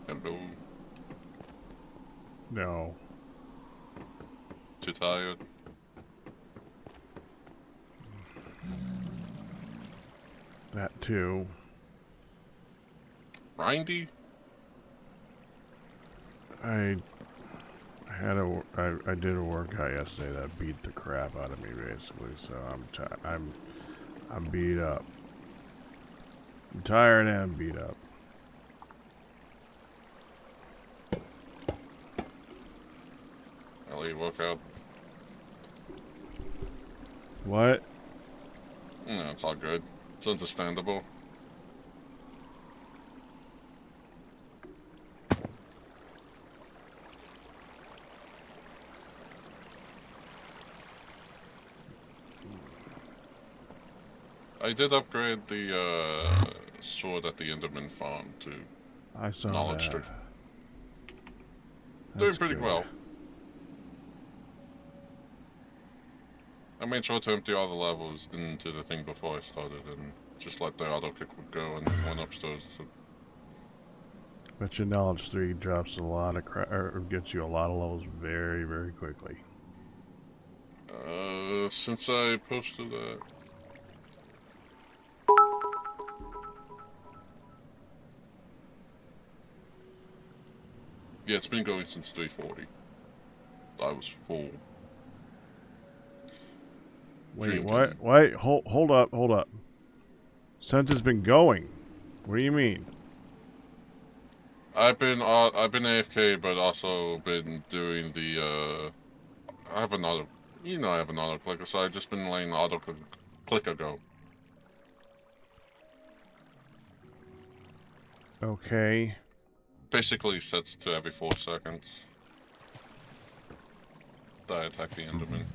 Hello. No. Too tired? That too. Grindy? I I did a workout yesterday that beat the crap out of me basically, so I'm beat up. I'm tired and beat up. LA workout? What? No, it's all good. It's understandable. I did upgrade the sword at the Enderman farm to I saw Knowledge that. 3. Doing That's pretty good. well. I made sure to empty all the levels into the thing before I started and just let the auto kick go and went upstairs to... But your knowledge 3 drops a lot of or gets you a lot of levels very, very quickly. Since I posted that... Yeah, it's been going since 340. I was full. Wait, Drinking. what? Wait, hold up. Since it's been going. What do you mean? I've been AFK, but also been doing the I have another, I have an auto clicker, so I've just been letting the auto clicker go. Okay. Basically sets to every 4 seconds that I attack the Enderman.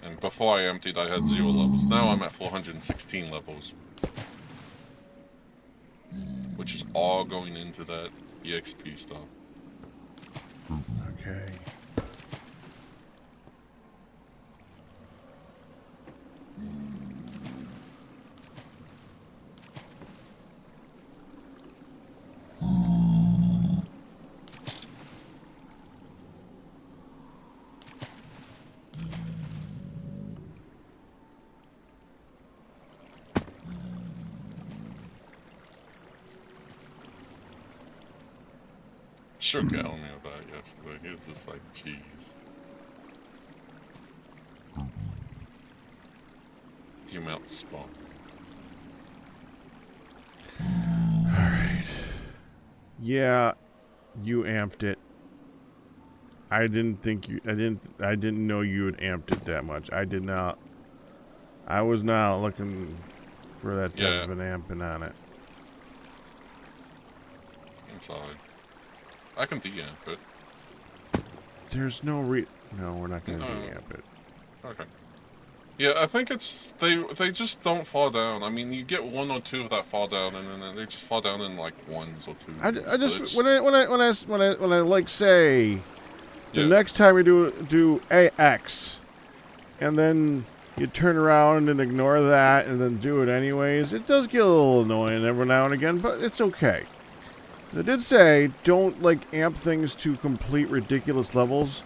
And before I emptied, I had 0 levels. Now I'm at 416 levels, which is all going into that EXP stuff. Okay. Shook at me about yesterday. He was just like, jeez. The amount of spawn. Alright. Yeah, you amped it. I didn't know you had amped it that much. I did not. I was not looking for that type of an amping on it. I'm sorry. I can de-amp it. There's no No, we're not gonna de-amp it. Okay. Yeah, I think it's they just don't fall down. I mean, you get 1 or 2 that fall down, and then they just fall down in like 1s or 2s. I just when I like say the Yeah. next time we do AX, and then you turn around and ignore that, and then do it anyways. It does get a little annoying every now and again, but it's okay. I did say don't like amp things to complete ridiculous levels.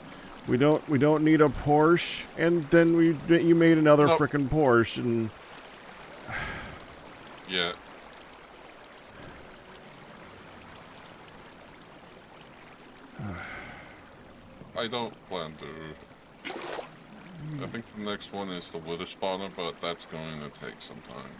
We don't need a Porsche, and then you made another frickin' Porsche, and yeah. I don't plan to. I think the next one is the wither spawner, but that's going to take some time.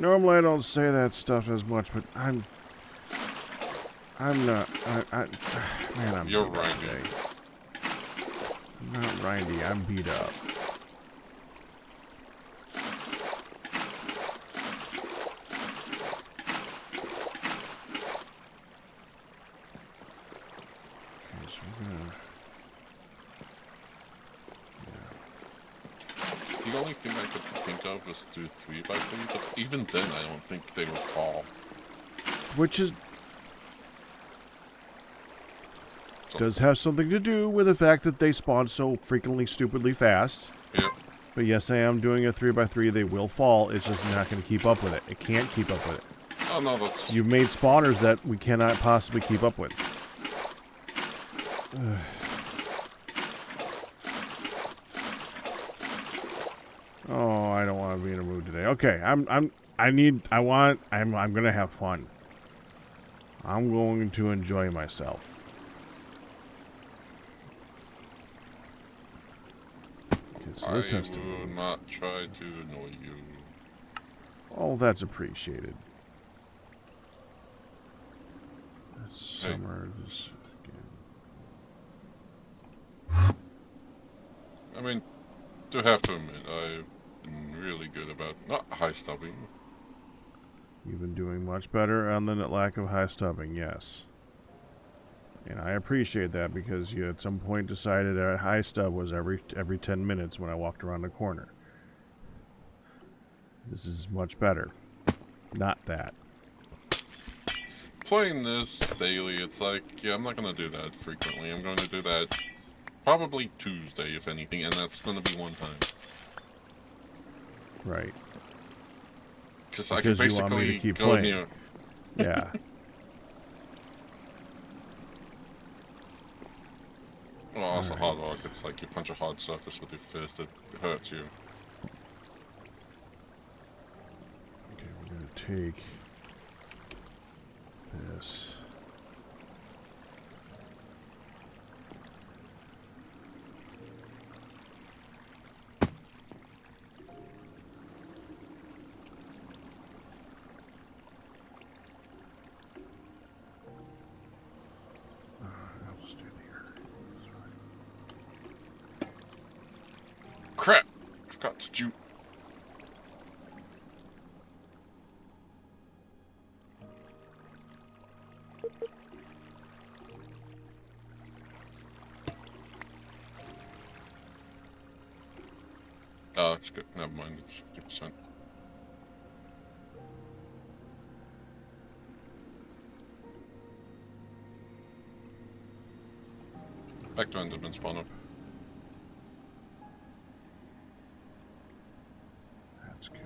normally I don't say that stuff as much, but I'm not. Man, I'm You're beat up right. today. I'm not rindy. I'm beat up. Okay, so we're gonna. The only thing I could think of was do 3x3, but even then I don't think they would fall. Which is does have something to do with the fact that they spawn so frequently, stupidly fast. Yep. But yes, I am doing a 3x3. They will fall. It's just not going to keep up with it. It can't keep up with it. Oh, no, that's... You've made spawners that we cannot possibly keep up with. Oh, I don't want to be in a mood today. Okay, I'm gonna have fun. I'm going to enjoy myself. Okay, so this has to I will not try to annoy you. Oh, that's appreciated. That's Hey. summer. This I mean, do have to admit, I've been really good about not high stubbing. You've been doing much better on the lack of high stubbing, yes. And I appreciate that because you at some point decided that high stub was every 10 minutes when I walked around the corner. This is much better. Not that. Playing this daily, it's like, yeah, I'm not going to do that frequently. I'm going to do that probably Tuesday, if anything, and that's going to be one time. Right. Because I can basically go playing. near... Yeah. Well, also hard rock, it's like you punch a hard surface with your fist, it hurts you. Okay, we're going to take this. Crap! I forgot to jute. Oh, that's good. Never mind, it's 50%. Back to Enderman spawner. That's good.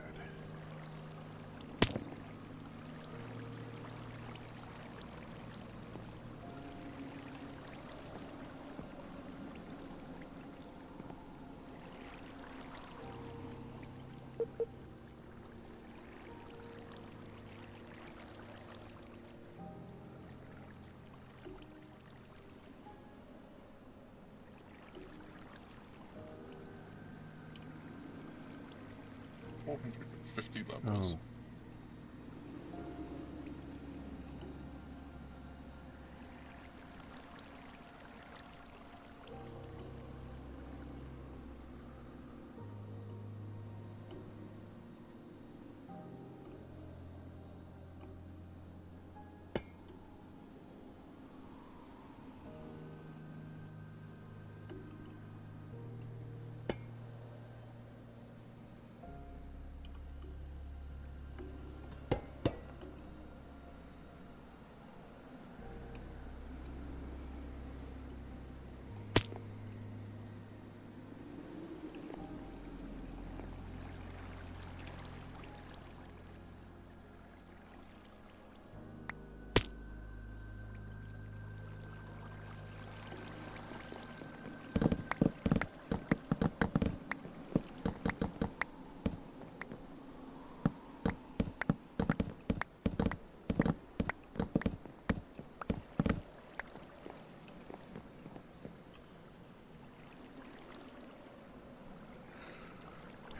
$450 levels. Oh.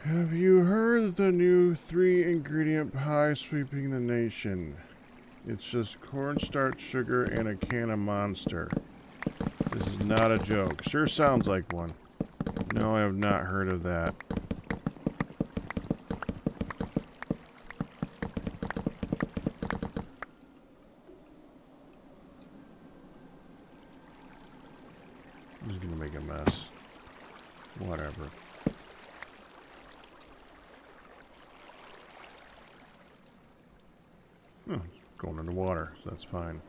Have you heard the new 3-ingredient pie sweeping the nation? It's just cornstarch, sugar, and a can of Monster. This is not a joke. Sure sounds like one. No, I have not heard of that. I'm just gonna make a mess. Whatever. Oh, it's going in the water, so that's fine.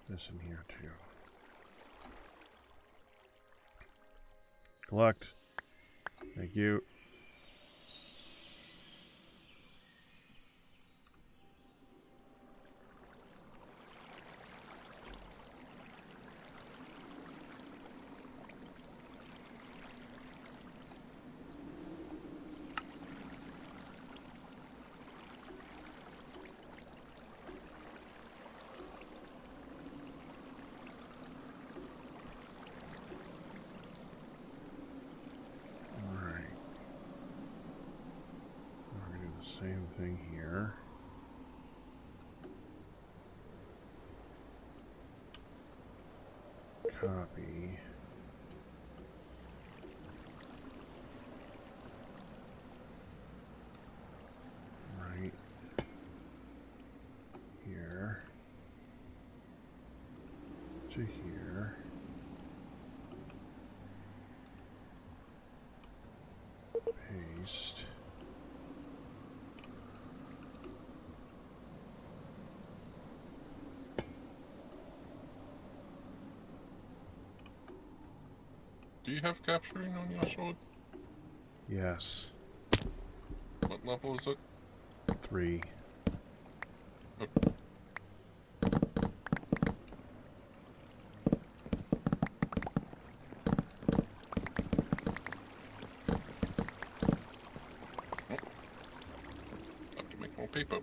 this in here too. Collect. Thank you. Same thing here. Copy. Right here to here. Paste. Do you have capturing on your sword? Yes. What level is it? 3. Okay. Have to make more paper.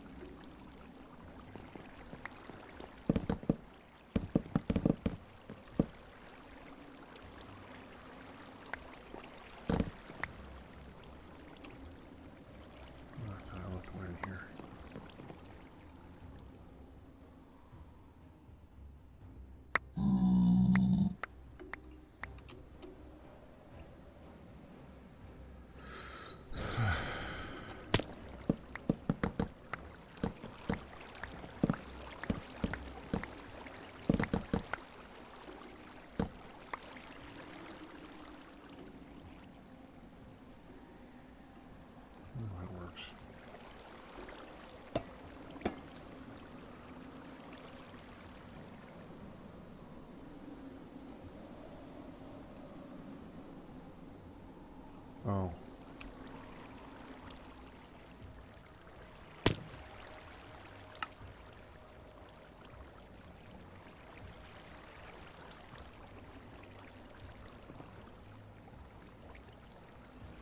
Oh.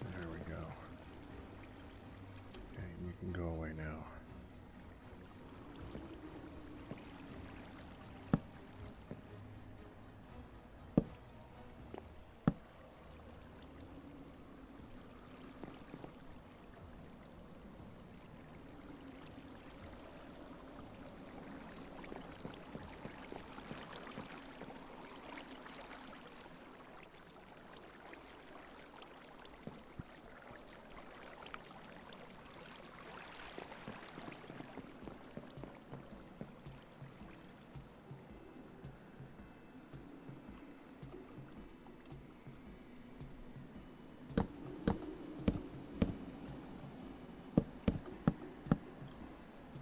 There we go. Okay, you can go away now.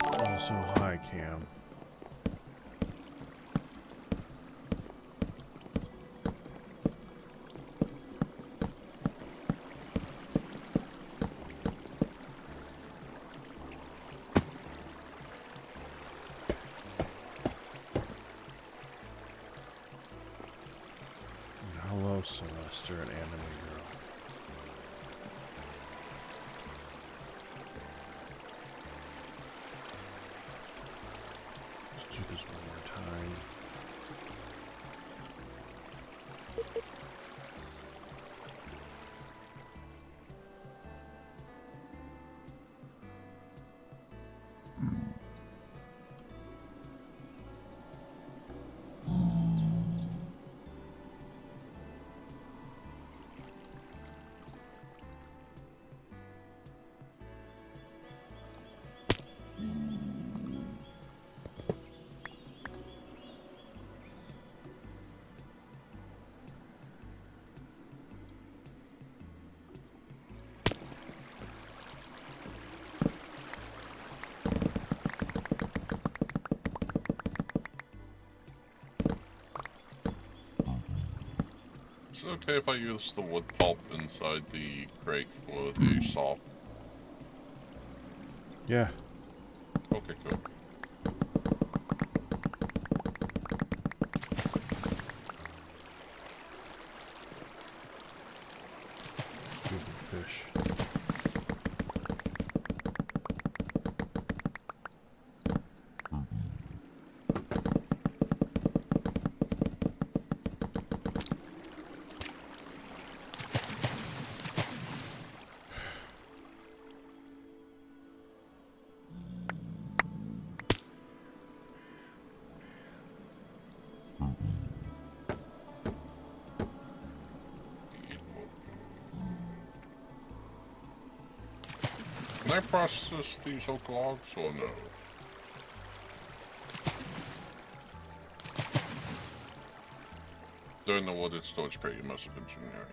Also, hi, Cam. And hello, Celester and Anime Girl. Let's do this one more time. okay if I use the wood pulp inside the crate for the saw? Yeah. Okay, good. Stupid fish. Can I process these oak logs or no? They're in the wooded storage crate, you must have engineering.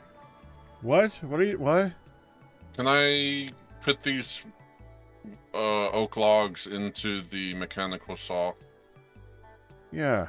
What? What are you? What? Can I put these oak logs into the mechanical saw? Yeah.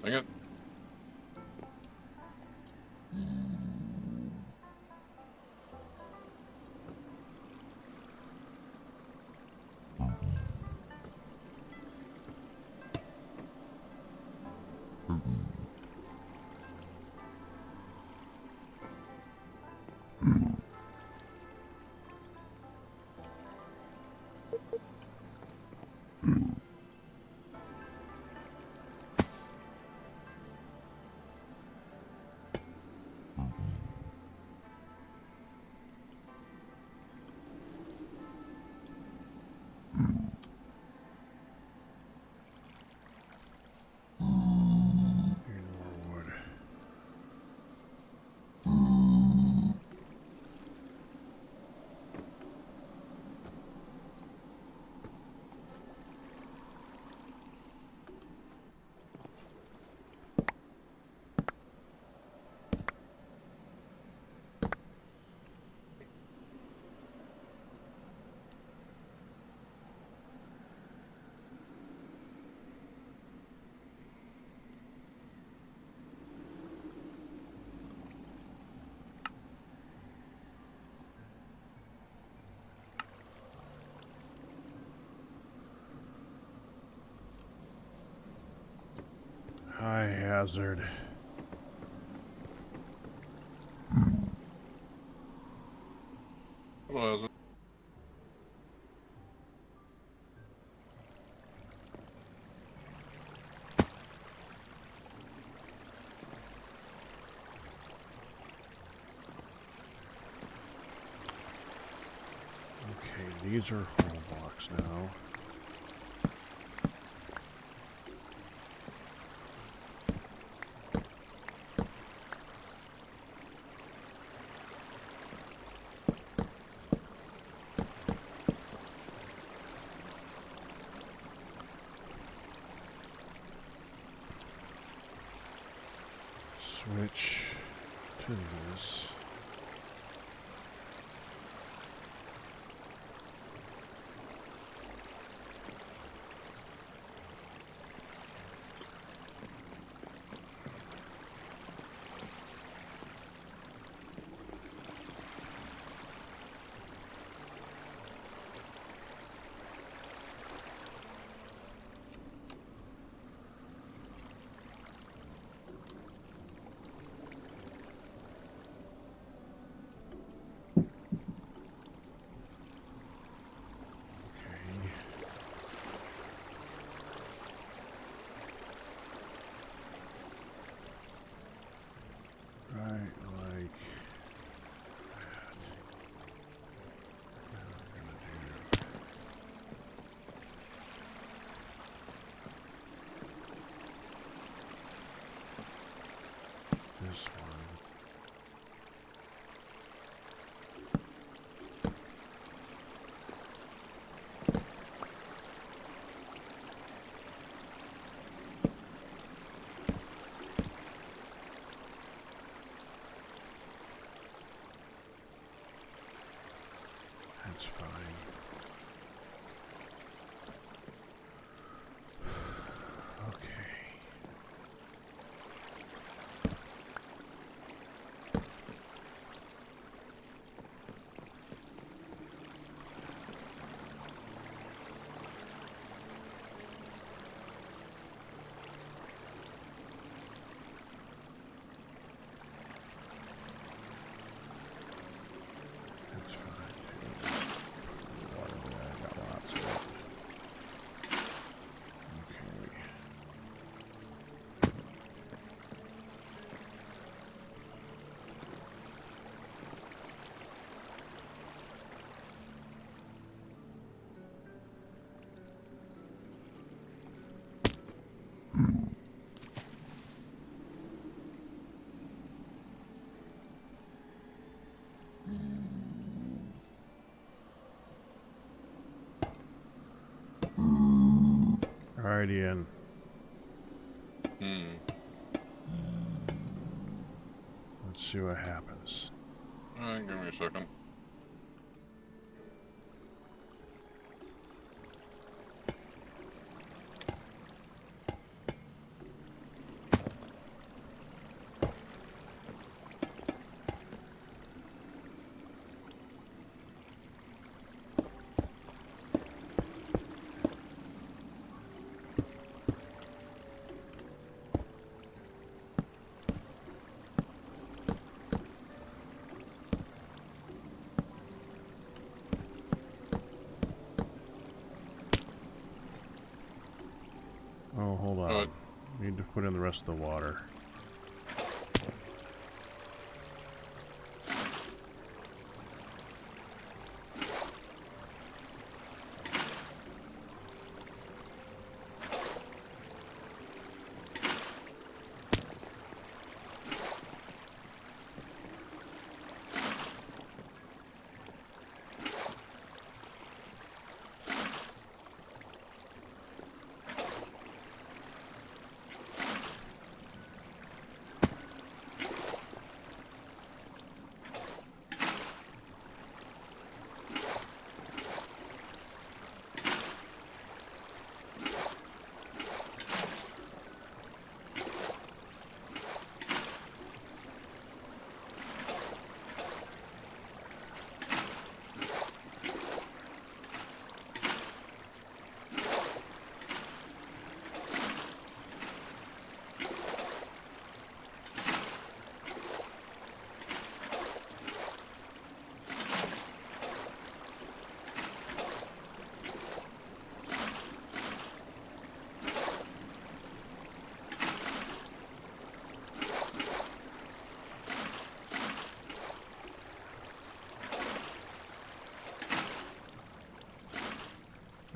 Dang it. High hazard. Hello, Hazard. Okay, these are whole blocks now. Which to this. This one. That's fine. Okay. That's fine. Water there, I got lots of it. Okay. Alrighty, in. Let's see what happens. Alright, give me a second. Oh, hold on. Need to put in the rest of the water.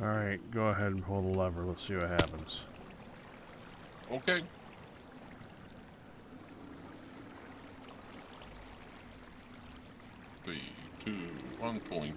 Alright, go ahead and pull the lever. Let's see what happens. Okay. Three, two, 1 point.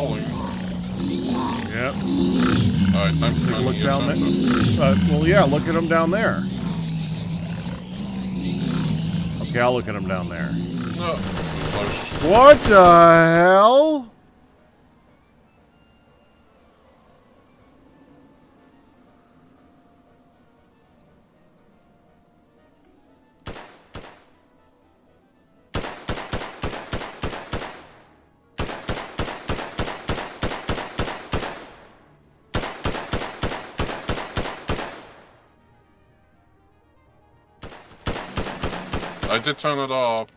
falling. Yep. Alright, time to Look down there. Well, yeah, look at him down there. Okay, I'll look at him down there. No. What the hell? I did turn it off.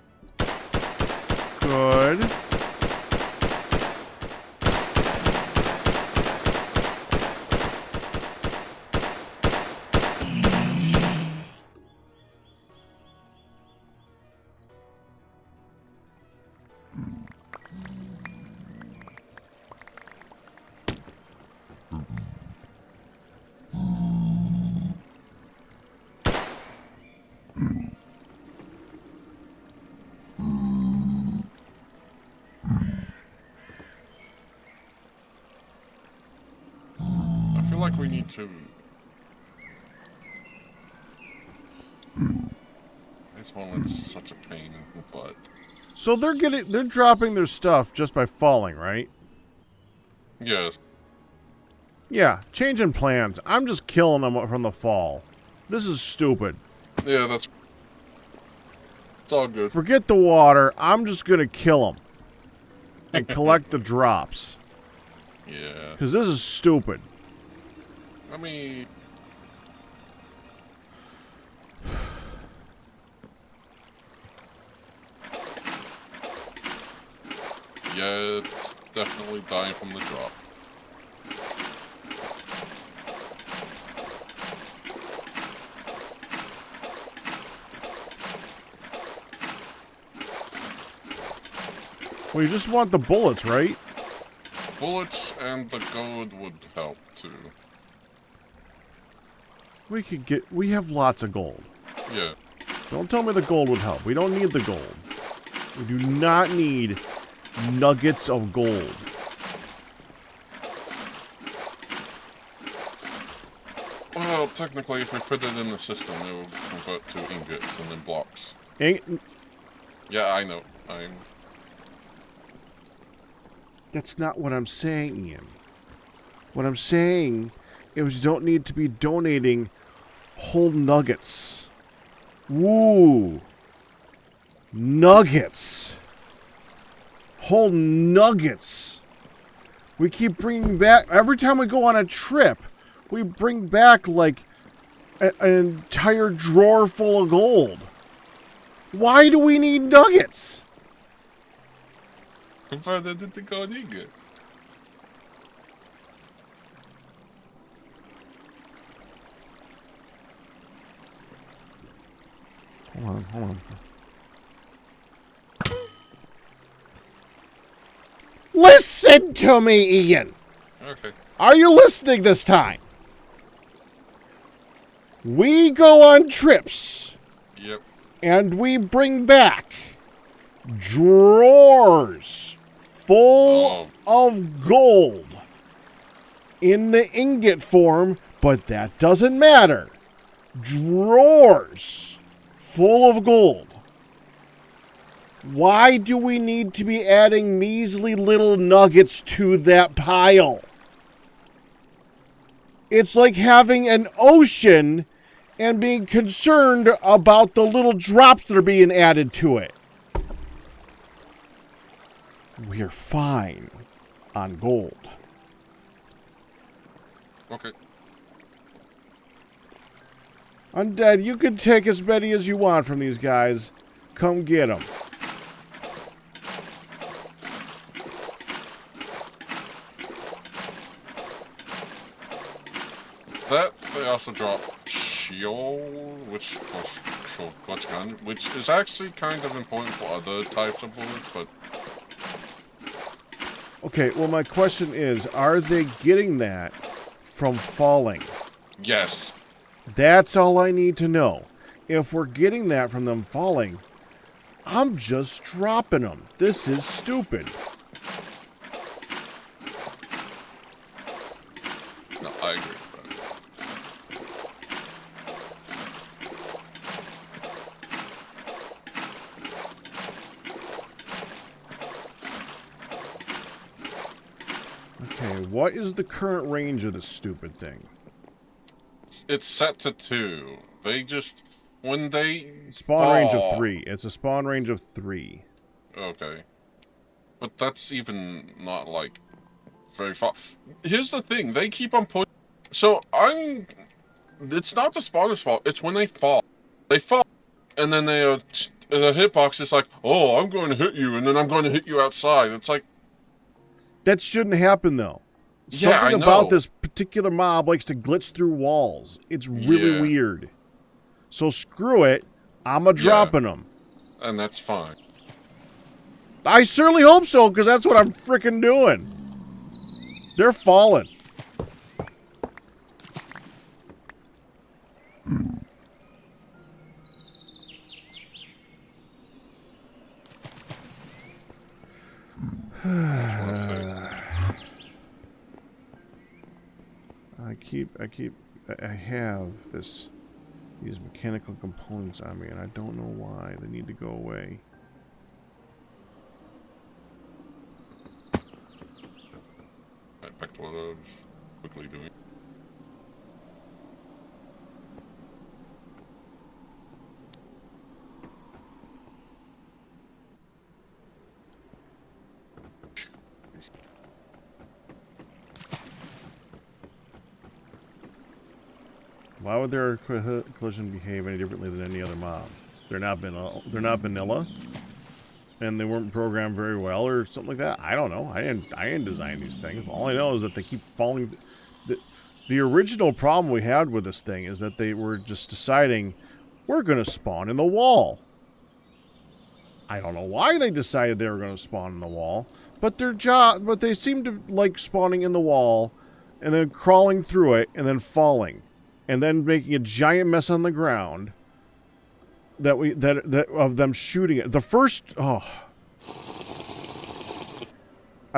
Good. I feel like we need to... This one is such a pain in the butt. So they're dropping their stuff just by falling, right? Yes. Yeah, changing plans. I'm just killing them from the fall. This is stupid. Yeah, that's... It's all good. Forget the water. I'm just gonna kill them and collect the drops. Yeah. Because this is stupid. I mean... Yeah, it's definitely dying from the drop. Well, you just want the bullets, right? Bullets and the gold would help, too. We have lots of gold. Yeah. Don't tell me the gold would help. We don't need the gold. We do not need nuggets of gold. Well, technically, if we put it in the system, it will convert to ingots and then blocks. Yeah, I know. That's not what I'm saying, Ian. What I'm saying is you don't need to be donating whole nuggets. Woo! Nuggets! Whole nuggets! We keep bringing back... Every time we go on a trip, we bring back, like, an entire drawer full of gold. Why do we need nuggets? Converted into gold ingot. Hold on. Listen to me, Ian! Okay. Are you listening this time? We go on trips. Yep. And we bring back drawers full of gold in the ingot form, but that doesn't matter. Drawers full of gold. Why do we need to be adding measly little nuggets to that pile? It's like having an ocean and being concerned about the little drops that are being added to it. We're fine on gold. Okay. Undead, you can take as many as you want from these guys. Come get them. They also drop Sheol, which gun, which is actually kind of important for other types of bullets, but... Okay, well my question is, are they getting that from falling? Yes. That's all I need to know. If we're getting that from them falling, I'm just dropping them. This is stupid. I agree with that. Okay, what is the current range of this stupid thing? It's set to 2. They just... When they Spawn range of fall... 3. It's a spawn range of 3. Okay. But that's even not, like, very far. Here's the thing. They keep on pushing... So, it's not the spawner's fault. It's when they fall. They fall, and then the hitbox is like, oh, I'm going to hit you, and then I'm going to hit you outside. It's like... That shouldn't happen, though. Yeah, Something I know. about this particular mob likes to glitch through walls. It's really weird. So screw it. I'm a-dropping them. And that's fine. I certainly hope so, because that's what I'm frickin' doing. They're falling. I have these mechanical components on me, and I don't know why. They need to go away. Back to what I was quickly doing. Why would their collision behave any differently than any other mob? They're not vanilla, and they weren't programmed very well, or something like that. I don't know. I didn't design these things. All I know is that they keep falling. The original problem we had with this thing is that they were just deciding we're going to spawn in the wall. I don't know why they decided they were going to spawn in the wall, but they seem to like spawning in the wall, and then crawling through it, and then falling. And then making a giant mess on the ground that of them shooting it. The first I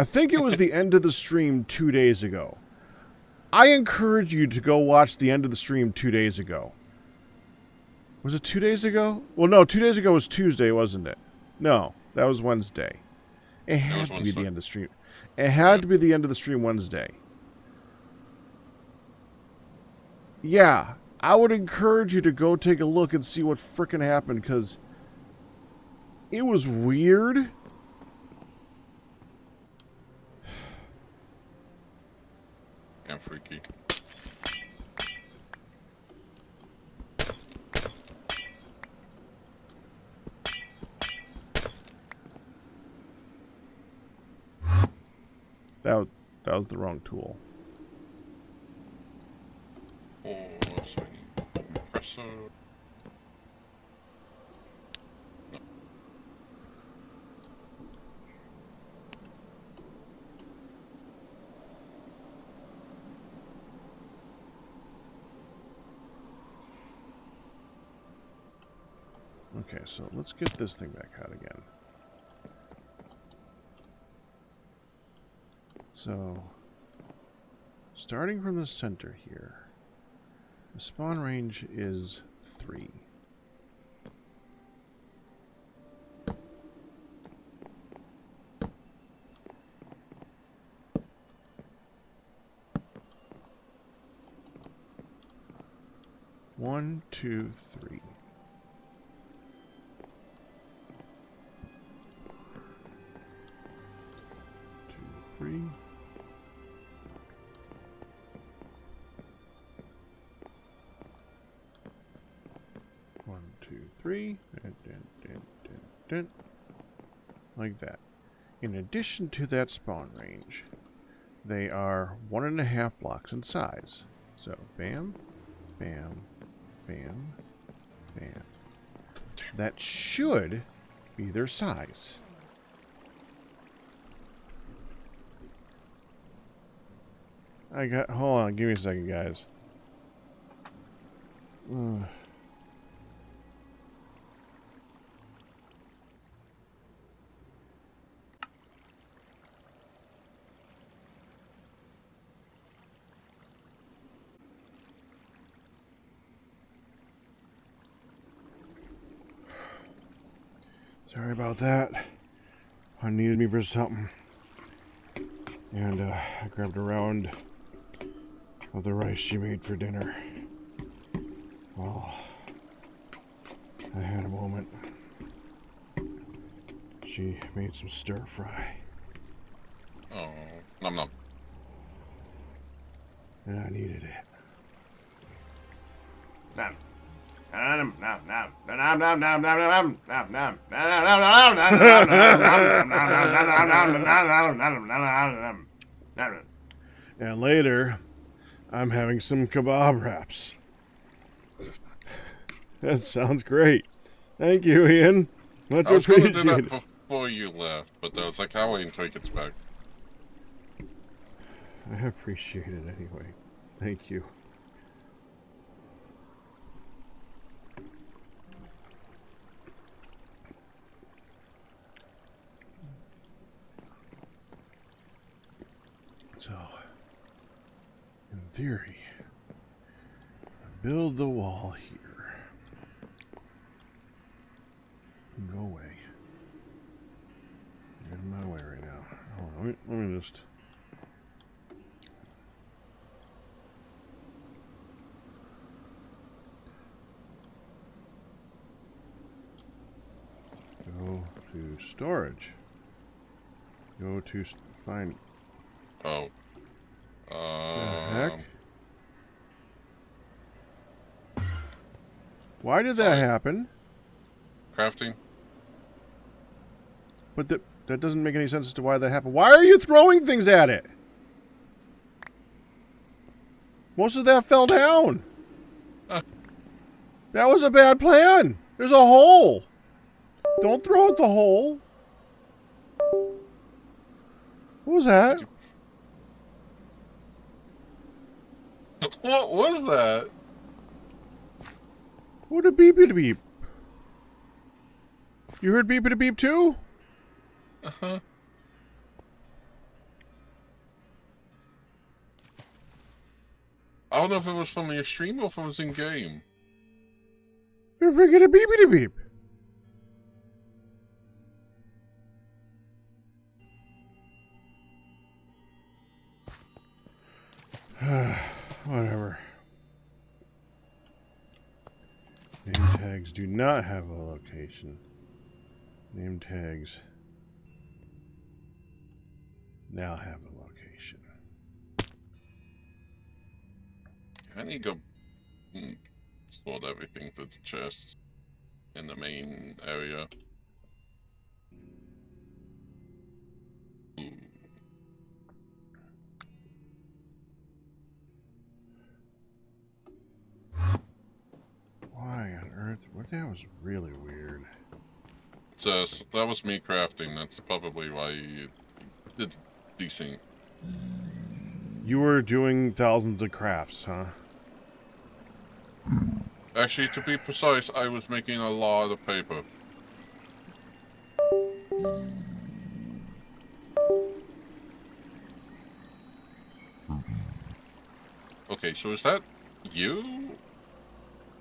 think it was the end of the stream 2 days ago. I encourage you to go watch the end of the stream 2 days ago. Was it 2 days ago? Well, no, 2 days ago was Tuesday, wasn't it? No, that was Wednesday. It had to be the end of the stream. It had to be the end of the stream Wednesday. Yeah, I would encourage you to go take a look and see what frickin' happened, because it was weird. And freaky. That was the wrong tool. Compressor. Okay, so let's get this thing back out again. So, starting from the center here, the spawn range is 3. One, 2, 3. 2, 3. One, 2, 3. Like that. In addition to that spawn range, they are 1.5 blocks in size. So, bam, bam, bam, bam. That should be their size. Hold on, give me a second, guys. Sorry about that. I needed me for something. And I grabbed a round of the rice she made for dinner. Oh, I had a moment. She made some stir fry. Oh, nom nom. And I needed it. And later, I'm having some kebab wraps. That sounds great. Thank you, Ian. Much I was going to do appreciated. that before you left, but I was like, I'll wait until he gets back. I appreciate it anyway. Thank you. So, in theory, I build the wall here. Go away. You're in my way right now. Hold on, let me just... Go to storage. Go to find... Oh. The heck? Why did that happen? Crafting? But that doesn't make any sense as to why that happened. Why are you throwing things at it? Most of that fell down. That was a bad plan. There's a hole. Don't throw at the hole. What was that? What was that? What a beep beep. You heard beep beep too? Uh-huh. I don't know if it was from your stream or if it was in game. You're freaking a beep beep. Whatever. Name tags do not have a location. Name tags now have a location. I need to go sort everything to the chest in the main area. Ooh. Why on earth? What that was really weird. So that was me crafting. That's probably why it's decent. You were doing thousands of crafts, huh? Actually, to be precise, I was making a lot of paper. Okay, so is that you?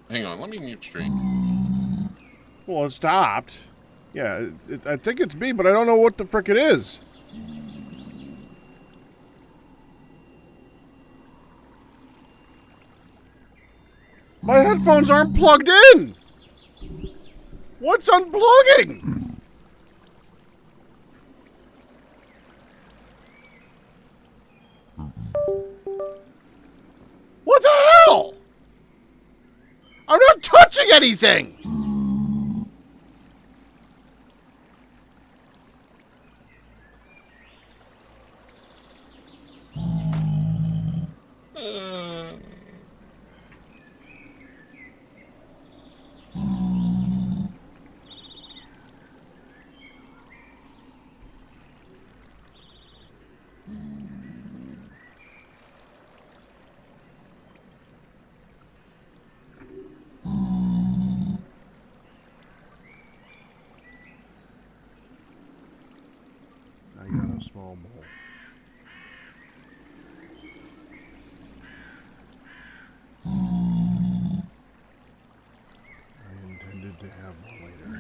Hang on, let me mute stream. Well, it stopped. Yeah, I think it's me, but I don't know what the frick it is. My headphones aren't plugged in! What's unplugging? What the hell? I'm not touching anything! I got a small bowl. I intended to have one later.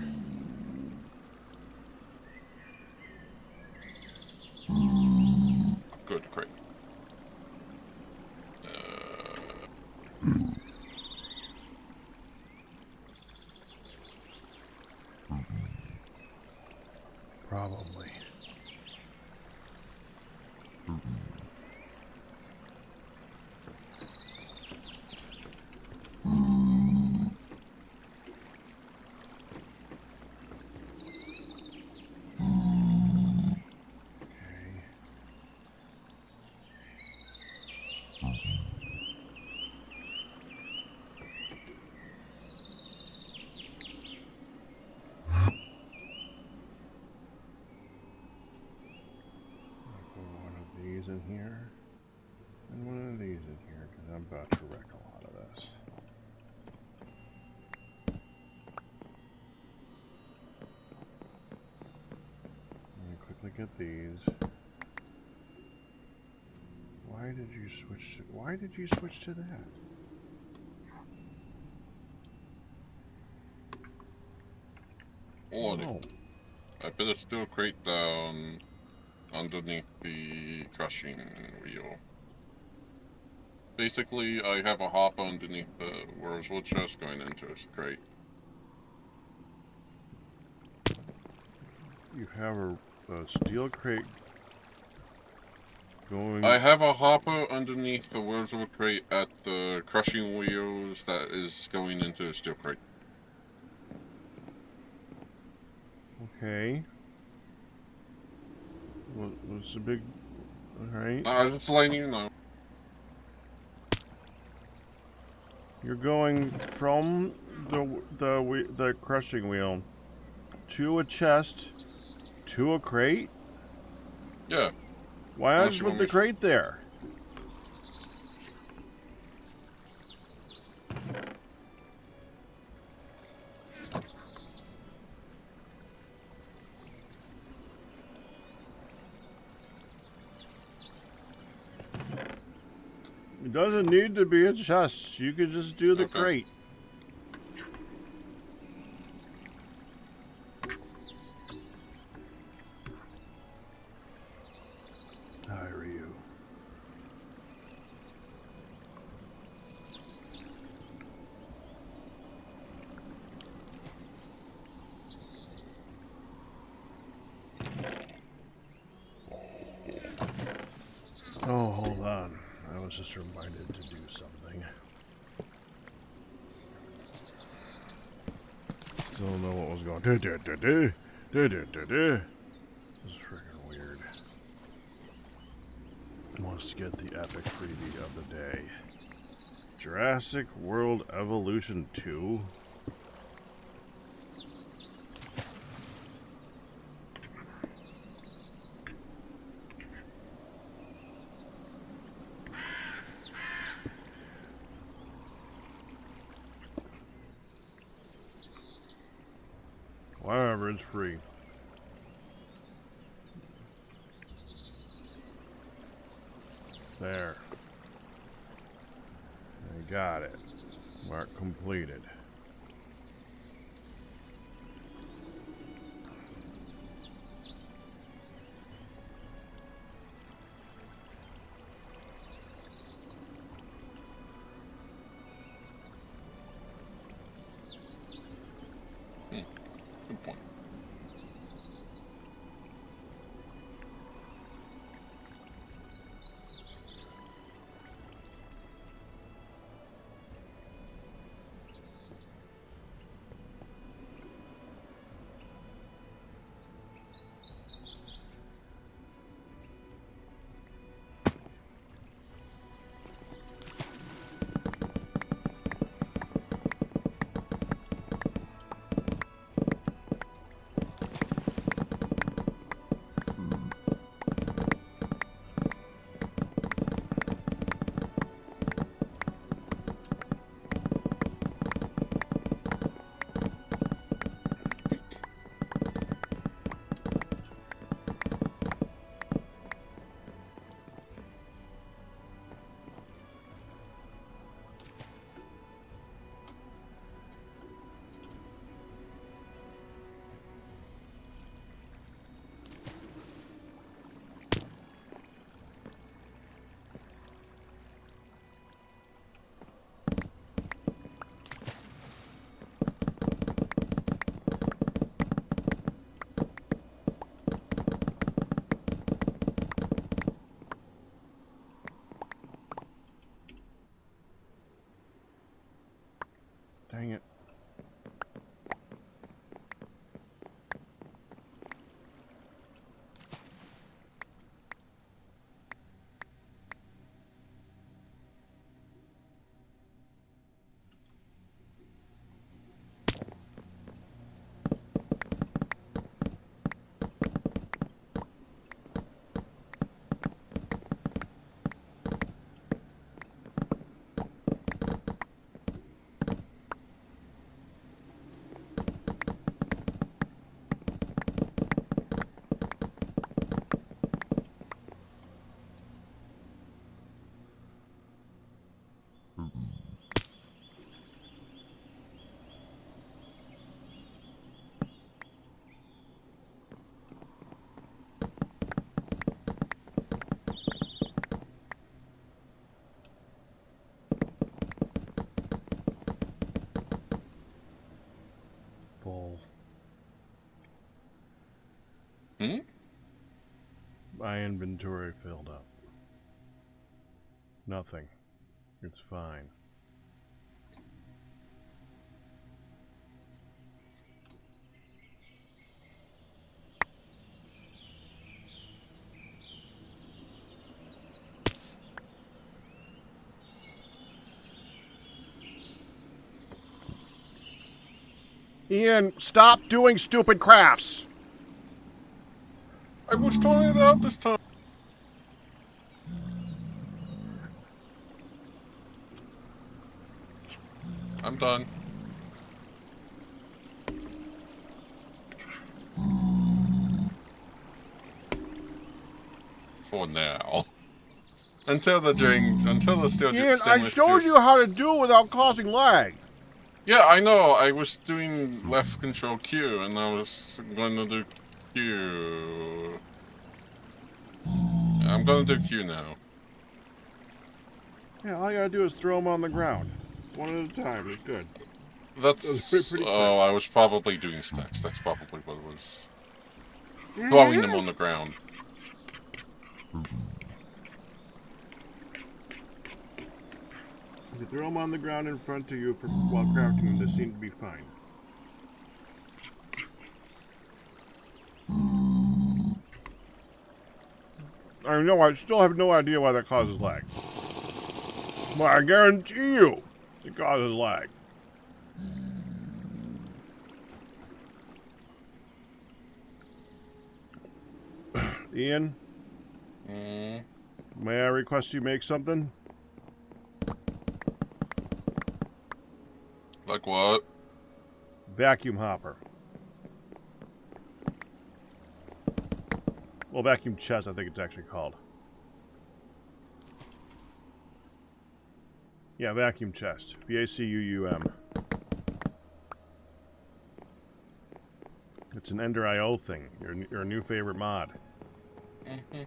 these in here. And one of these in here, because I'm about to wreck a lot of this. Let me quickly get these. Why did you switch to that? Lordy. Oh. I put a steel crate down underneath the crushing wheel. Basically, I have a hopper underneath the world's wood chest going into a crate. You have a steel crate going... I have a hopper underneath the world's wood crate at the crushing wheels that is going into a steel crate. Okay. What's the big... Alright. Just letting you know. You're going from the crushing wheel to a chest to a crate? Yeah. Why not just put the crate there? It doesn't need to be a chest. You could just do the crate. Hire you. Oh, hold on. I was just reminded to do something. Still don't know what was going on. This is freaking weird. Wants to get the epic freebie of the day. Jurassic World Evolution 2. Whatever, it's free. There. I got it. Mark completed. Good point. My inventory filled up. Nothing. It's fine. Ian, stop doing stupid crafts! I was trying it out this time. I'm done. For now. Until the steel Ian, I stainless showed steel. you how to do it without causing lag. Yeah, I know. I was doing left control Q, and I was going to do Q. I'm going to do Q now. Yeah, all you gotta do is throw them on the ground. One at a time. It's good. That's pretty quick. oh, I was probably doing stacks. That's probably what it was. Throwing them on the ground. If you throw them on the ground in front of you while crafting them, they seem to be fine. I know, I still have no idea why that causes lag. But I guarantee you, it causes lag. Ian? May I request you make something? Like what? Vacuum hopper. Well, vacuum chest, I think it's actually called. Yeah, vacuum chest. V-A-C-U-U-M. It's an Ender IO thing. Your new favorite mod. Mm-hmm.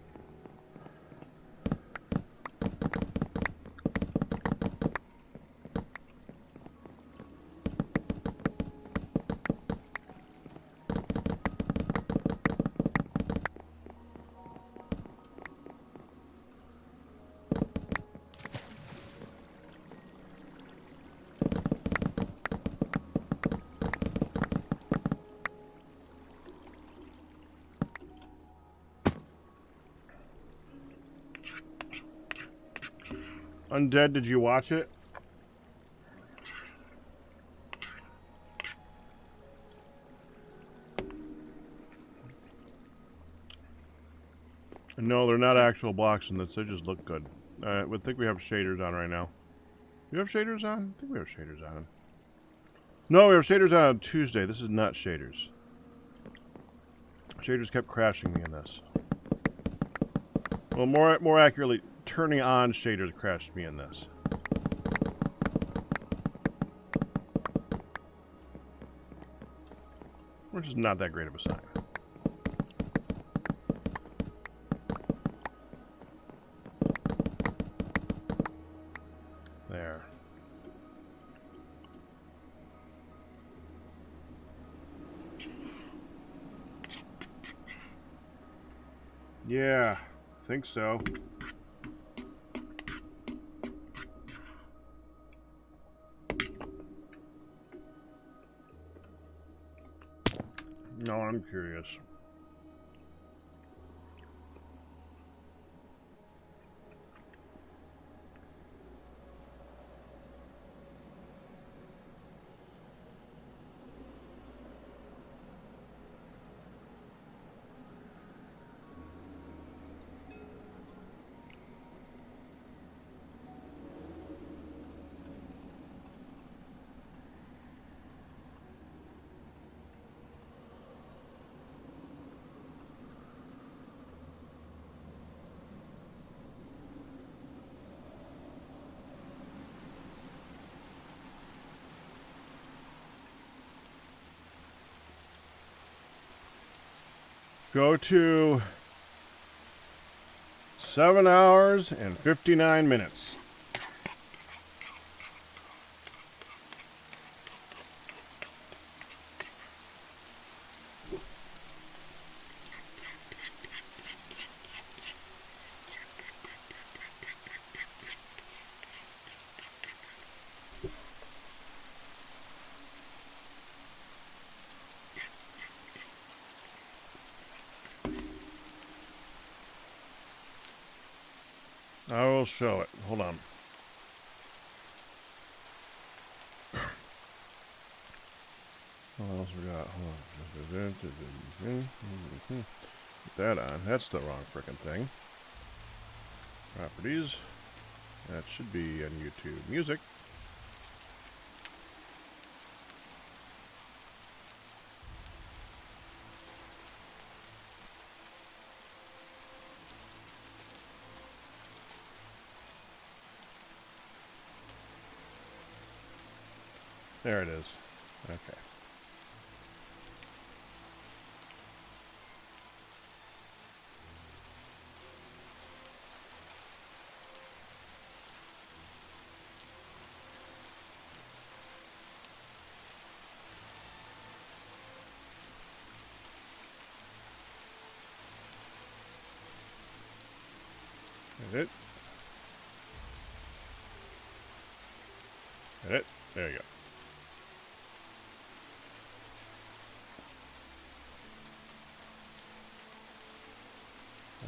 Undead, did you watch it? No, they're not actual blocks in this. They just look good. I think we have shaders on right now. You have shaders on? I think we have shaders on. No, we have shaders on Tuesday. This is not shaders. Shaders kept crashing me in this. Well, more accurately, turning on shaders crashed me in this. Which is not that great of a sign. There. Yeah, think so. No, I'm curious. Go to 7 hours and 59 minutes. I will show it. Hold on. What else we got? Hold on. Put that on. That's the wrong frickin' thing. Properties. That should be on YouTube. Music. There it is. Okay. Hit it. Hit it. There you go.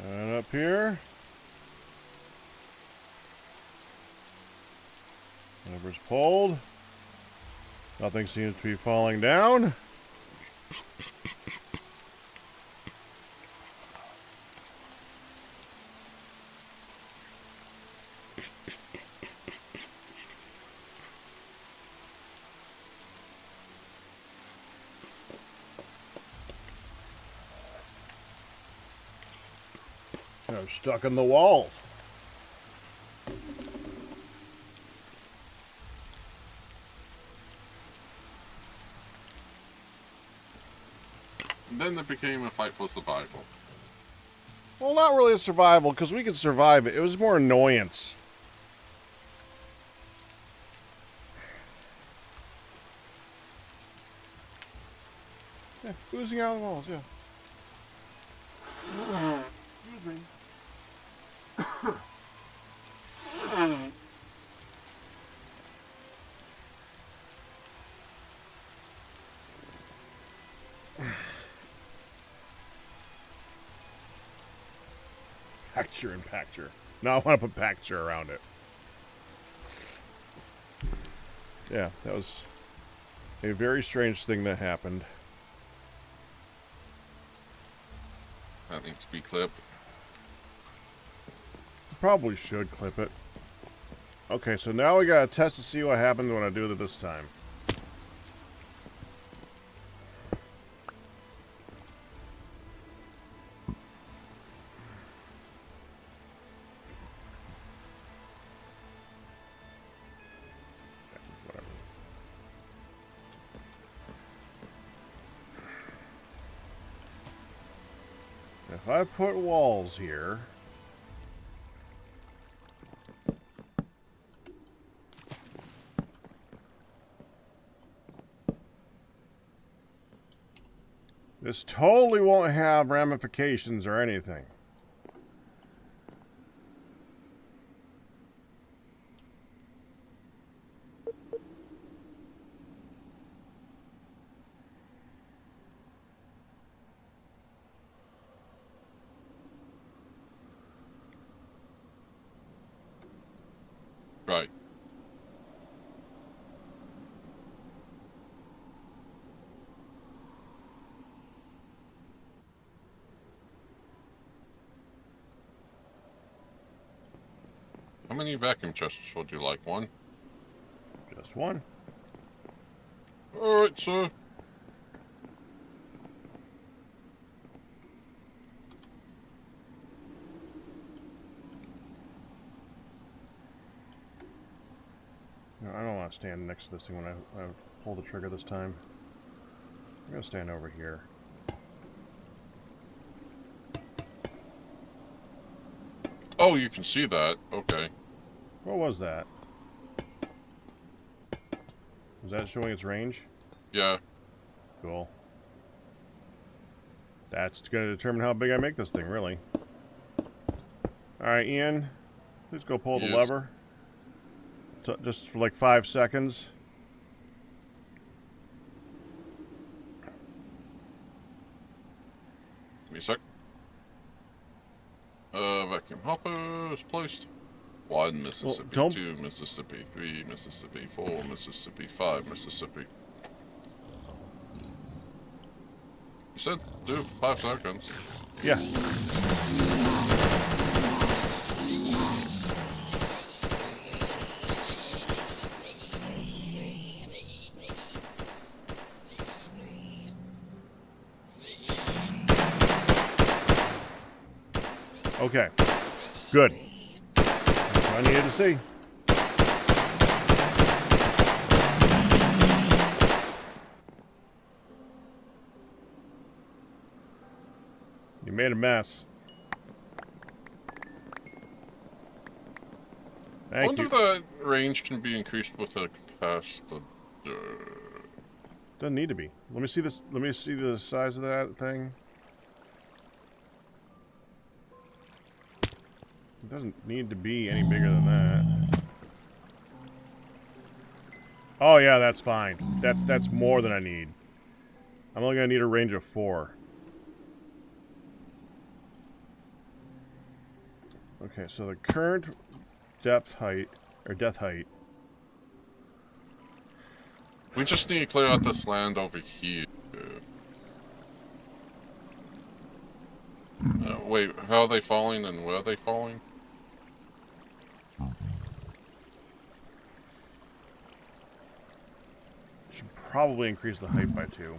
And up here. Whatever's pulled. Nothing seems to be falling down. I'm stuck in the walls. Then it became a fight for survival. Well, not really a survival, because we could survive it. It was more annoyance. Yeah, oozing out of the walls, yeah. Excuse me. Pacture and pacture. Now I want to put pacture around it. Yeah, that was a very strange thing that happened. That needs to be clipped. Probably should clip it. Okay, so now we gotta test to see what happens when I do it this time. Whatever. If I put walls here... This totally won't have ramifications or anything. Right. How many vacuum chests would you like? One? Just one. Alright, sir. No, I don't want to stand next to this thing when I pull the trigger this time. I'm going to stand over here. Oh, you can see that. Okay. What was that? Was that showing its range? Yeah. Cool. That's going to determine how big I make this thing, really. Alright, Ian. Please go pull the Yes. lever. Just for like 5 seconds. Give me a sec. Vacuum hopper is placed. 1 Mississippi, don't... 2 Mississippi, 3 Mississippi, 4 Mississippi, 5 Mississippi. You said do 5 seconds. Yeah. Okay. Good. That's what I needed to see. You made a mess. I Thank wonder you. if the range can be increased with a capacitor. Doesn't need to be. Let me see this. Let me see the size of that thing. It doesn't need to be any bigger than that. Oh yeah, that's fine. That's more than I need. I'm only gonna need a range of 4. Okay, so the current depth height or death height. We just need to clear out this land over here. Wait, how are they falling and where are they falling? Should probably increase the height by 2.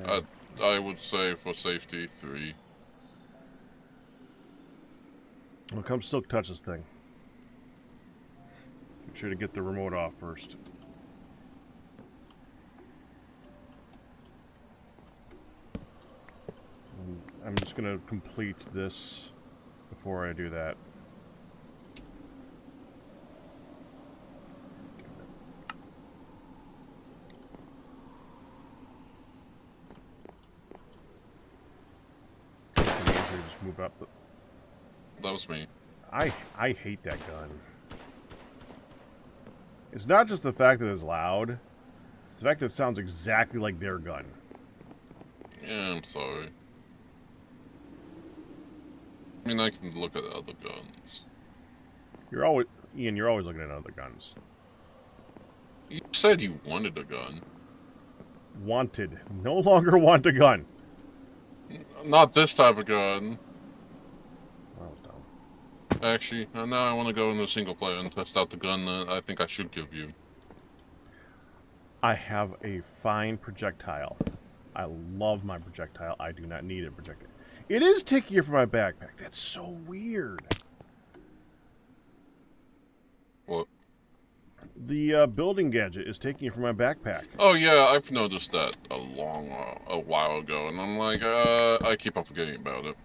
Yeah. I would say for safety 3. Well, come silk touch this thing. Make sure to get the remote off first. And I'm just gonna complete this before I do that. Just move up. That was me. I hate that gun. It's not just the fact that it's loud. It's the fact that it sounds exactly like their gun. Yeah, I'm sorry. I mean, I can look at other guns. Ian, you're always looking at other guns. You said you wanted a gun. Wanted. No longer want a gun. Not this type of gun. That was dumb. Actually, now I want to go into single player and test out the gun that I think I should give you. I have a fine projectile. I love my projectile. I do not need a projectile. It is stickier for my backpack. That's so weird. What? The building gadget is taking it from my backpack. Oh yeah, I've noticed that a while ago, and I'm like, I keep on forgetting about it.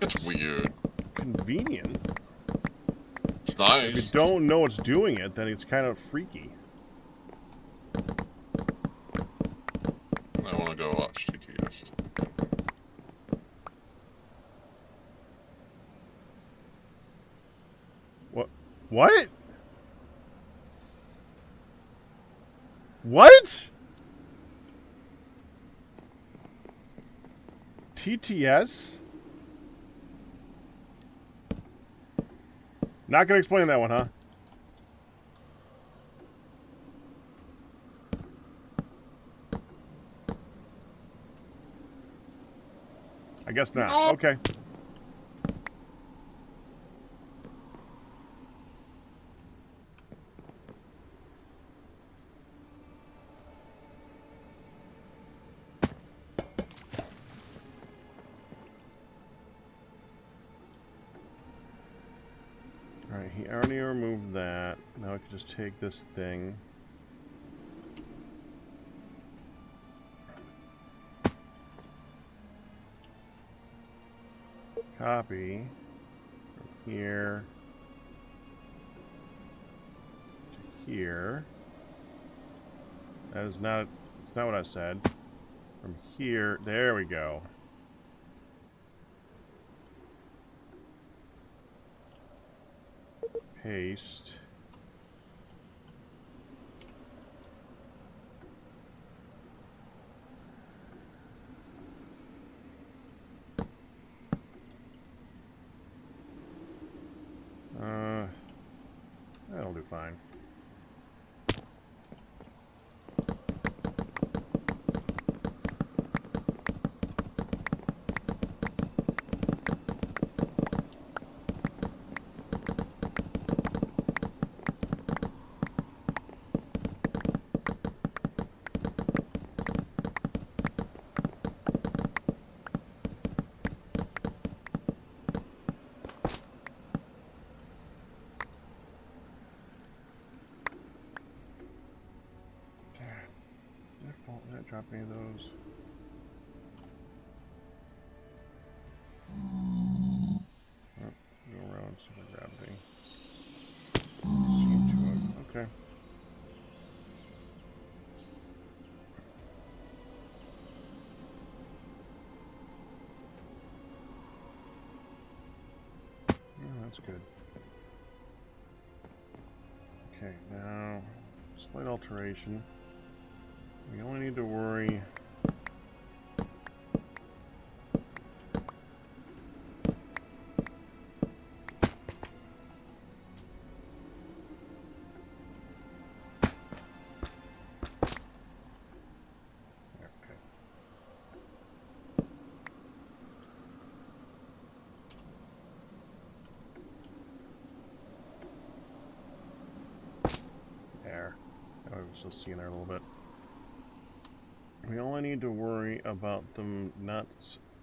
It's weird. Convenient. It's nice. If you don't know what's doing it, then it's kind of freaky. I want to go watch TTS. What? What? What? TTS? Not gonna explain that one, huh? I guess not. No. Okay. Alright, he already removed that. Now I can just take this thing. Copy. From here. To here. That is not... It's not what I said. From here... There we go. Paste. fine. Did I drop any of those? Oh, go around, super gravity. Seem to have. Okay. Oh, that's good. Okay, now slight alteration. We only need to worry. Okay. There. I was still seeing there a little bit. We only need to worry about them not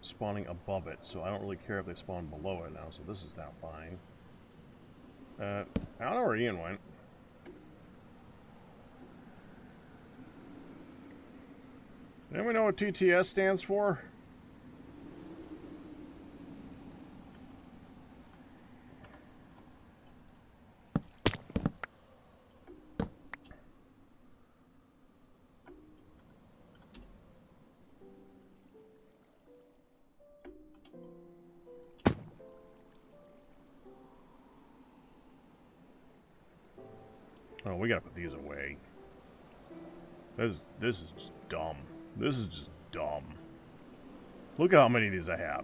spawning above it, so I don't really care if they spawn below it now, so this is now fine. I don't know where Ian went. Anyone know what TTS stands for? Oh, we gotta put these away. This is just dumb. This is just dumb. Look at how many of these I have.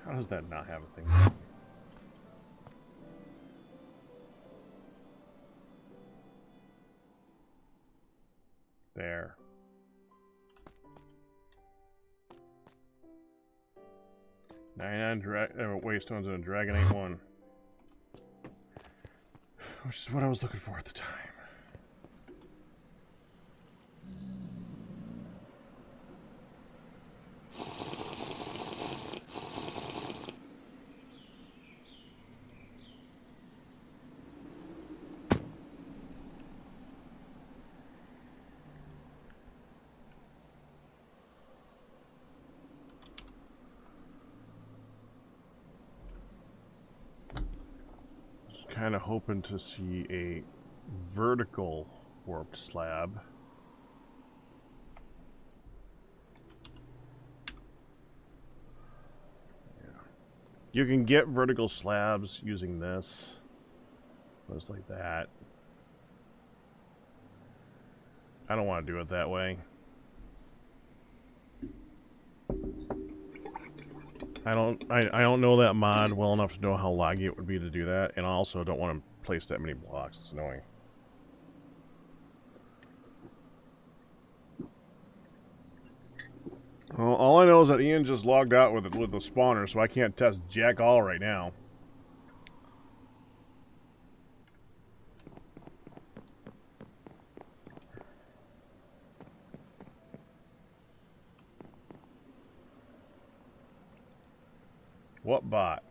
How does that not have a thing? There. 99 waystones and a Dragonite 1. Which is what I was looking for at the time. Kind of hoping to see a vertical warped slab. Yeah. You can get vertical slabs using this. Just like that. I don't want to do it that way. I don't know that mod well enough to know how laggy it would be to do that, and I also don't want to place that many blocks. It's annoying. Well, all I know is that Ian just logged out with the spawner, so I can't test jack all right now. What bot?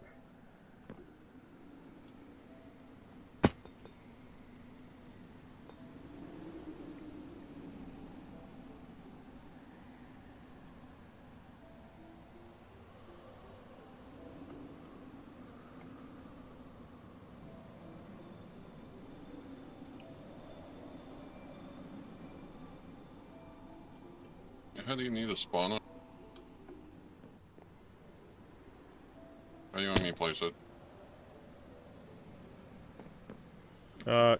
How do you need a spawner? How do you want me to place it? Yeah,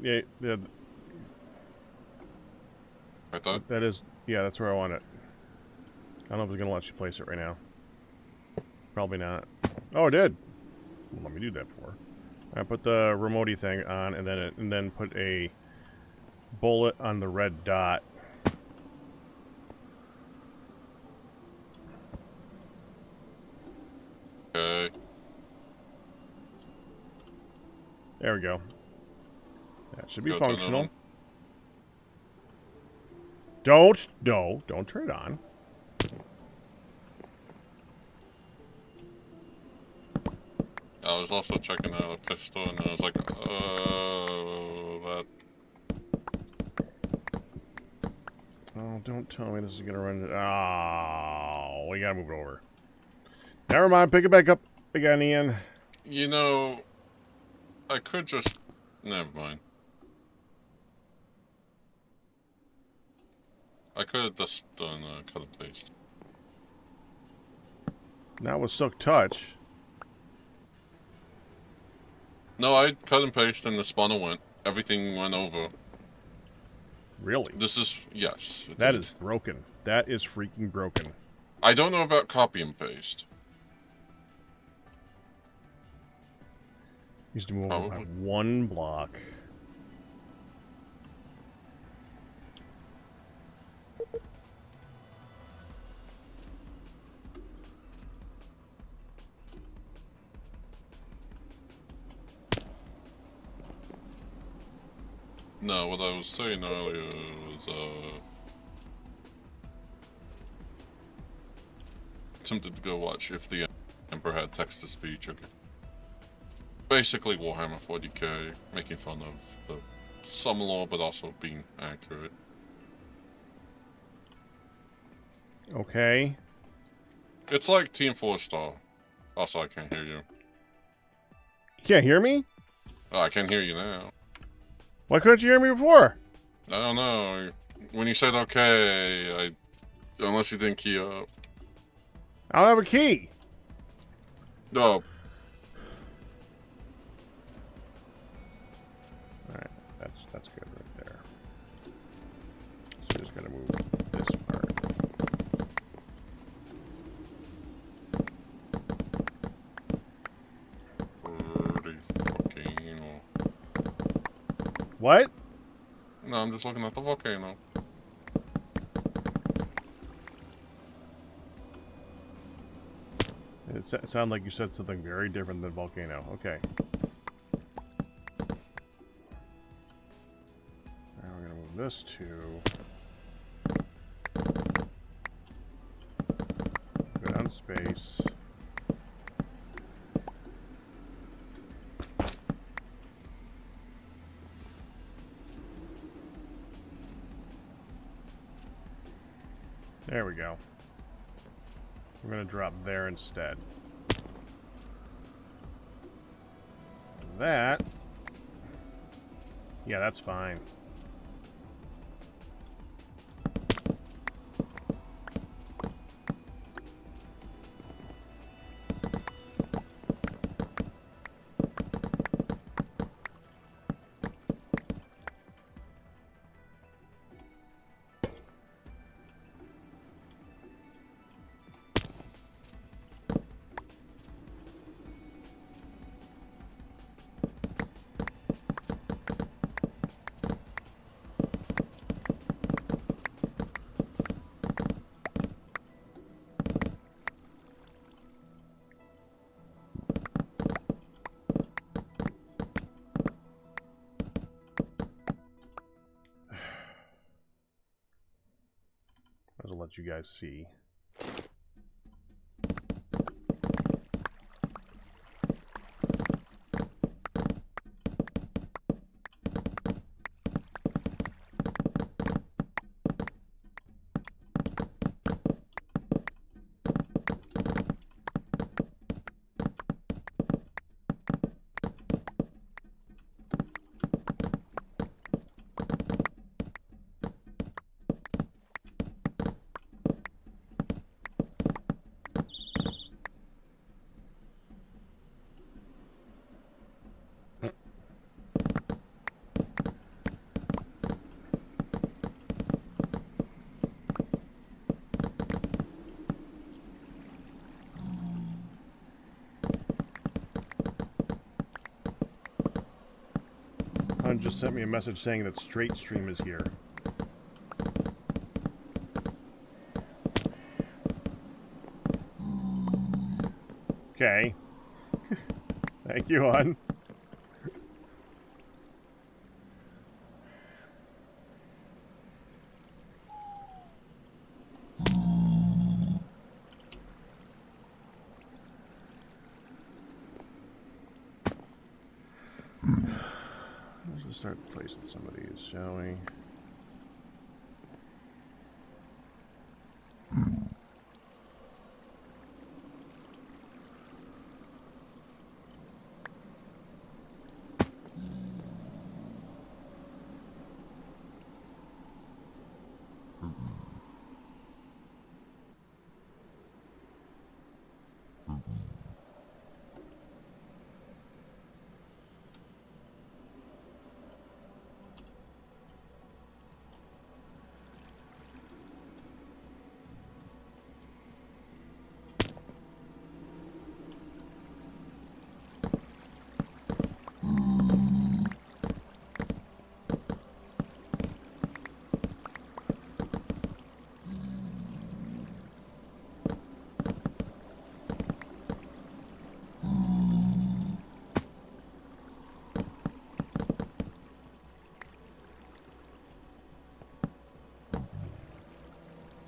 I thought. that is... Yeah, that's where I want it. I don't know if it's going to let you place it right now. Probably not. Oh, it did. Well, let me do that for. I put the remote thing on, and then put a bullet on the red dot. Okay. There we go. That should be Go turn it functional. on. Don't turn it on. I was also checking out a pistol, and I was like, that. Oh, don't tell me this is gonna run. Oh, we gotta move it over. Never mind. Pick it back up again, Ian. You know, I could just. Never mind. I could have just done cut and paste. Not with Silk Touch. No, I cut and paste, and the spawner went. Everything went over. Really? This is yes. That did. is broken. That is freaking broken. I don't know about copy and paste. Used to move over by one block. No, what I was saying earlier was tempted to go watch if the Emperor had text-to-speech. Okay. Basically Warhammer 40k, making fun of the some lore, but also being accurate. Okay. It's like Team 4-Star. Also, I can't hear you. You can't hear me? Oh, I can hear you now. Why couldn't you hear me before? I don't know. When you said okay, unless you didn't key up. I don't have a key. No. Alright, that's good right there. So just gonna move this part. Volcano. What? No, I'm just looking at the volcano. It sounded like you said something very different than volcano. Okay. Now we're gonna move this to go down space. There we go. We're going to drop there instead. That... Yeah, that's fine. I'll let you guys see. just sent me a message saying that Straight Stream is here. Okay. Thank you, hon. Let's just start placing some of these, shall we?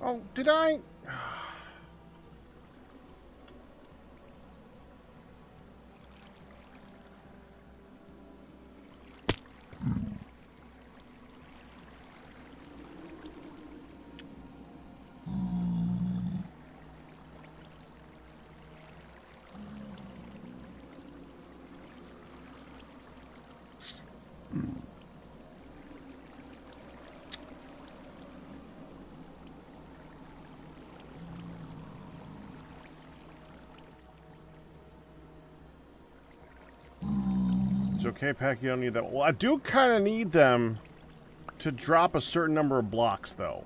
Oh, did I? It's okay, Pack, you don't need that. Well, I do kind of need them to drop a certain number of blocks, though.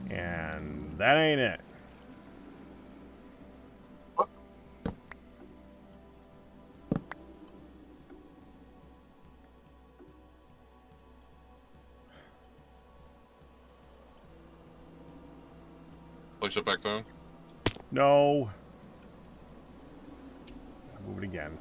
And that ain't it. Place it back down. No. Move it again.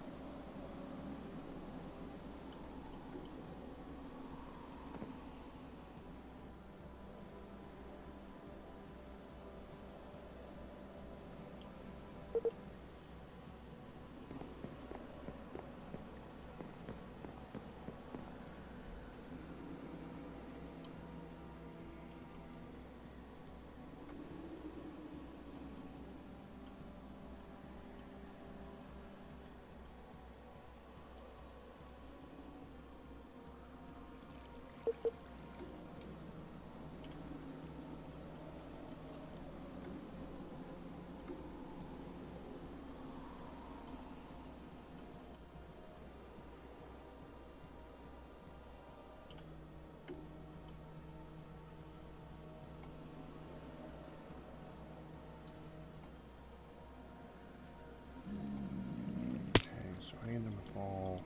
So I need them all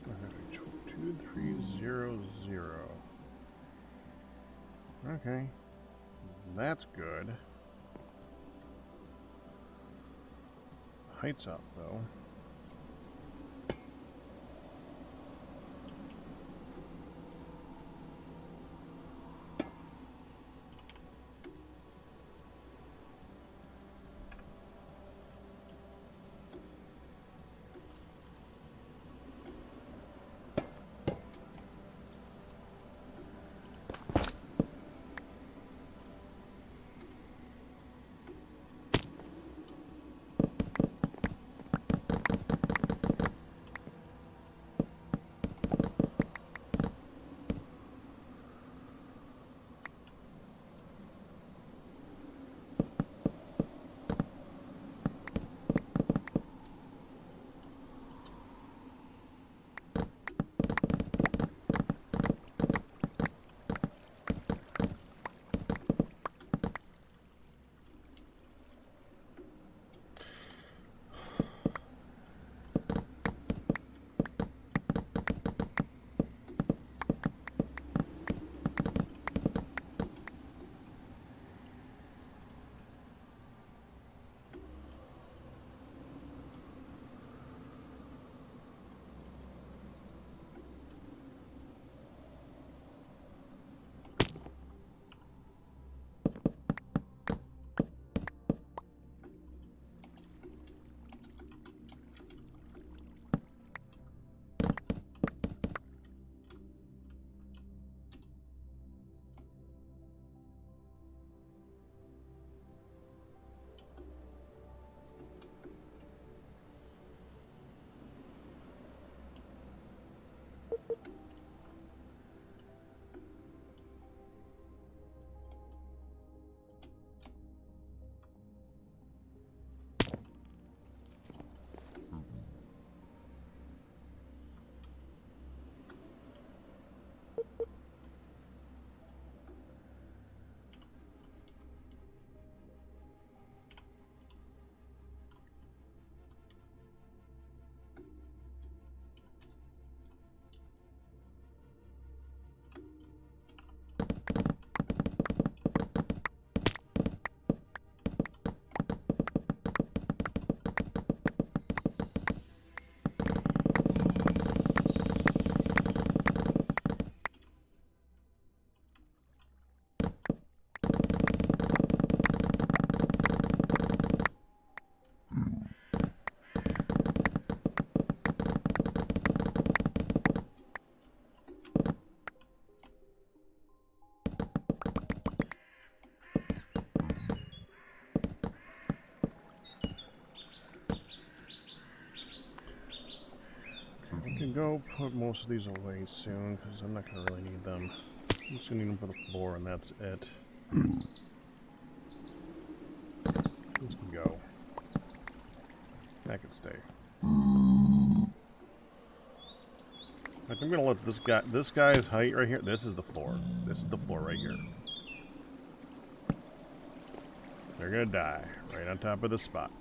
2300. Okay. That's good. Height's up though. go put most of these away soon, because I'm not going to really need them. I'm just going to need them for the floor, and that's it. These can go. That can stay. I'm going to let this guy's height right here, this is the floor. This is the floor right here. They're going to die right on top of this spot.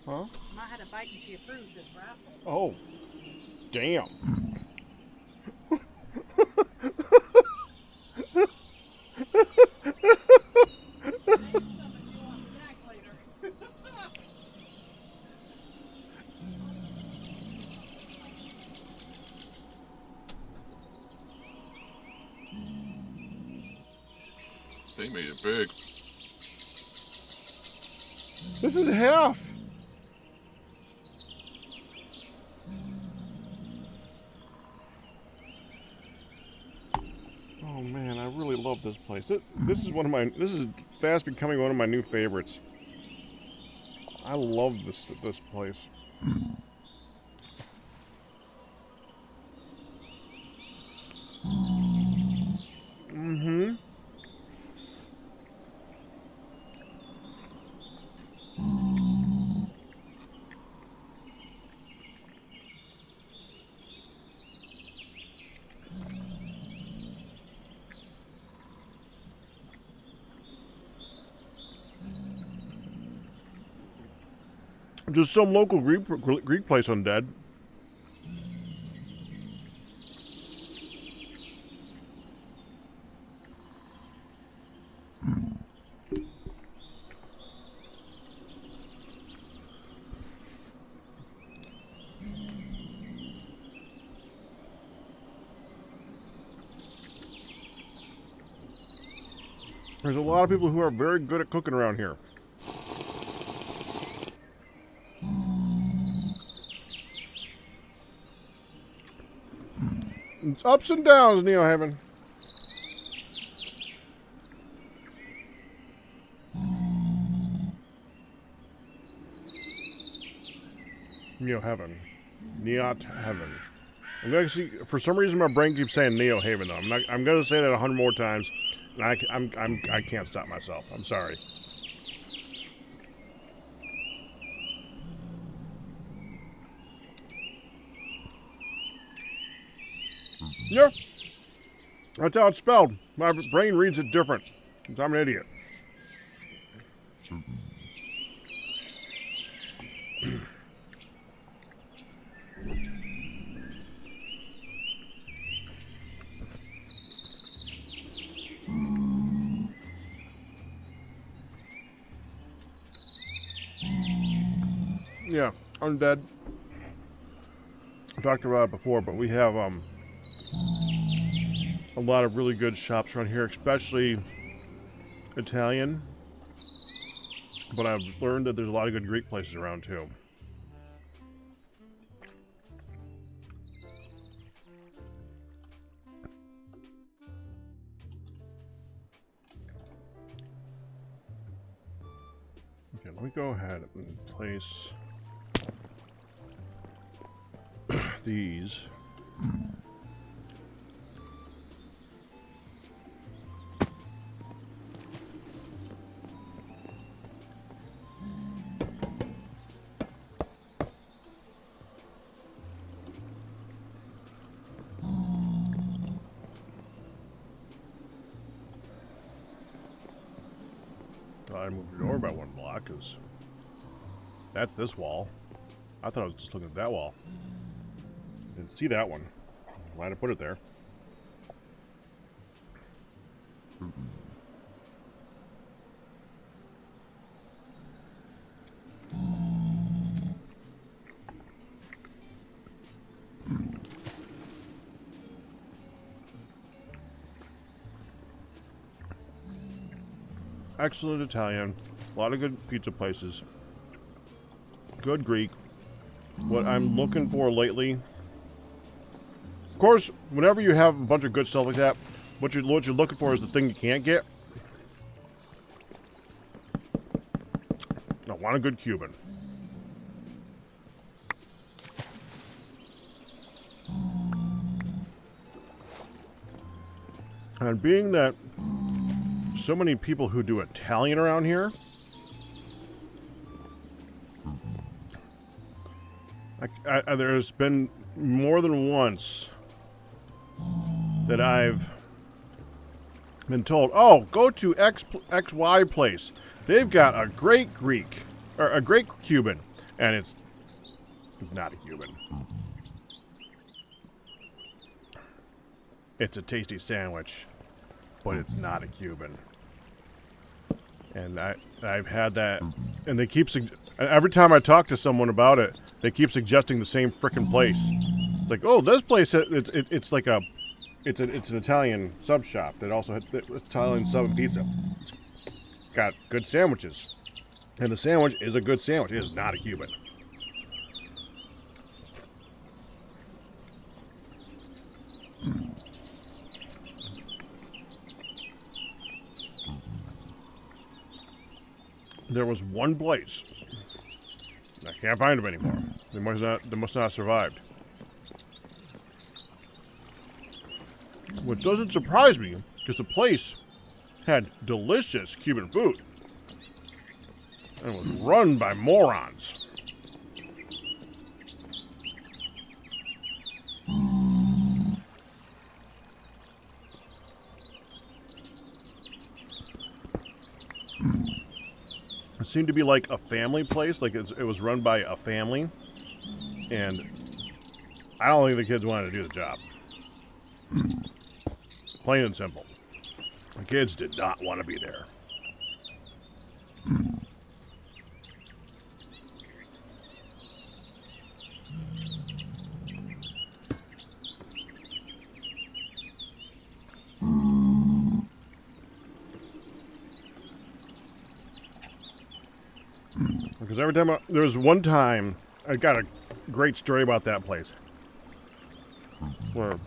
Huh? Ma had a bite and she approves it, right? Oh, damn. They made it big. This is half. Oh man, I really love this place. This is fast becoming one of my new favorites. I love this place. Mm-hmm. Just some local Greek place, Undead. There's a lot of people who are very good at cooking around here. It's ups and downs, Neo Heaven. Neo Heaven. Neot Heaven. I'm going to see. For some reason, my brain keeps saying Neo Haven. Though I'm going to say that 100 more times, and I can't stop myself. I'm sorry. Yeah, that's how it's spelled. My brain reads it different. I'm an idiot. Yeah, Undead. I talked about it before, but we have a lot of really good shops around here, especially Italian. But I've learned that there's a lot of good Greek places around too. Okay, let me go ahead and place these. I moved the door by one block because that's this wall. I thought I was just looking at that wall. Didn't see that one. Glad I put it there. excellent Italian, a lot of good pizza places, good Greek. What I'm looking for lately, of course, whenever you have a bunch of good stuff like that, what you're looking for is the thing you can't get. I want a good Cuban. And being that so many people who do Italian around here, there's been more than once that I've been told, oh, go to XY place. They've got a great Greek, or a great Cuban, and it's not a Cuban. It's a tasty sandwich, but it's not a Cuban. And I've had that, and they keep every time I talk to someone about it, they keep suggesting the same frickin' place. It's like, oh, this place it's like it's an Italian sub shop that also has Italian sub and pizza. It's got good sandwiches, and the sandwich is a good sandwich. It is not a Cuban. There was one place. I can't find them anymore. They must not have survived. What doesn't surprise me, because the place had delicious Cuban food and was run by morons. It seemed to be like a family place, like it was run by a family, and I don't think the kids wanted to do the job. Plain and simple. The kids did not want to be there. Because every time there was one time, I got a great story about that place. Where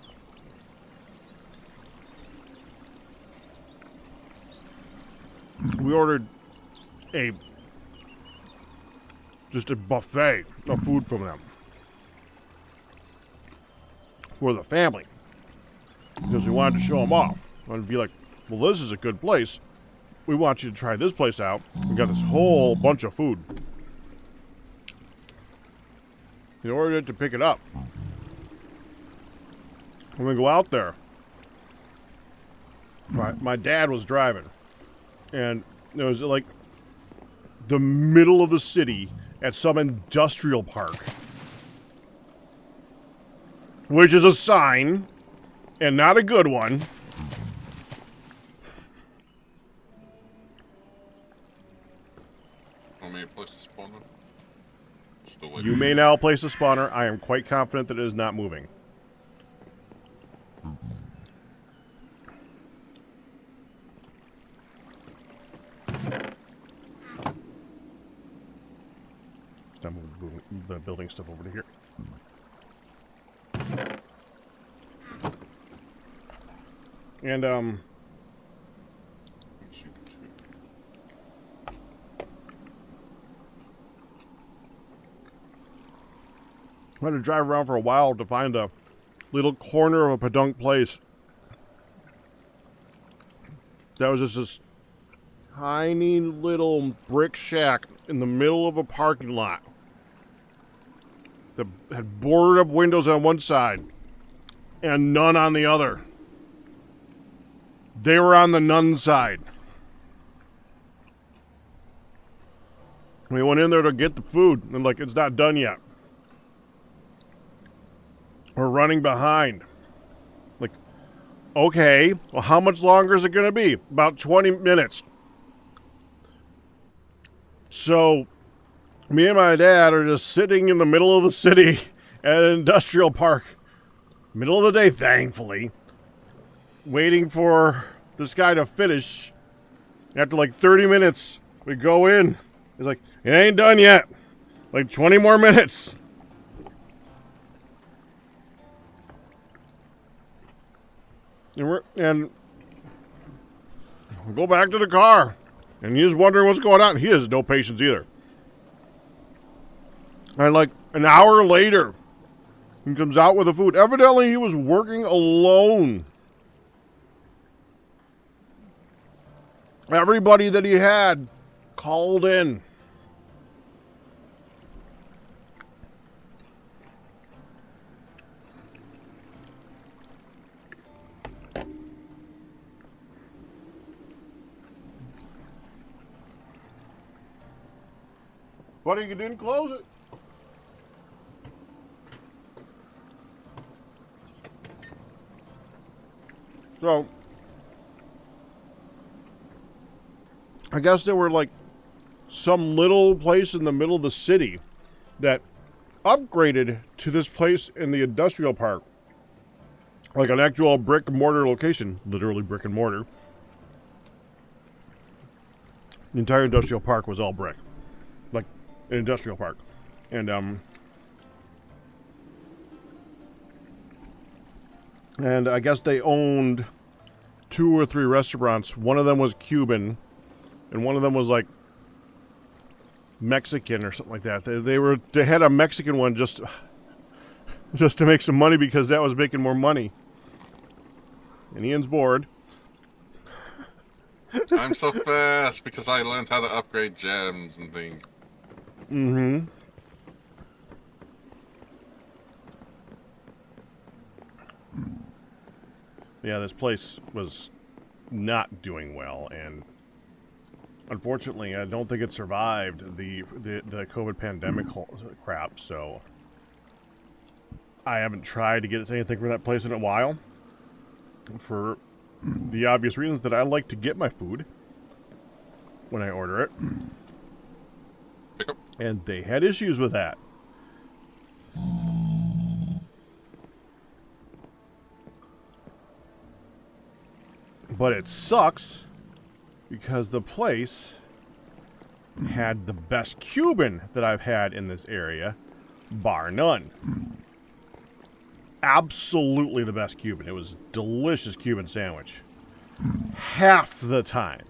we ordered just a buffet of food from them for the family, because we wanted to show them off. I wanted to be like, well, this is a good place. We want you to try this place out. We got this whole bunch of food. They ordered it to pick it up. When we go out there, my dad was driving, and it was like the middle of the city at some industrial park, which is a sign, and not a good one. You may now place a spawner. I am quite confident that it is not moving. Stop moving the building stuff over to here. And I had to drive around for a while to find a little corner of a podunk place that was just this tiny little brick shack in the middle of a parking lot that had boarded up windows on one side and none on the other. They were on the none side. We went in there to get the food, and like, it's not done yet. We're running behind. Like, okay, well, how much longer is it going to be? About 20 minutes. So, me and my dad are just sitting in the middle of the city at an industrial park. Middle of the day, thankfully. Waiting for this guy to finish After like 30 minutes, we go in. He's like, it ain't done yet. Like 20 more minutes. And we go back to the car. And he's wondering what's going on. He has no patience either. And like an hour later, he comes out with the food. Evidently, he was working alone. Everybody that he had called in. Buddy, you didn't close it. So, I guess there were like some little place in the middle of the city that upgraded to this place in the industrial park. Like an actual brick and mortar location. Literally brick and mortar. The entire industrial park was all brick. Like an industrial park. And I guess they owned 2 or 3 restaurants. One of them was Cuban, and one of them was like Mexican or something like that. They had a Mexican one just to make some money because that was making more money. And Ian's bored. I'm so fast because I learned how to upgrade gems and things. Mm-hmm. Yeah, this place was not doing well, and unfortunately, I don't think it survived the COVID pandemic crap. So I haven't tried to get anything from that place in a while, for the obvious reasons that I like to get my food when I order it, and they had issues with that. But it sucks because the place had the best Cuban that I've had in this area, bar none. Absolutely the best Cuban. It was a delicious Cuban sandwich. Half the time.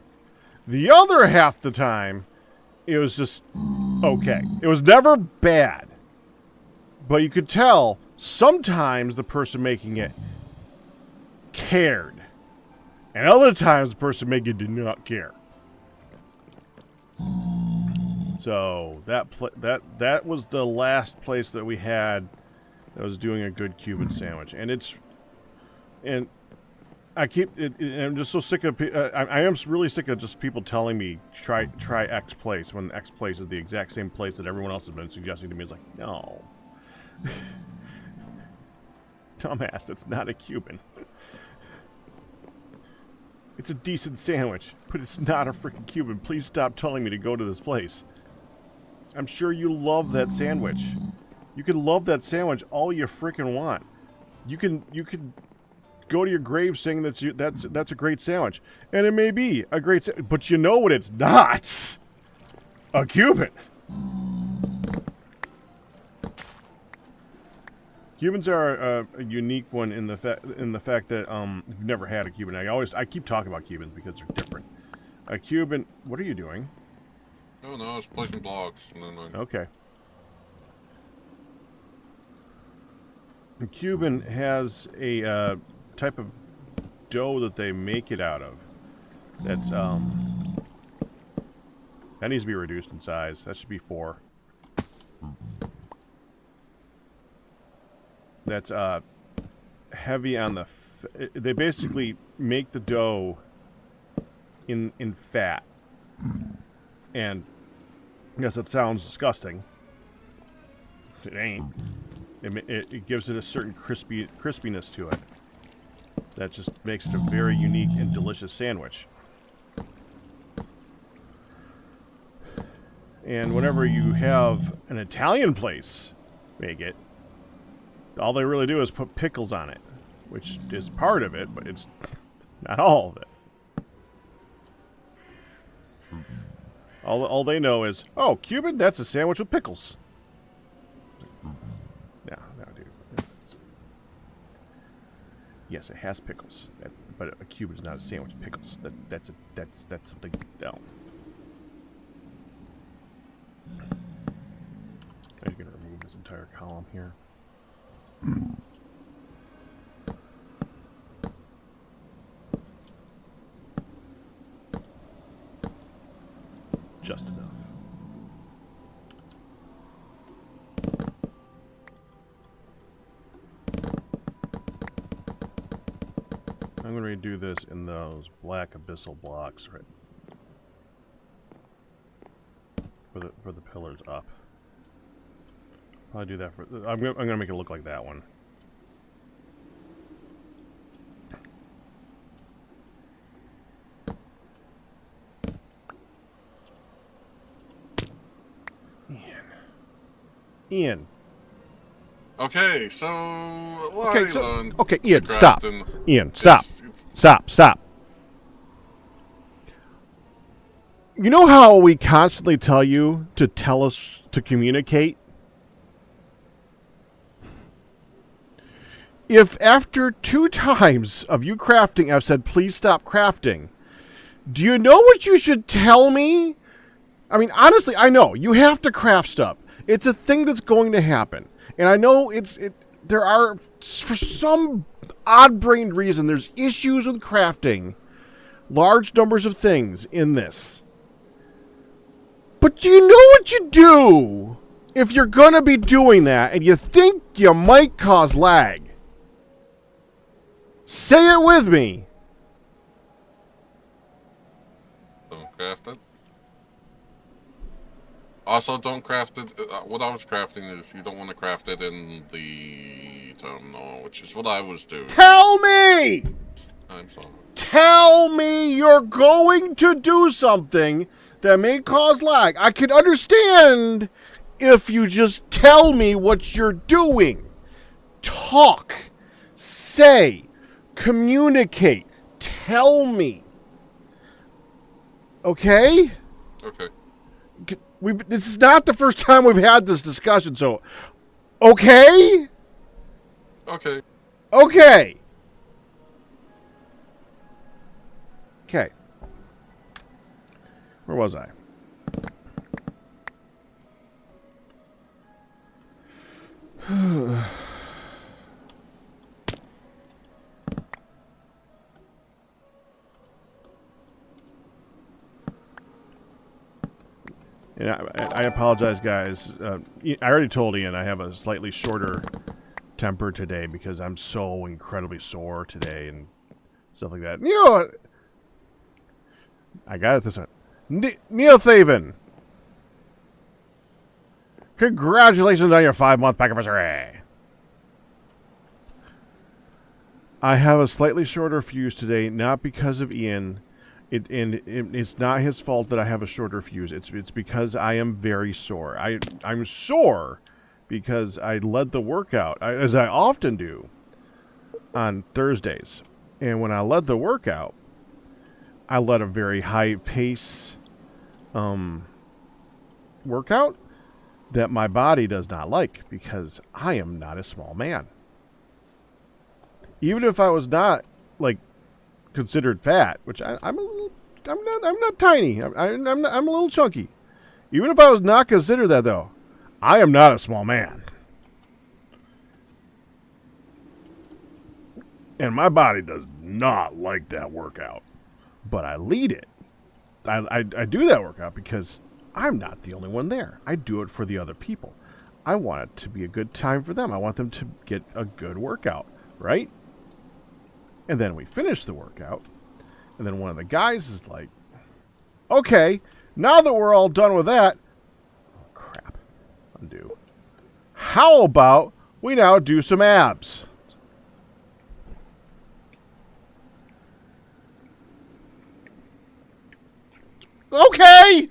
The other half the time, it was just okay. It was never bad. But you could tell sometimes the person making it cared. And other times the person making it did not care. So that was the last place that we had that was doing a good Cuban sandwich. And I'm just so sick of I am really sick of just people telling me try X place when X place is the exact same place that everyone else has been suggesting to me. It's like, no. Dumbass, that's not a Cuban. It's a decent sandwich, but it's not a freaking Cuban. Please stop telling me to go to this place. I'm sure you love that sandwich. You can love that sandwich all you freaking want. You can go to your grave saying that's a great sandwich, and it may be a great sandwich, but you know what? It's not a Cuban. Cubans are a unique one in the fact that you've never had a Cuban. I keep talking about Cubans because they're different. A Cuban. What are you doing? Oh no, I was placing blocks. Okay. A Cuban has a type of dough that they make it out of. That's that needs to be reduced in size. That should be 4. That's heavy on the. They basically make the dough in fat, and yes, it sounds disgusting. It ain't. It gives it a certain crispiness to it. That just makes it a very unique and delicious sandwich. And whenever you have an Italian place make it, all they really do is put pickles on it, which is part of it, but it's not all of it. All they know is, oh, Cuban, that's a sandwich with pickles. No, dude. Yes, it has pickles, but a Cuban is not a sandwich with pickles. That's something. No. I'm gonna remove this entire column here. Just enough. I'm going to redo this in those black abyssal blocks, right? For the pillars up. I'll do that for. I'm gonna make it look like that one. Ian. Okay, so okay, Ian, stop. Ian, stop. Stop. You know how we constantly tell you to tell us to communicate? If after 2 times of you crafting, I've said, please stop crafting, do you know what you should tell me? I mean, honestly, I know. You have to craft stuff. It's a thing that's going to happen. And I know there are, for some odd-brained reason, there's issues with crafting large numbers of things in this. But do you know what you do if you're going to be doing that and you think you might cause lag? Say it with me. Don't craft it. Also, don't craft it. What I was crafting is you don't want to craft it in the terminal, which is what I was doing. Tell me! I'm sorry. Tell me you're going to do something that may cause lag. I can understand if you just tell me what you're doing. Talk. Say. Communicate. Tell me. Okay? Okay. This is not the first time we've had this discussion, so... Okay? Okay. Okay. Okay. Where was I? And I apologize, guys. I already told Ian I have a slightly shorter temper today because I'm so incredibly sore today and stuff like that. You know what? I got it this one. Neil Thaven. Congratulations on your 5-month pack anniversary. I have a slightly shorter fuse today, not because of Ian. It's not his fault that I have a shorter fuse. It's because I am very sore. I'm sore because I led the workout, as I often do, on Thursdays. And when I led the workout, I led a very high pace workout that my body does not like because I am not a small man. Even if I was not like considered fat, which I'm not tiny. I'm a little chunky. Even if I was not considered that, though, I am not a small man. And my body does not like that workout. But I lead it. I do that workout because I'm not the only one there. I do it for the other people. I want it to be a good time for them. I want them to get a good workout, right? And then we finish the workout. And then one of the guys is like, okay, now that we're all done with that, oh, crap, undo. How about we now do some abs? Okay!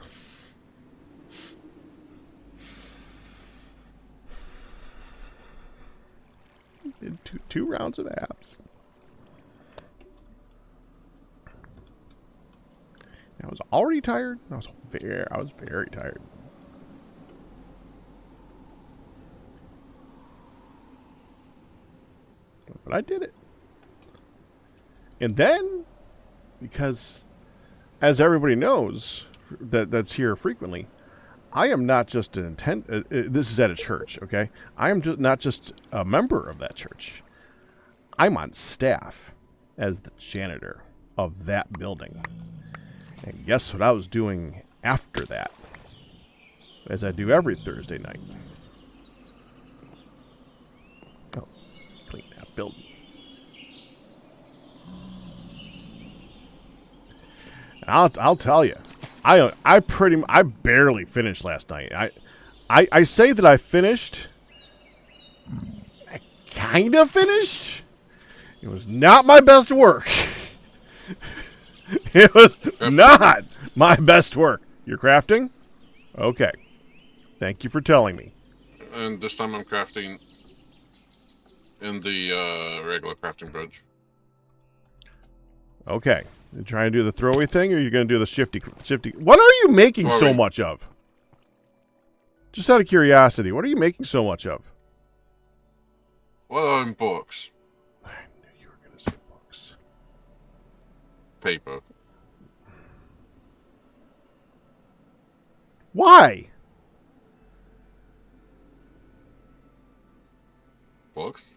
Did two rounds of abs. I was already tired. I was very tired. But I did it. And then, because, as everybody knows that's here frequently, I am not just an this is at a church, okay? I am not just a member of that church. I'm on staff as the janitor of that building. And guess what I was doing after that? As I do every Thursday night. Oh, clean that building. And I'll tell you, I barely finished last night. I say that I finished. I kind of finished. It was not my best work. It was not my best work. You're crafting? Okay. Thank you for telling me. And this time I'm crafting in the regular crafting bridge. Okay. You trying to do the throwy thing, or are you going to do the shifty? What are you making so much of? Just out of curiosity, what are you making so much of? Well, in books. I knew you were going to say books. Paper. Why? Books.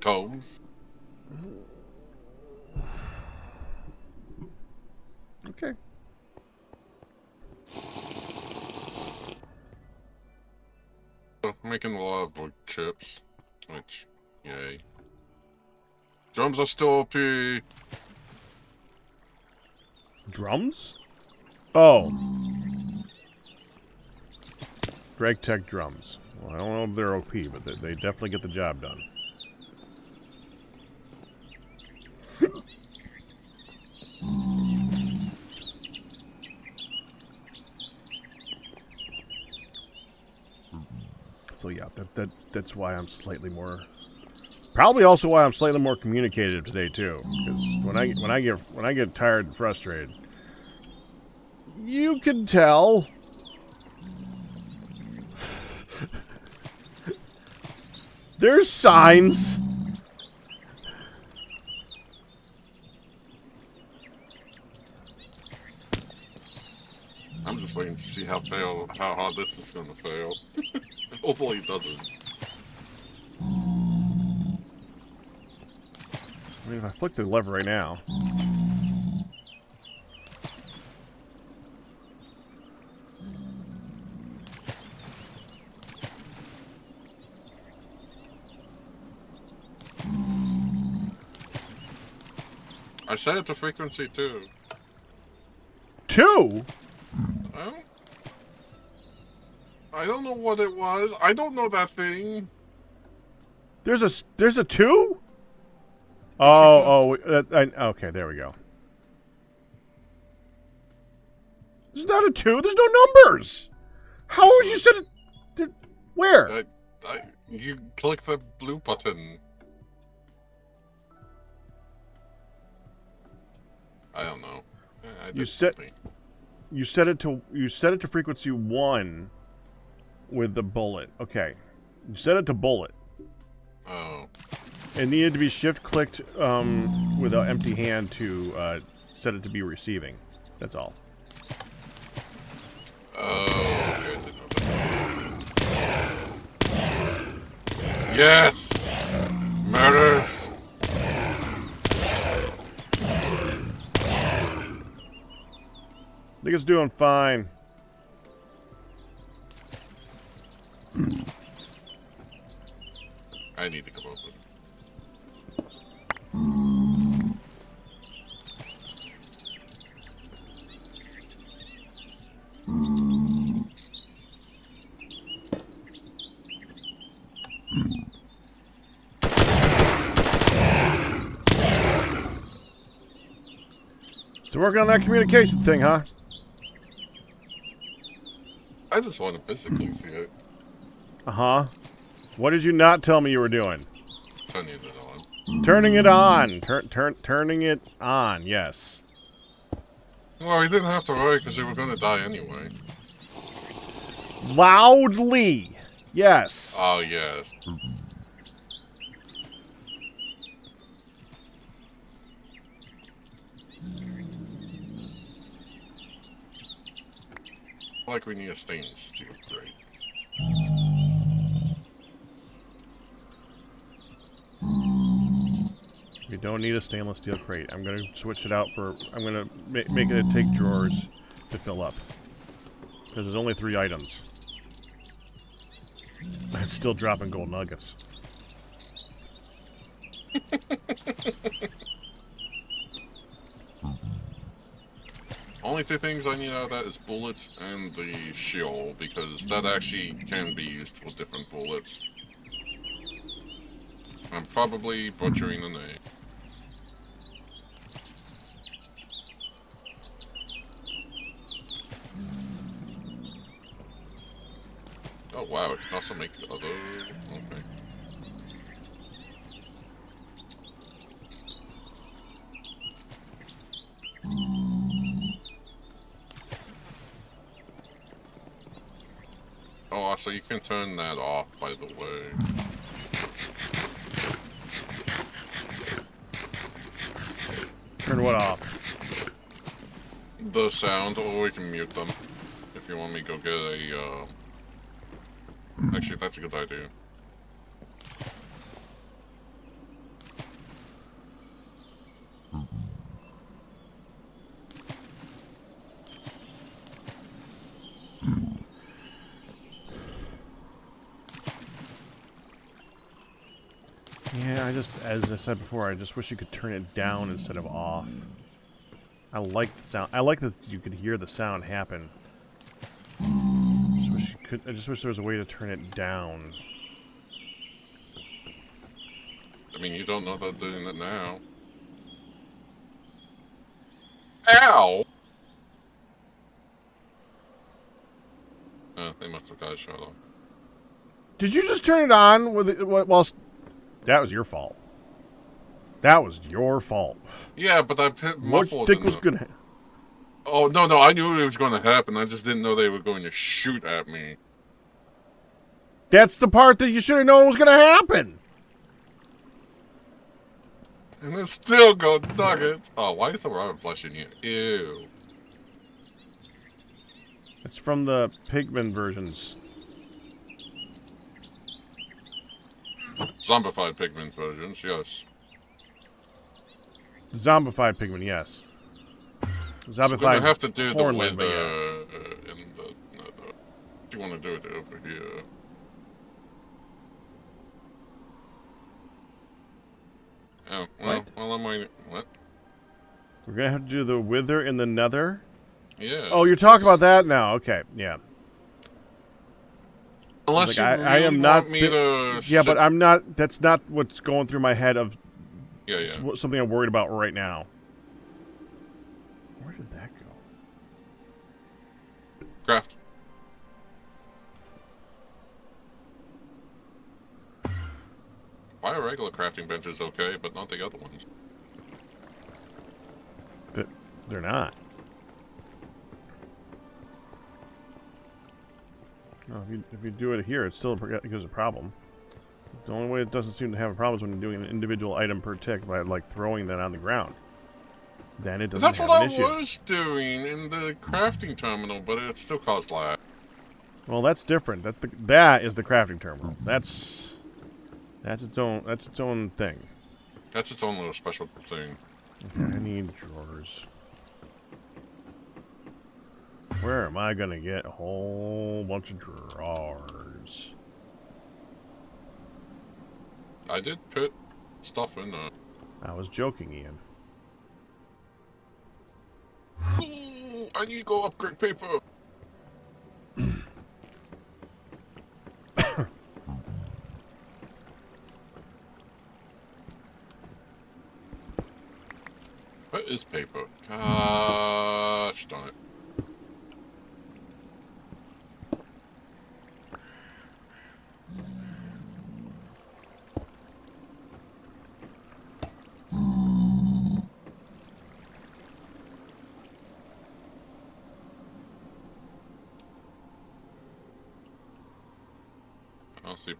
Tomes. Okay. Making a lot of wood chips, which, yay. Drums are still OP. Drums? Oh. Greg Tech drums. Well, I don't know if they're OP, but they definitely get the job done. So yeah, that's why I'm slightly more. Probably also why I'm slightly more communicative today too. Because when I get tired and frustrated, you can tell. There's signs. I'm just waiting to see how hard this is gonna fail. Hopefully it doesn't. I mean, if I flick the lever right now. I set it to frequency 2. 2? I don't know what it was. I don't know that thing. There's a 2? Okay, there we go. There's not a 2. There's no numbers. How would you set it? Where? You click the blue button. I don't know. You set it to frequency 1 with the bullet. Okay. You set it to bullet. Oh. It needed to be shift clicked with an empty hand to set it to be receiving. That's all. Oh, okay, I didn't know that. Yes! Murders! I think it's doing fine. I need to come up with it. Still working on that communication thing, huh? I just want to physically see it. Uh-huh. What did you not tell me you were doing? Turning it on. Turning it on. Turning it on, yes. Well, we didn't have to worry because we were going to die anyway. Loudly! Yes. Oh, yes. Like we need a stainless steel grate. We don't need a stainless steel crate. I'm gonna switch it out for... I'm gonna make it take drawers to fill up. Because there's only 3 items. It's still dropping gold nuggets. Only 2 things I need out of that is bullets and the shield, because that actually can be used for different bullets. I'm probably butchering the name. Oh wow, it can also make the other... Okay. Oh, so you can turn that off, by the way. Turn what off? The sound, or we can mute them. If you want me to go get a, Actually, that's a good idea. Yeah, as I said before, I just wish you could turn it down instead of off. I like the sound. I like that you could hear the sound happen. I just wish there was a way to turn it down. I mean, you don't know they're doing it now. Ow! They must have got a shot off. Did you just turn it on with it, while... That was your fault. That was your fault. Yeah, but I hit What muffled. you think was gonna... Oh, no, I knew it was going to happen. I just didn't know they were going to shoot at me. That's the part that you should have known was gonna happen! And it's still go nugget. Oh, why is the rabbit flesh in here? Ew. It's from the Pigman versions. Zombified pigment versions, yes. Zombified Pigman, yes. So we're gonna have to do the Hornland, with in the. You want to do it over here? Oh well, well I'm waiting. What? We're gonna have to do the Wither in the Nether. Yeah. Oh, you're talking about that now? Okay, yeah. Unless like, you I really am want not me to. Yeah, but I'm not. That's not what's going through my head. Of yeah. Something I'm worried about right now. Where did that go? Craft. Why are regular crafting benches okay, but not the other ones? They're not. No, if you do it here, it still gives a problem. The only way it doesn't seem to have a problem is when you're doing an individual item per tick by like throwing that on the ground. Then it doesn't That's have what an issue. I was doing in the crafting terminal, but it still caused lag. Well, that's different. That is the crafting terminal. That's its own thing. That's its own little special thing. Okay, I need drawers. Where am I gonna get a whole bunch of drawers? I did put stuff in there. I was joking, Ian. Ooh, I need to go upgrade paper. What is paper? Gosh darn it. see.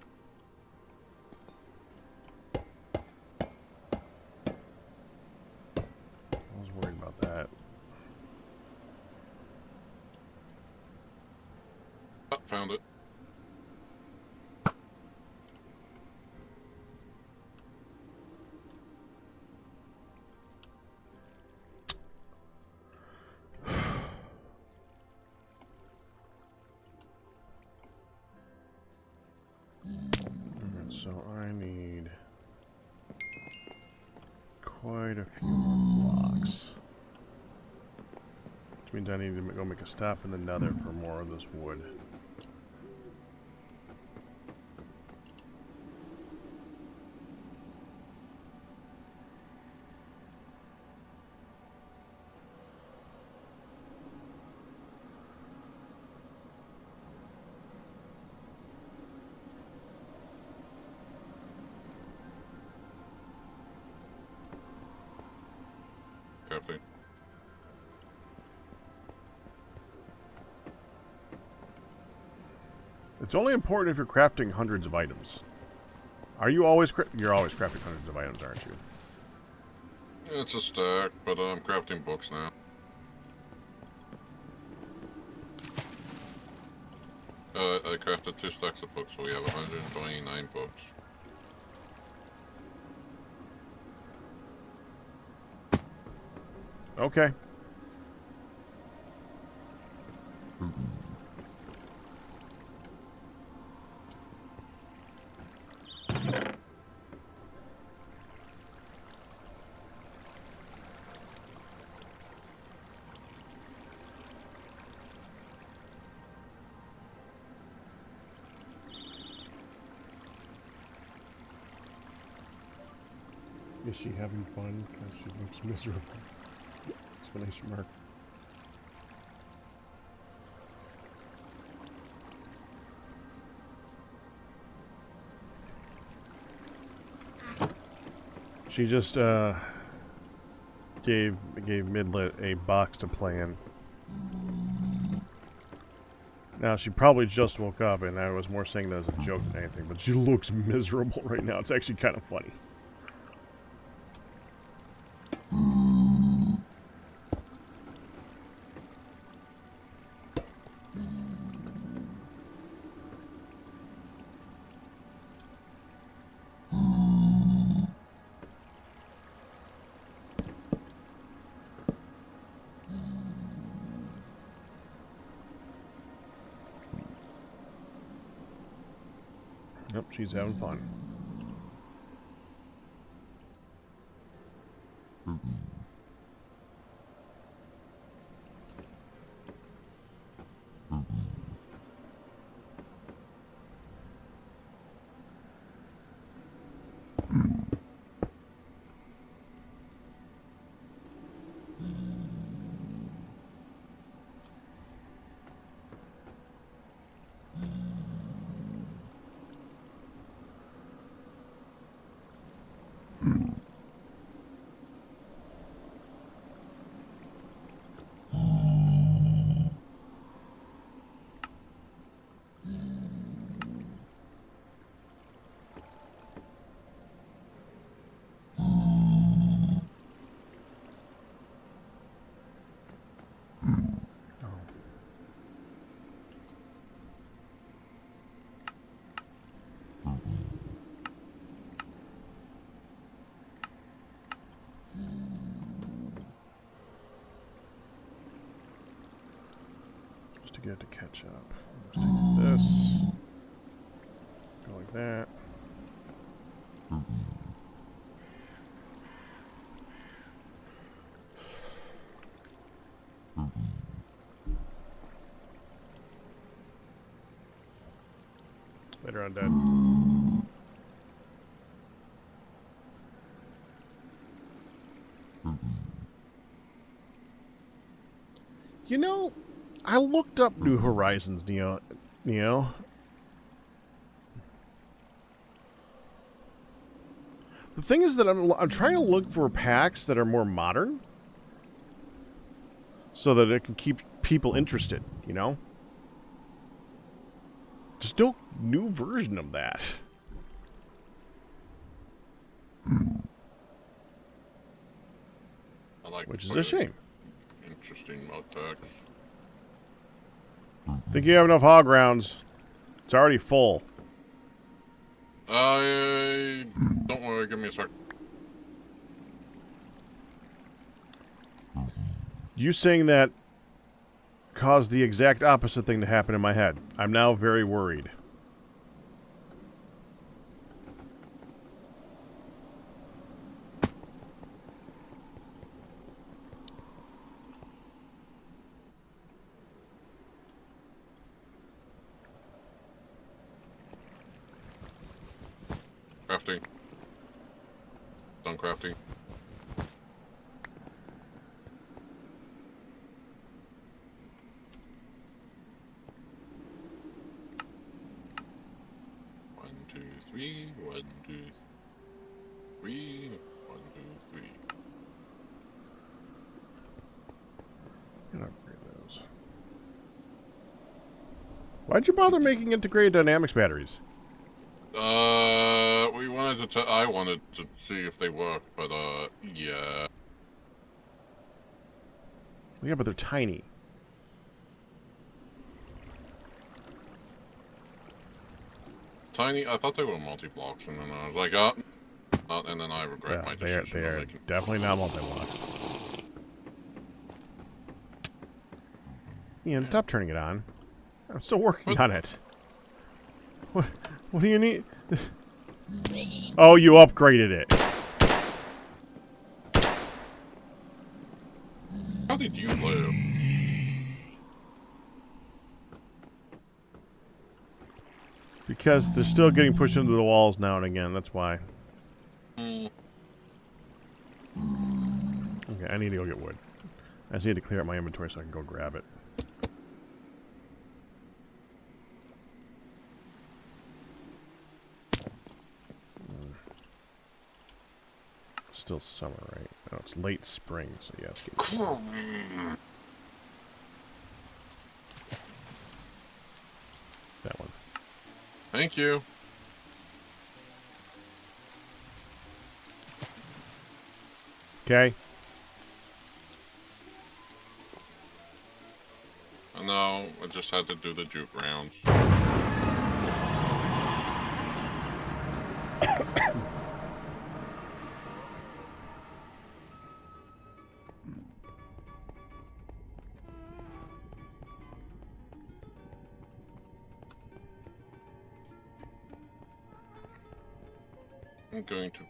I was worried about that. Oh, found it. Alright, so I need quite a few more blocks. Which means I need to go make a stop in the nether for more of this wood. Crafting. It's only important if you're crafting hundreds of items. Are you always you're always crafting hundreds of items, aren't you? Yeah, it's a stack, but I'm crafting books now. I crafted 2 stacks of books, so we have 129 books. Okay. Is she having fun? Because she looks miserable. Explanation mark. She just gave Midlet a box to play in. Now she probably just woke up, and I was more saying that as a joke than anything. But she looks miserable right now. It's actually kind of funny. Yep, she's having fun. To get it to catch up. Just do this. Go like that. Later on, Dad. You know, I looked up New Horizons, Neo. The thing is that I'm trying to look for packs that are more modern, so that it can keep people interested. You know. There's no new version of that. I like Which to is play a shame. Interesting Modpack. Think you have enough hog rounds? It's already full. Don't worry, give me a sec. You saying that caused the exact opposite thing to happen in my head. I'm now very worried. Crafting. Done crafting. One, two, three. One, two, three. One, two, three. Can upgrade those. Why'd you bother making integrated dynamics batteries? I wanted to see if they work, but yeah. Yeah, but they're tiny. Tiny, I thought they were multi-blocks, and then I was like, and then I regret my They decision. are definitely not multi-blocks. Ian, stop turning it on. I'm still working on it. What do you need? Oh, you upgraded it. How did you live? Because they're still getting pushed into the walls now and again, that's why. Mm. Okay, I need to go get wood. I just need to clear out my inventory so I can go grab it. Still summer, right? No, it's late spring, so yeah, it's getting... That one. Thank you. Okay. No, I just had to do the juke rounds. I'm going to...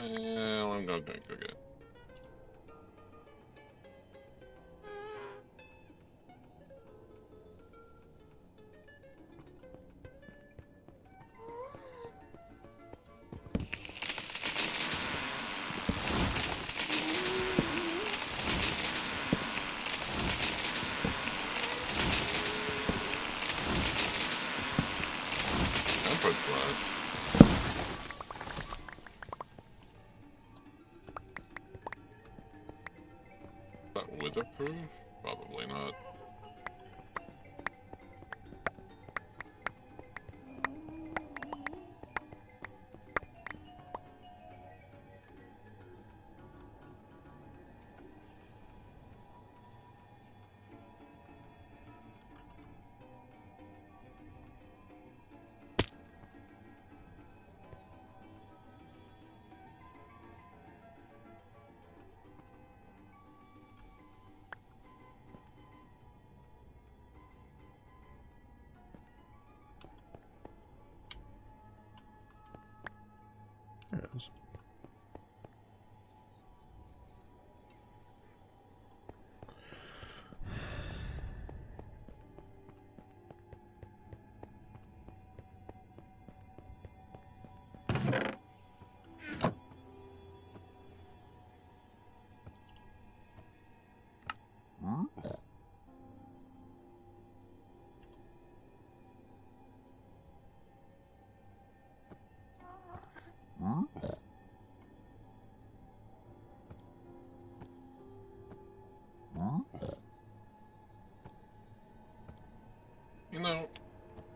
Well, I'm not going to go get it. I'm pretty glad. Is that witherproof? Probably not. There it is.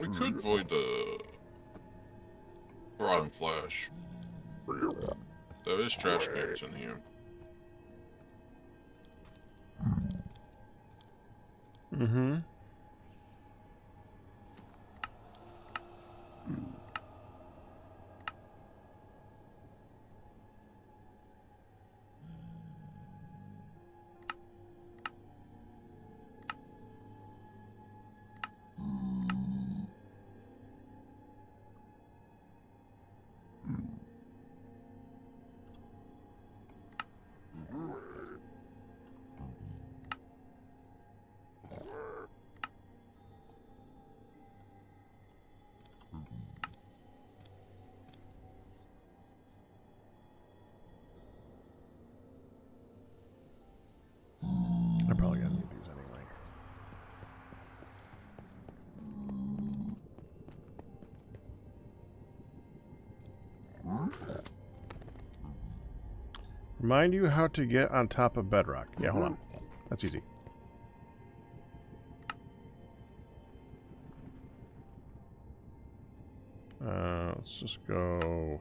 We could void the rotten flesh. There is trash cans in here. Mm-hmm. I probably gotta need these anyway. Remind you how to get on top of bedrock. Yeah, hold on. That's easy. Let's just go...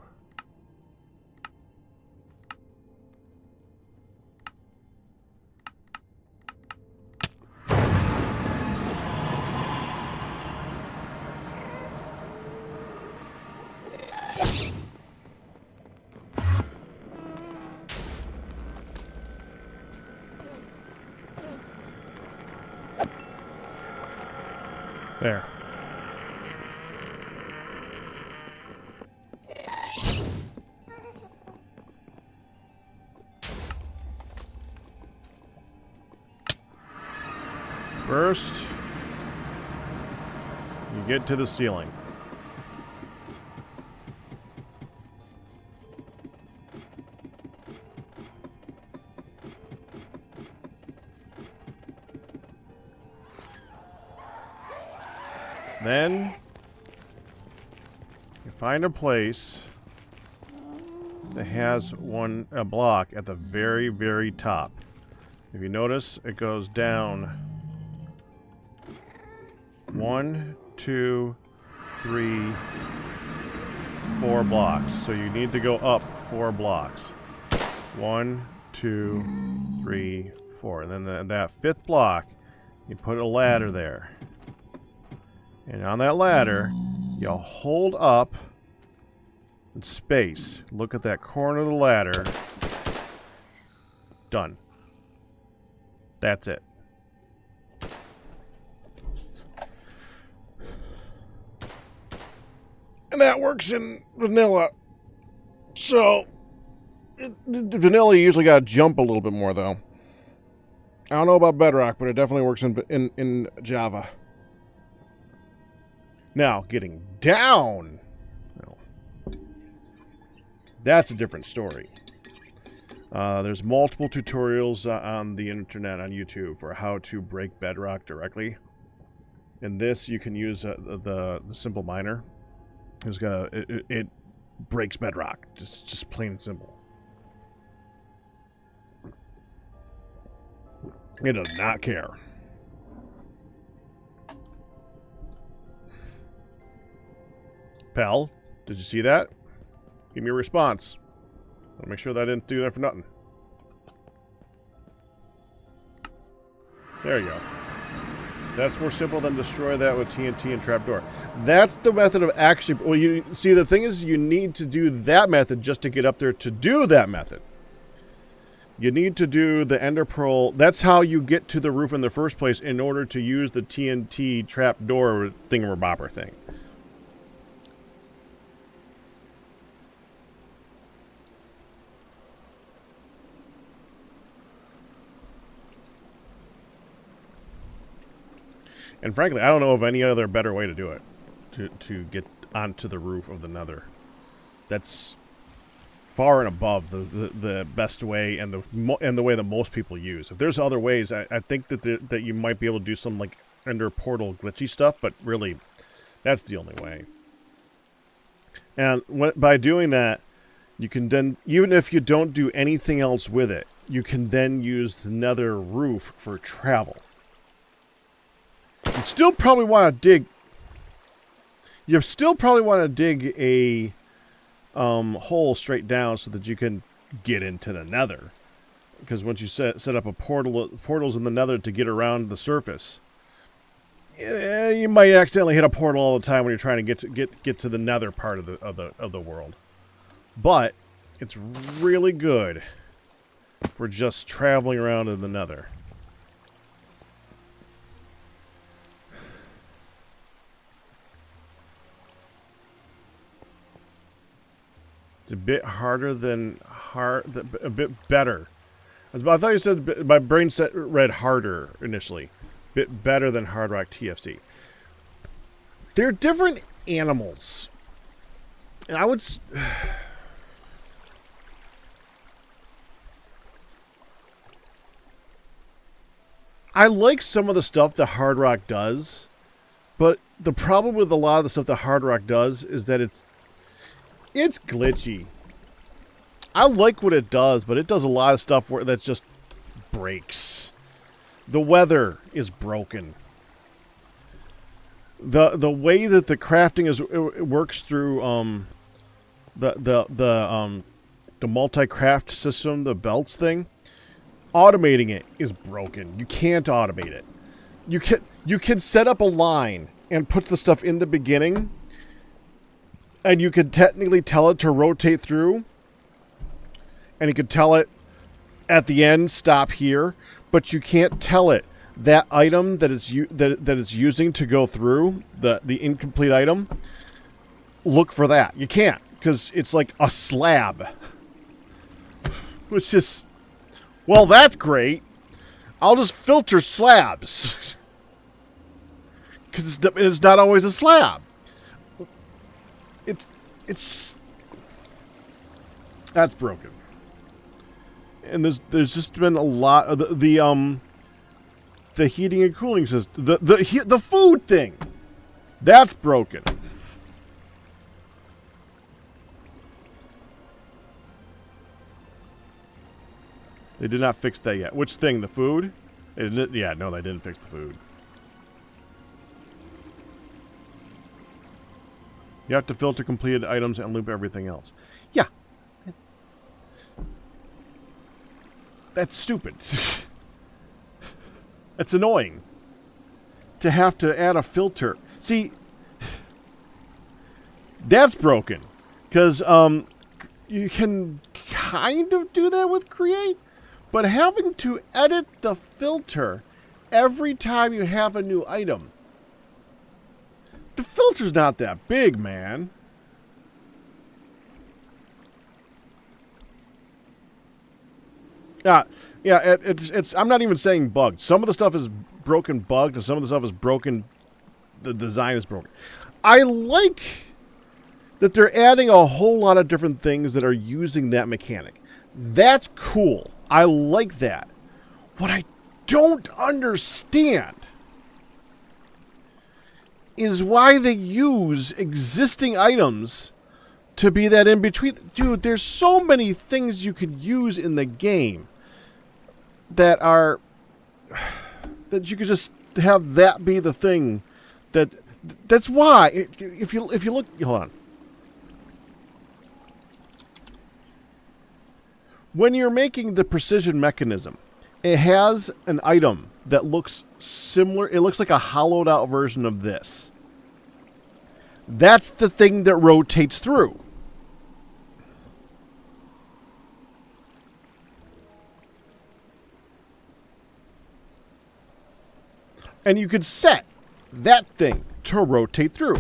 There. First, you get to the ceiling. Then, you find a place that has a block at the very, very top. If you notice, it goes down 1, 2, 3, 4 blocks. So you need to go up 4 blocks. 1, 2, 3, 4. And then that 5th block, you put a ladder there. And on that ladder, you'll hold up in space. Look at that corner of the ladder. Done. That's it. And that works in vanilla. So, vanilla you usually gotta jump a little bit more, though. I don't know about Bedrock, but it definitely works in Java. Now, getting down, well, that's a different story. There's multiple tutorials on the internet, on YouTube, for how to break Bedrock directly. In this, you can use the simple miner. It breaks Bedrock, just plain and simple. It does not care. Pal, did you see that? Give me a response. I'll make sure that I didn't do that for nothing. There you go. That's more simple than destroy that with TNT and trapdoor. That's the method of actually... Well, you see, the thing is, you need to do that method just to get up there to do that method. You need to do the Ender Pearl. That's how you get to the roof in the first place in order to use the TNT trapdoor thingamabobber thing. And frankly, I don't know of any other better way to do it. To get onto the roof of the Nether. That's far and above the best way and the way that most people use. If there's other ways, I think that you might be able to do some like Ender Portal glitchy stuff, but really, that's the only way. And by doing that, you can then, even if you don't do anything else with it, you can then use the Nether roof for travel. You still probably want to dig You still probably want to dig a hole straight down so that you can get into the nether. Because once you set up a portals in the nether to get around the surface, you might accidentally hit a portal all the time when you're trying to get to the nether part of the world. But it's really good for just traveling around in the nether. It's a bit harder than a bit better. I thought you said, my brain read harder initially. Bit better than Hard Rock TFC. They're different animals. And I would... I like some of the stuff that Hard Rock does, but the problem with a lot of the stuff that Hard Rock does is that it's glitchy. I like what it does, but it does a lot of stuff that just breaks. The weather is broken. The way that the crafting it works through the multi-craft system, the belts thing, automating it is broken. You can't automate it. You can set up a line and put the stuff in the beginning, and you can technically tell it to rotate through, and you can tell it at the end, stop here, but you can't tell it that item that it's using to go through, the incomplete item, look for that. You can't, because it's like a slab. Which is, well, that's great. I'll just filter slabs. Because it's not always a slab. It's that's broken. And there's just been a lot of the heating and cooling system, the food thing, that's broken. They did not fix that yet. Which thing? The food? Yeah, no, they didn't fix the food. You have to filter completed items and loop everything else. Yeah. That's stupid. That's annoying. To have to add a filter. See, that's broken. Because you can kind of do that with Create, but having to edit the filter every time you have a new item, the filter's not that big, man. Yeah, it's. I'm not even saying bugged. Some of the stuff is broken bugged, and some of the stuff is broken. The design is broken. I like that they're adding a whole lot of different things that are using that mechanic. That's cool. I like that. What I don't understand is why they use existing items to be that in between. Dude, there's so many things you could use in the game that are that you could just have that be the thing that's why if you look, hold on. When you're making the precision mechanism, it has an item that looks similar. It looks like a hollowed out version of this. That's the thing that rotates through. And you could set that thing to rotate through.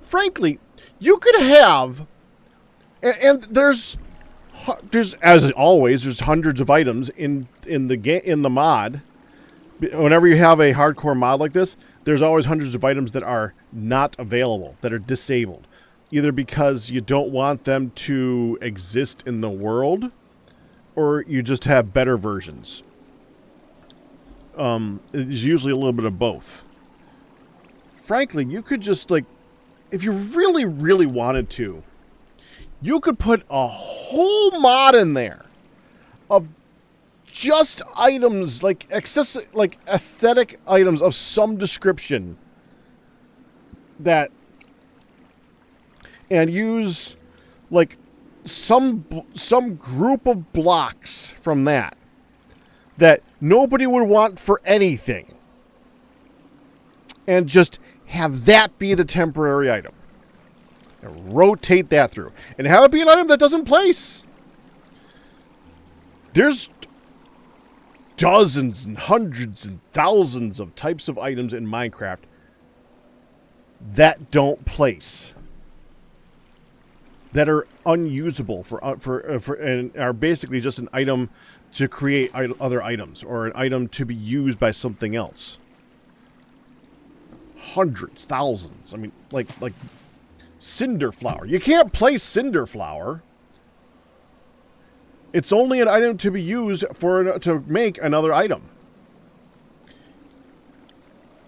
Frankly, you could have, and there's as always, there's hundreds of items in the mod. Whenever you have a hardcore mod like this, there's always hundreds of items that are not available, that are disabled, either because you don't want them to exist in the world, or you just have better versions. It's usually a little bit of both. Frankly, you could just, like, if you really, really wanted to, you could put a whole mod in there of just items, like aesthetic items of some description that and use like some group of blocks from that nobody would want for anything, and just have that be the temporary item and rotate that through and have it be an item that doesn't place. There's dozens and hundreds and thousands of types of items in Minecraft that don't place, that are unusable for and are basically just an item to create other items, or an item to be used by something else. Hundreds, thousands. I mean, like cinder flower. You can't place cinder flower. It's only an item to be used to make another item.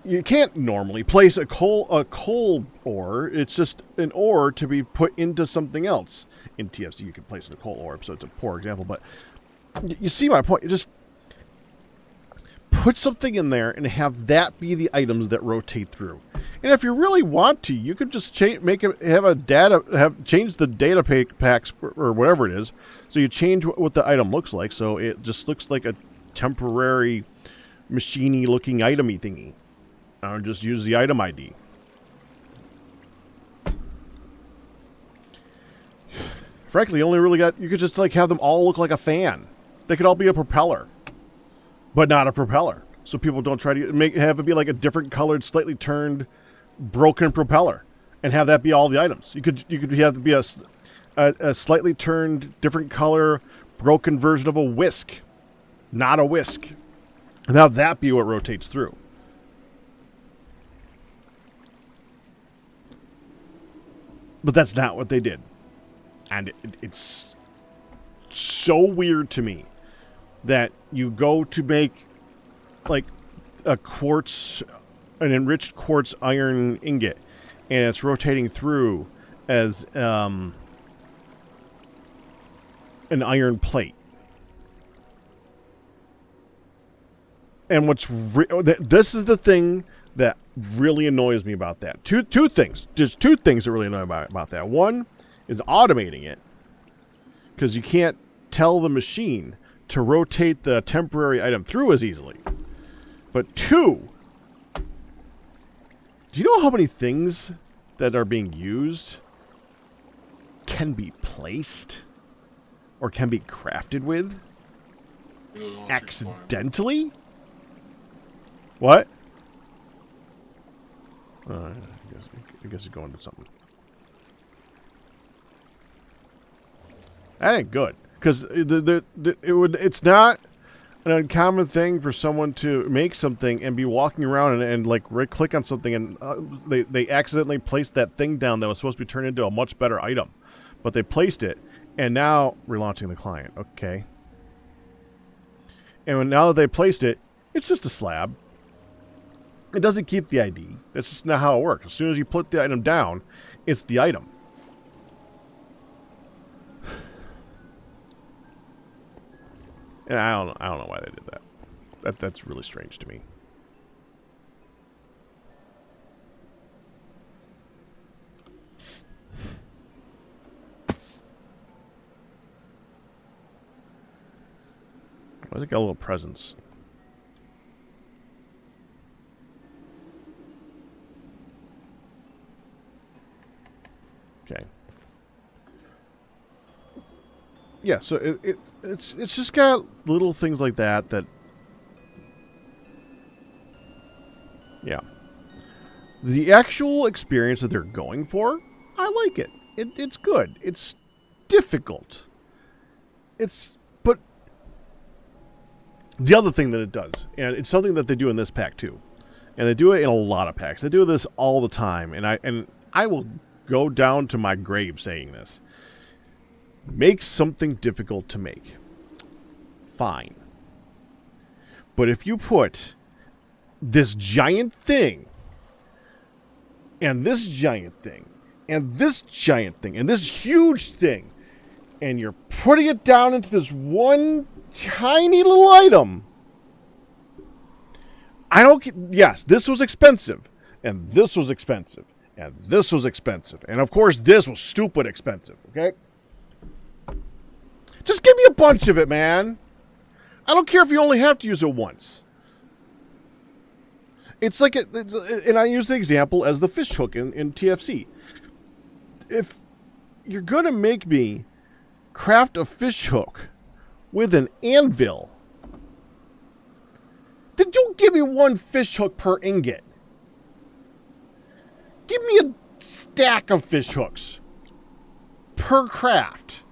You can't normally place a coal ore. It's just an ore to be put into something else. In TFC, you can place in a coal ore, so it's a poor example, but you see my point. You just put something in there and have that be the items that rotate through. And if you really want to, you could just change the data packs or whatever it is. So you change what the item looks like, so it just looks like a temporary machiney looking itemy thingy. Or just use the item ID. Frankly, you only really you could just like have them all look like a fan. They could all be a propeller, but not a propeller. So people don't try to have it be like a different colored, slightly turned, broken propeller, and have that be all the items. You could have it be a slightly turned, different color, broken version of a whisk, not a whisk, and have that be what rotates through. But that's not what they did. And it's so weird to me that you go to make like an enriched quartz iron ingot, and it's rotating through as an iron plate. And this is the thing that really annoys me about that. Two things. Just two things that really annoy me about that. One is automating it, because you can't tell the machine to rotate the temporary item through as easily. But two, do you know how many things that are being used can be placed or can be crafted with accidentally? What? I guess you're going to something. That ain't good, because it's not an uncommon thing for someone to make something and be walking around and like right click on something and they accidentally placed that thing down that was supposed to be turned into a much better item, but they placed it, and now relaunching the client. Okay, and now that they placed it, it's just a slab. It doesn't keep the ID. That's just not how it works. As soon as you put the item down, it's the item. And I don't know why they did that. That's really strange to me. Why does it got a little presence? Okay. Yeah, so it's just got little things like that. Yeah. The actual experience that they're going for, I like it. It's good. It's difficult. But the other thing that it does, and it's something that they do in this pack too, and they do it in a lot of packs. They do this all the time, and I will go down to my grave saying this. Make something difficult to make. Fine. But if you put this giant thing, and this giant thing, and this giant thing, and this huge thing, and you're putting it down into this one tiny little item, yes, this was expensive, and this was expensive, And this was expensive. And of course, this was stupid expensive, okay? Just give me a bunch of it, man. I don't care if you only have to use it once. It's like, and I use the example as the fish hook in TFC. If you're going to make me craft a fish hook with an anvil, then don't give me one fish hook per ingot. Give me a stack of fish hooks per craft.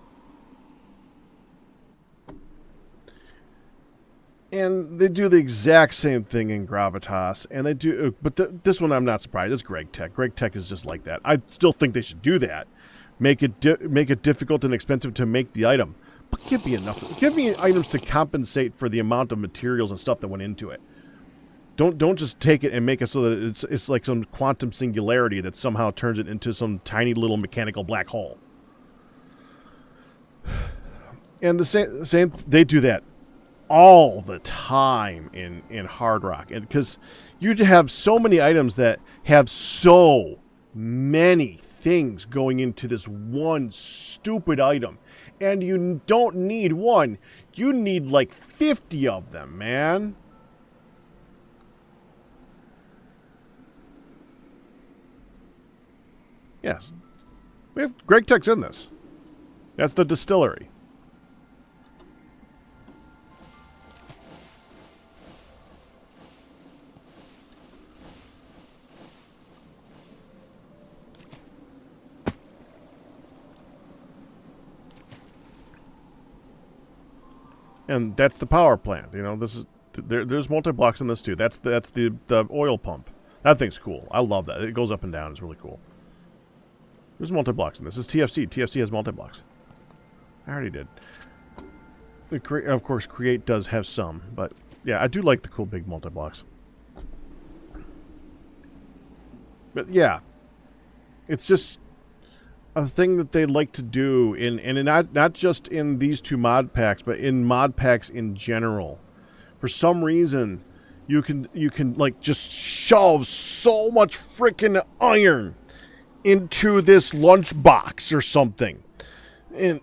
And they do the exact same thing in Gravitas, and they do, but this one I'm not surprised. It's GregTech. GregTech is just like that. I still think they should do that. Make it difficult and expensive to make the item, but give me enough. Give me items to compensate for the amount of materials and stuff that went into it. Don't just take it and make it so that it's like some quantum singularity that somehow turns it into some tiny little mechanical black hole. And the same they do that all the time in Hard Rock, and because you have so many items that have so many things going into this one stupid item, and you don't need one, you need like 50 of them, man. Yes, we have GregTech's in this. That's the distillery. And that's the power plant. You know, this is there's multi-blocks in this too. That's the oil pump. That thing's cool. I love that. It goes up and down. It's really cool. There's multi-blocks in this. This is TFC. TFC has multi-blocks. I already did. Of course, Create does have some, but yeah, I do like the cool big multi-blocks. But yeah, it's just a thing that they like to do and not just in these two mod packs, but in mod packs in general. For some reason, you can like just shove so much freaking iron into this lunchbox or something, and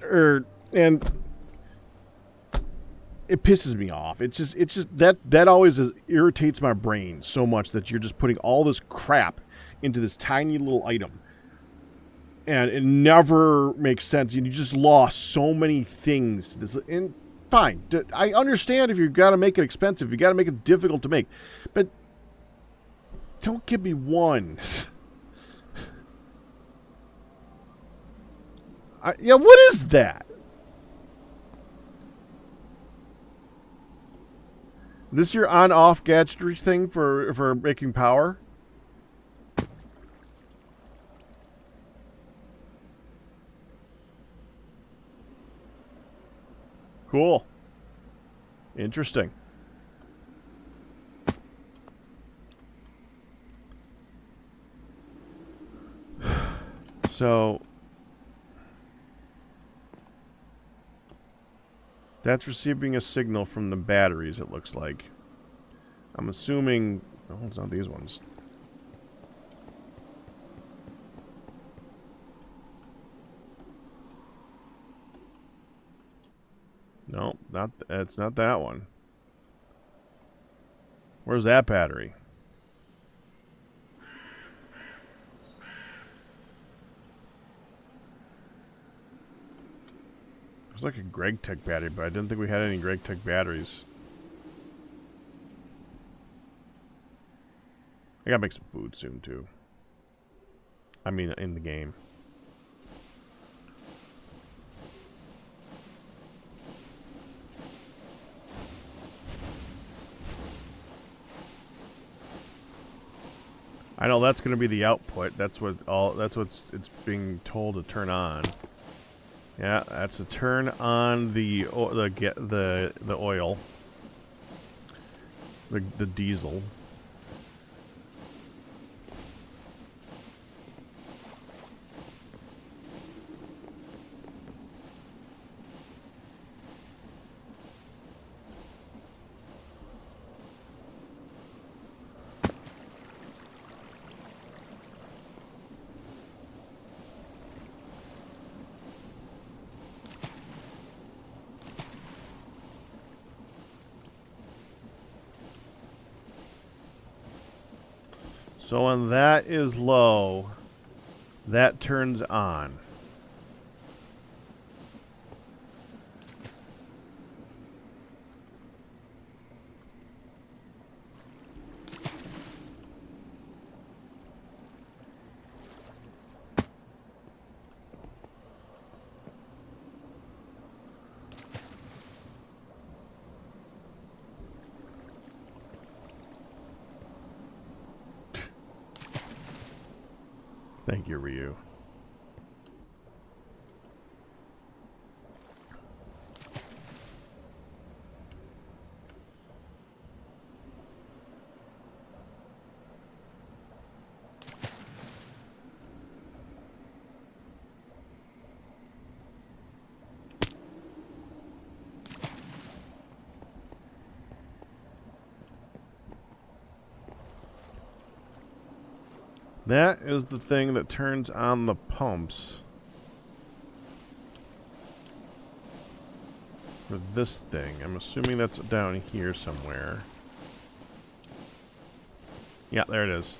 it pisses me off. It's just that always irritates my brain so much that you're just putting all this crap into this tiny little item, and it never makes sense. You just lost so many things. And fine, I understand if you've got to make it expensive, you got to make it difficult to make, but don't give me one. Yeah, what is that? This your on-off gadgetry thing for making power? Cool. Interesting. So that's receiving a signal from the batteries, it looks like. I'm assuming... Oh, it's not these ones. No, it's not that one. Where's that battery? It's like a GregTech battery, but I didn't think we had any GregTech batteries. I gotta make some food soon, too. I mean, in the game. I know that's going to be the output. That's what it's being told to turn on. Yeah, that's to turn on the oil, the diesel. So when that is low, that turns on. Thank you, Ryu. That is the thing that turns on the pumps for this thing. I'm assuming that's down here somewhere. Yeah, there it is.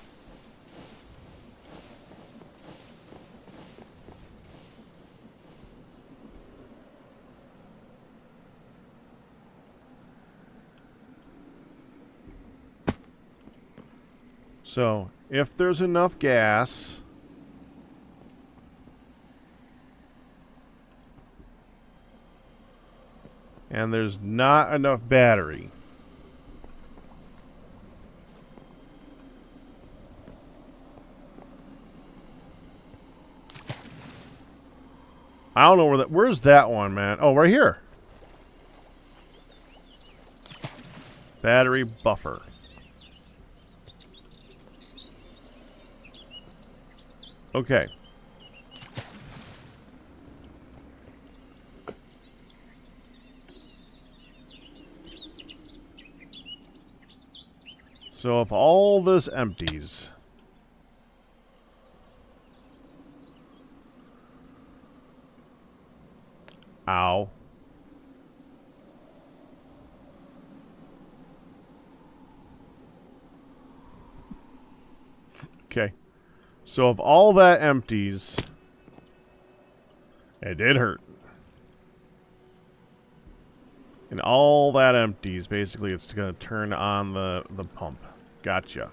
So, if there's enough gas, and there's not enough battery, I don't know where that. Where's that one, man? Oh, right here. Battery buffer. Okay. So if all this empties, ow. Okay. So if all that empties, it did hurt. And all that empties, basically it's going to turn on the pump. Gotcha.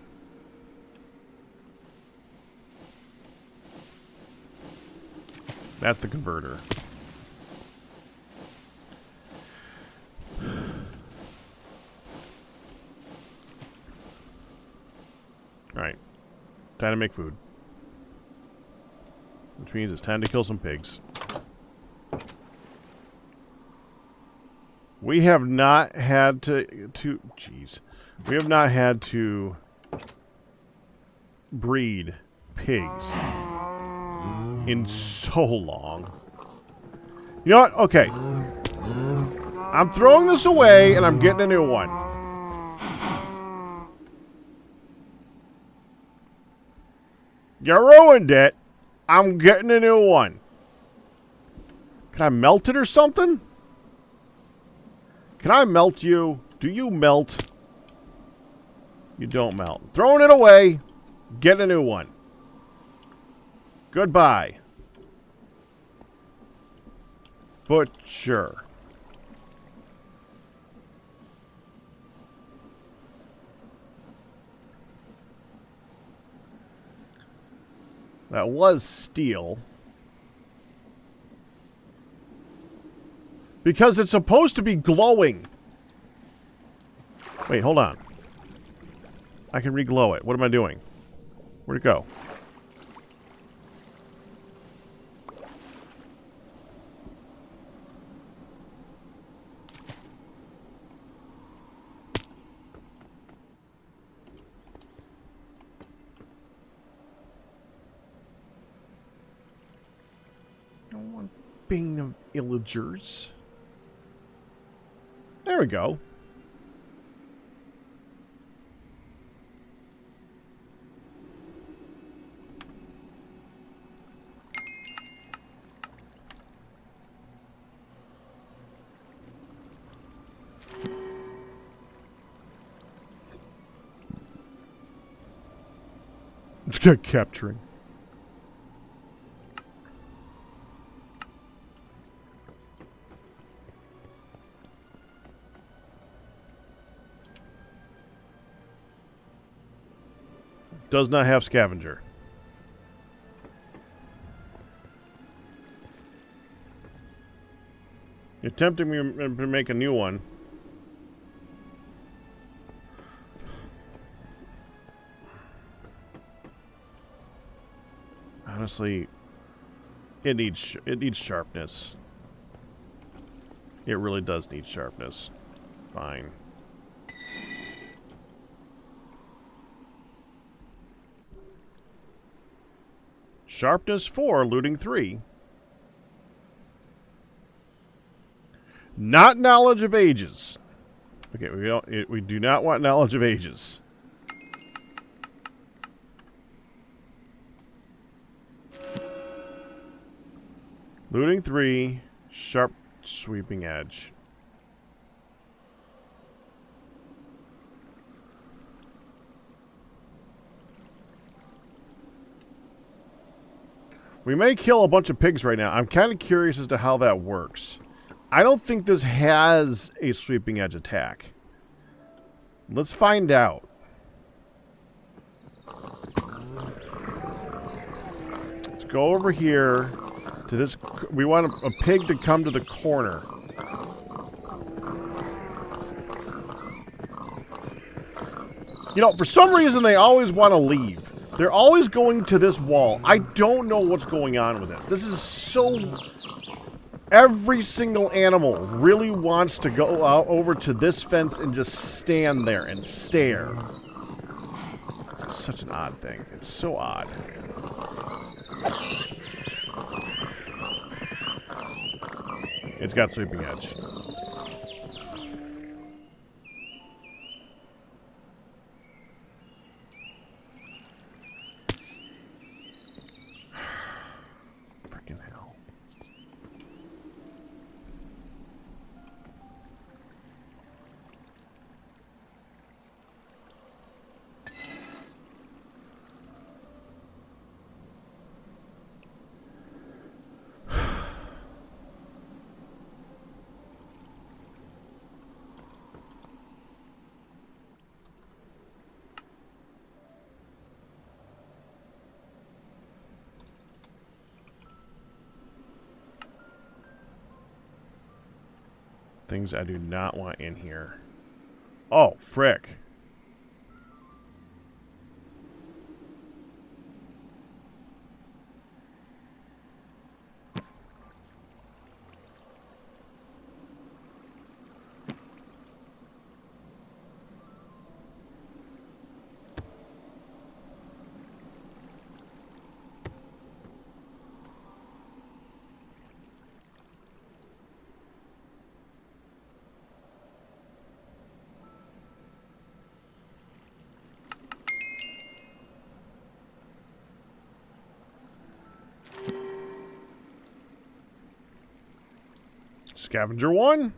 That's the converter. Alright. Time to make food. Which means it's time to kill some pigs. We have not had to jeez. We have not had to breed pigs in so long. You know what? Okay. I'm throwing this away and I'm getting a new one. You ruined it. I'm getting a new one. Can I melt it or something? Can I melt you? Do you melt? You don't melt. Throwing it away. Get a new one. Goodbye. Butcher. That was steel. Because it's supposed to be glowing. Wait, hold on. I can reglow it. What am I doing? Where'd it go? Don't want bing of illagers. There we go. Capturing. Does not have scavenger. You're tempting me to make a new one. Honestly, it needs sharpness. It really does need sharpness. Fine. Sharpness 4, looting 3. Not knowledge of ages. Okay, we do not want knowledge of ages. Looting 3, sharp sweeping edge. We may kill a bunch of pigs right now. I'm kind of curious as to how that works. I don't think this has a sweeping edge attack. Let's find out. Let's go over here to this. We want a pig to come to the corner. You know, for some reason they always want to leave. They're always going to this wall. I don't know what's going on with this. This is so... Every single animal really wants to go out over to this fence and just stand there and stare. It's such an odd thing. It's so odd. It's got sweeping edge. Things I do not want in here. Oh, frick. Scavenger 1.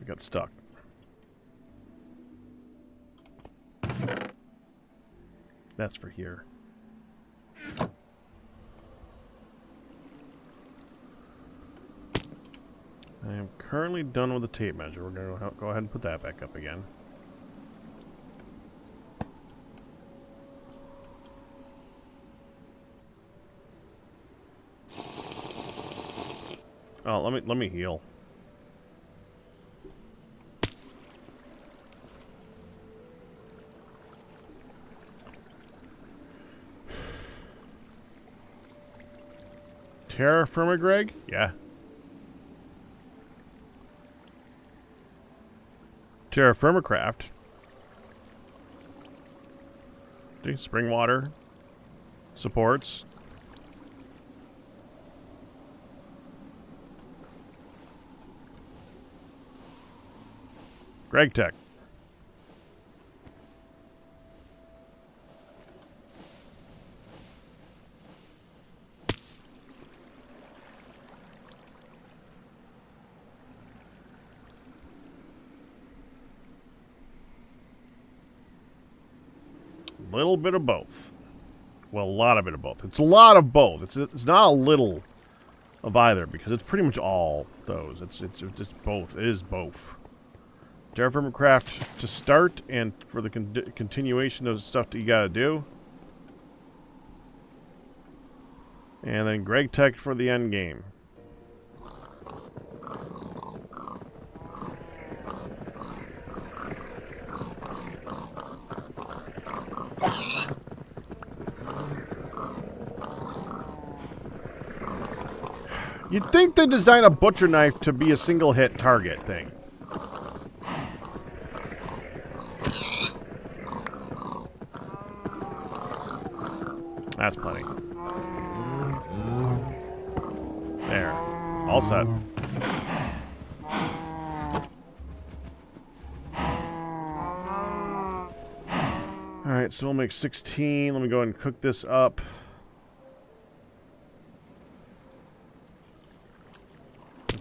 I got stuck. That's for here. I am currently done with the tape measure. We're going to go ahead and put that back up again. Oh, let me heal. Terra firma, Greg? Yeah. Terra Firma Craft. Okay, spring water. Supports. Gravitas². A little bit of both. Well, a lot of it of both. It's a lot of both. It's not a little of either because it's pretty much all those. It's both. It is both. Terraform Craft to start and for the continuation of the stuff that you gotta do. And then Gravitas² for the end game. You'd think they design a butcher knife to be a single hit target thing. That's plenty. There. All set. Alright, so we'll make 16. Let me go ahead and cook this up.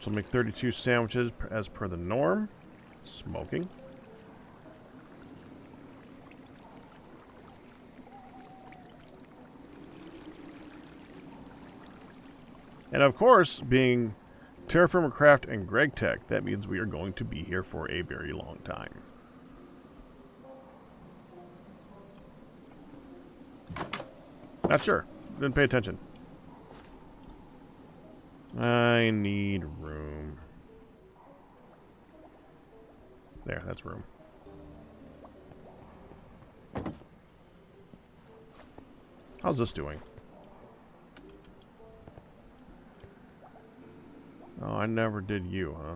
So we'll make 32 sandwiches as per the norm. Smoking. And of course, being Terra Firma Craft and Gravitas², that means we are going to be here for a very long time. Not sure. Didn't pay attention. I need room. There, that's room. How's this doing? Oh, I never did you, huh?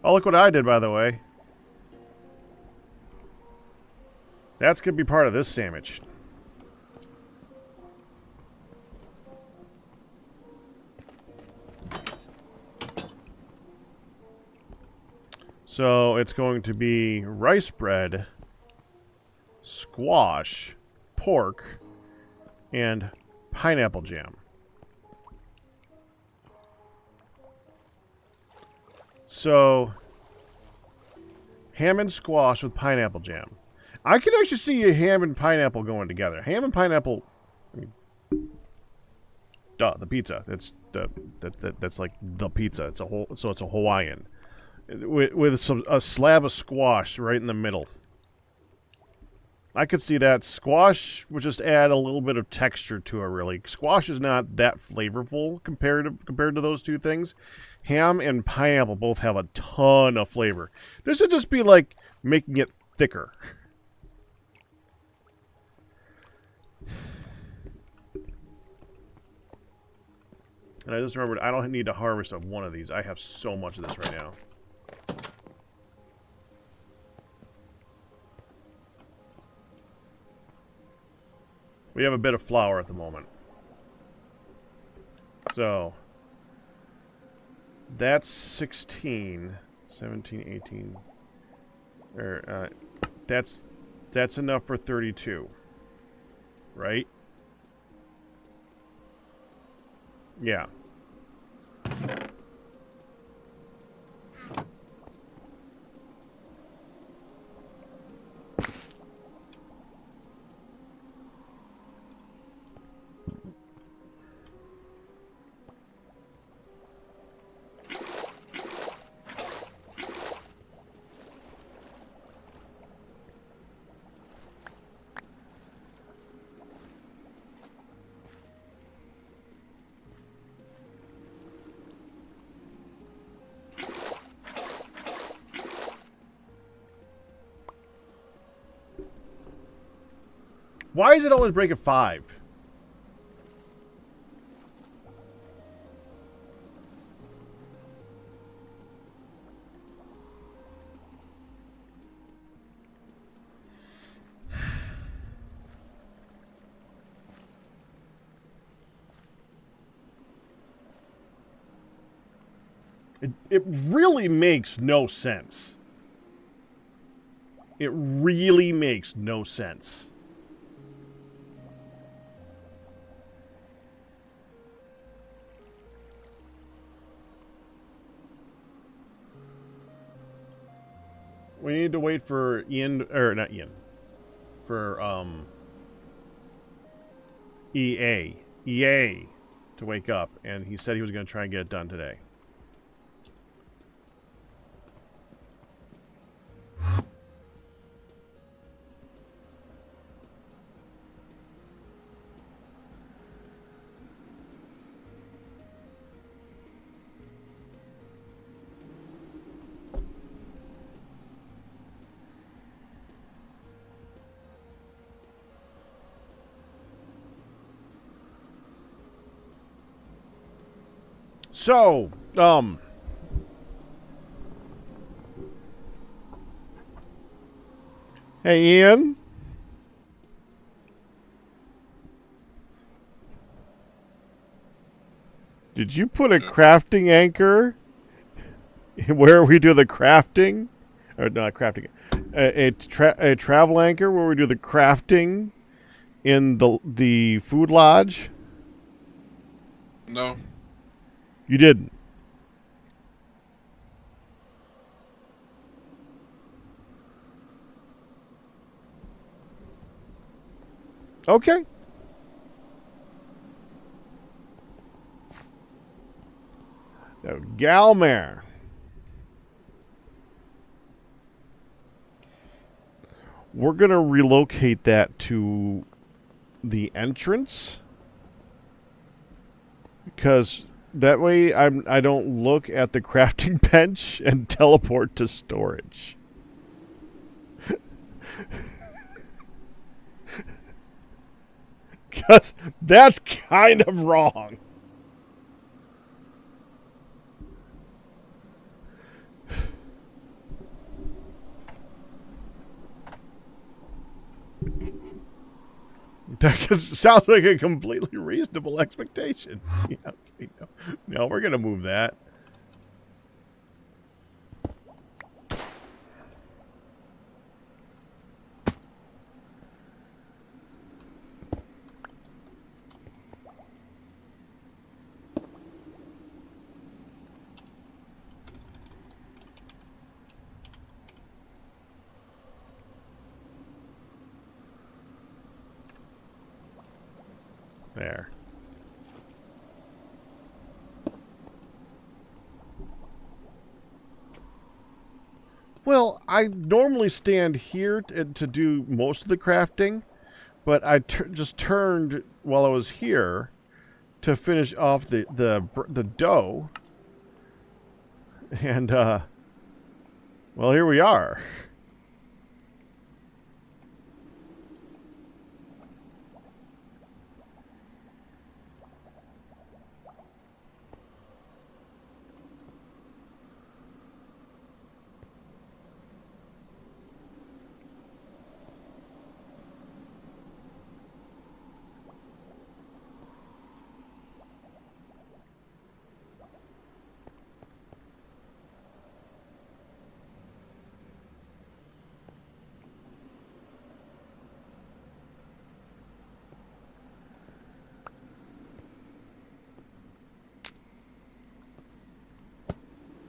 Oh, look what I did, by the way. That's gonna be part of this sandwich. So it's going to be rice bread, squash, pork, and pineapple jam. So ham and squash with pineapple jam. I can actually see a ham and pineapple going together. Ham and pineapple. I mean, duh, the pizza. That's like the pizza. It's a Hawaiian with a slab of squash right in the middle. I could see that. Squash would just add a little bit of texture to it, really. Squash is not that flavorful compared to those two things. Ham and pineapple both have a ton of flavor. This would just be like making it thicker. And I just remembered I don't need to harvest of one of these. I have so much of this right now. We have a bit of flour at the moment. So, that's 16, 17, 18. That's enough for 32. Right? Yeah. Why is it always break at 5? It really makes no sense. It really makes no sense. We need to wait for Ian, or not Ian, for EA to wake up, and he said he was going to try and get it done today. So, hey, Ian? Did you put a crafting anchor where we do the crafting? Or not crafting. A travel anchor where we do the crafting in the food lodge? No. You didn't. Okay. Now, Galmare. We're going to relocate that to the entrance. Because that way I don't look at the crafting bench and teleport to storage. Because that's kind of wrong. That sounds like a completely reasonable expectation. Yeah, okay, no, we're going to move that. There. Well, I normally stand here to do most of the crafting, but I just turned while I was here to finish off the dough, and well, here we are.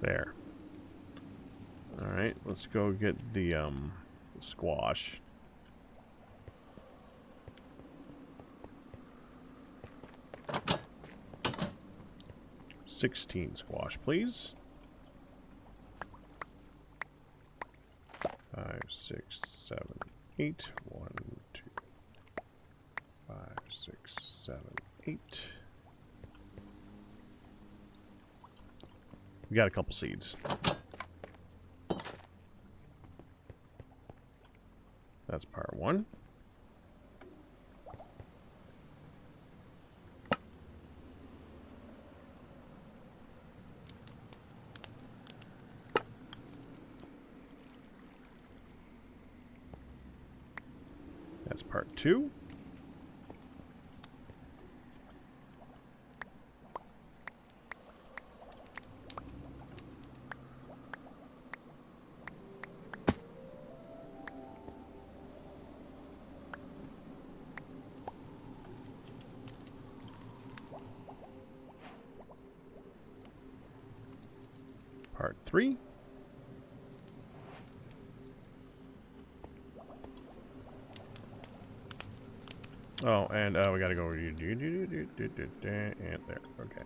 There. All right, let's go get the squash. $16 squash, please. 5, 6, 7, 8. 1, 2, 5, 6, 7, 8. We got a couple seeds. That's part 1. That's part 2. Part 3. Oh, and we gotta go and there. Okay.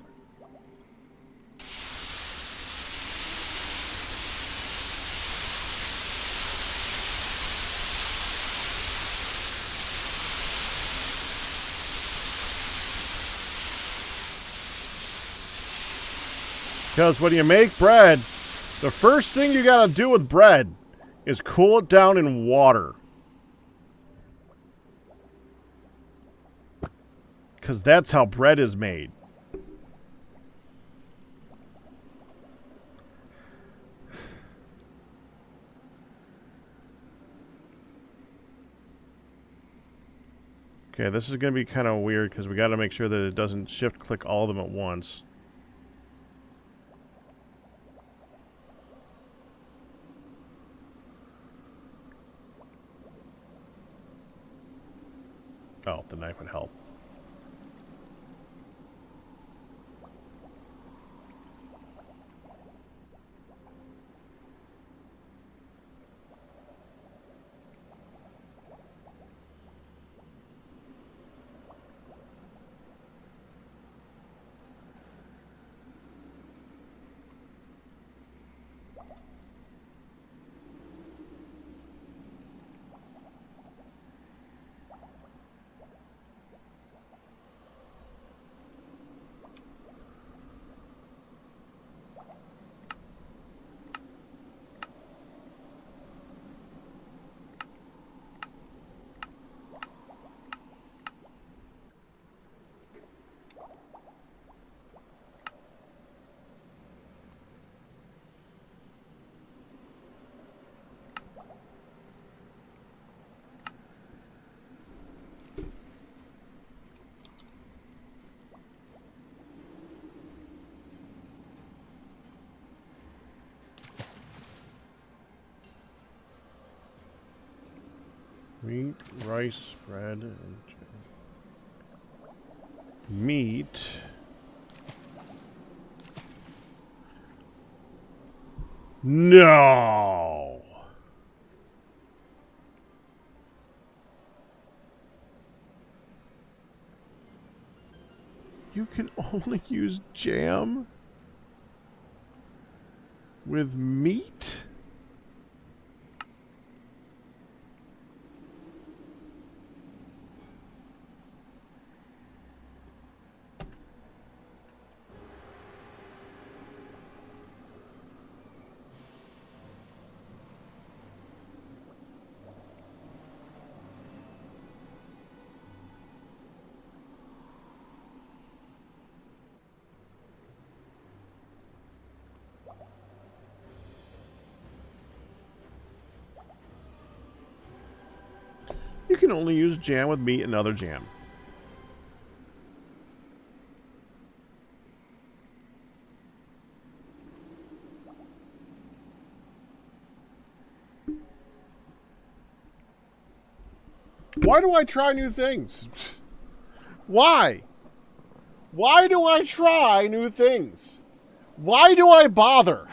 Because when you make bread, the first thing you gotta do with bread is cool it down in water. Because that's how bread is made. Okay, this is going to be kind of weird because we got to make sure that it doesn't shift-click all of them at once. Oh, the knife would help. Meat, rice, bread, and meat. No! You can only use jam with meat? You can only use jam with meat and other jam. Why do I try new things? Why? Why do I try new things? Why do I bother?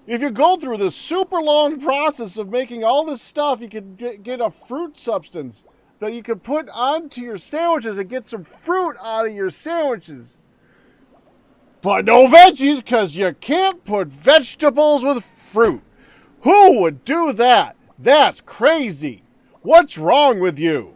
If you go through this super long process of making all this stuff, you can get a fruit substance that you can put onto your sandwiches and get some fruit out of your sandwiches. But no veggies, because you can't put vegetables with fruit. Who would do that? That's crazy. What's wrong with you?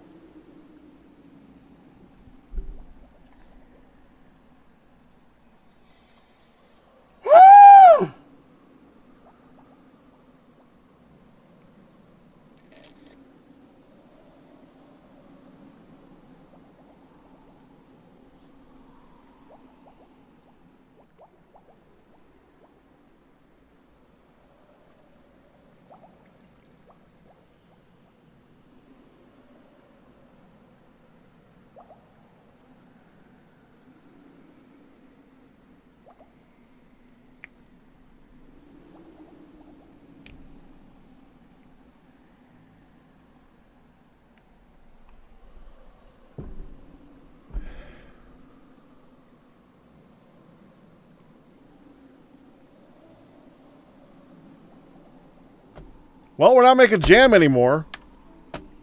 Well, we're not making jam anymore.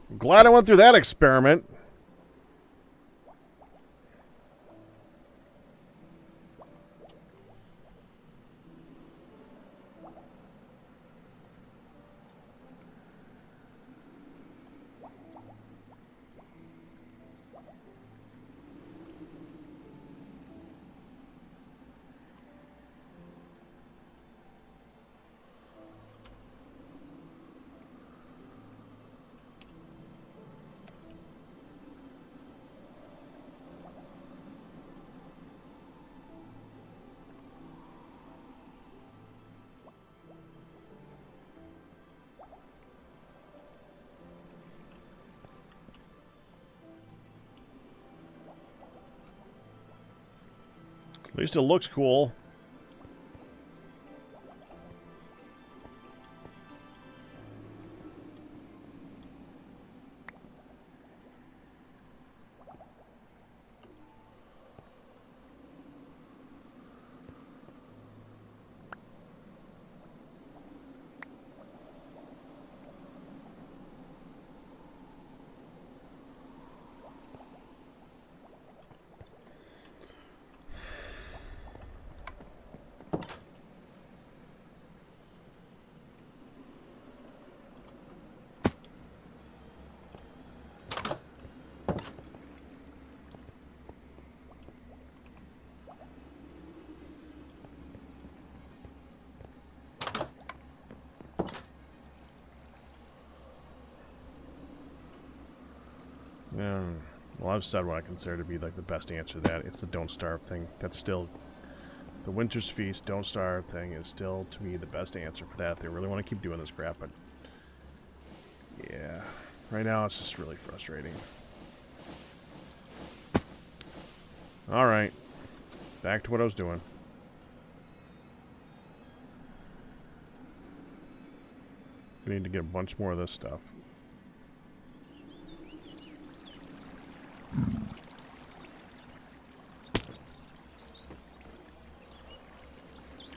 I'm glad I went through that experiment. At least it looks cool. Yeah. Well, I've said what I consider to be like the best answer to that. It's the don't starve thing. That's still the Winter's Feast don't starve thing is still to me the best answer for that. If they really want to keep doing this crap, but yeah, right now it's just really frustrating. All right, back to what I was doing. We need to get a bunch more of this stuff.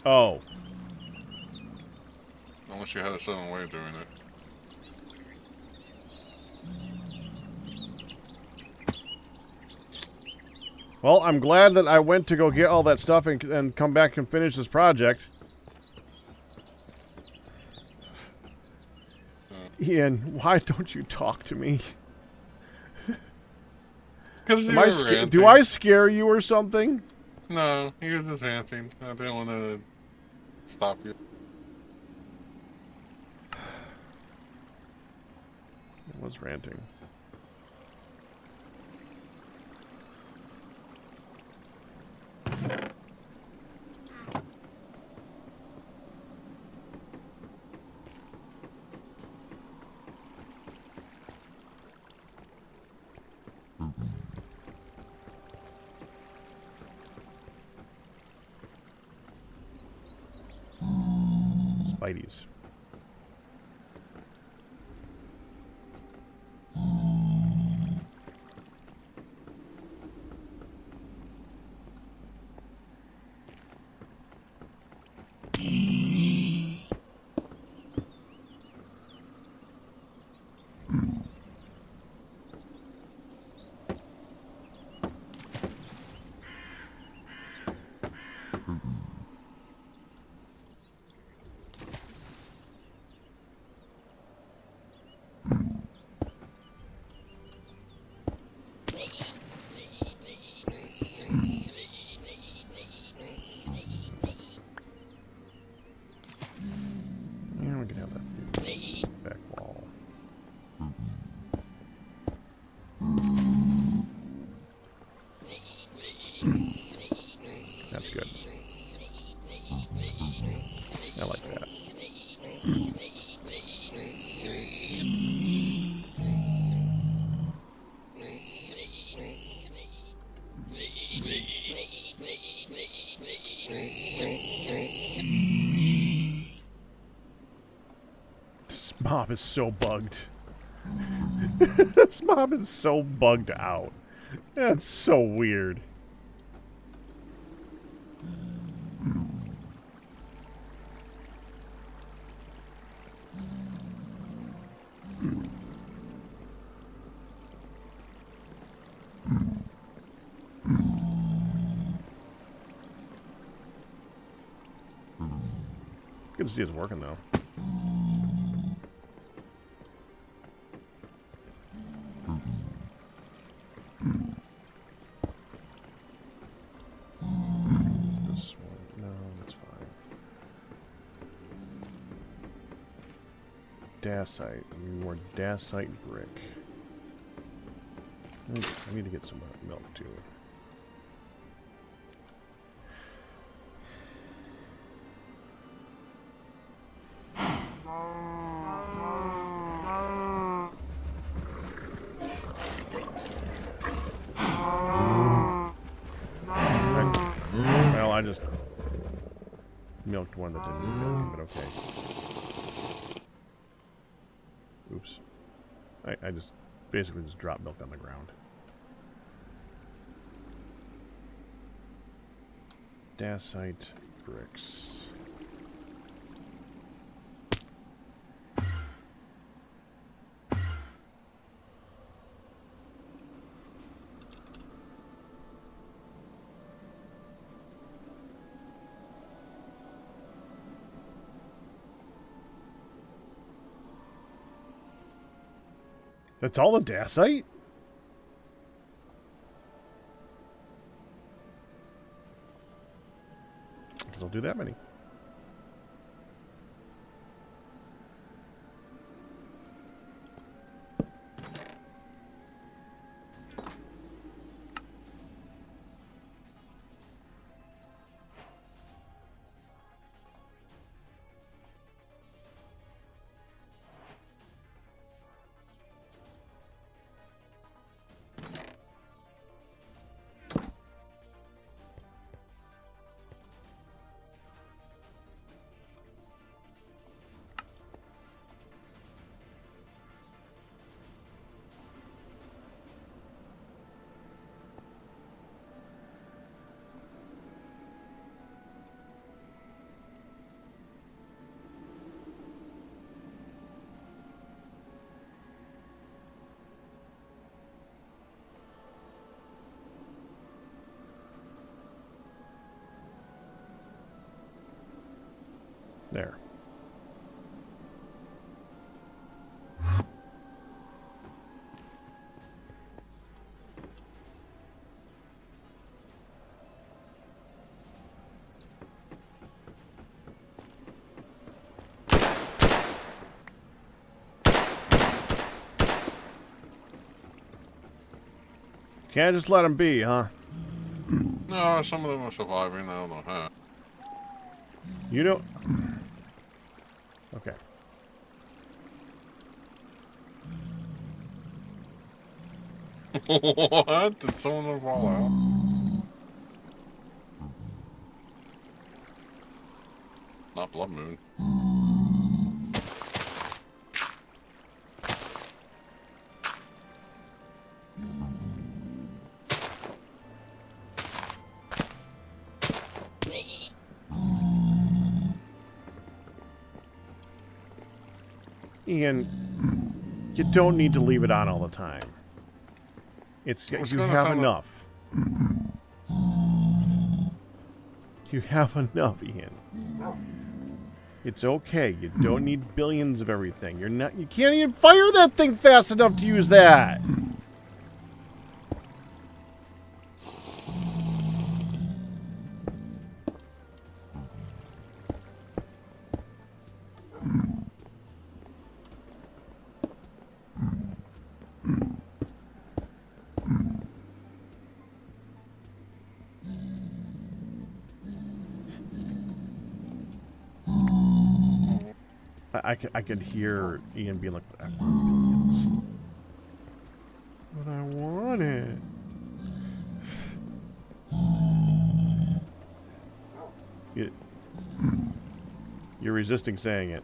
Oh. Unless you had a certain way of doing it. Well, I'm glad that I went to go get all that stuff and come back and finish this project. Ian, why don't you talk to me? Because do I scare you or something? No, he was just ranting. I didn't want to stop you. I was ranting. Spidey's. Yeah, we can have that back wall. That's good. I like that. This mob is so bugged. This mob is so bugged out. That's so weird. Good to see it's working, though. This one, no, that's fine. Dacite. I need more dacite brick. I need to get some milk, too. Well, I just milked one that didn't need milking, but okay. Oops. I just basically just dropped milk on the ground. Dacite bricks. That's all the dacite? Because I'll do that many. There. Can't just let them be, huh? No, some of them are surviving. I don't know how. You don't... Okay. What? Did some of them fall out? Not Blood Moon. Ian, you don't need to leave it on all the time. It's you have enough. You have enough, Ian. It's okay. You don't need billions of everything. You can't even fire that thing fast enough to use that. I could hear Ian being like, I want billions. But I want it. You're resisting saying it.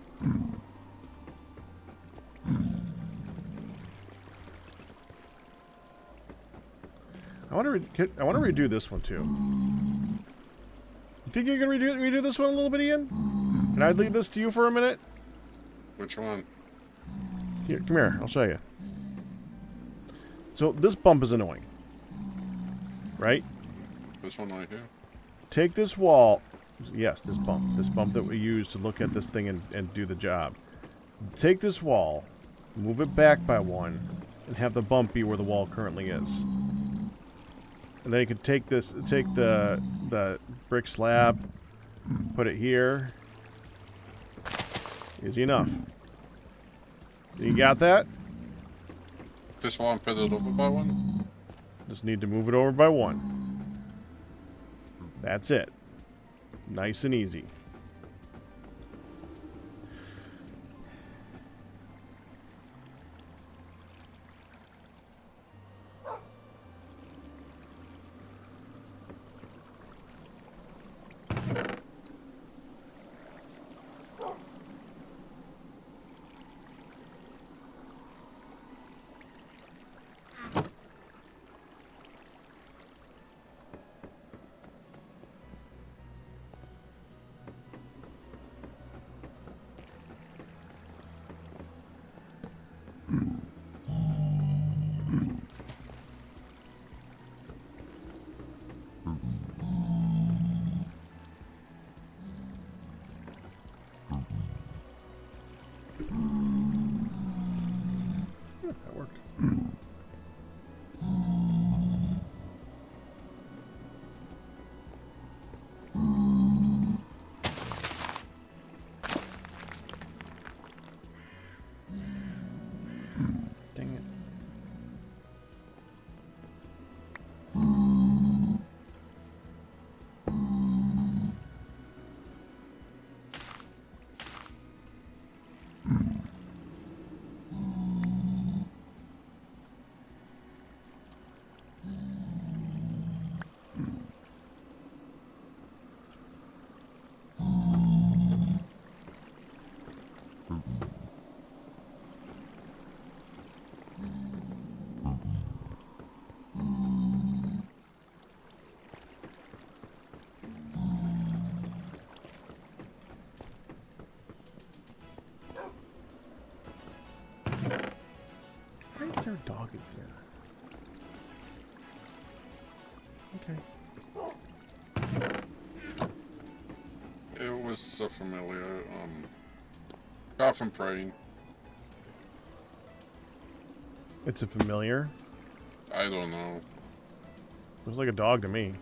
I want to redo this one too. You think you can redo this one a little bit, Ian? Can I leave this to you for a minute? Which one? Here, come here. I'll show you. So this bump is annoying, right? This one right here. Take this wall Yes, this bump. This bump that we use to look at this thing and do the job. Take this wall, move it back by 1, and have the bump be where the wall currently is. And then you can take the brick slab, put it here. Easy enough. You got that? This one, put it over by 1. Just need to move it over by 1. That's it. Nice and easy. That worked. Dang it. Why is there a dog in here? Okay. It was so familiar. Got from praying. It's a familiar. I don't know. Looks like a dog to me.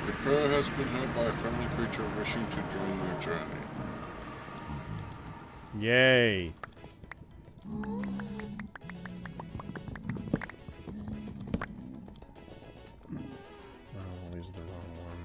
Your prayer has been heard by a friendly creature wishing to join your journey. Yay. Oh, he's the wrong one.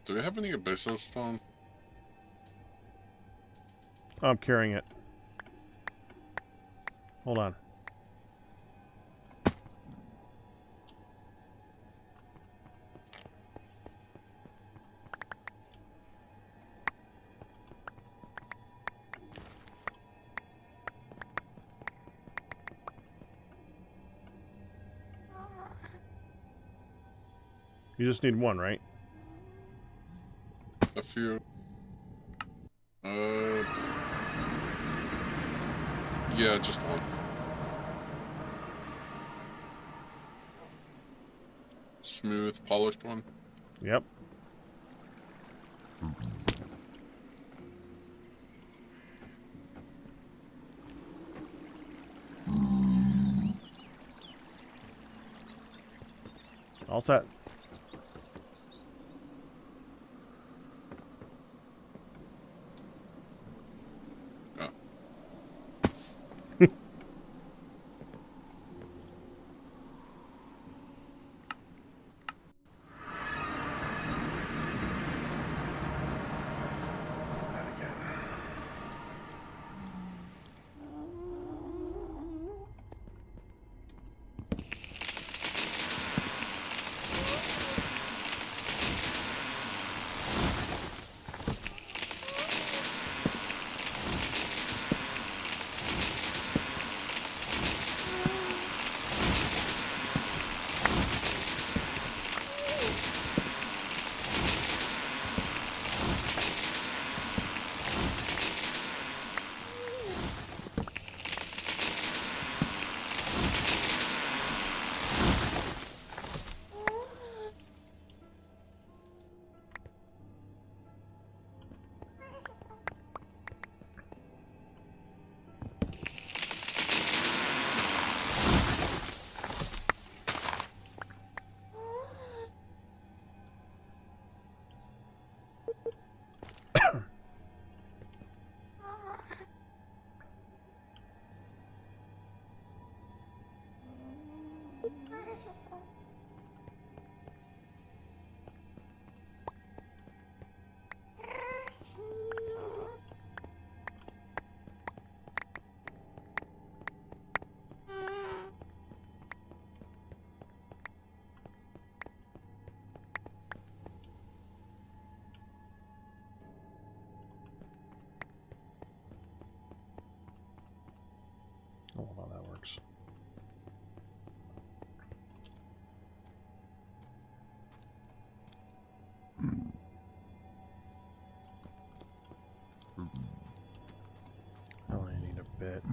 Do we have any abyssal stone? I'm carrying it. Hold on. You just need one, right? A few. Yeah, just one. Smooth, polished one. Yep. All set. Yeah. works. Oh, I need a bit.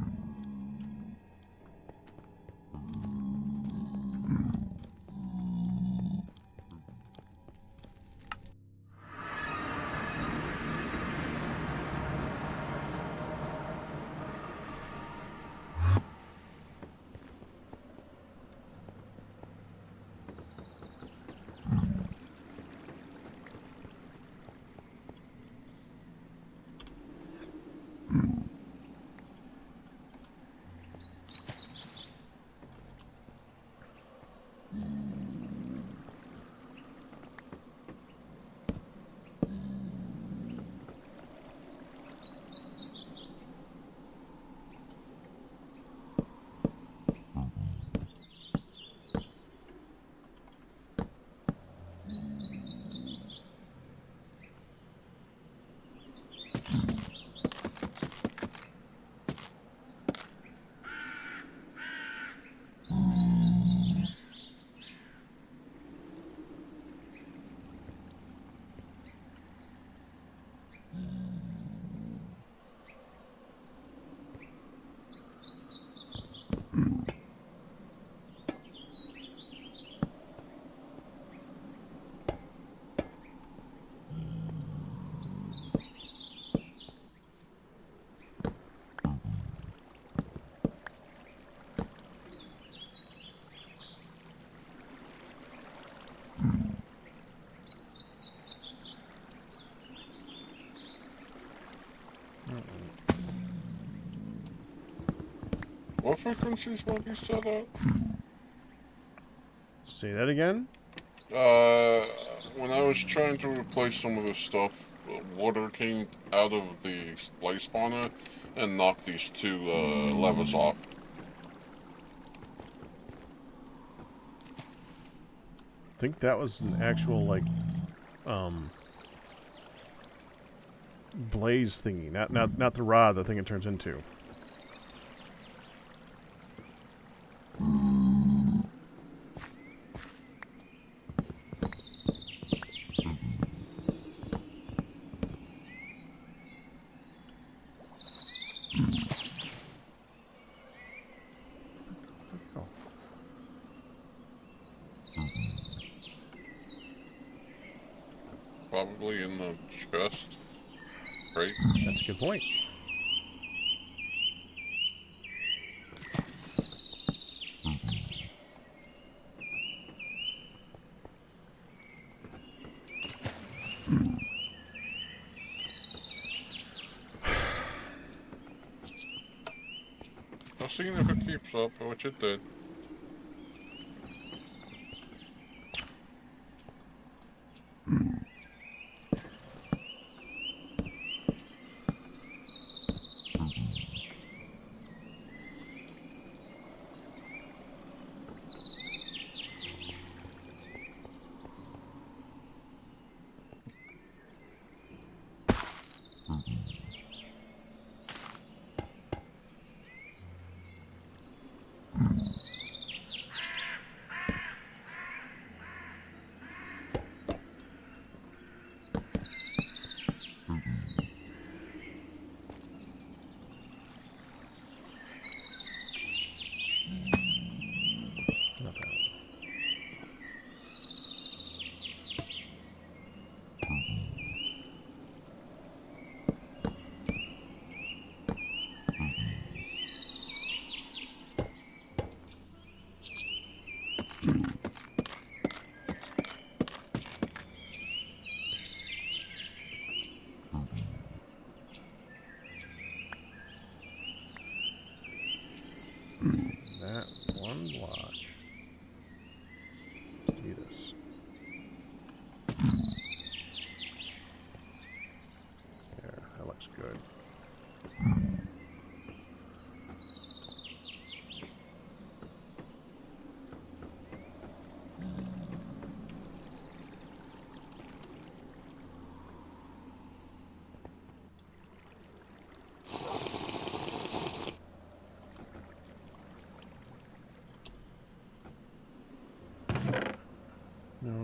What frequencies will be set at? Say that again? When I was trying to replace some of this stuff, water came out of the splice spawner and knocked these two levers off. I think that was an actual, like, blaze thingy, not the rod, the thing it turns into. Oh, Probably in the chest. Right? that's a good point. I've seen if it keeps up, which it did. Not that one. That one block. Do this. There, that looks good.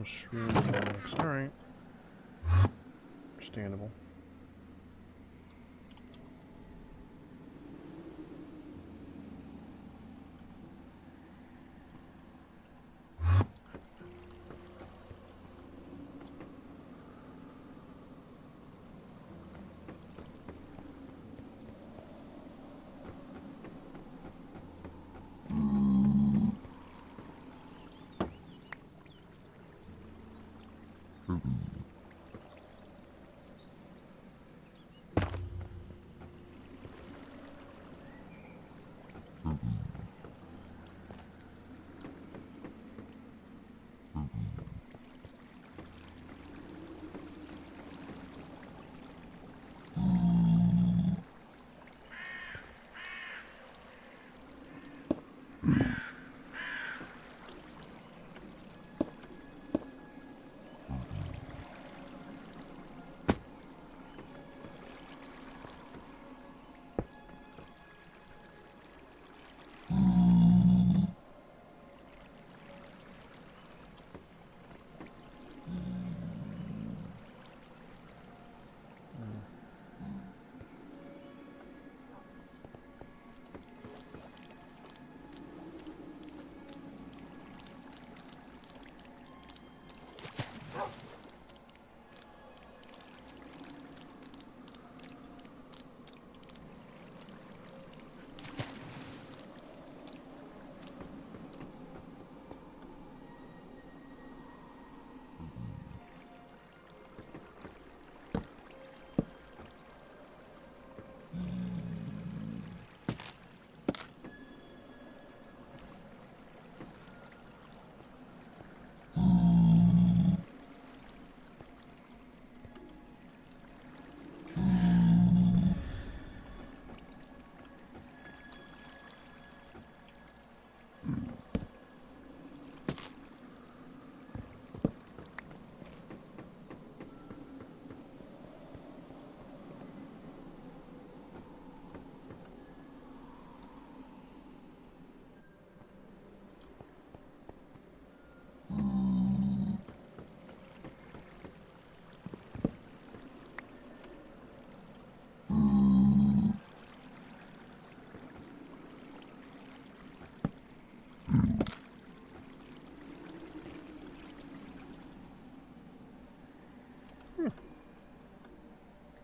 No shroom box. Alright. Understandable.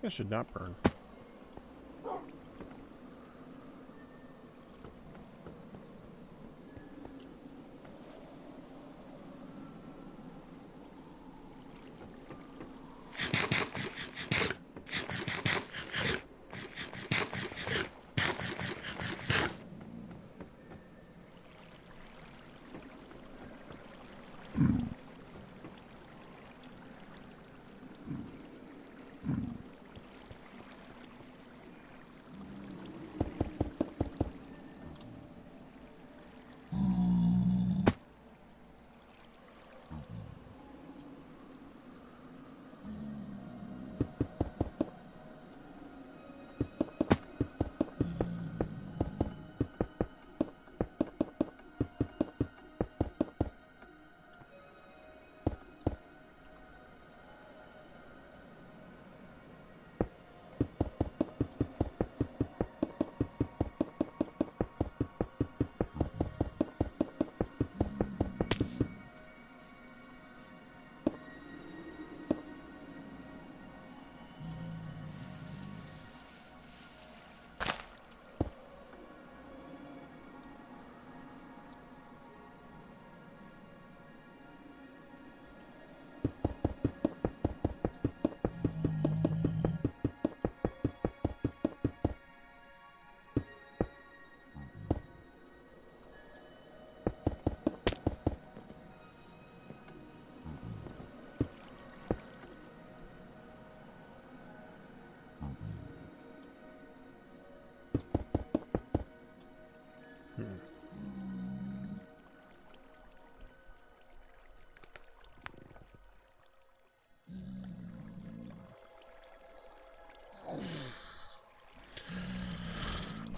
That should not burn.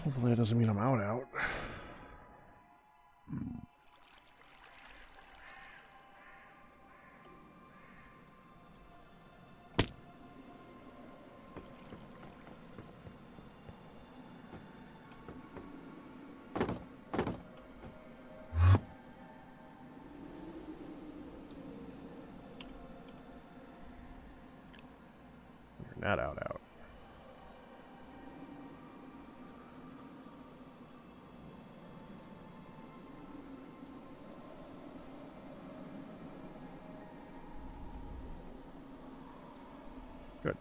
Hopefully that doesn't mean I'm out. out. Good.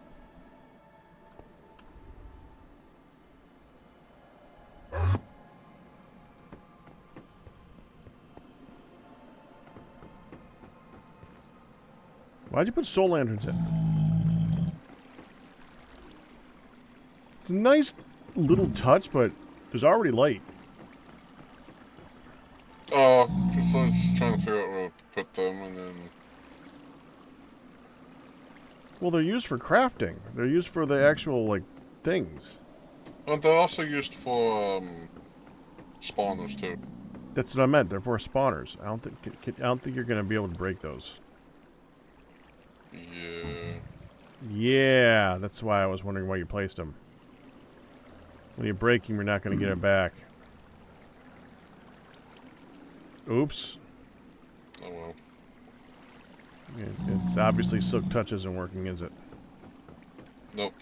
Why'd you put soul lanterns in? It's a nice little touch, but there's already light. Because I was trying to figure out where to put them, and then... Well, they're used for crafting. They're used for the actual, like, things. Well, they're also used for, spawners, too. That's what I meant. They're for spawners. I don't think you're gonna be able to break those. Yeah. Yeah, that's why I was wondering why you placed them. When you break them, you're not gonna get it back. Oops. Oh well. It's obviously Silk Touch isn't working, is it? Nope.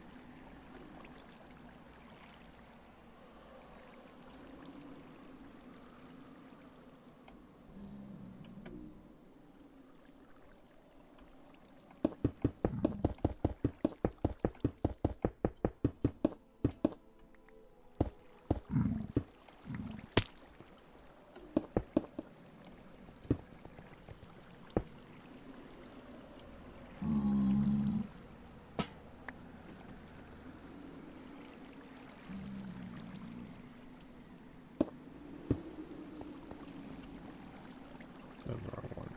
That's the wrong one.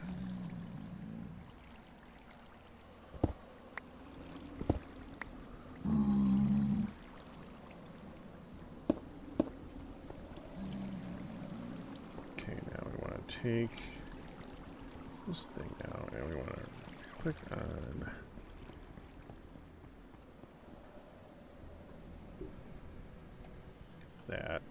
Okay, now we want to take this thing out, and we want to click on that.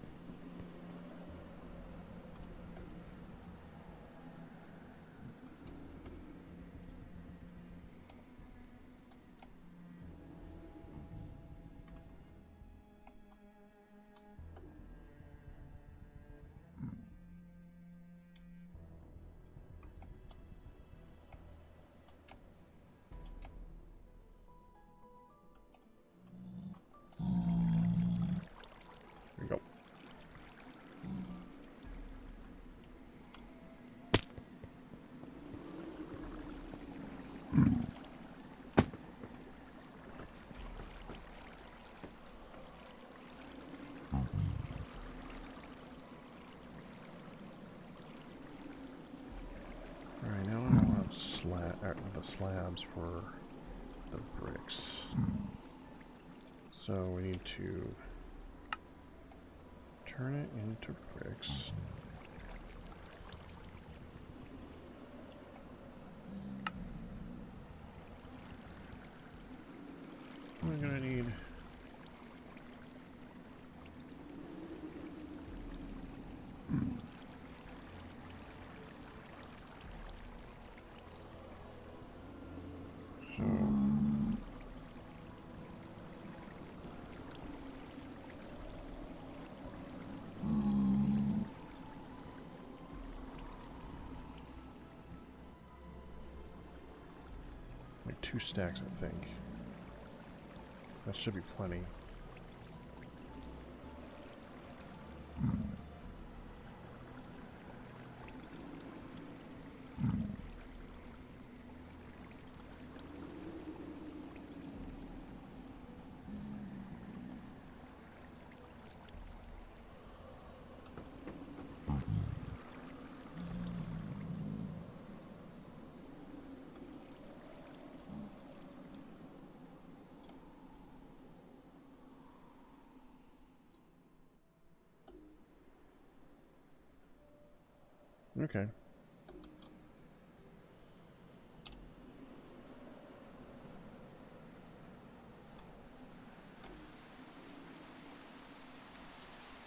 There we go. Alright, now I want the slabs for the bricks. So we need to turn it into bricks. We're gonna need so like 2 stacks, I think. That should be plenty. Okay.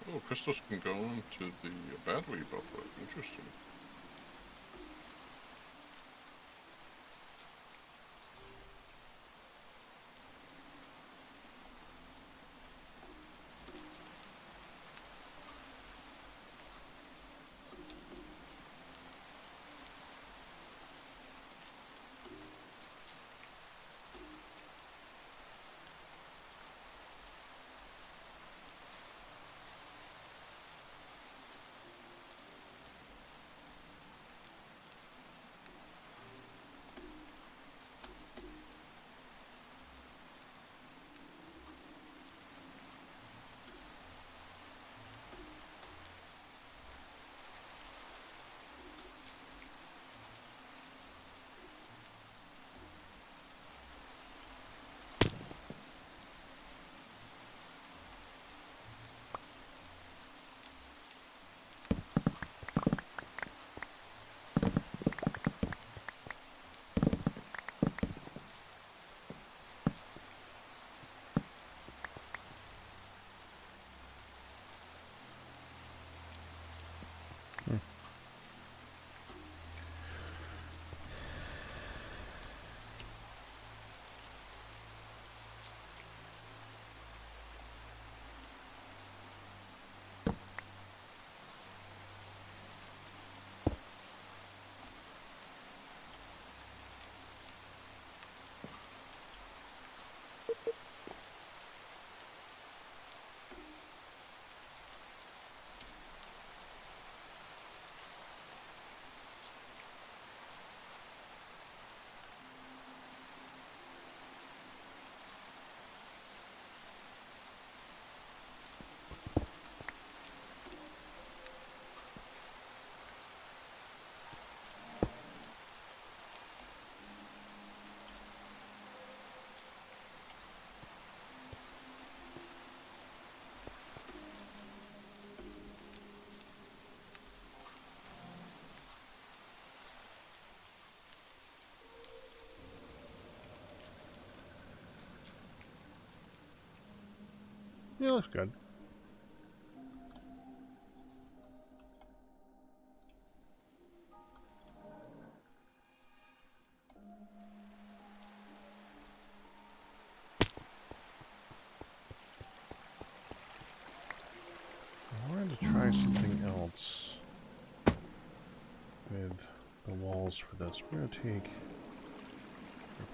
Oh, crystals can go into the battery buffer. Interesting. Yeah, looks good. I wanted to try something else with the walls for this. We're going to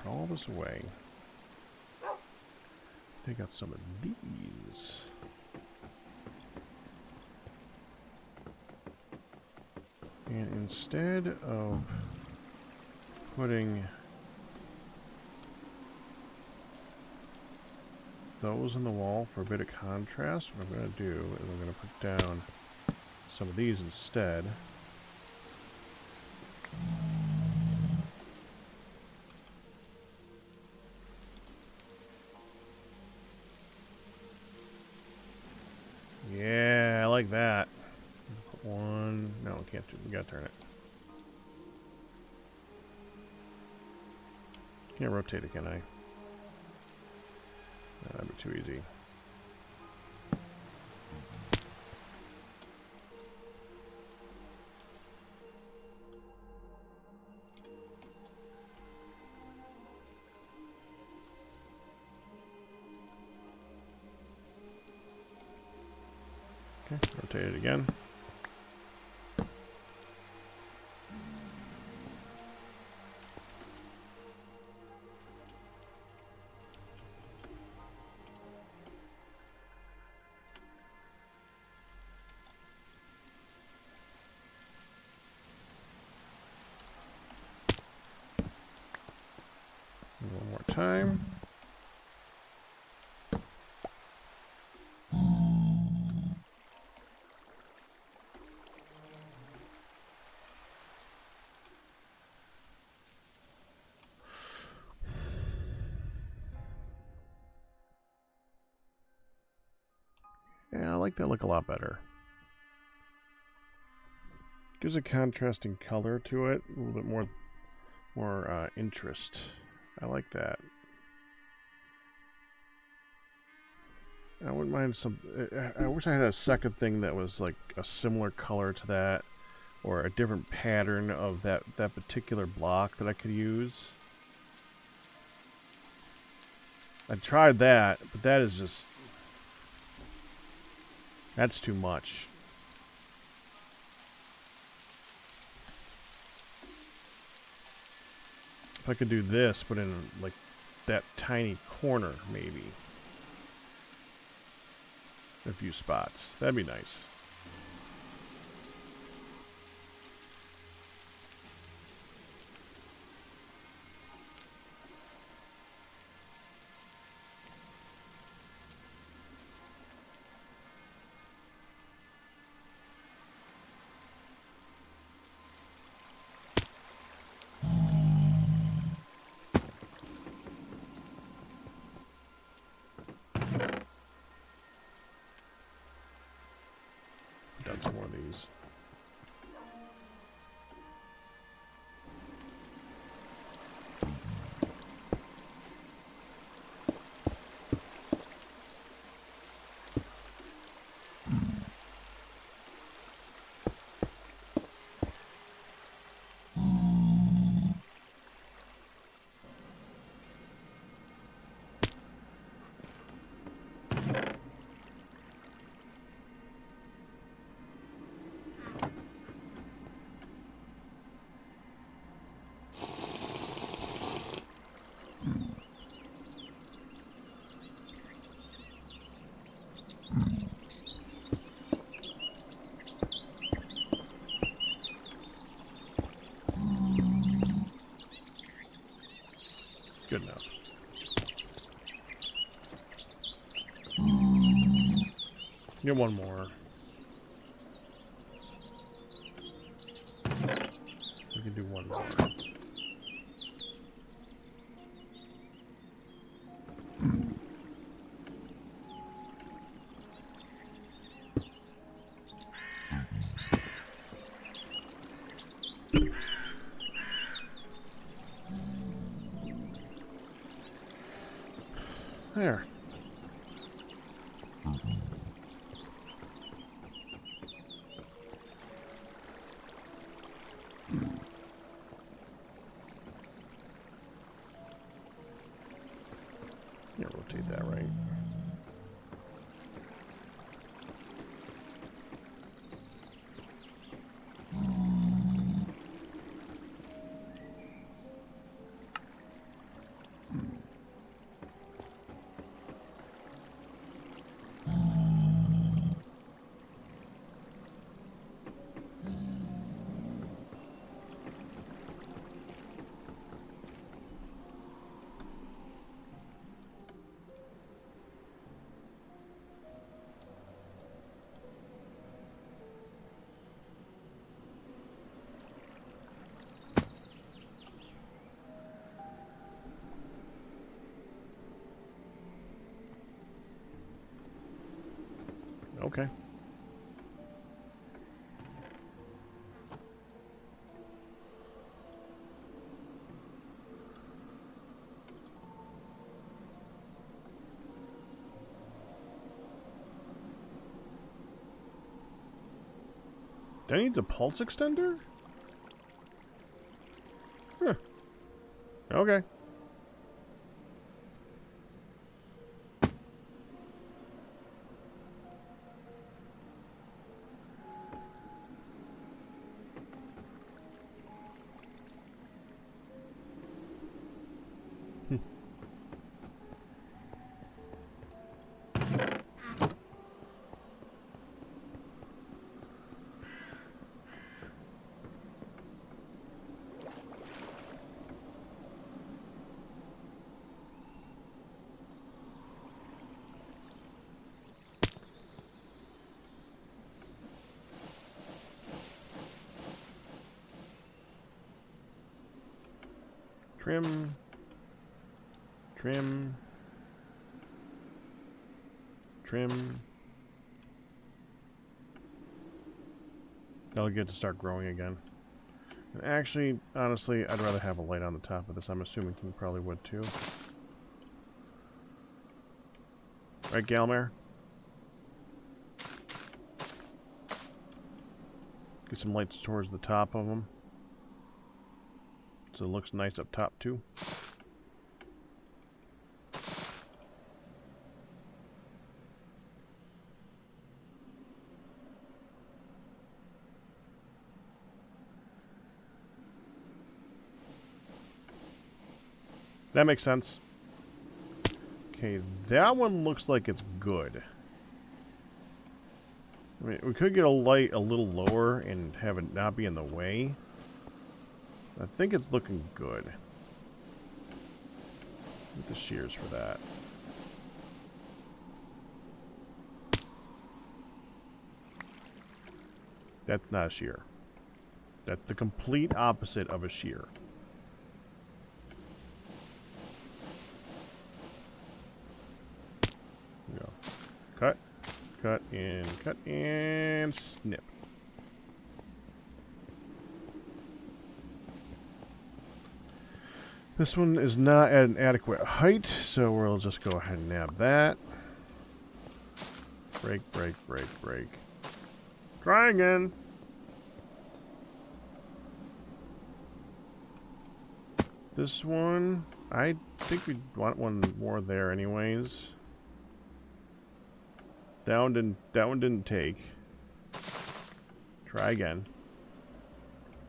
put all this away. Take out some of these. And instead of putting those in the wall for a bit of contrast, what I'm going to do is I'm going to put down some of these instead. Yeah, I like that. Put one. No, we can't do. We gotta turn it. Can't rotate it, can I? That'd be too easy. Okay, rotate it again. One more time. Yeah, I like that look a lot better. Gives a contrasting color to it, a little bit more interest. I like that. I wouldn't mind some. I wish I had a second thing that was like a similar color to that, or a different pattern of that particular block that I could use. I tried that, but that is just. That's too much. If I could do this, but in like that tiny corner, maybe. A few spots. That'd be nice. Done some more of these. Good enough. Get one more. We can do one more. There. that right. Okay. That needs a pulse extender? Huh. Okay. Trim. Trim. Trim. That'll get to start growing again. And actually, honestly, I'd rather have a light on the top of this. I'm assuming he probably would too. Right, Galmer? Get some lights towards the top of them. So it looks nice up top too. That makes sense. Okay, that one looks like it's good. I mean, we could get a light a little lower and have it not be in the way. I think it's looking good. Get the shears for that. That's not a shear. That's the complete opposite of a shear. There we go. Cut, and snip. This one is not at an adequate height, so we'll just go ahead and nab that. Break. Try again. This one, I think we want one more there anyways. That one didn't take. Try again.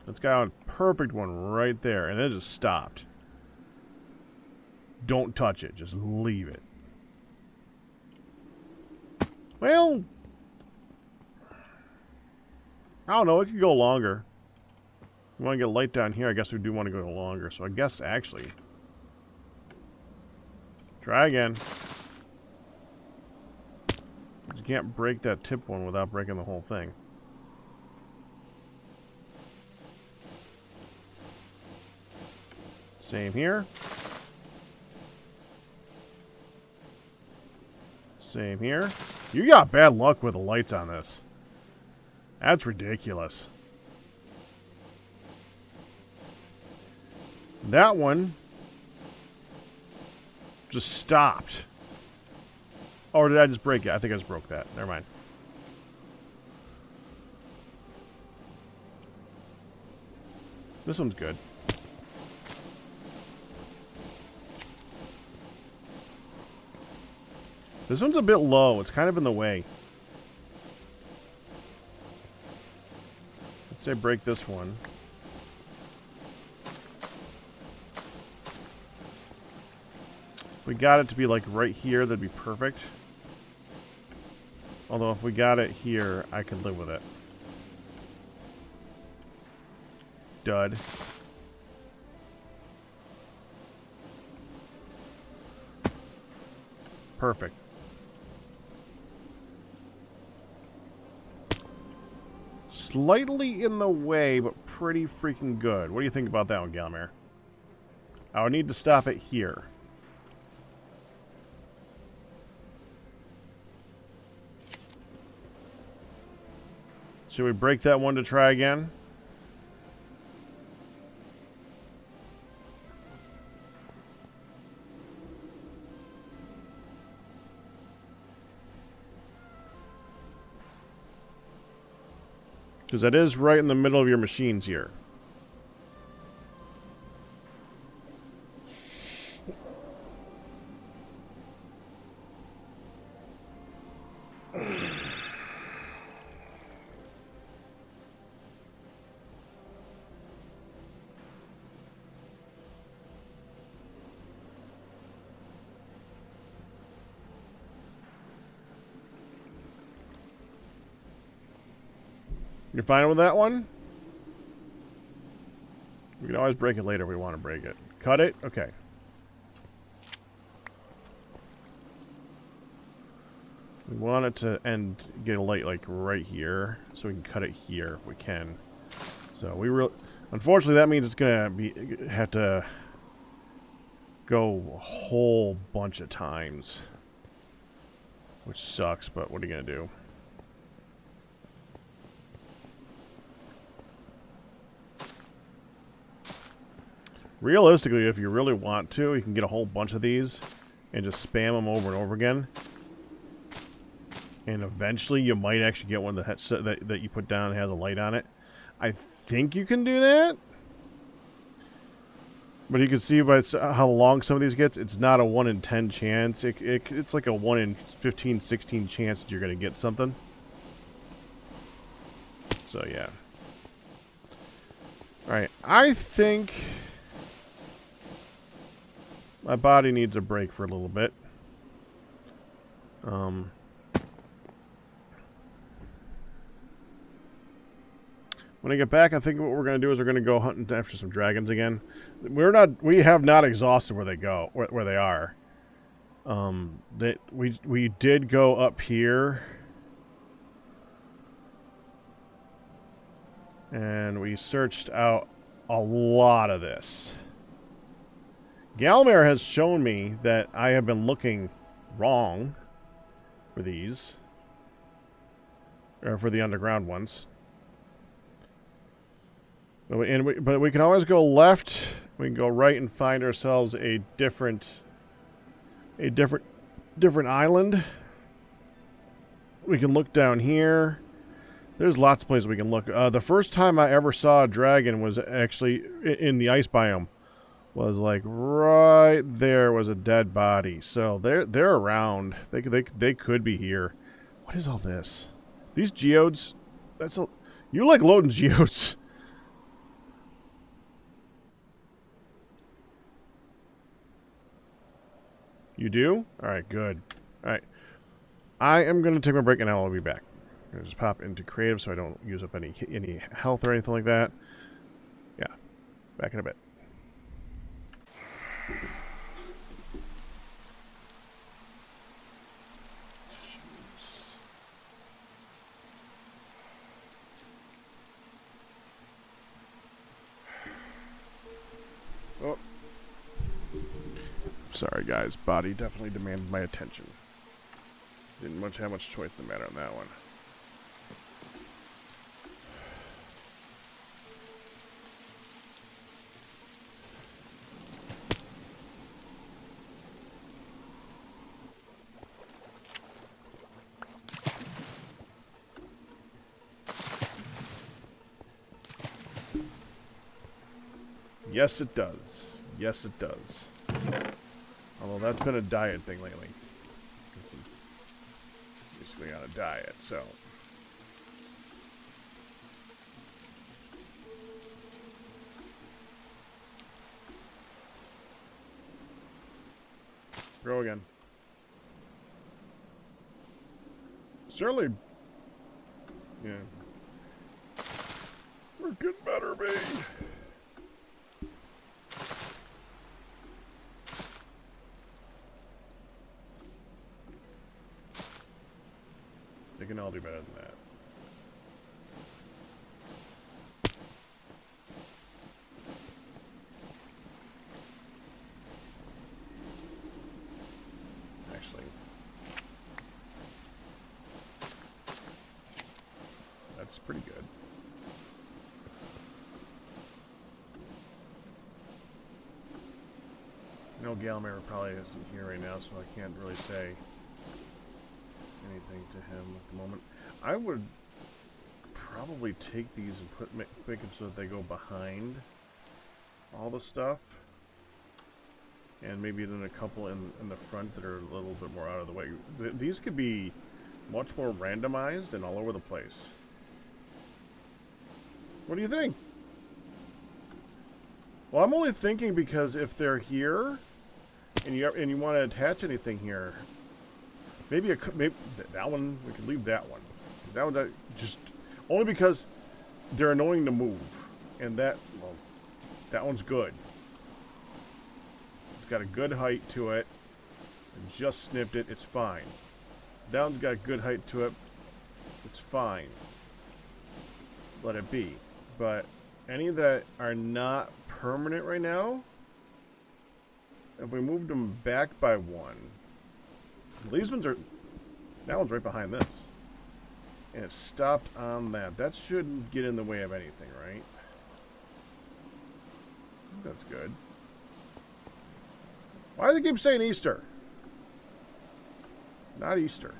Let's got a perfect one right there, and it just stopped. Don't touch it. Just leave it. Well, I don't know. It could go longer. We want to get a light down here. I guess we do want to go longer. So I guess, actually, try again. You can't break that tip one without breaking the whole thing. Same here. Same here. You got bad luck with the lights on this. That's ridiculous. That one just stopped. Or did I just break it? I think I just broke that. Never mind. This one's good. This one's a bit low. It's kind of in the way. Let's say break this one. If we got it to be like right here, that'd be perfect. Although if we got it here, I could live with it. Dud. Perfect. Slightly in the way, but pretty freaking good. What do you think about that one, Galmer? I would need to stop it here. Should we break that one to try again? Because that is right in the middle of your machines here. You're fine with that one? We can always break it later if we want to break it. Cut it? Okay. We want it to get a light like right here, so we can cut it here if we can. So we unfortunately that means it's gonna have to go a whole bunch of times, which sucks. But what are you gonna do? Realistically, if you really want to, you can get a whole bunch of these and just spam them over and over again. And eventually, you might actually get one that you put down and has a light on it. I think you can do that. But you can see by how long some of these gets, it's not a 1 in 10 chance. It's like a 1 in 15, 16 chance that you're going to get something. So, yeah. Alright, I think my body needs a break for a little bit. When I get back, I think what we're going to do is we're going to go hunting after some dragons again. We have not exhausted where they go, where they are. We did go up here, and we searched out a lot of this. Galmer has shown me that I have been looking wrong for these, or for the underground ones. But we can always go left. We can go right and find ourselves a different island. We can look down here. There's lots of places we can look. The first time I ever saw a dragon was actually in the ice biome. Was like right there was a dead body. So they're around. They could be here. What is all this? These geodes. You like loading geodes. You do? Alright, good. Alright. I am going to take my break and I will be back. I'm going to just pop into creative so I don't use up any health or anything like that. Yeah. Back in a bit. Oh. Sorry, guys. Body definitely demanded my attention. Didn't have much choice in the matter on that one. Yes, it does. Yes, it does. Although that's been a diet thing lately. diet, so. Grow again. Certainly. Yeah. We're getting better, babe. They can all do better than that. Actually, that's pretty good. No, Galmer probably isn't here right now, so I can't really say anything to him at the moment. I would probably take these and make them so that they go behind all the stuff, and maybe then a couple in the front that are a little bit more out of the way. These could be much more randomized and all over the place. What do you think? Well, I'm only thinking because if they're here and you want to attach anything here, maybe that one, we could leave that one. That one, just only because they're annoying to move, and that one's good. It's got a good height to it. I just snipped it. It's fine. That one's got a good height to it. It's fine. Let it be. But any that are not permanent right now, if we moved them back by one, these ones are, that one's right behind this. And it stopped on that. That shouldn't get in the way of anything, right? That's good. Why do they keep saying Easter? Not Easter.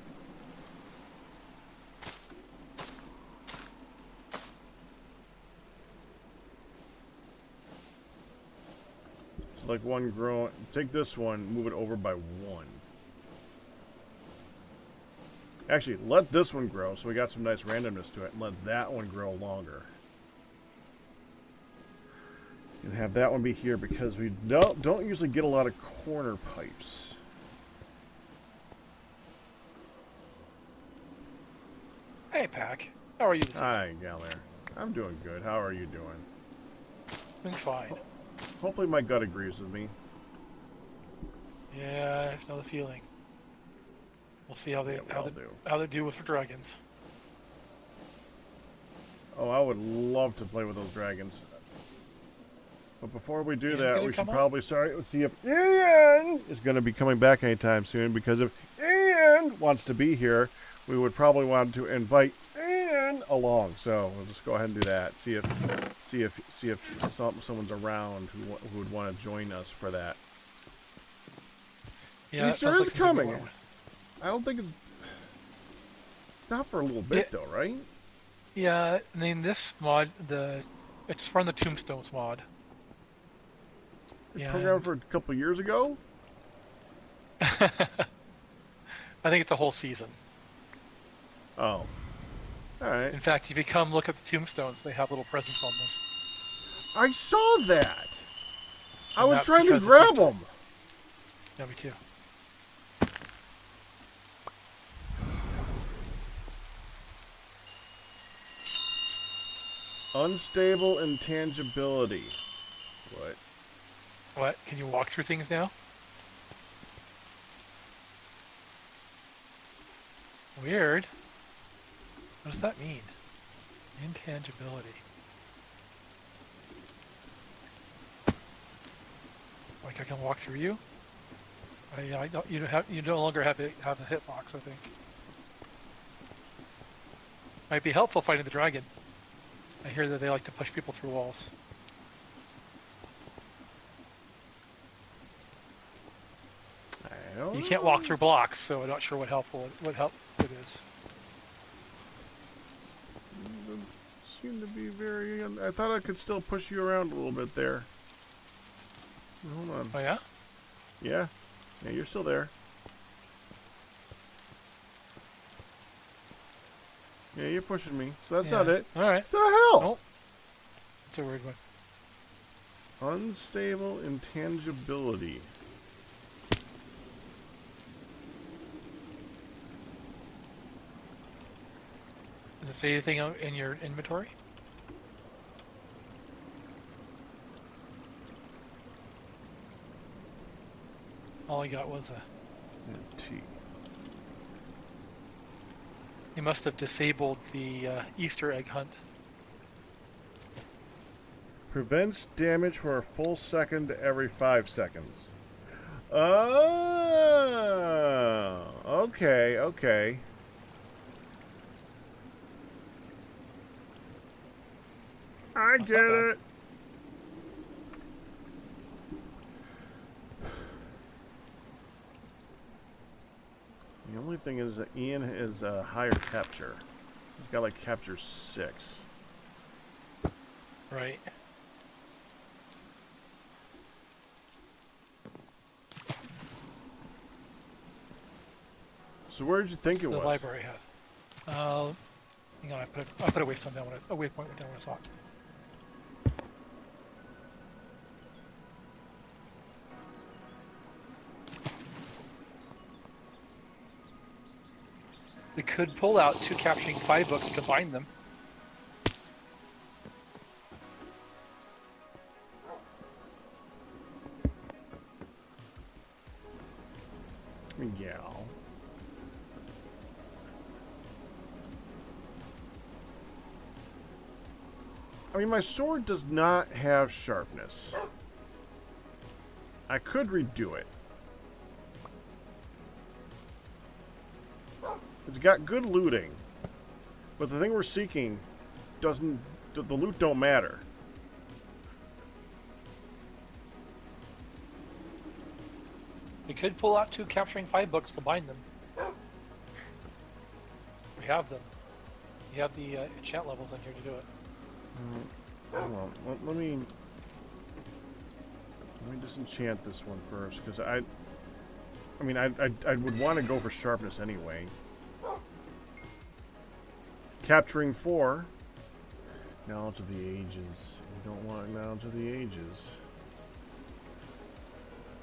So like one grow, take this one, move it over by one. Actually, let this one grow, so we got some nice randomness to it, and let that one grow longer. And have that one be here, because we don't usually get a lot of corner pipes. Hey, Pack. How are you this Hi, Galer. I'm doing good. How are you doing? evening? Fine. Hopefully my gut agrees with me. Yeah, I know the feeling. We'll see how they how they do with the dragons. Oh, I would love to play with those dragons. But before we do that, we should probably let's see if Ian is going to be coming back anytime soon, because if Ian wants to be here, we would probably want to invite Ian along. So we'll just go ahead and do that. See if someone's around who would want to join us for that. Yeah, Easter is coming. I don't think it's not for a little bit though, right? Yeah, I mean this mod, it's from the Tombstones mod. Yeah. Programmed for a couple years ago. I think it's a whole season. Oh, all right. In fact, if you come look at the tombstones, they have little presents on them. I saw that. I was trying to grab them. Yeah, me too. Unstable intangibility. What? What? Can you walk through things now? Weird. What does that mean? Intangibility. Like I can walk through you? I don't. You no longer have the hitbox. I think. Might be helpful fighting the dragon. I hear that they like to push people through walls. You can't walk through blocks, so I'm not sure what help it is. Doesn't seem to be very. I thought I could still push you around a little bit there. Hold on. Oh yeah? Yeah, you're still there. Yeah, you're pushing me. So that's Yeah. not it. All right. The hell? Nope. It's a weird one. Unstable intangibility. Does it say anything in your inventory? All I got was a... And T. You must have disabled the Easter egg hunt. Prevents damage for a full second every 5 seconds. Oh, okay, okay. I That's get not bad. it. The only thing is that Ian is a higher capture. He's got like capture 6. Right. So where did you think It's it the was? library has. Hang on, I put a waypoint down when I saw it. We could pull out 2 capturing 5 books, combine them. Yeah. I mean, my sword does not have sharpness. I could redo it. It's got good looting, but the thing we're seeking doesn't. The loot don't matter. We could pull out 2 capturing 5 books, combine them. We have them. You have the enchant levels in here to do it. Hold on. Let me disenchant this one first, because I mean, I would want to go for sharpness anyway. Capturing 4. Knowledge of the ages. You don't want knowledge of the ages.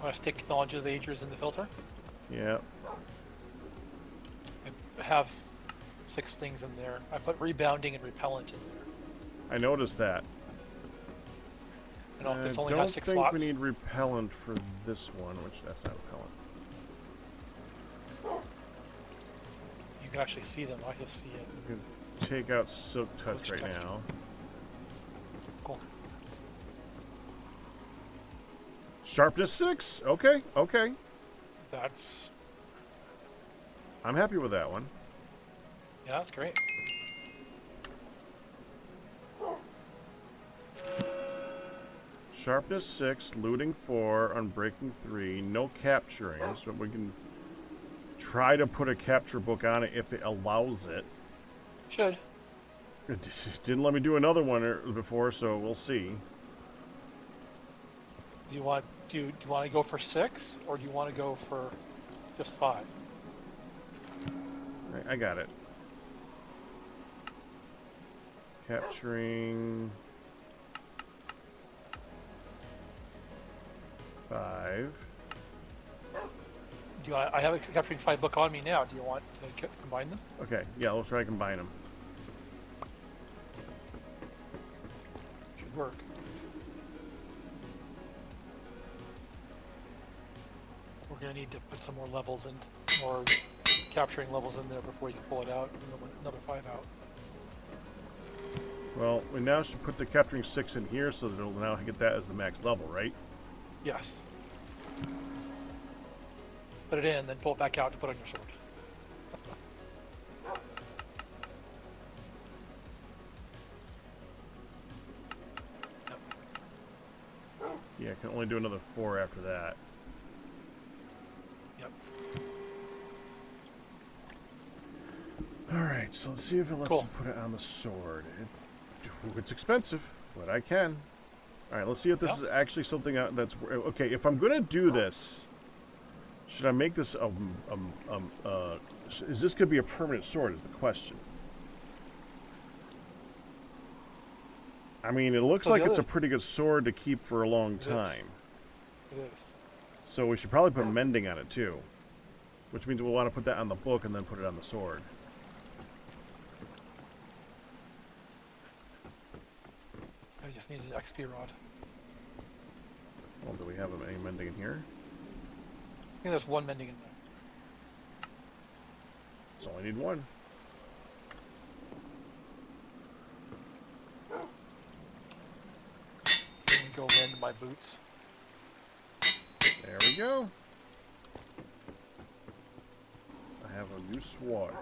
Want to stick knowledge of the ages in the filter? Yeah. I have 6 things in there. I put rebounding and repellent in there. I noticed that. I don't know if it's I only don't has 6 think slots. we need repellent for this one, which that's not repellent. You can actually see them. I just see it. We can take out Silk Touch Which right texture? now. Cool. Sharpness 6? Okay, okay. That's... I'm happy with that one. Yeah, that's great. Sharpness 6, looting 4, unbreaking 3, no capturing, so we can try to put a capture book on it if it allows it. Should. It just didn't let me do another one before, so we'll see. Do you want to go for 6 or do you want to go for just 5? I got it. Capturing 5. Do you want, I have a capturing 5 book on me now. Do you want to combine them? Okay, yeah, we'll try to combine them. Should work. We're gonna need to put some more levels in, more capturing levels in there before you can pull it out. Another 5 out. Well, we now should put the capturing 6 in here so that it'll now get that as the max level, right? Yes. Put it in, then pull it back out to put on your sword. Yeah, I can only do another 4 after that. Yep. Alright, so let's see if it lets Cool. me put it on the sword. It's expensive, but I can. Alright, let's see if this is actually something that's... Okay, if I'm going to do this, should I make this... is this going to be a permanent sword is the question. I mean, it looks So like the it's a other- pretty good sword to keep for a long It is. time. It is. So we should probably put mending on it too. Which means we'll want to put that on the book and then put it on the sword. I just need an XP rod. Well, do we have any mending in here? I think there's one mending in there. So only need one. And go mend my boots. There we go. I have a new sword.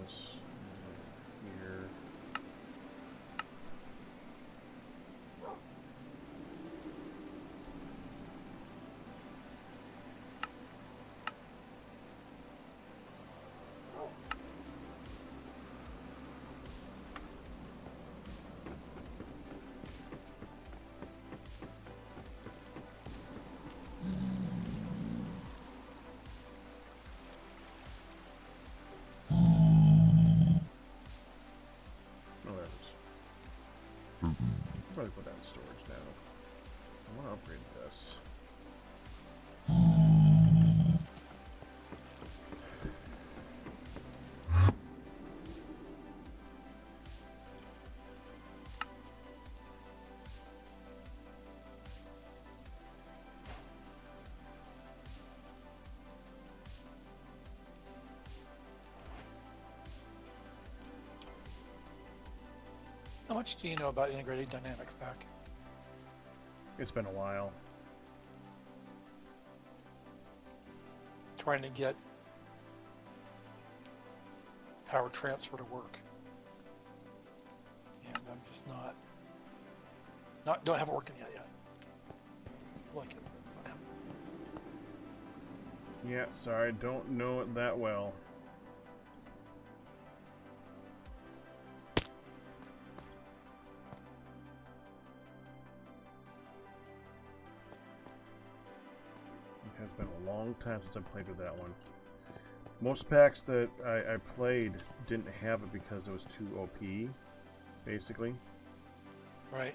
This here. Oh, there it is. Probably put that in storage now. I want to upgrade this. How much do you know about integrated dynamics back? It's been a while. Trying to get power transfer to work. And I'm just don't have it working yet. Like it. Don't have it. Yeah, sorry, don't know it that well. It has been a long time since I played with that one. Most packs that I played didn't have it because it was too OP, basically. Right.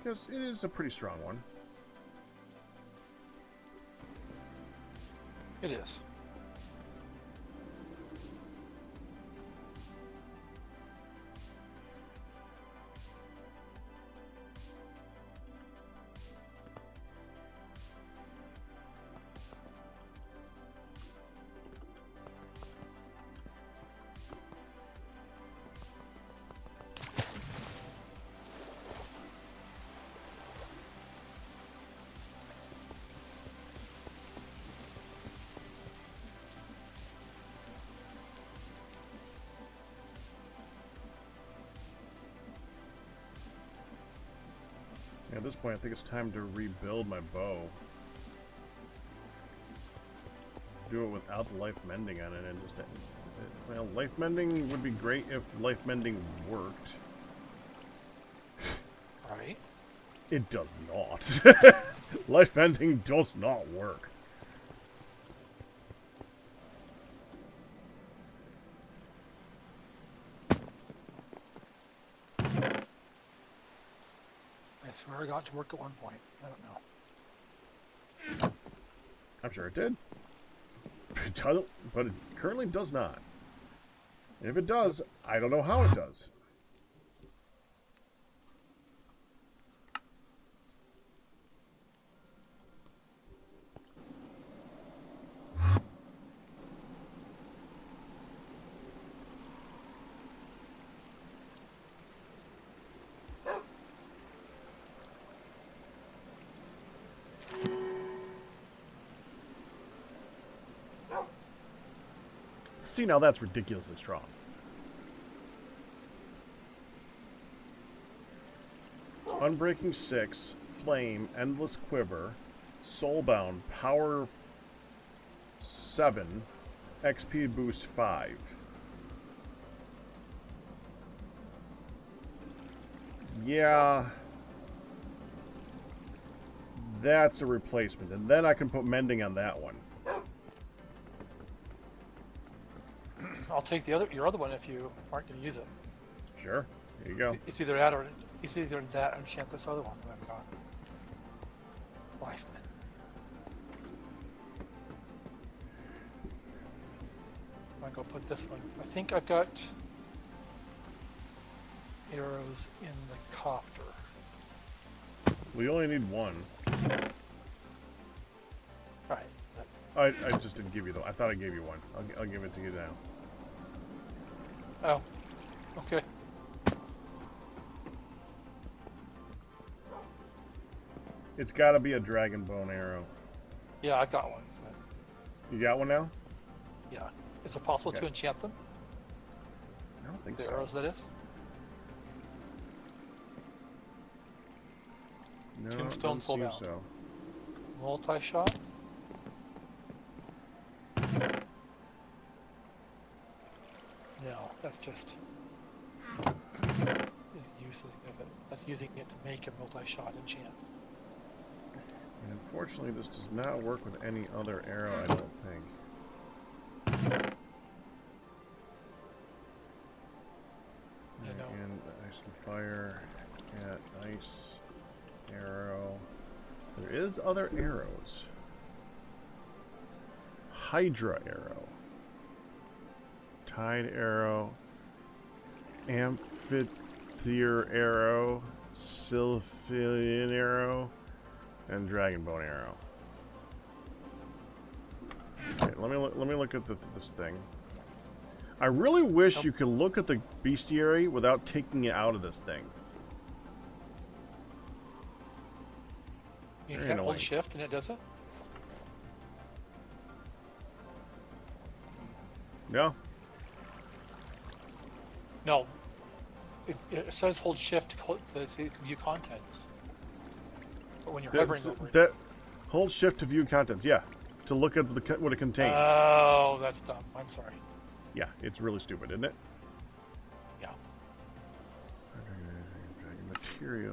Because it is a pretty strong one. It is. At this point, I think it's time to rebuild my bow. Do it without the life mending on it, and just well, life mending would be great if life mending worked. Right. It does not. Life mending does not work. I swear I got to work at one point. I don't know. I'm sure it did. It doesn't, but it currently does not. And if it does, I don't know how it does. See, now that's ridiculously strong. Unbreaking 6, Flame, Endless Quiver, Soulbound, Power 7, XP Boost 5. Yeah. That's a replacement, and then I can put mending on that one. I'll take your other one if you aren't going to use it. Sure. Here you go. It's either that or enchant this other one that I've got. Lifeline. I'm going to put this one. I think I've got arrows in the copter. We only need one. Right. I just didn't give you though. I thought I gave you one. I'll give it to you now. Oh. Okay. It's got to be a dragon bone arrow. Yeah, I got one. You got one now? Yeah. Is it possible Okay. to enchant them? I don't think The so. arrows, that is? No, Tombstone doesn't sold seem out. so. Multi-shot? No, that's just using of it. That's using it to make a multi-shot enchant. And unfortunately, this does not work with any other arrow, I don't think. You know. And ice and fire, cat, ice, arrow. There is other arrows. Hydra arrow. Tide arrow. Amphitheater arrow. Sylphian arrow. And dragonbone arrow. Okay, let me look at this thing. I really wish you could look at the bestiary without taking it out of this thing. You Very can't hold annoying. shift and it does it? No? No. It says hold shift to view contents. But when you're hovering over it. Hold shift to view contents, yeah. To look at what it contains. Oh, that's dumb. I'm sorry. Yeah, it's really stupid, isn't it? Yeah. Materials.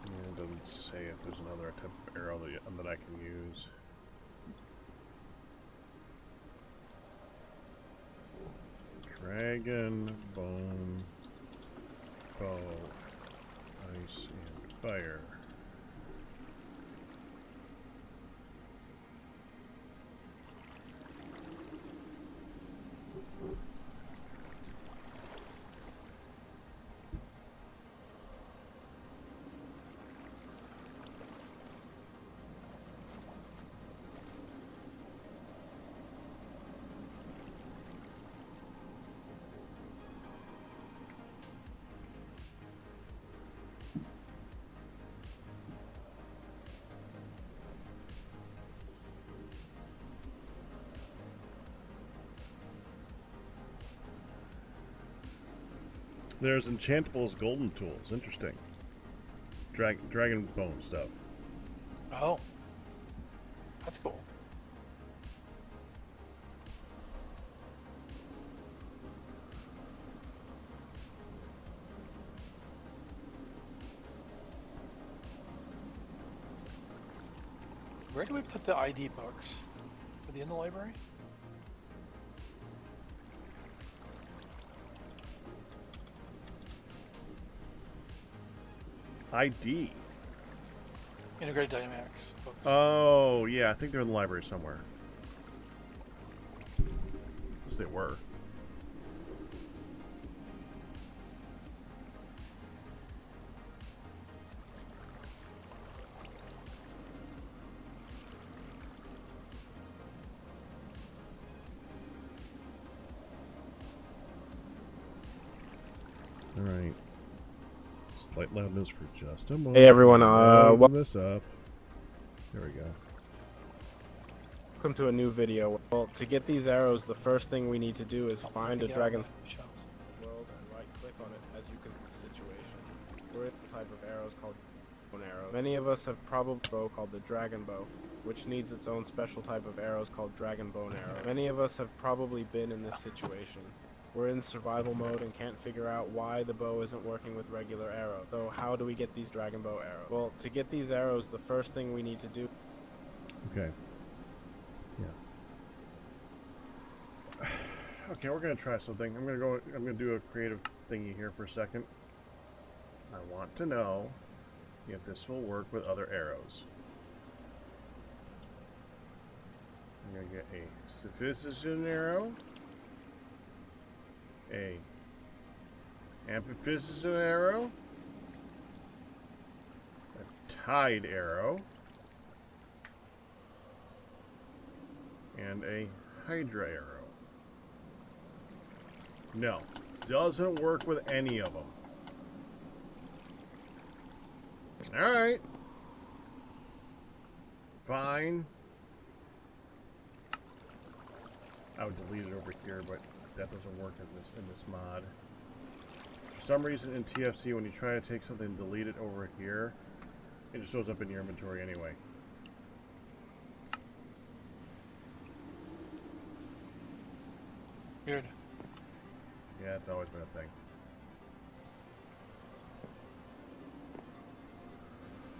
It doesn't say if there's another type of arrow that I can use. Dragon, bone, bow, ice, and fire. There's enchantables golden tools. Interesting. Dragon bone stuff. Oh. That's cool. Where do we put the ID books? Are they in the library? ID. Integrated dynamics books. Oh, yeah, I think they're in the library somewhere. As they were. Alright. Slight loudness for just a moment. Hey everyone, Load this up. There we go. welcome to a new video. Well, to get these arrows, the first thing we need to do is find a dragon's world and right-click on it as you can see the situation. We're in a type of arrows called bone arrow. Many of us have probably a bow called the dragon bow, which needs its own special type of arrows called dragon bone arrow. Many of us have probably been in this situation. We're in survival mode and can't figure out why the bow isn't working with regular arrows. So how do we get these dragon bow arrows? Well, to get these arrows, the first thing we need to do... Okay. Yeah. Okay, we're gonna try something. I'm gonna do a creative thingy here for a second. I want to know if this will work with other arrows. I'm gonna get a sophistication arrow. A amphiphysician arrow, a tide arrow, and a hydra arrow. No, doesn't work with any of them. Alright. Fine. I would delete it over here, but that doesn't work in this mod. For some reason in TFC, when you try to take something and delete it over here, it just shows up in your inventory anyway. Weird. Yeah, it's always been a thing.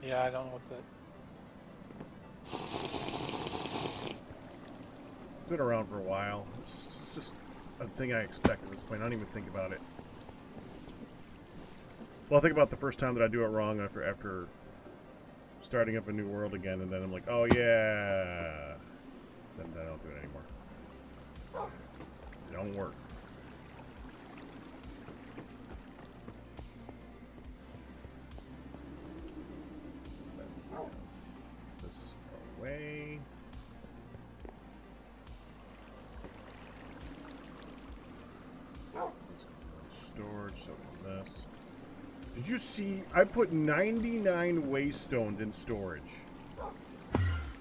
Yeah, I don't know what that. It's been around for a while. It's just a thing I expect at this point. I don't even think about it. Well, I think about the first time that I do it wrong after starting up a new world again, and then I'm like, oh yeah. Then I don't do it anymore. It don't work. This away. Storage, so this. Did you see? I put 99 waystones in storage.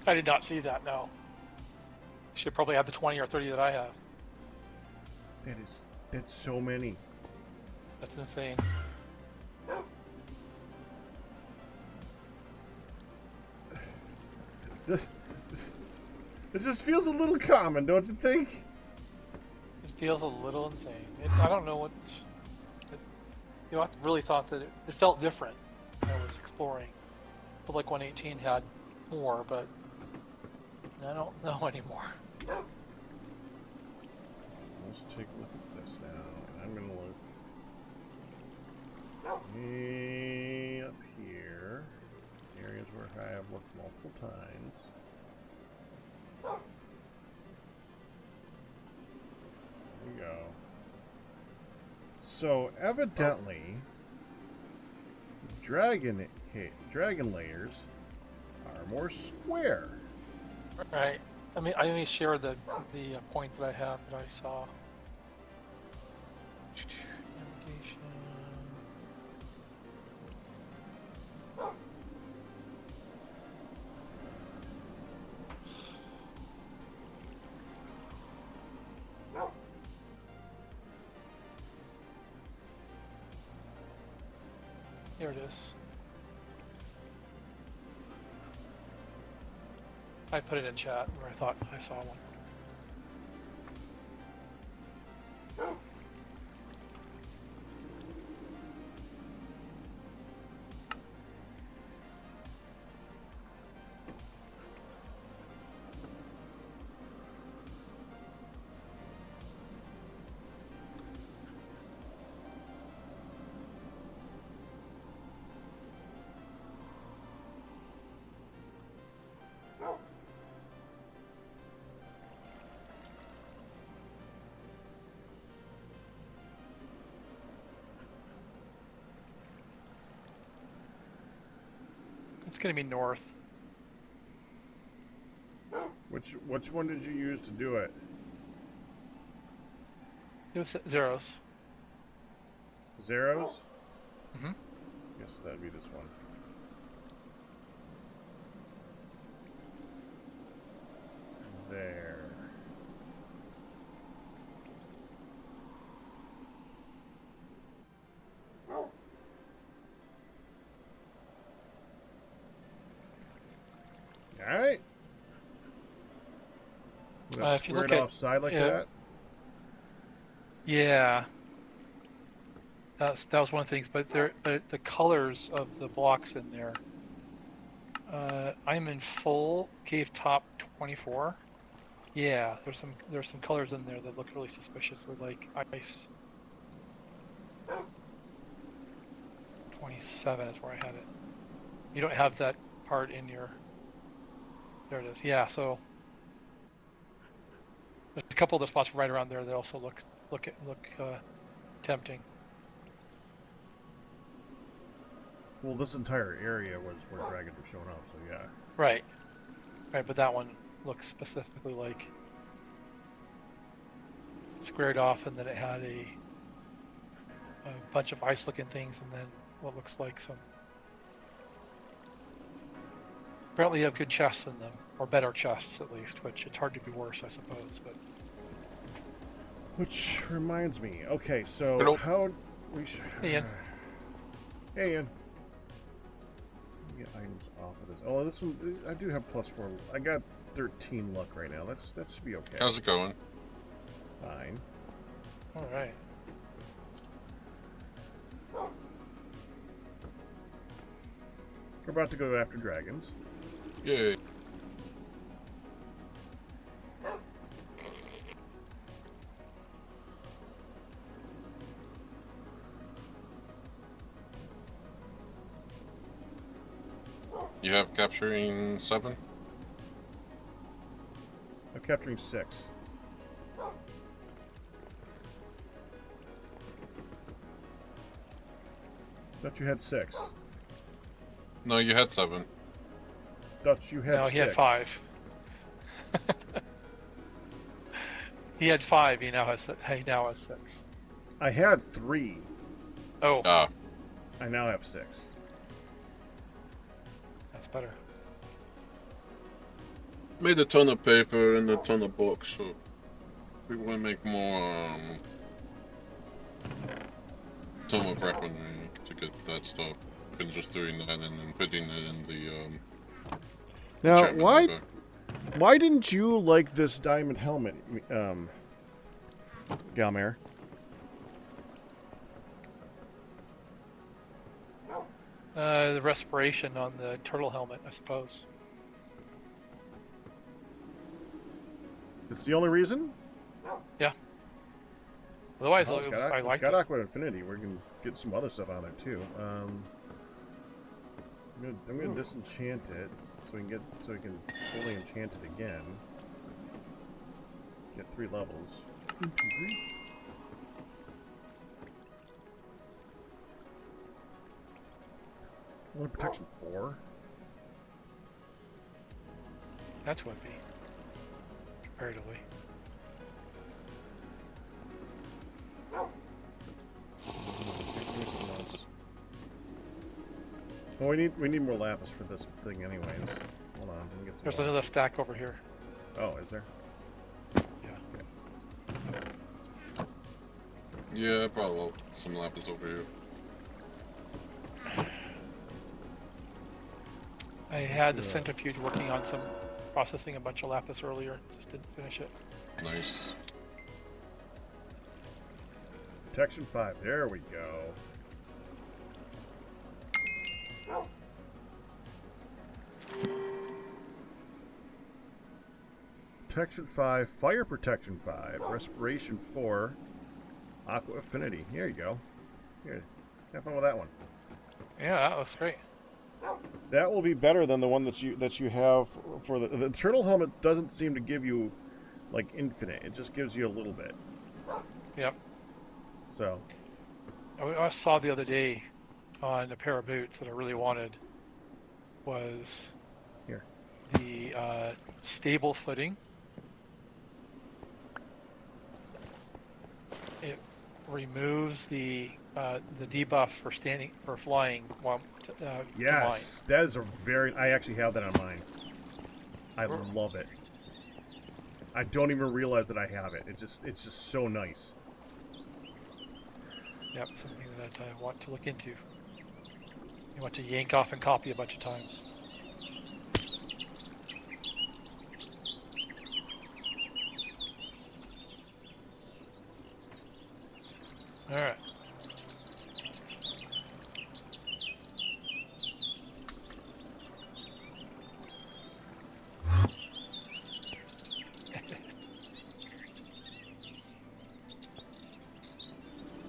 I did not see that, no. Should probably have the 20 or 30 that I have. That's so many. That's insane. It just feels a little common, don't you think? It feels a little insane. I don't know what... You know, I really thought that it felt different when I was exploring. I felt like 118 had more, but I don't know anymore. Let's take a look at this now. I'm going to look way up here. Areas where I have looked multiple times. There we go. So evidently, dragon layers are more square. Right. I mean, I only share the point that I have that I saw. Navigation. Here it is. I put it in chat where I thought I saw one. It's going to be north. Which one did you use to do it? It was zeros. Zeros? Mm-hmm. Guess that'd be this one. There. Alright. If you look Squared at- off side like yeah. that. Yeah. That was one of the things, but the colors of the blocks in there. I'm in full cave top 24. Yeah, there's some colors in there that look really suspiciously like ice. 27 is where I had it. You don't have that part in your. There it is. Yeah, so there's a couple of the spots right around there that also look tempting. Well, this entire area was where dragons were showing up, so yeah. Right, but that one looks specifically like squared off, and then it had a bunch of ice-looking things, and then what looks like some. Apparently, you have good chests in them, or better chests at least, which it's hard to be worse, I suppose. But Which reminds me. Okay, so Hello. how we should. Hey, Ian. Hey, Ian. Get items off of this. Oh, this one I do have +4. I got 13 luck right now. That should be okay. How's it going? Fine. all right. We're about to go after dragons. Yay. You have capturing 7? I'm capturing 6. Thought you had 6. No, you had 7. Thought you had No, 6. he had 5. He had 5. He now has 6. I had 3. Oh, Ah, I now have 6. that's better. made a ton of paper and a ton of books, so we want to make more ton of weaponry to get that stuff. And just doing that and then putting it in the Now, enchantment paper. why didn't you like this diamond helmet, Galmer? The respiration on the turtle helmet, I suppose. It's the only reason? Otherwise, Oh, I it's liked got it. Aqua Infinity. We're gonna get some other stuff on there too. I'm gonna disenchant it so we can fully enchant it again. Get 3 levels. 1, 2, 3. Only protection 4. That's wimpy, comparatively. Well, we need more lapis for this thing, anyways. Hold on, let me get some. There's more. another stack over here. Oh, is there? Yeah. Yeah, I brought some lapis over here. I had the Yeah. centrifuge working on processing a bunch of lapis earlier. Just didn't finish it. Nice. Protection 5. There we go. Protection 5, Fire Protection 5, Respiration 4, Aqua Affinity. Here you go. Here, have fun with that one. Yeah, that looks great. That will be better than the one that you have for the turtle helmet. Doesn't seem to give you like infinite. It just gives you a little bit. Yep. So I saw the other day on a pair of boots that I really wanted was here. the stable footing. removes the debuff for flying while combined. Yes, that is a very. I actually have that on mine. I love it. I don't even realize that I have it. It's just so nice. Yep, something that I want to look into. You want to yank off and copy a bunch of times. All right.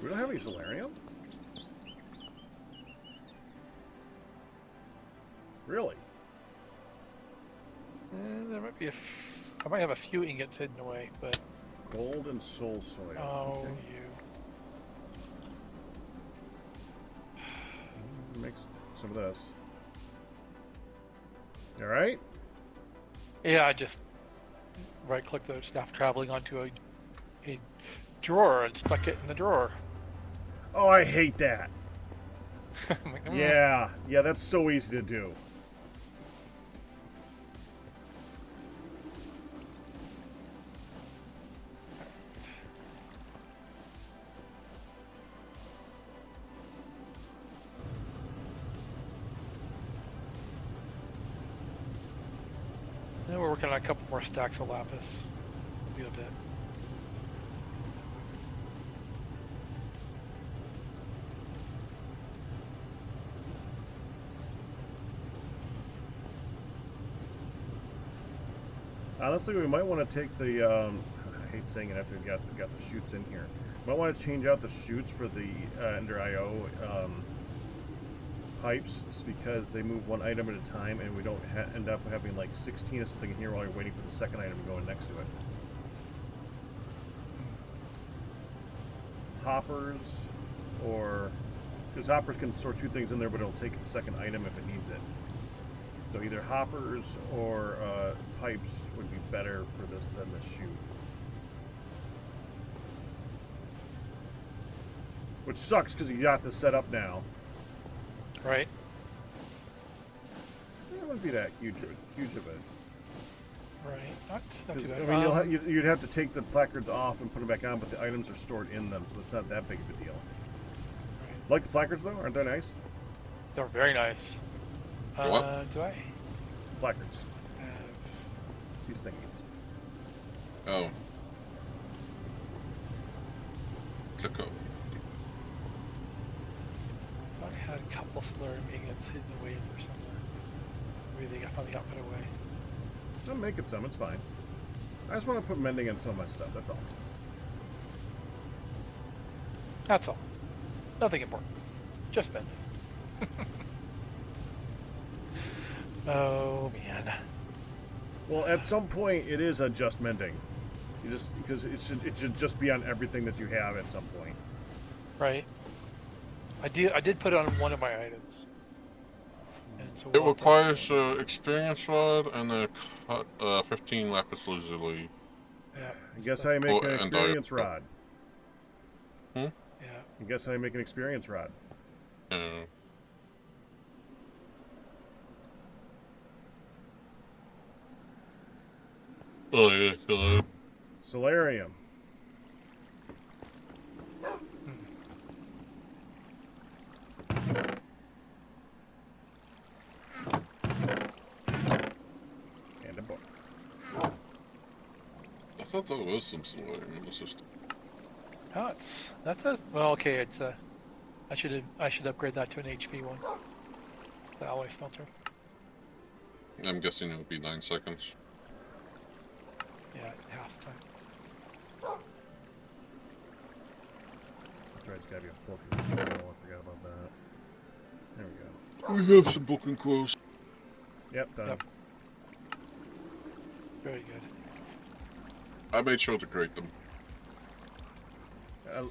We don't have any solarium? Really? There might be I might have a few ingots hidden away, but Gold and soul soil. oh, Okay. Mix some of this. All right. Yeah, I just right-clicked the staff traveling onto a drawer and stuck it in the drawer. Oh, I hate that. I'm like, Yeah, that's so easy to do. Now we're working on a couple more stacks of lapis. Be a bit. Honestly, we might want to take the. I hate saying it after we got the chutes in here. Might want to change out the chutes for the Ender IO pipes, because they move one item at a time, and we don't end up having like 16 or something in here while you're waiting for the second item to go in next to it. Hoppers, or because hoppers can store two things in there, but it'll take the second item if it needs it. So either hoppers or pipes would be better for this than the chute. Which sucks because you got this set up now. Right? It wouldn't be that huge of it. Right. Not too I bad. mean, you'd have to take the placards off and put them back on, but the items are stored in them, so it's not that big of a deal. Right. Like the placards, though? Aren't they nice? They're very nice. What? Do I Placards. have... These thingies. Oh. Click up. I had a couple solarium ingots hidden away in there somewhere. Maybe they finally got put away. I'm making some, it's fine. I just want to put mending in some of my stuff, that's all. That's all. Nothing important. Just bending. Oh man. Well, at some point, it is a just mending. Because it should just be on everything that you have at some point. Right. I did put it on one of my items. And so It requires experience rod and a 15 lapis lazuli. Yeah. I guess I make an and experience rod. Yeah. I guess I make an experience rod. Oh yeah, hello. Solarium. And a book. I thought there was some solarium in the system. Oh, that's a well. Okay, it's a. I should upgrade that to an HP one. The alloy smelter. I'm guessing it would be 9 seconds. Yeah, half the time. That's right, it's gotta be a book. Oh, I forgot about that. There we go. We have some booking quotes. Yep, done. Yep. Very good. I made sure to grade them.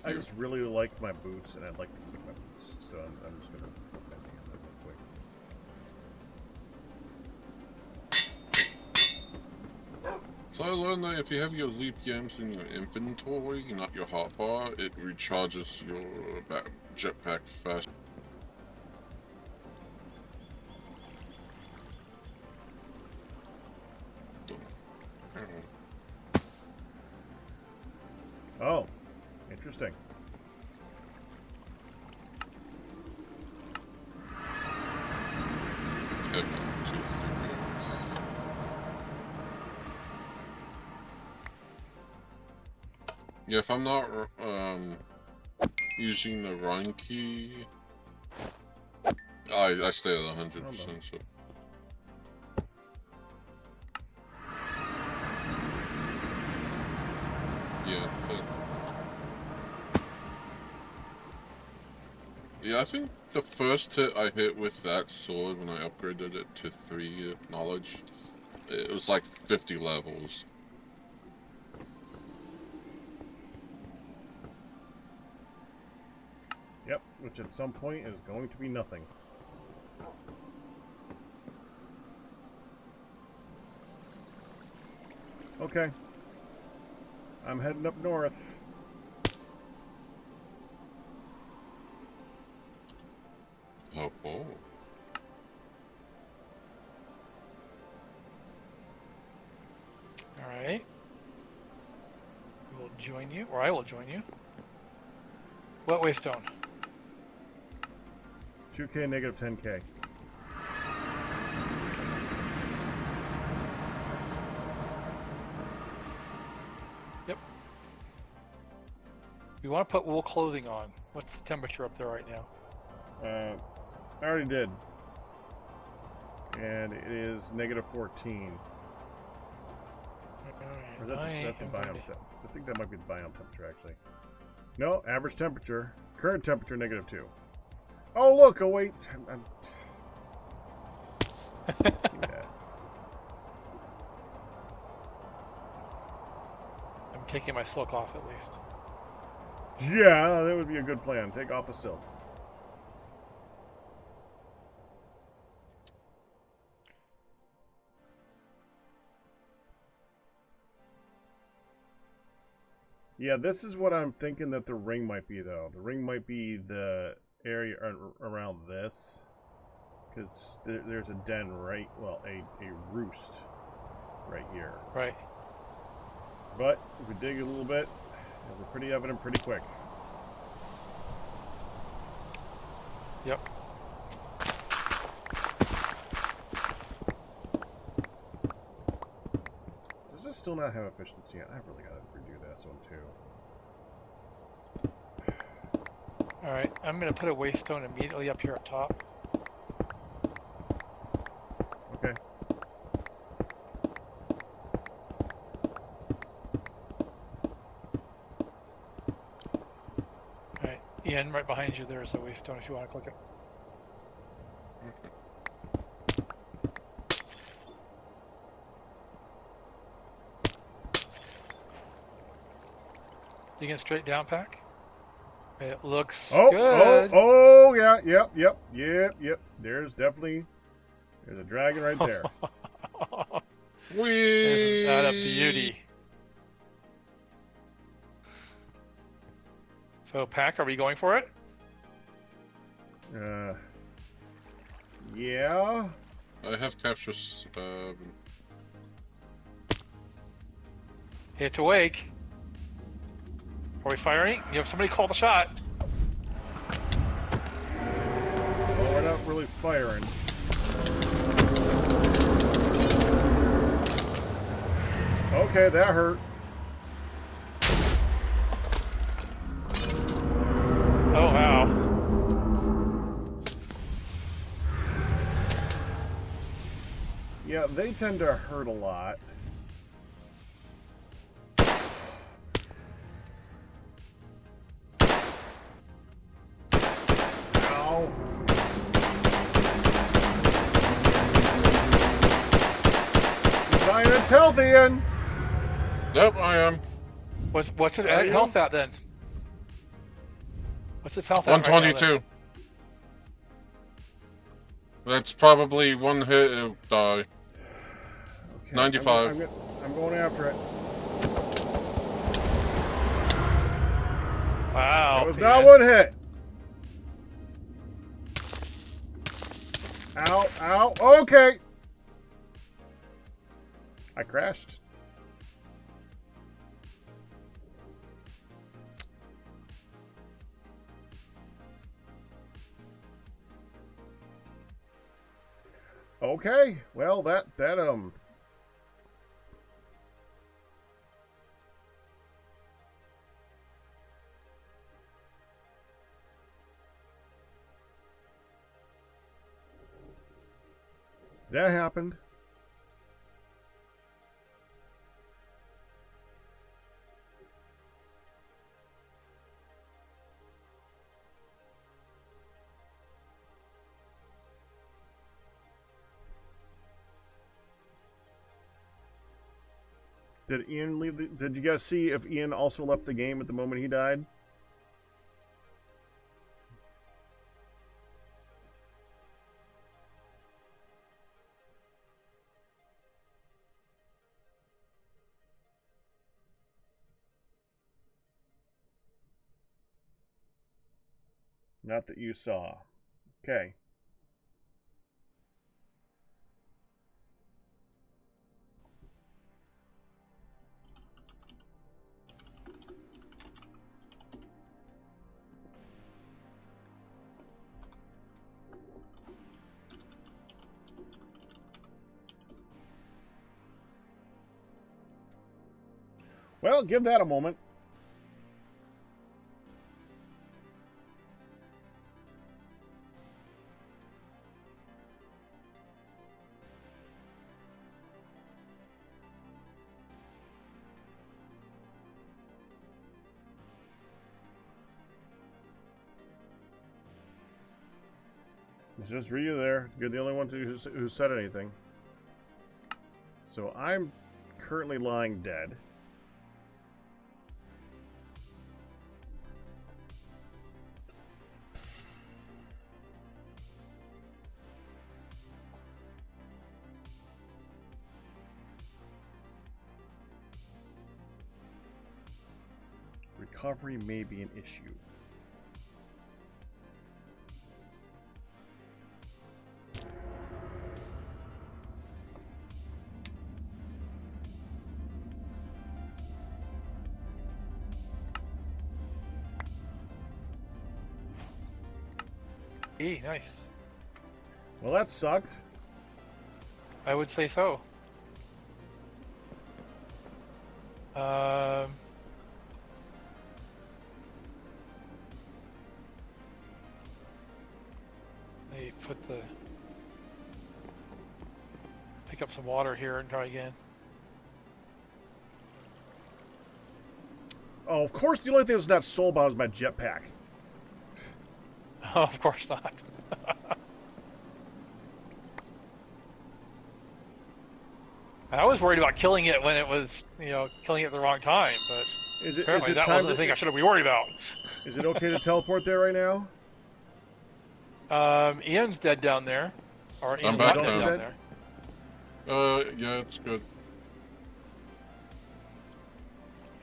I just really like my boots, and I'd like to keep my boots, so I'm just gonna put that in real quick. So I learned that if you have your ZPMs in your inventory, not your hotbar, it recharges your jetpack fast. Oh, interesting. Yeah, if I'm not using the run key, I stay at 100%. So. Yeah, but yeah, I think the first hit I hit with that sword when I upgraded it to 3 knowledge, it was like 50 levels. Yep, which at some point is going to be nothing. Okay. I'm heading up north. Oh. Alright. We will join you, or I will join you. What waystone? 2K, negative 10K. Yep. We want to put wool clothing on. What's the temperature up there right now? I already did. And it is negative 14. Or that's the biome. I think that might be the biome temperature, actually. No, average temperature. Current temperature, negative 2. Oh, look! Oh, wait. Yeah. I'm taking my silk off at least. Yeah, that would be a good plan. Take off the silk. Yeah, this is what I'm thinking that the ring might be, though. The ring might be the area around this. Because there's a den right, well, a roost right here. Right. But if we dig a little bit, it'll be pretty evident pretty quick. Yep. Does this still not have efficiency? I really gotta redo that one too. Alright, I'm gonna put a waystone immediately up here up top. Okay. Alright, Ian, right behind you there's a waystone if you want to click it. Digging straight down, Pack. It looks good. Yeah, yep. There's a dragon right there. Whee! Isn't that a beauty? So, Pack, are we going for it? Yeah. I have captured. Hit awake. Are we firing? You have somebody call the shot. Well, we're not really firing. Okay, that hurt. Oh, wow. Yeah, they tend to hurt a lot. Ow. Dying its health, Ian. Yep, I am. What's it at health at then? What's its health at? 122. That's probably one hit, it'll die. Okay, 95. I'm going after it. Wow. It was man. not one hit. Ow, ow. Okay. I crashed. Okay. Well, that that happened. Did Ian leave? Did you guys see if Ian also left the game at the moment he died? Not that you saw. Okay. Well, give that a moment. It's just Ryu there. You're the only one who said anything. So I'm currently lying dead. Recovery may be an issue. Nice. Well, that sucked. I would say so. They pick up some water here and try again. Oh, of course, the only thing that's not soulbound is my jetpack. Oh, of course not. I was worried about killing it when it was, killing it at the wrong time, but apparently that wasn't the thing I should be worried about. Is it okay to teleport there right now? Ian's dead down there. Or Ian's back not dead down. down there. Yeah, it's good.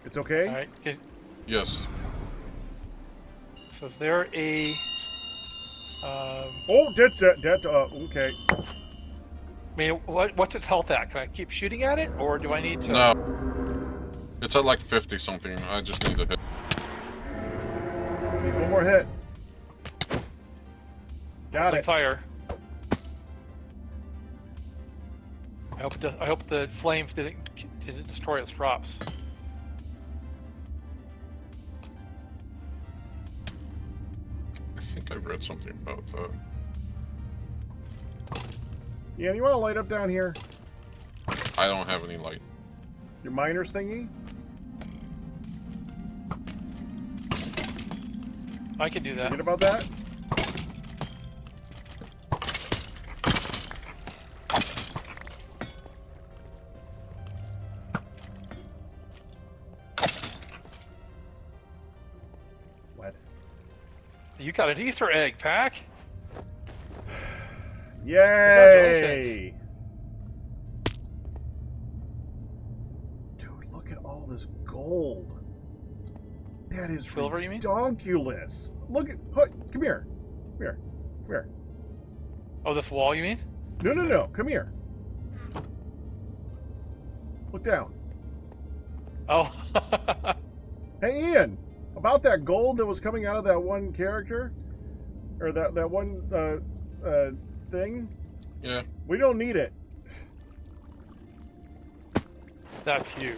It's okay? Alright, Yes. so is there a... Oh, that's it. Okay. I mean, what's its health at? Can I keep shooting at it, or do I need to... No. It's at like 50 something. I just need to hit. Need one more hit. Got it. Fire. I hope the flames didn't destroy its drops. I think I read something about that. Yeah, you want to light up down here? I don't have any light. Your miner's thingy? I can do that. Forget about that? What? You got an Easter egg, Pack. Yay! this gold. That is Silver, you mean? ridiculous. Look at... Come here. Come here. Come here. Oh, this wall, you mean? No, no, no. Come here. Look down. Oh. Hey, Ian. About that gold that was coming out of that one character? Or that one thing? Yeah. We don't need it. That's huge.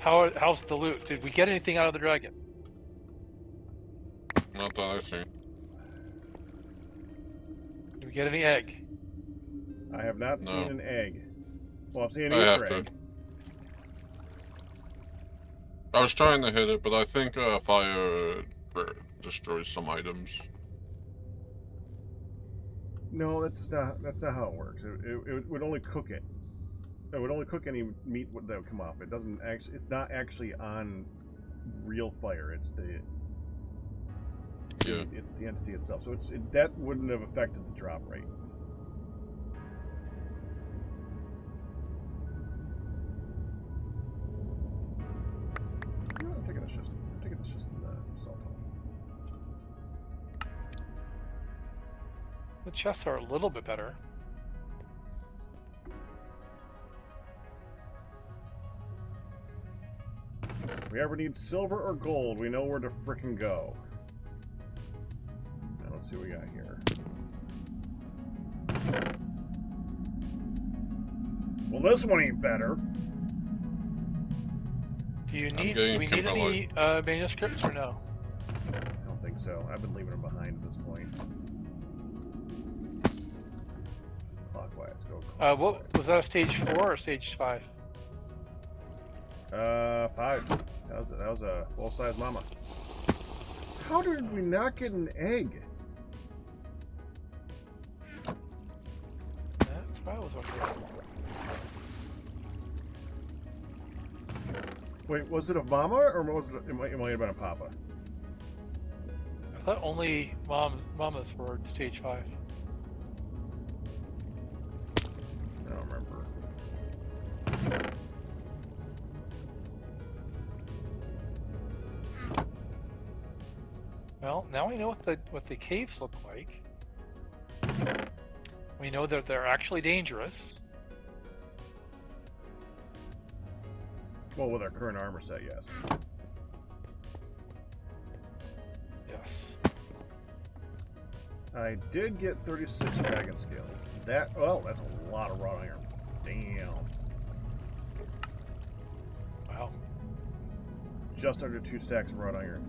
How's the loot? Did we get anything out of the dragon? Not that I see. Did we get any egg? I have not No. seen an egg. Well, I've seen an I have Easter to. egg. I was trying to hit it, but I think fire destroys some items. No, that's not how it works. It would only cook it. It would only cook any meat that would come off. It doesn't actually. It's not actually on real fire. It's the. Yeah. It's the entity itself. So that wouldn't have affected the drop rate. I'm taking this just in the salt hole. The chests are a little bit better. If we ever need silver or gold, we know where to frickin' go. Now let's see what we got here. Well, this one ain't better. Do we getting need any manuscripts or no? I don't think so. I've been leaving them behind at this point. Clockwise, go clockwise. What was that? A stage 4 or stage 5? 5. That was a full-size mama. How did we not get an egg? That's what I was wondering. Wait, was it a mama or was it might have been a papa? I thought only mamas were stage 5. I don't remember. Well, now we know what the caves look like. We know that they're actually dangerous. Well, with our current armor set, yes. Yes. I did get 36 dragon scales. That's a lot of wrought iron. Damn. Wow. Just under 2 stacks of wrought iron.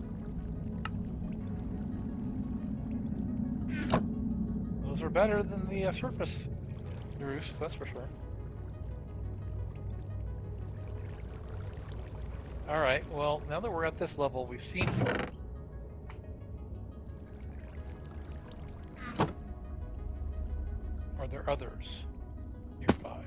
Those are better than the surface roofs, that's for sure. Alright, well, now that we're at this level, we've seen one. Are there others nearby?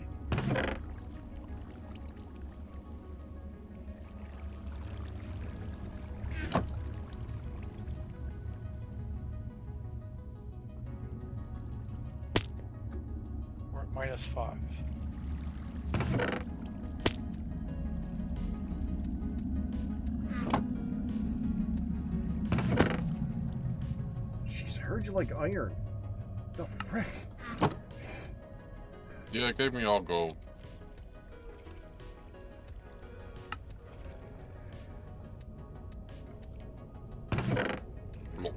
We're at -5. Jeez, I heard you like iron. The frick? Yeah, it gave me all gold. Look.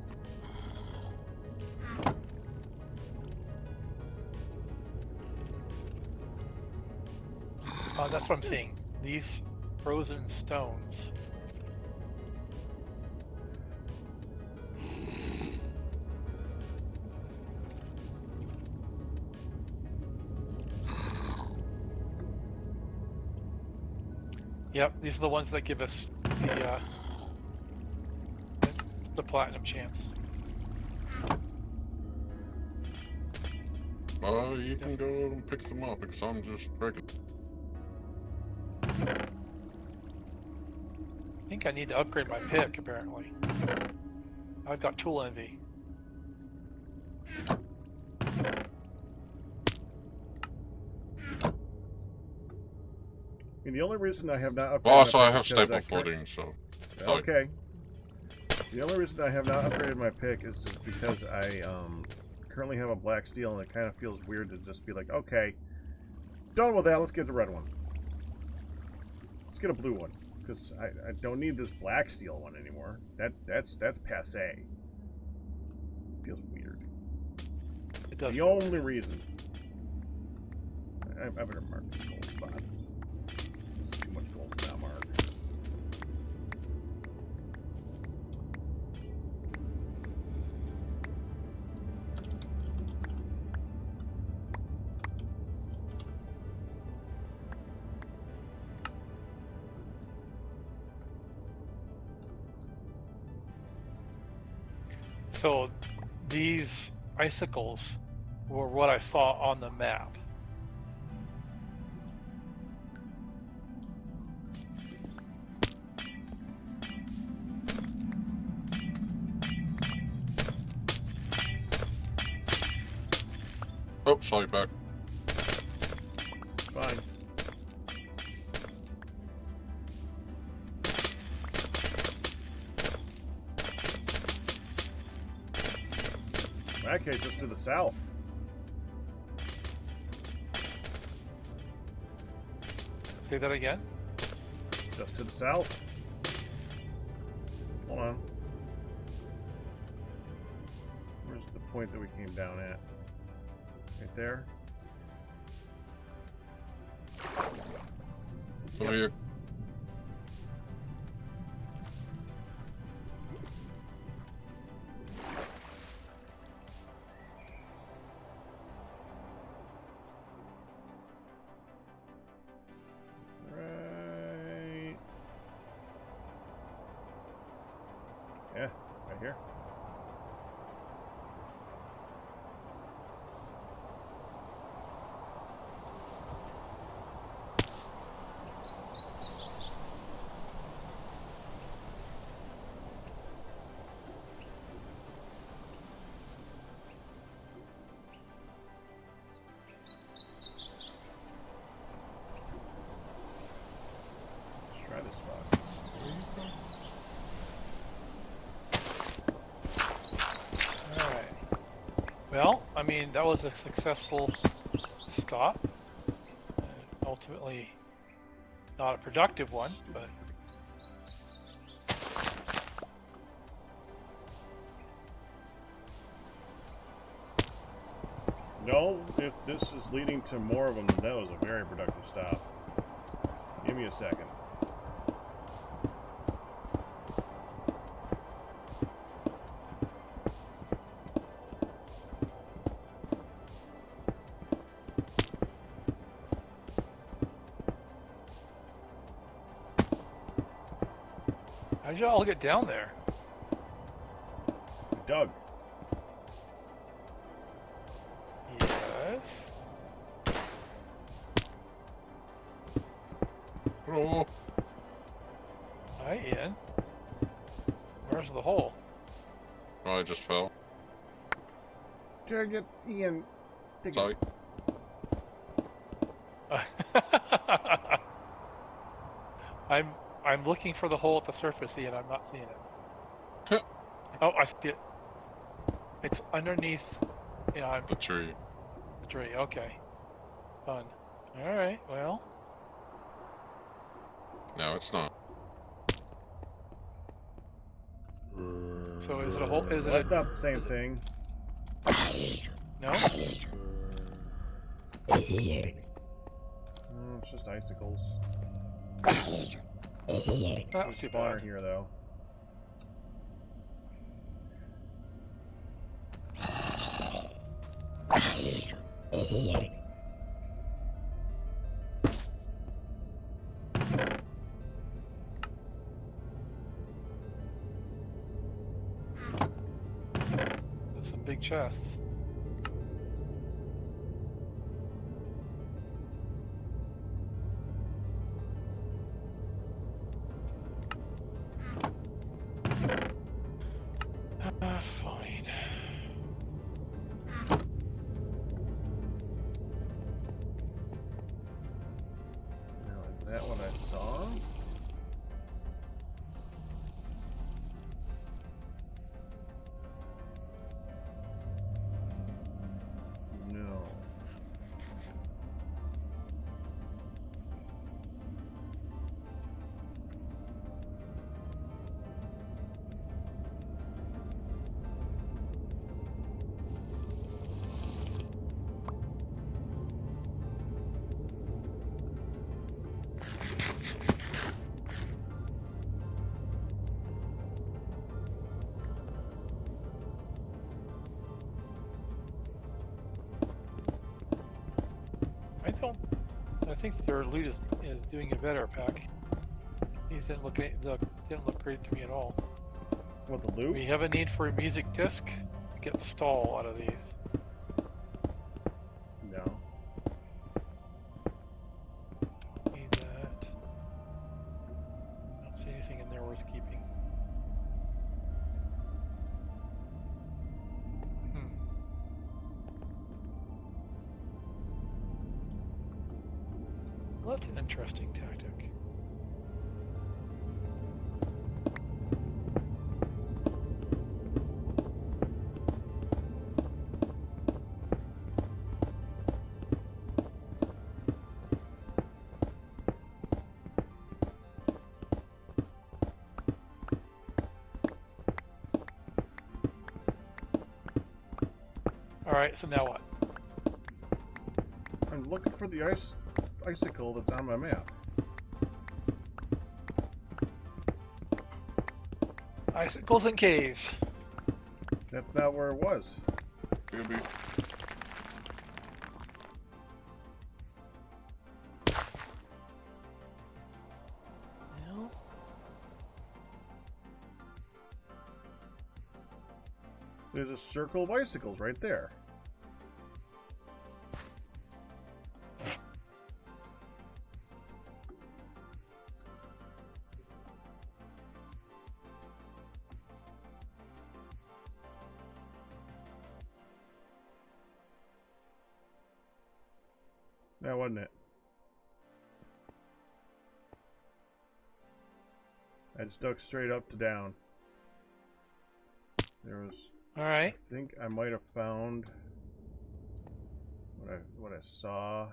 That's what I'm seeing. These frozen stones. Yep, these are the ones that give us the platinum chance. You can go and pick them up because I'm just breaking. I think I need to upgrade my pick, apparently. I've got tool envy. And the only reason I have not upgraded Well, also my I pick have is 'cause staple I cur- footing, so. Sorry. Okay. The only reason I have not upgraded my pick is just because I currently have a black steel, and it kind of feels weird to just be like, okay, done with that. Let's get the red one. Let's get a blue one, because I don't need this black steel one anymore. That's passé. Feels weird. It does. The only reason. I better mark this gold spot. Too much gold to not mark. So these icicles were what I saw on the map. Oh, sorry, back. Fine. In that case, just to the south. Say that again? Just to the south. Hold on. Where's the point that we came down at? Right there? Over here. Right. Yeah, right here. Let's try this spot. Alright. Well, I mean, that was a successful stop. Ultimately, not a productive one, but No, if this is leading to more of them, then that was a very productive stop. Give me a second. how'd y'all get down there? Doug. Yes. Oh, Hi, Ian. Where's the hole? oh, I just fell. Try to get Ian. Dig it. Sorry. I'm looking for the hole at the surface, Ian. I'm not seeing it. Oh, I see it. It's underneath. Yeah, I'm The tree. the tree. Okay. Fun. All right. Well, No, it's not. so is it a hole? Is Well, it that's not the same thing. no? It's just icicles. That's too Spawner bad. here, though. There's some big chests. Fine. Now, that one don't. I think their loot is doing a better, Pack. These didn't look great to me at all. What, the loot? We have a need for a music disc to get stall out of these. No. Need that. Don't see anything in there worth keeping. Well, that's an interesting tactic. Alright, so now what? I'm looking for the icicle that's on my map. Icicles and caves. That's not where it was. Maybe. Well, There's a circle of icicles right there. That wasn't it. I just dug straight up to down. There was... alright. I think I might have found what I saw.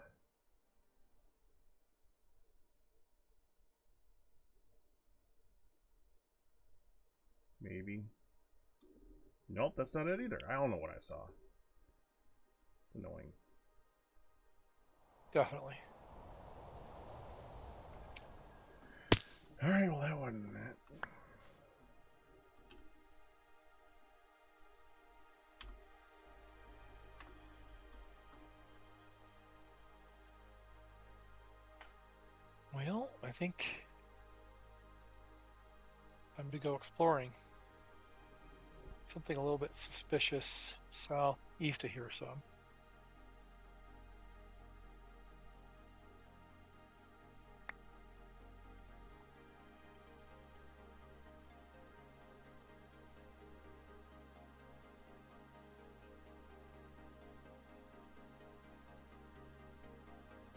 Maybe. Nope, that's not it either. I don't know what I saw. Annoying. Definitely. Alright, well that wasn't it. Well, I think time to go exploring. Something a little bit suspicious southeast of here, so.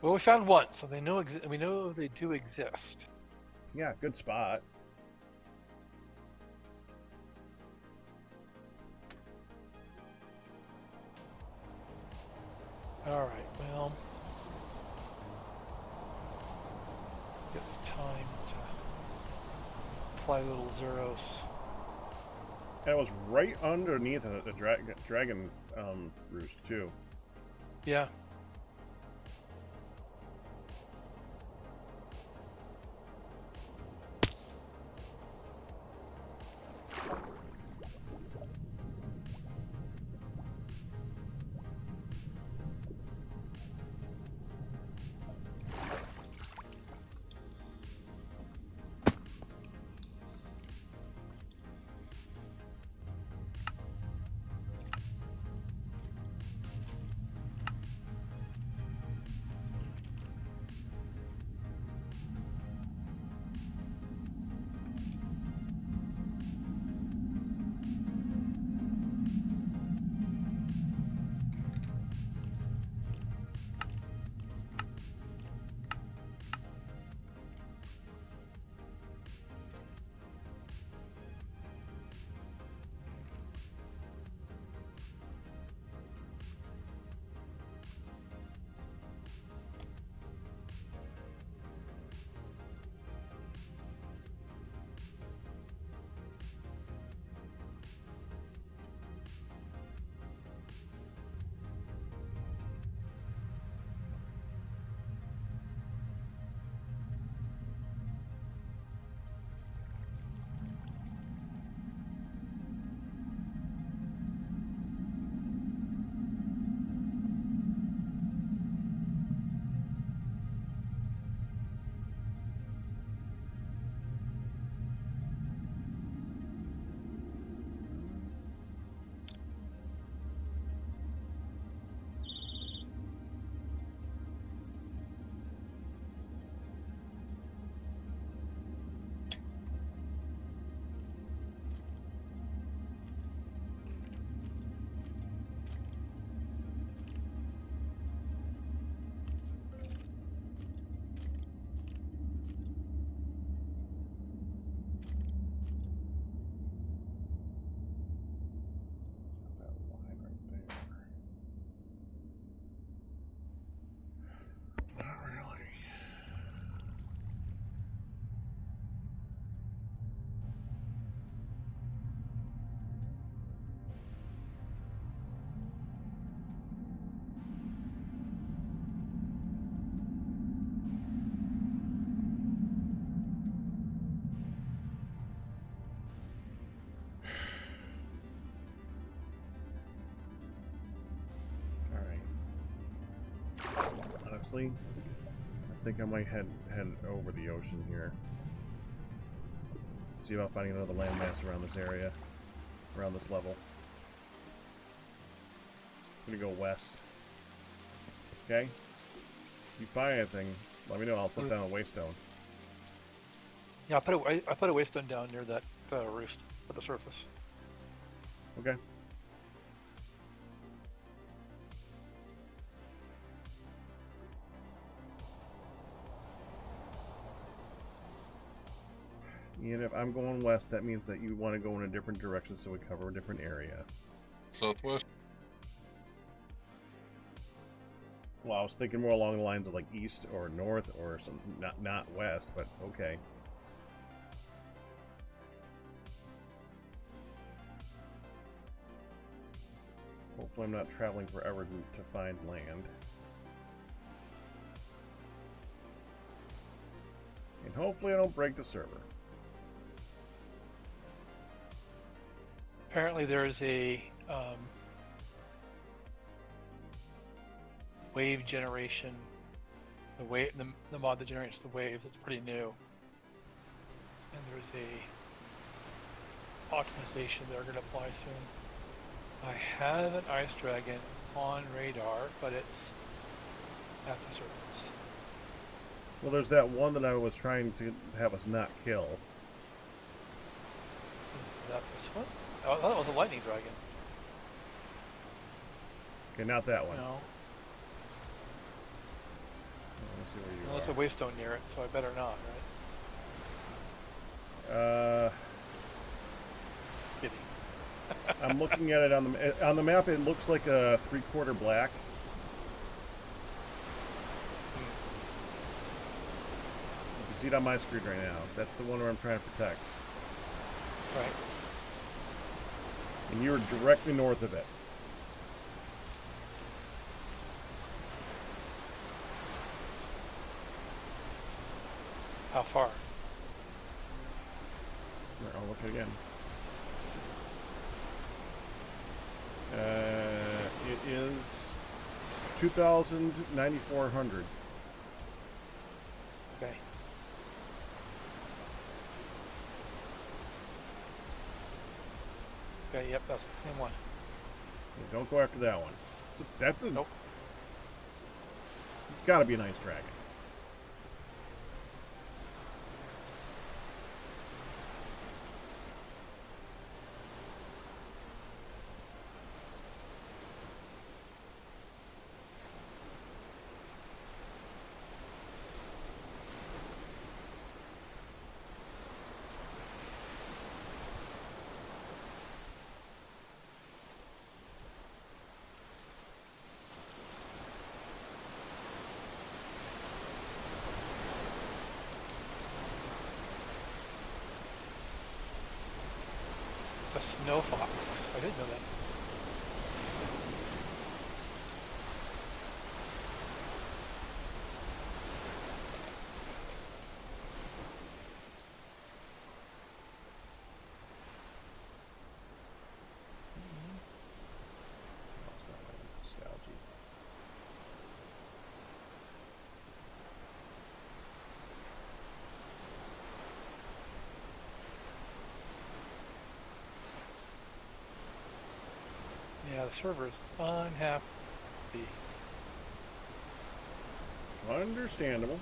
Well, we found one, so they know we know they do exist. Yeah, good spot. Alright, well. Get the time to fly little Zeros. And it was right underneath a dragon roost, too. Yeah. Honestly, I think I might head over the ocean here. See about finding another landmass around this area, around this level. I'm gonna go west. Okay? If you find anything, let me know. I'll set down a waystone. Yeah, I put a waystone down near that roost at the surface. Okay. And if I'm going west, that means that you want to go in a different direction so we cover a different area. Southwest. Well, I was thinking more along the lines of like east or north or something, not west, but okay. Hopefully I'm not traveling forever to find land. And hopefully I don't break the server. Apparently there's a wave generation, the mod that generates the waves. It's pretty new, and there's a optimization they're going to apply soon. I have an ice dragon on radar, but it's at the surface. Well, there's that one that I was trying to have us not kill. Is that this one? Oh, I thought it was a lightning dragon. Okay, not that one. No. Let me see where you Well, there's a wavestone near it, so I better not, right? Kidding. I'm looking at it on the map. It looks like a 3/4 black. You can see it on my screen right now. That's the one where I'm trying to protect. Right. And you're directly north of it. How far? Here, I'll look again. It is 2,9,400. Okay. Okay, yep, that's the same one. Yeah, don't go after that one. That's a... Nope. It's got to be an ice dragon. The snow fox. I didn't know that. Yeah, the server's unhappy. Understandable.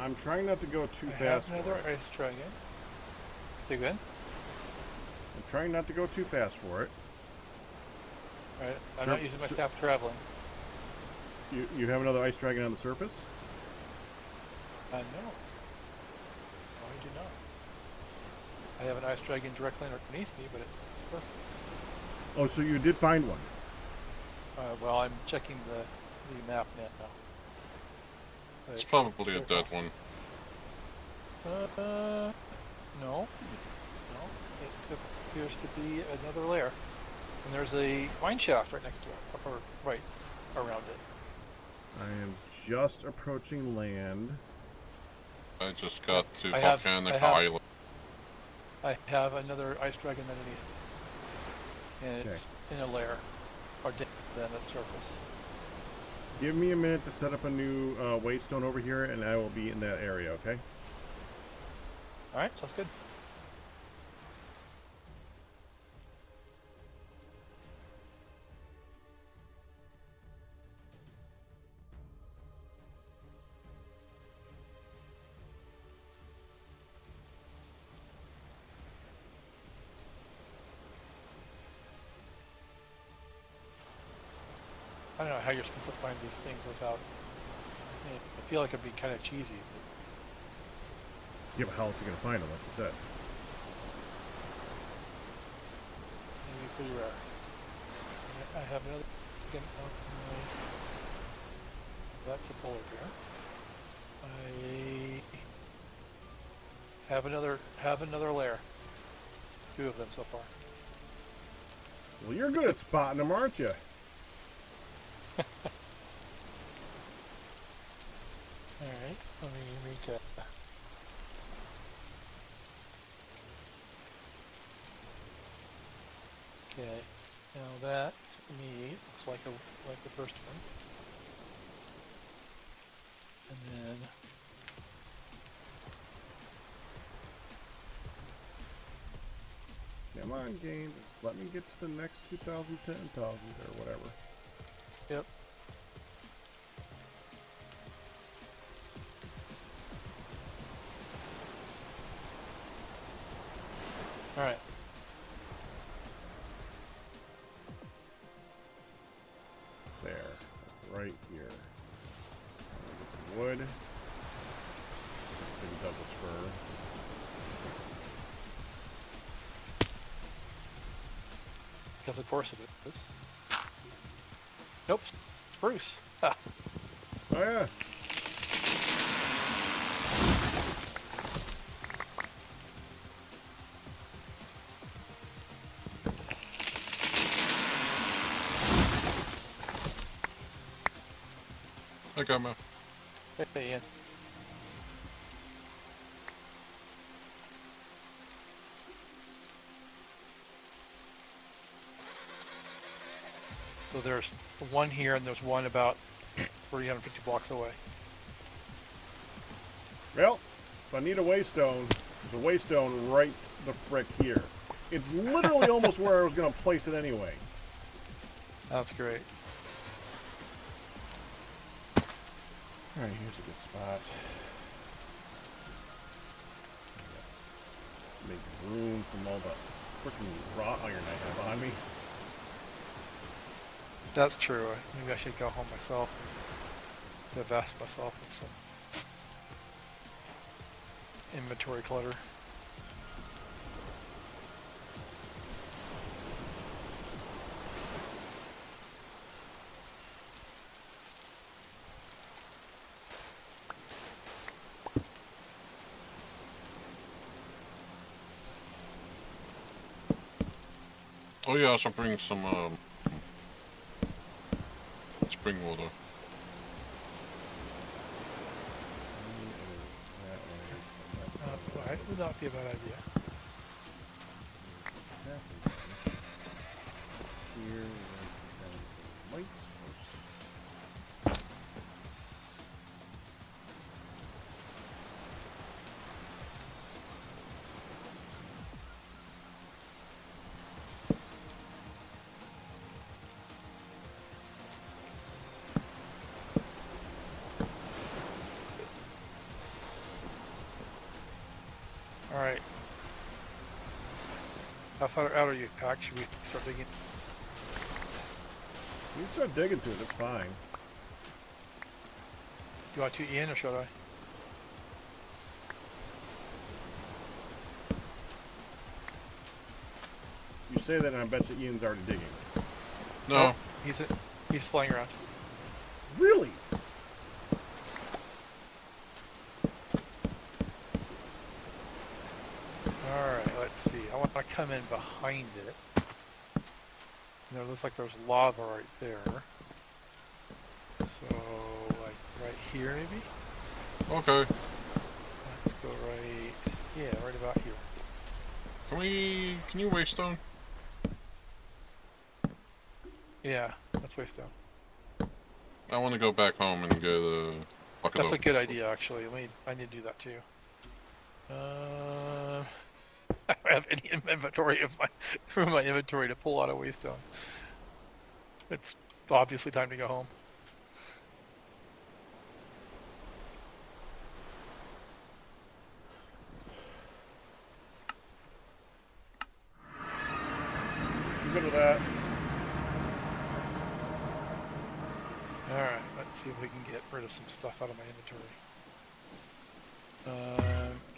I'm trying not to go too fast. I have another ice dragon. You good? I'm trying not to go too fast for it. Alright, I'm not using my staff traveling. You have another ice dragon on the surface? No. No, I do not. I have an ice dragon directly underneath me, but it's perfect. Oh, so you did find one. Well, I'm checking the map net now. It's probably a dead one. No. No. It appears to be another layer. And there's a mine shaft right next to it, or right around it. I am just approaching land. I just got to I have- Volcanic I have- Island. I have another ice dragon underneath. And it's in a lair. Or then at surface. Give me a minute to set up a new waystone over here, and I will be in that area, okay? Alright, sounds good. I don't know how you're supposed to find these things without... I feel like it'd be kind of cheesy. Yeah, but how else are you going to find them, like you said? Maybe pretty rare. I have another... That's a polar bear. I have another lair. 2 of them so far. Well, you're good at spotting them, aren't you? Alright, let me recheck. Okay, now that to me looks like the first one. And then Come on, game. Just let me get to the next 2010,000 or whatever. yep. Alright. There. Right here. Wood. Maybe Douglas fir. Because of course it is. Nope. Spruce. Ah. Oh yeah. I got my. Hey, Ian. So there's one here and there's one about 350 blocks away. Well, if I need a waystone, there's a waystone right the frick here. It's literally almost where I was going to place it anyway. That's great. Alright, here's a good spot. Make room from all the freaking raw iron I have on me. That's true. Maybe I should go home myself. Divest myself of some inventory clutter. Oh yeah, I should bring some spring water. That would not be a bad idea. Here, lights. Alright. How far out are you, Pac? Should we start digging? You can start digging to it, it's fine. Do you want to, Ian, or should I? You say that and I bet you Ian's already digging. No. Oh, he's flying around. Really? Alright, let's see. I want to come in behind it. You know, it looks like there's lava right there. So, like, right here maybe? Okay. Let's go right... Yeah, right about here. Can you waystone? Yeah, That's waste down. I want to go back home and get a bucket That's a of... good idea, actually. I need to do that too. I don't have any inventory of my inventory to pull out of waste down. It's obviously time to go home. I'm good with that. Alright, let's see if we can get rid of some stuff out of my inventory.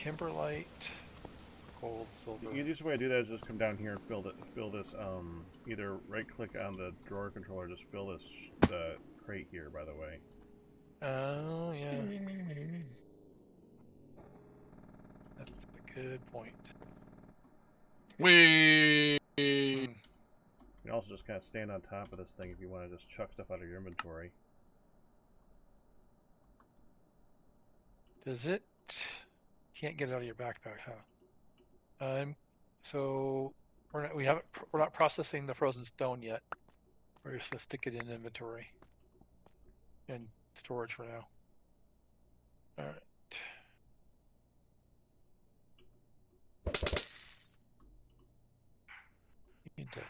Kimberlite, gold, silver. The easiest way to do that is just come down here and fill this, either right-click on the drawer controller, just fill this, the crate here, by the way. Oh, yeah. That's a good point. Whee! You can also just kind of stand on top of this thing if you want to just chuck stuff out of your inventory. Does it... Can't get it out of your backpack, huh? So we're not processing the frozen stone yet. We're just gonna stick it in inventory and storage for now. All right. You need to...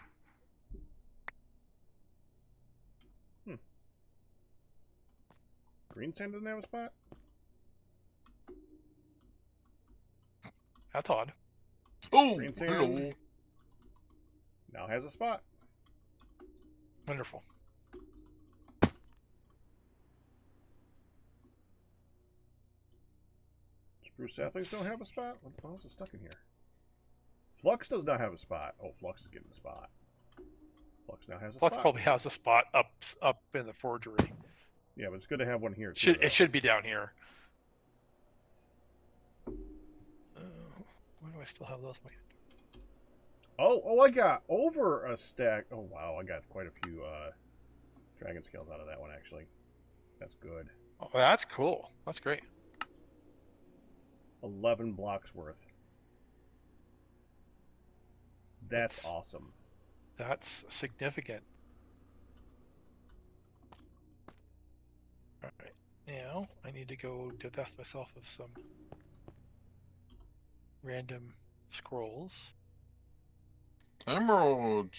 Green sand doesn't have a spot? That's odd. Oh, Green sand. hello. Now has a spot. Wonderful. Spruce saplings don't have a spot? What else is stuck in here? Flux does not have a spot. Oh, Flux is getting a spot. Flux now has a Flux spot. probably has a spot up in the forgery. Yeah, but it's good to have one here too. It should be down here. Why do I still have those? Oh, I got over a stack. Oh, wow, I got quite a few dragon scales out of that one, actually. That's good. Oh, that's cool. That's great. 11 blocks worth. That's awesome. That's significant. Alright, now I need to go divest myself of some random scrolls. Emeralds.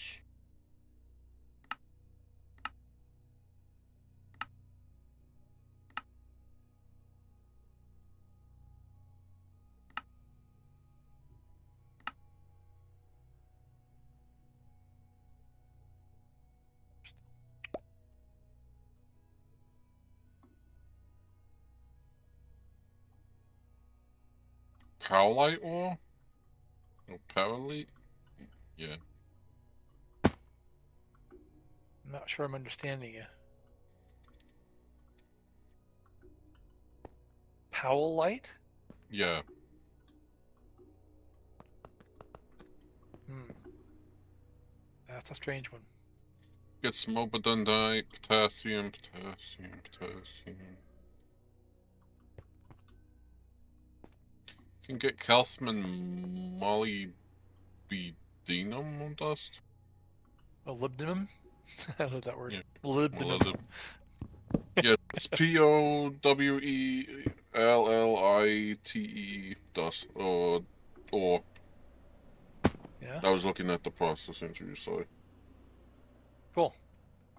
Powlite ore? Or Powlite? Yeah. I'm not sure I'm understanding you. Powell light? Yeah. That's a strange one. Get some obadundite, potassium. You can get calcium and molybdenum dust. Molybdenum? I love that word. Yeah. Molybdenum. Yeah, it's POWELLITE dust. Or Yeah. I was looking at the processing tree, sorry. Cool.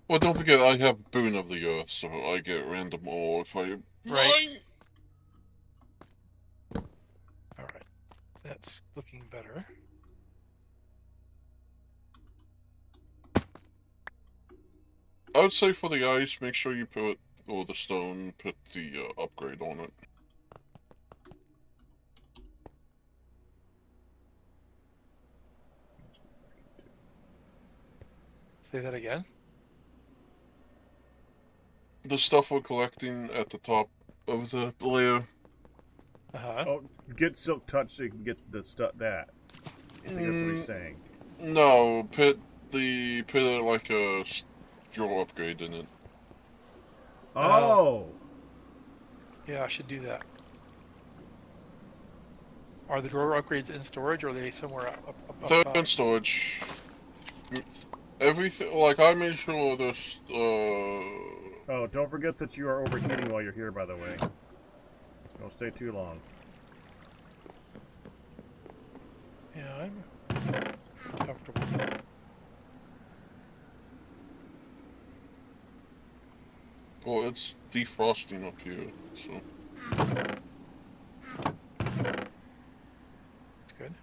Well, don't forget, I have Boon of the Earth, so I get random ore if I mine. Alright. That's looking better. I would say for the ice, make sure you put, or the stone, put the upgrade on it. Say that again? The stuff we're collecting at the top of the layer. Uh-huh. Oh, get Silk Touch so you can get the stuff that. I think that's what he's saying. No, put like a draw upgrade in it. Oh! Yeah, I should do that. Are the drawer upgrades in storage, or are they somewhere up They're top? in storage. everything, like, I made sure this, Oh, don't forget that you are overheating while you're here, by the way. Don't stay too long. Yeah, I'm comfortable. well, it's defrosting up here, so. That's good.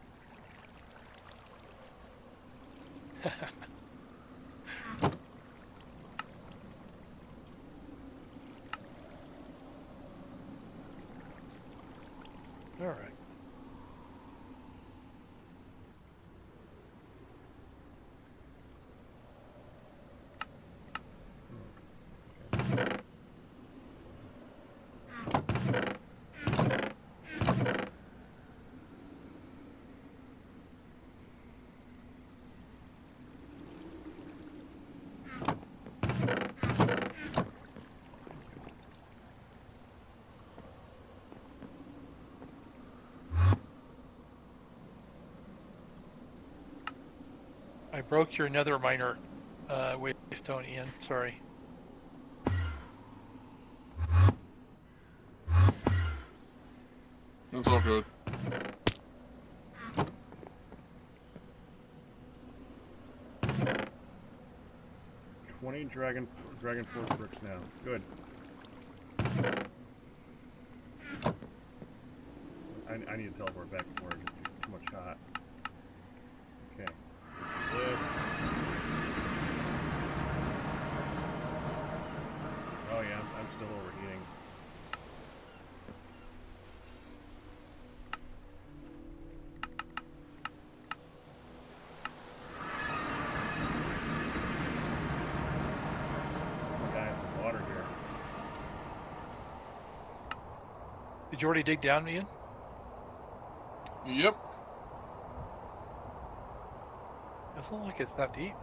All right. I broke your nether miner, waystone, Ian. Sorry. It's all good. Dragon Force bricks now. Good. I need to teleport back before I get too much hot. Okay. This. Oh yeah, I'm still overheating. Did you already dig down, Ian? Yep. Doesn't look like it's that deep.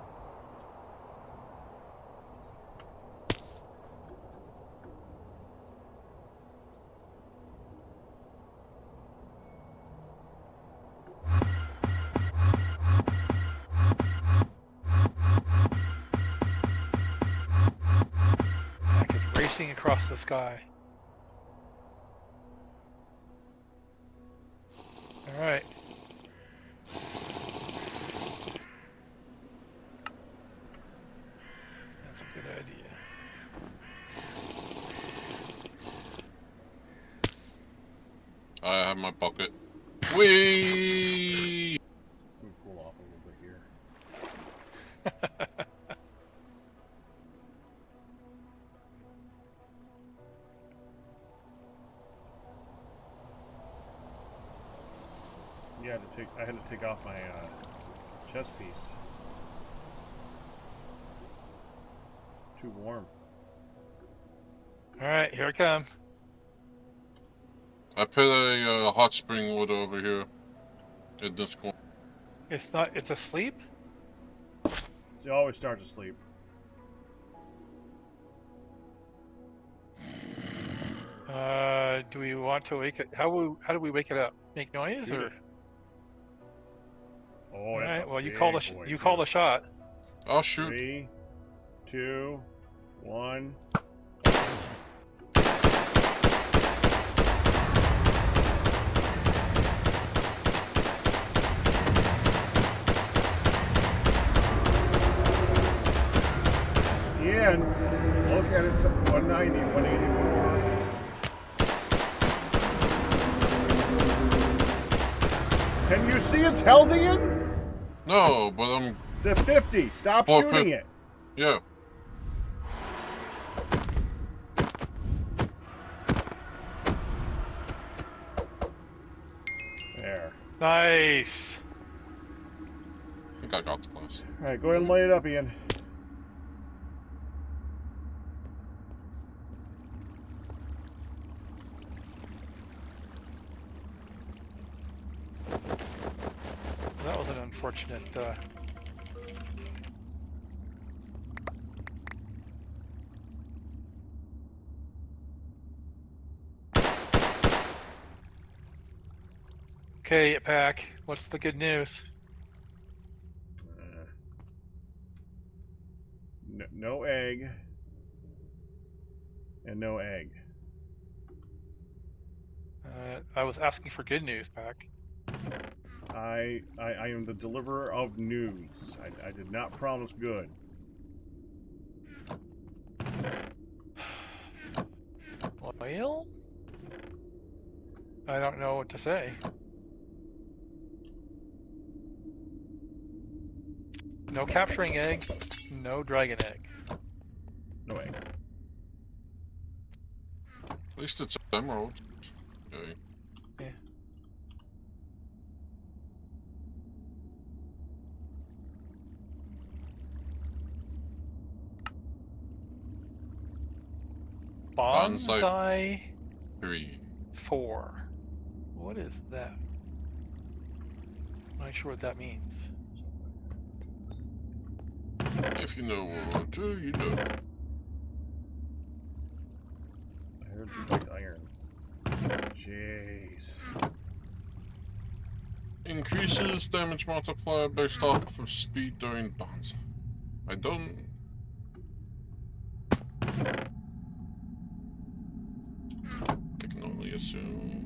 Like it's racing across the sky. All right. That's a good idea. I have my bucket. Whee! Cool off a little bit here. Yeah, I had to take off my chest piece. Too warm. All right, here I come. I put a hot spring wood over here in this corner. It's not. It's asleep. It always starts to sleep. Do we want to wake it? How do we wake it up? Make noise Shoot or? it. Oh, All that's right. a Well, you big call the boy, you call too. the shot. Oh shoot! 3, 2, 1. Ian, look at it. It's 190, 184. Can you see its health, Ian? No, but I'm. It's at 50. Stop Oh, shooting it. Yeah. There. I Nice. think I got the place. All right, go ahead and light it up, Ian. That was an unfortunate. Okay, Pack. What's the good news? no egg. And no egg. I was asking for good news, Pack. I am the deliverer of news. I did not promise good. Well, I don't know what to say. No capturing egg, no dragon egg. No egg. At least it's emerald. Okay. Yeah. Bonsai 3. 4. What is that? I'm not sure what that means. If you know what to do, you know. I heard you like iron. Jeez. Increases damage multiplier based off of speed during bonsai. I don't. I can only assume.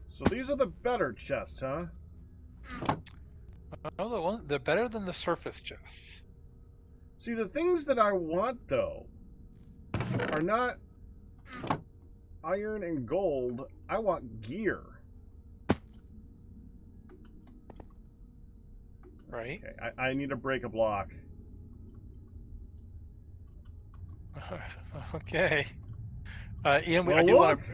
So these are the better chests, huh? Oh, they're better than the surface chests. See, the things that I want, though, are not iron and gold. I want gear. Right? Okay, I need to break a block. Okay. Ian, Well, I do want look! to.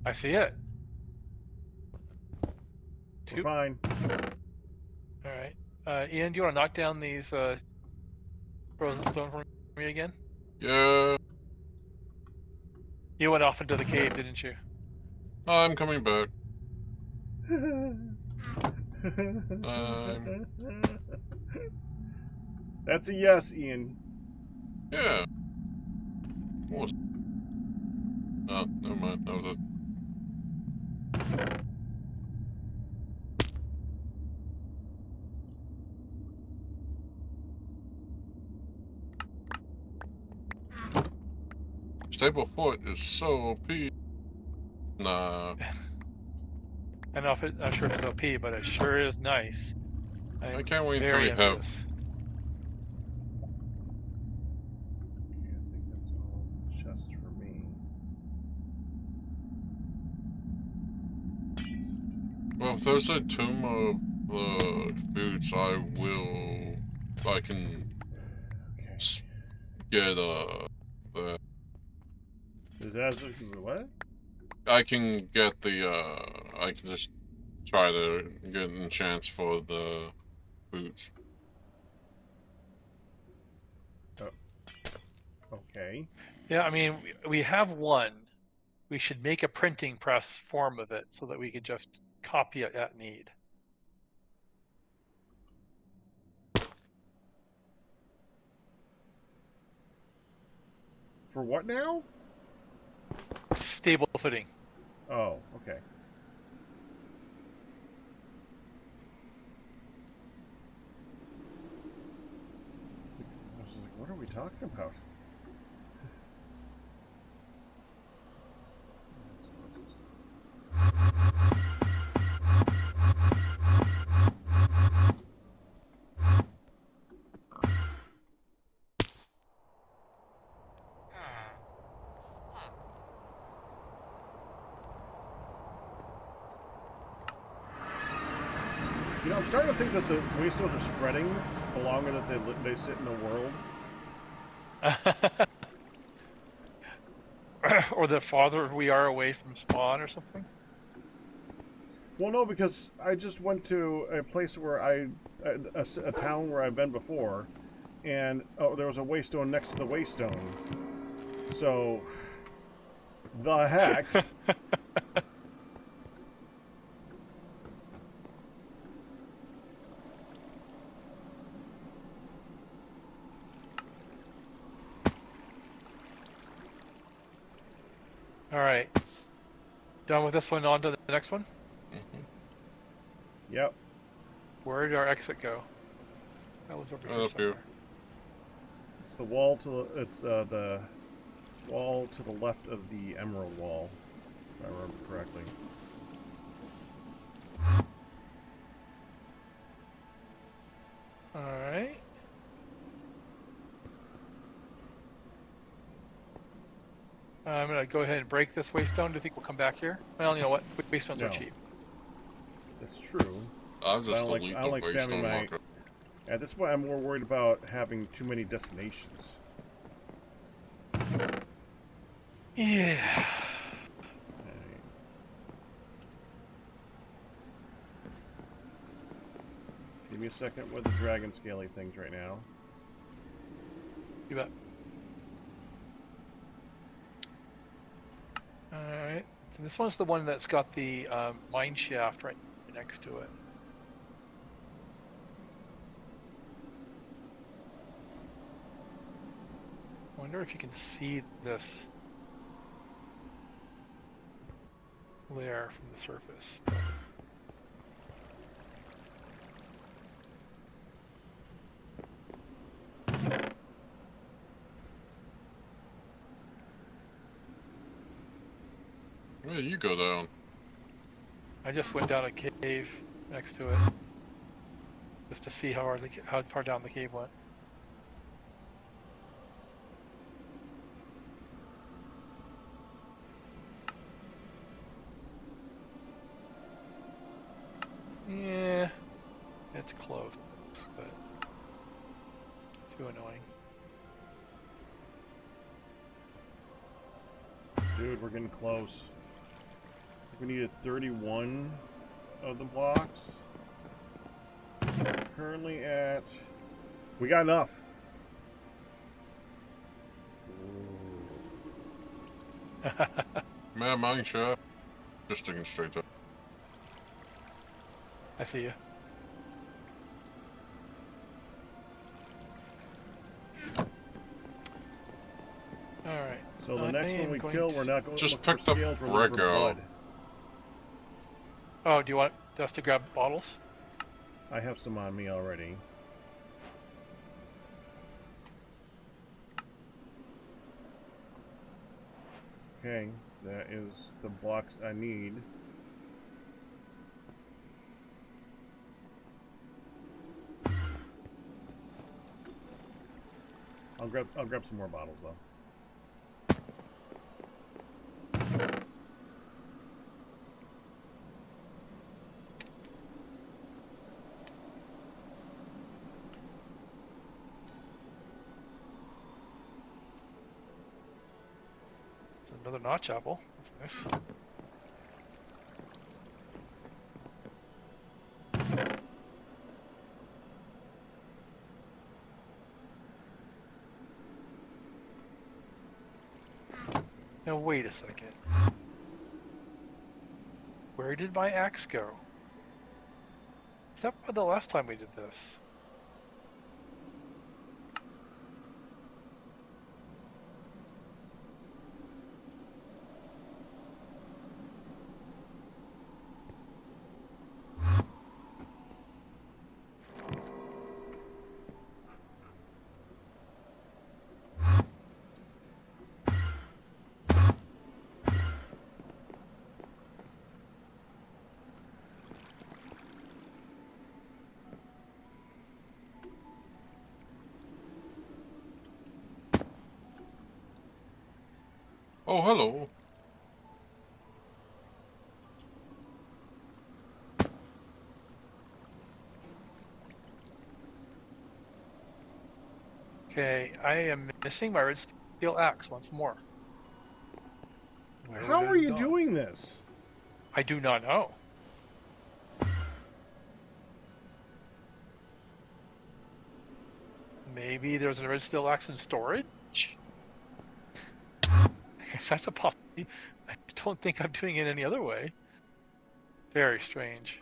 I see it. We're fine. All right. Ian, do you want to knock down these frozen stone for me again? Yeah, You went off into the cave, didn't you? I'm coming back. That's a yes, Ian. Yeah. What was it? Oh, never mind. That was it. Stable foot is so OP. Nah, I don't know if I'm not sure if it's OP, but it sure is nice. I I'm can't wait until very we have. envious. Okay, I think that's all chests for me. Well, if there's a tomb of the boots, I can Okay. get the. Is that what? I can get the I can just try to get an chance for the boots. Oh. Okay. Yeah, I mean, we have one. We should make a printing press form of it so that we could just copy it at need. For what now? Stable footing. Oh, okay. I was like, what are we talking about? You know, I'm starting to think that the wastestones are spreading the longer that they sit in the world. Or the farther we are away from spawn or something. Well, no, because I just went to a place where a town where I've been before, and there was a waystone next to the waystone. So, the heck? Alright. Done with this one, on to the next one? Yep. Where did our exit go? That was over here Up somewhere. here. It's the wall to the wall to the left of the emerald wall, if I remember correctly. Alright. I'm gonna go ahead and break this waystone. Do you think we'll come back here? Well, you know what? Waystones No. are cheap. That's true. I'll I just don't like- delete I the don't like spamming waystone my- marker. At this point, I'm more worried about having too many destinations. Yeah. Okay. Give me a second with the dragon scaly things right now. You bet. Alright. So this one's the one that's got the mine shaft right next to it. I wonder if you can see this layer from the surface. Where you go down? I just went down a cave next to it, just to see how far down the cave went. Yeah, it's close, but too annoying. Dude, we're getting close. I think we needed 31 of the blocks. We're currently at... We got enough. Man, mine shaft. Just sticking straight up. I see you. Alright. So the I next one am we going kill, to- we're not going to Just look for picked up scales, we're looking for Rego. blood. Oh, do you want us to grab bottles? I have some on me already. Okay, that is the blocks I need. I'll grab some more bottles though. It's another notch apple. That's nice. Now wait a second. Where did my axe go? Except for the last time we did this. Oh, hello. Okay, I am missing my red steel axe once more. Where How did are it you go? doing this? I do not know. Maybe there's a red steel axe in storage? I guess that's a possibility. I don't think I'm doing it any other way. Very strange.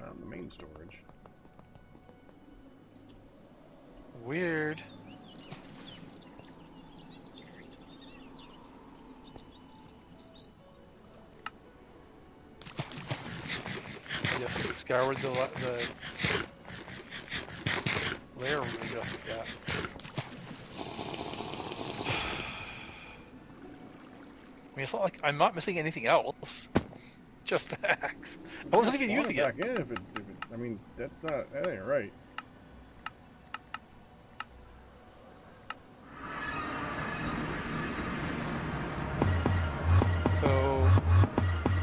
On the main storage. Weird. Yes, it scoured the layer we just got. I mean, it's not like I'm not missing anything else. Just the axe. I wasn't even using back it. in if it, I mean, that ain't right. So,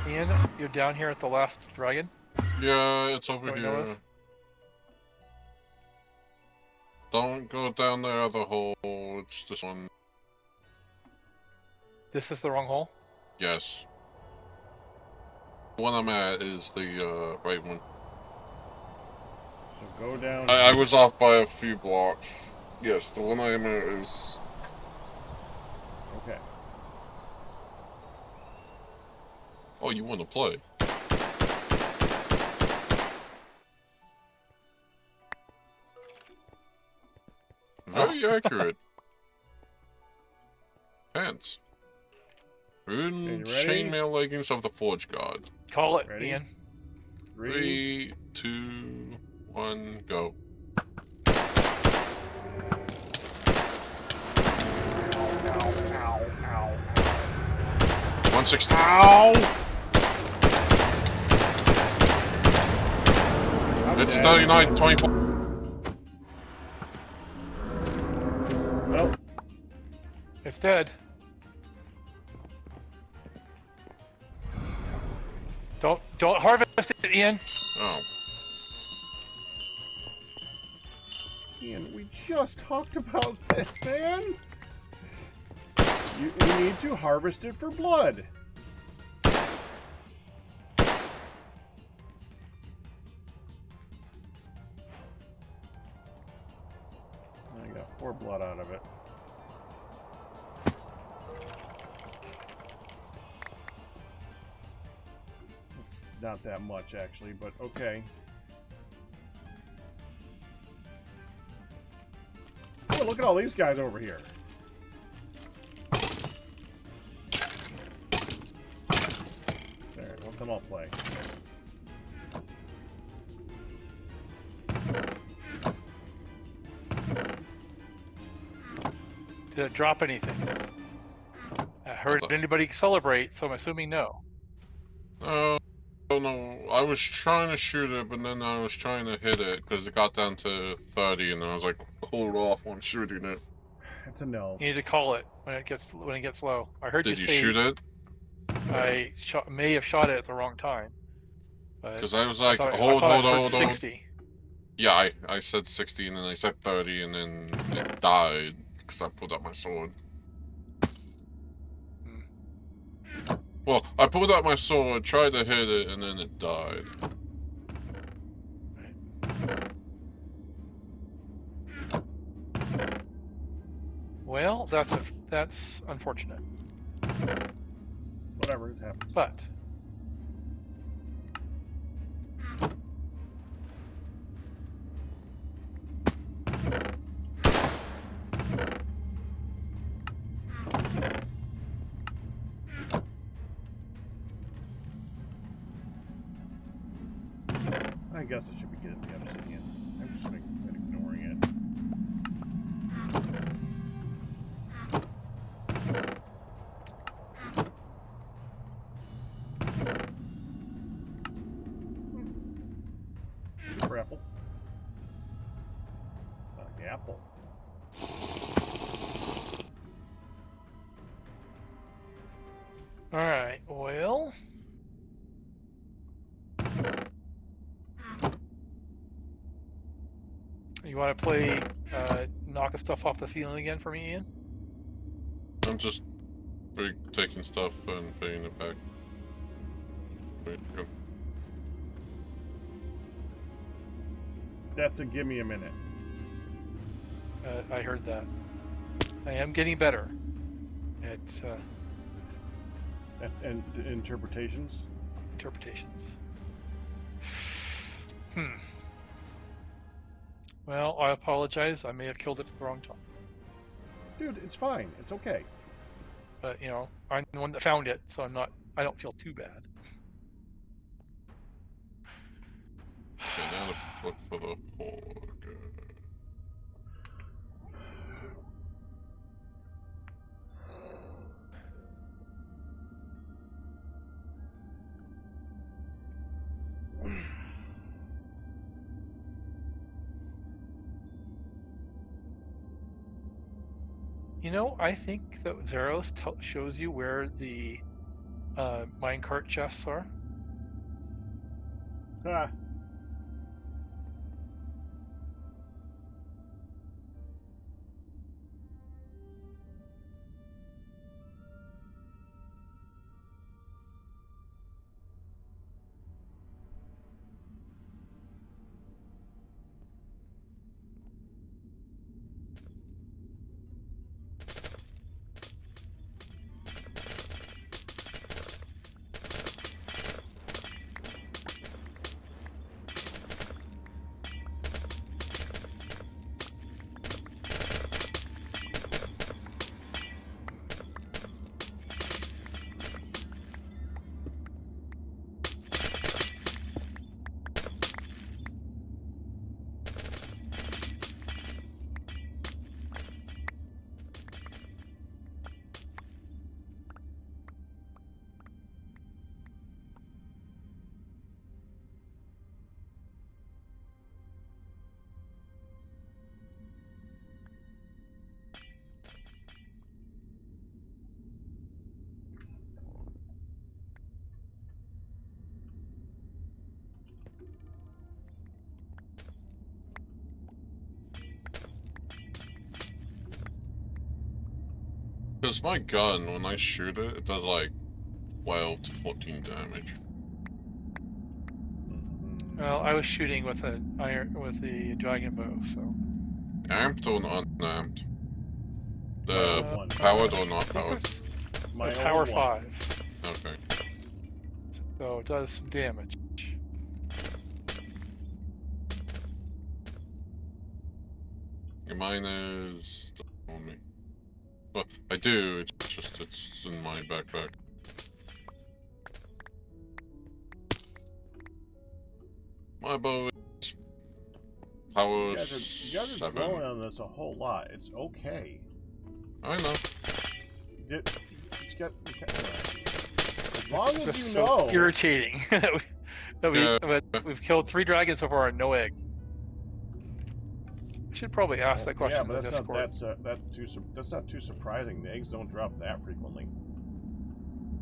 Ian, you're down here at the last dragon? Yeah, it's over Don't we know here. of? Don't go down the other hole. It's this one. This is the wrong hole? Yes. The one I'm at is the right one. So go down. I was off by a few blocks. Yes, the one I am at is. Okay. Oh, you want to play? Very accurate. Pants. Rune Okay, you ready? chainmail leggings of the Forge God. Call it, Ready? Ian. 3, 2, 1, go. Ow, ow. 160. Ow! It's 39, 24. Well, It's dead. Don't harvest it, Ian. Oh. Ian, we just talked about this, man. We need to harvest it for blood. I got 4 blood out of it. It's not that much, actually, but okay. Oh, look at all these guys over here. There, let them all play. Did it drop anything? I heard anybody celebrate, so I'm assuming no. Oh no, I was trying to shoot it, but then I was trying to hit it because it got down to 30, and I was like, hold off on shooting it. It's a no. You need to call it when it gets low. I heard Did you you say shoot it? I may have shot it at the wrong time. Because I was like, I hold. 60. Yeah, I said 60, and then I said 30, and then it died because I pulled out my sword. Well, I pulled out my sword, tried to hit it, and then it died. Well, that's unfortunate. Whatever, it happens. But I guess I should be getting the obsidian. I'm just ignoring it. Super apple. Apple. all right. Well, you want to play knock the stuff off the ceiling again for me, Ian? I'm just taking stuff and putting it back. Wait, go. That's a give me a minute. I heard that. I am getting better at And interpretations. interpretations. Hmm. Well, I apologize. I may have killed it at the wrong time. Dude, it's fine. It's okay. But, you know, I'm the one that found it, so I don't feel too bad. Okay, now to look for the horde. You know, I think that Zeros shows you where the minecart chests are. Ah. Because my gun, when I shoot it, it does like 12 to 14 damage. Well, I was shooting with a dragon bow, so. Amped or unamped? My The old one. powered or not I think powered? it's My a old power one. 5, Okay. so it does some damage. Your mine is only. Well, I do. It's just it's in my backpack. My bow is power You guys are 7. dwelling on this a whole lot. It's okay. I know. As long It's as just you so know. irritating that we've killed 3 dragons so far and no egg. I should probably ask that question Yeah, in but the that's Discord. that's not too surprising. The eggs don't drop that frequently.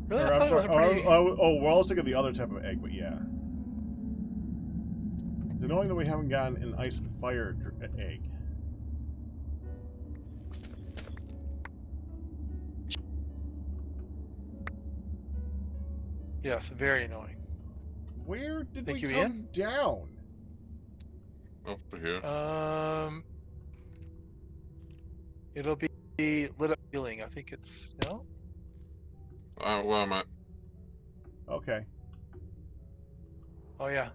Really? Or, I I'm thought it was sorry. a pretty... Well, I was thinking of the other type of egg, but yeah. It's annoying that we haven't gotten an ice and fire egg. Yes, very annoying. Where did Thank we you, come down? Over here. It'll be lit up healing. I think it's, no? Where am I? Okay. Oh yeah.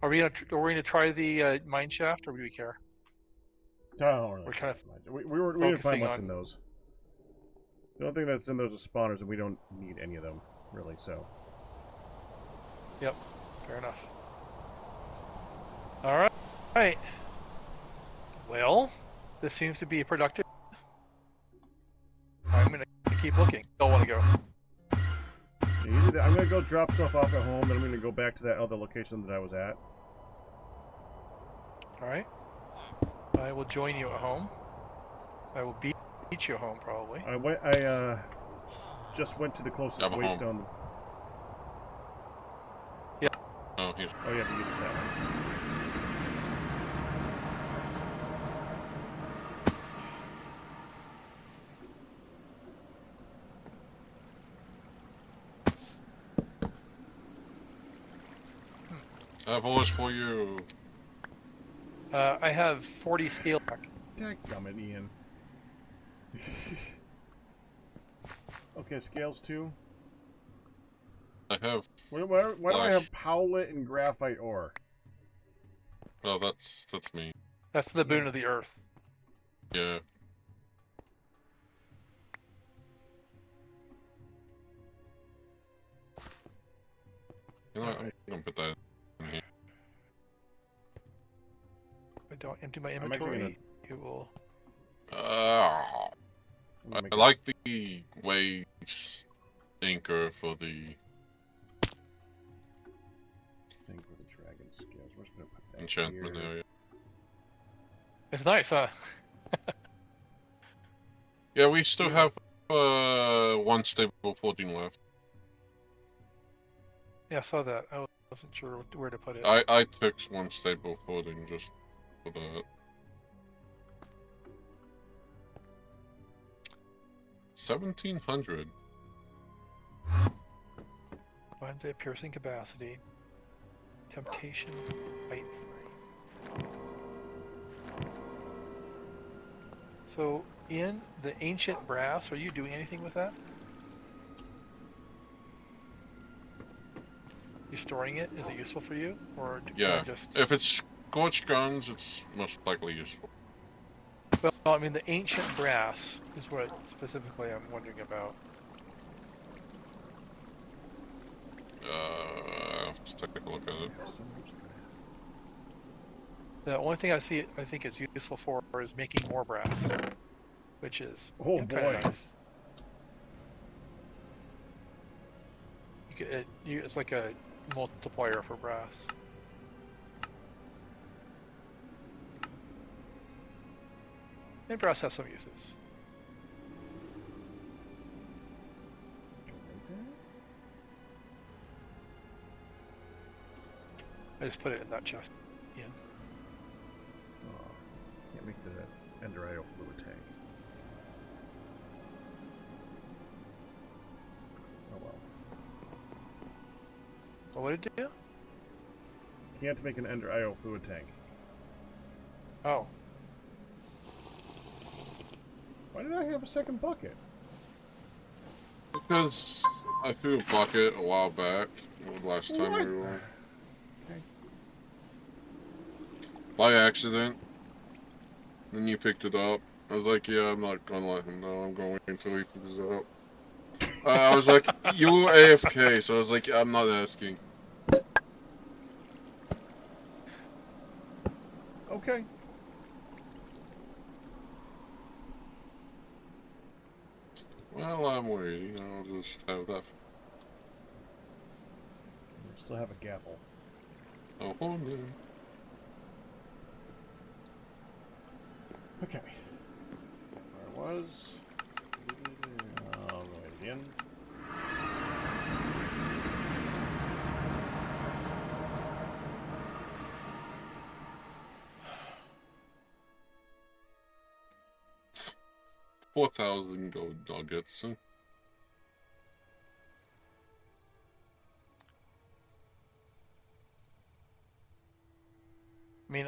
Are we gonna try the mine shaft, or do we care? Oh, We're kind of we didn't find focusing much on- in those. The only thing that's in those is spawners, and we don't need any of them, really, so. Yep, fair enough. Alright. Alright. Well, this seems to be productive. I'm gonna keep looking. Don't wanna go. Yeah, I'm gonna go drop stuff off at home, then I'm gonna go back to that other location that I was at. Alright. I will join you at home. I will beat you home, probably. I just went to the closest Yeah, I'm waste home. on. Oh, he's. Oh, yeah, to use that one. I have orders for you. I have 40 scale back. Dadgummit, Ian. Okay, scales 2. I have. Why do I Flash. have Powlet and Graphite ore? Oh, that's me. That's the boon of the earth. Yeah. You know, I'm gonna put that in here. If I don't empty my I'm actually inventory, it will. I Make like the waves anchor for the thing for the dragon scales. We're just gonna put that enchantment here. area. It's nice, huh? Yeah, we still have one stable footing left. Yeah, I saw that. I wasn't sure where to put it. I took one stable footing just for that. 1700. Finds a piercing capacity. Temptation, fight. So, in the ancient brass, are you doing anything with that? You storing it? Is it useful for you, or can I Yeah. just? If it's scorched guns, it's most likely useful. Well, I mean, the ancient brass is what specifically I'm wondering about. I'll have to take a look at it. The only thing I think it's useful for is making more brass, which is Oh, kinda boy. nice. It's like a multiplier for brass. And brass has some uses. I just put it in that chest. Yeah. Oh, can't make the Ender IO fluid tank. Oh well. What would it do? Can't make an Ender IO fluid tank. Oh. Why did I have a second bucket? Because I threw a bucket a while back, last time What? we were. Okay. By accident. Then you picked it up. I was like, yeah, I'm not gonna let him know. I'm going until he figures it out. I was like, you were AFK, so I was like, I'm not asking. Okay. Well, I'm waiting. I'll just have that. We still have a gavel. Oh, hold on. Okay. Where I was. I'll go ahead again. $4,000 gold nuggets. I mean,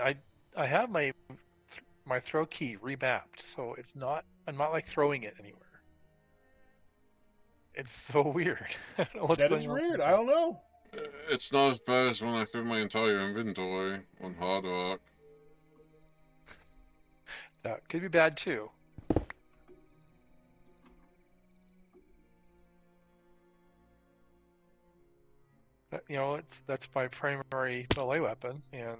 I have my throw key remapped, so I'm not like throwing it anywhere. It's so weird. I don't know what's That going is on. weird. I don't know. It's not as bad as when I threw my entire inventory on Hard Rock. That could be bad too. But, you know, that's my primary melee weapon, and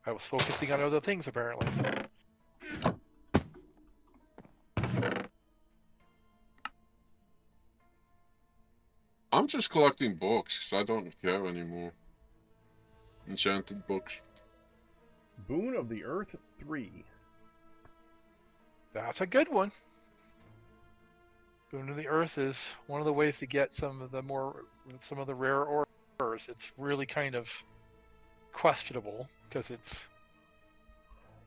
I was focusing on other things apparently. I'm just collecting books, because I don't care anymore. Enchanted books. Boon of the Earth 3. That's a good one. Boon of the Earth is one of the ways to get some of the rare ores. It's really kind of questionable because there's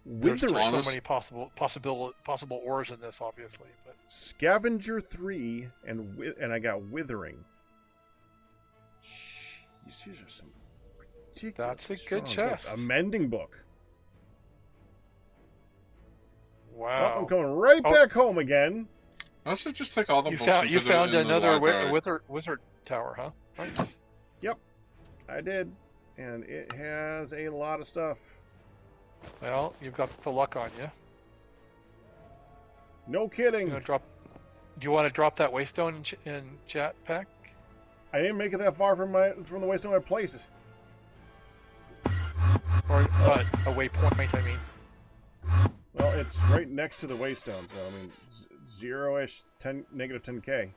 Wither just so many possible ores in this, obviously. But Scavenger 3 and I got Withering. Jeez, these are some ridiculous. That's a good strong chest. books. A mending book. wow, Well, I'm going right back home again. I should just take all the you books found and you put it found in the another library. wizard tower, huh? Nice. Yep, I did. And it has a lot of stuff. Well, you've got the luck on you. No kidding. Do you want to drop that waystone in chat pack? I didn't make it that far from the waystone I placed it. Or a waypoint, I mean. Well, it's right next to the waystone, so I mean, zero-ish, negative 10K.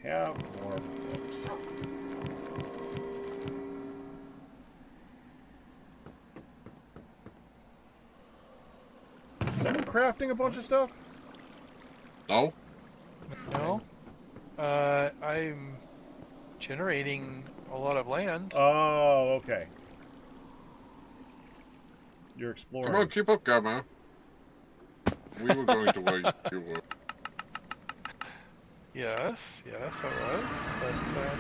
Have more books. Is someone crafting a bunch of stuff? No? No. I'm generating a lot of land. Oh, okay. You're exploring. Come on, keep up, Gamma. We were going to where you were. Yes, I was. But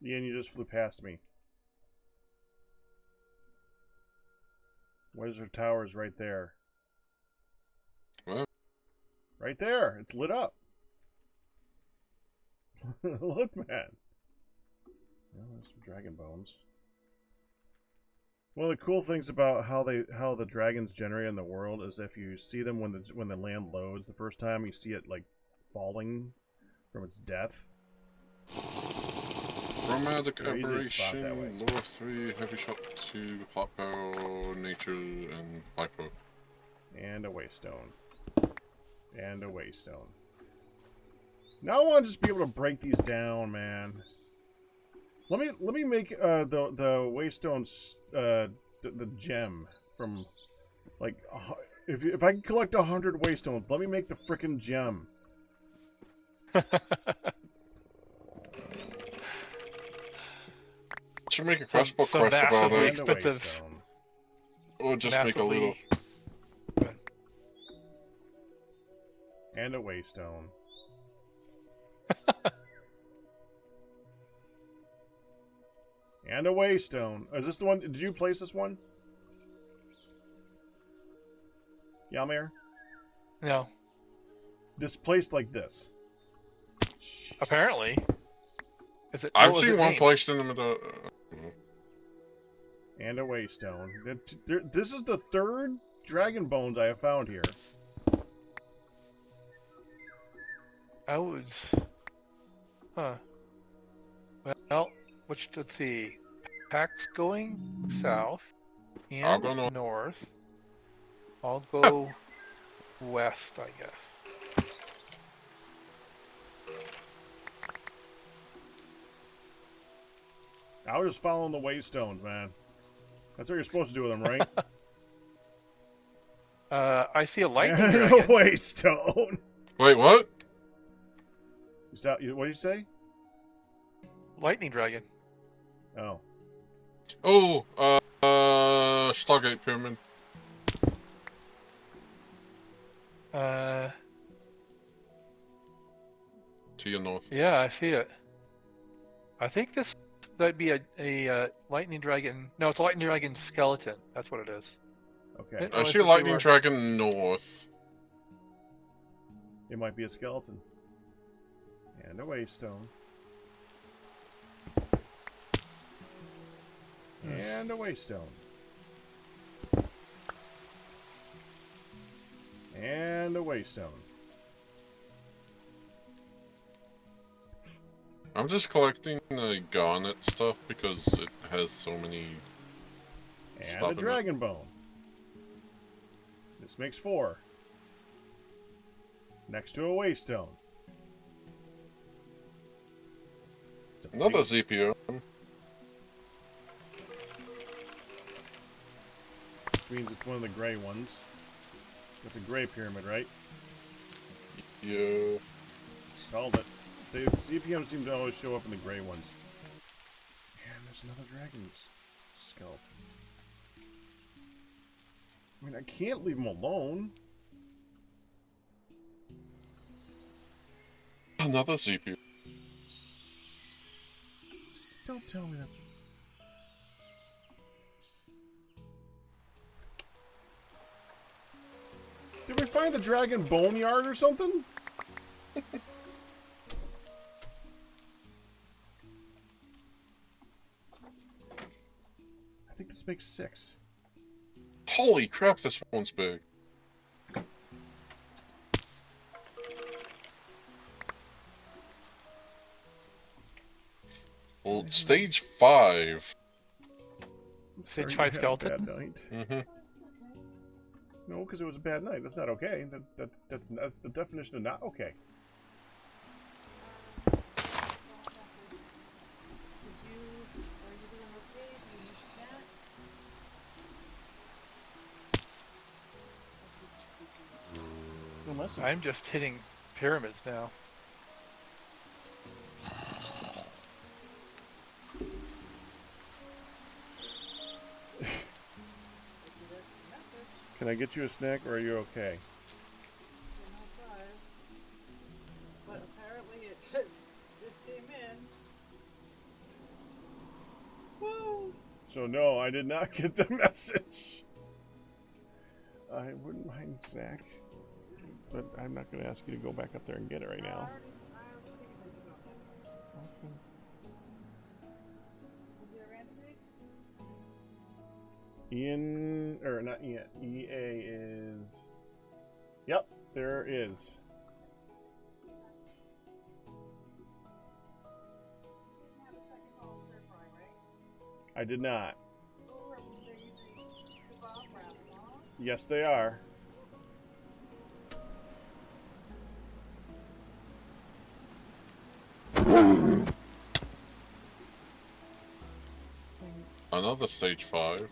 Ian, you just flew past me. Wizard Tower's right there. What? Right there. It's lit up. Look, man. Oh, there's some dragon bones. One of the cool things about how the dragons generate in the world is if you see them when the land loads the first time, you see it like falling from its death. Chromatic Very easy to spot that way. aberration, lower 3, heavy shot 2, hot barrel, nature, and hypo. And a waystone. And a waystone. Now I want to just be able to break these down, man. Let me make the waystone the gem from like if I can collect 100 waystones, let me make the frickin' gem. Should make a quest book some quest about massively it. expensive. Or just make a little. And a waystone. And a waystone. Is this the one? Did you place this one? Yalmir? No. This placed like this. Jeez. Apparently. Is it? I've seen one placed in the middle. And a waystone. This is the third dragon bones I have found here. I was. Huh. Well, let's see. Pack's going south I'll and go north. I'll go west, I guess. I was just following the waystones, man. That's what you're supposed to do with them, right? I see a lightning And dragon. a waystone. Wait, what? What do you say? Lightning dragon. Oh. Oh, Stargate Pyramid. To your north. Yeah, I see it. I think that'd be a lightning dragon. No, it's a lightning dragon skeleton. That's what it is. Okay. I see a lightning dragon north. It might be a skeleton. And a waystone. And a waystone. And a waystone. I'm just collecting the garnet stuff because it has so many. And Stuff a in it. dragon bone. This makes 4. Next to a waystone. Another ZPO. Which means it's one of the gray ones. It's a gray pyramid, right? Yeah. Called it. The CPM seem to always show up in the gray ones. And there's another dragon's skeleton. I mean, I can't leave him alone. Another CPU. Don't tell me that's... Did we find the dragon boneyard or something? I think this makes 6. Holy crap, this one's big. Well, stage 5. Stage Sorry, 5 you had a skeleton? bad night. Mm-hmm. No, because it was a bad night. That's not okay. That's the definition of not okay. Did you, are you doing okay? Do you need a snack? No message. I'm just hitting pyramids now. Can I get you a snack, or are you okay? But apparently it just came in. Woo! So no, I did not get the message. I wouldn't mind snack, but I'm not going to ask you to go back up there and get it right now. Ian, or not Ian, EA is... Yep, there is. I did not. Yes, they are. Another stage 5.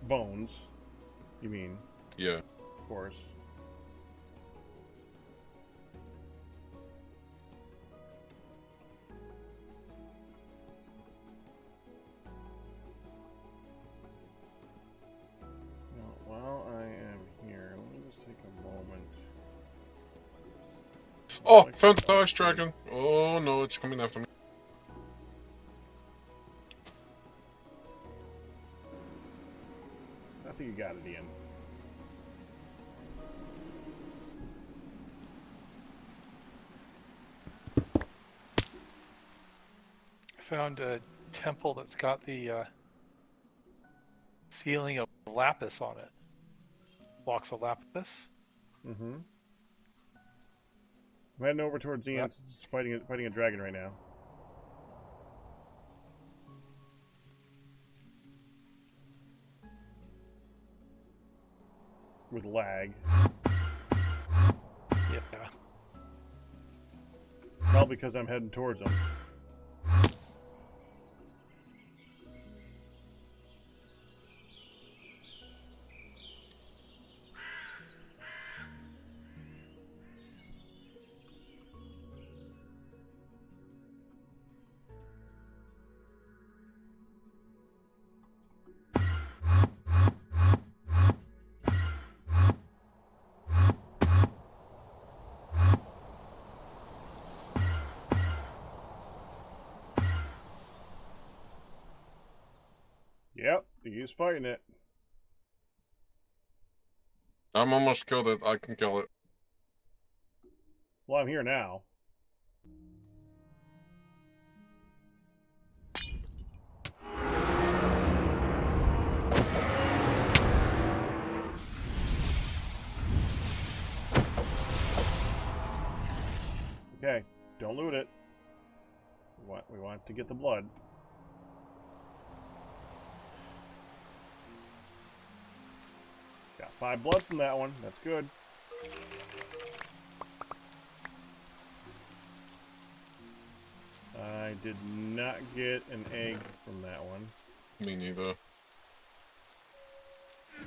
Bones, you mean? Yeah. Of course. Now, while I am here, let me just take a moment. Oh, found the ice dragon. Oh no, it's coming after me. I think you got it, Ian. I found a temple that's got the ceiling of lapis on it. Blocks of lapis. Mm-hmm. I'm heading over towards Ian. Yep. It's fighting a dragon right now. With lag. Yeah. Probably because I'm heading towards him. Yep, he's fighting it. I'm almost killed it. I can kill it. Well, I'm here now. Okay, don't loot it. We want to get the blood. Got 5 blood from that one. That's good. I did not get an egg from that one. Me neither.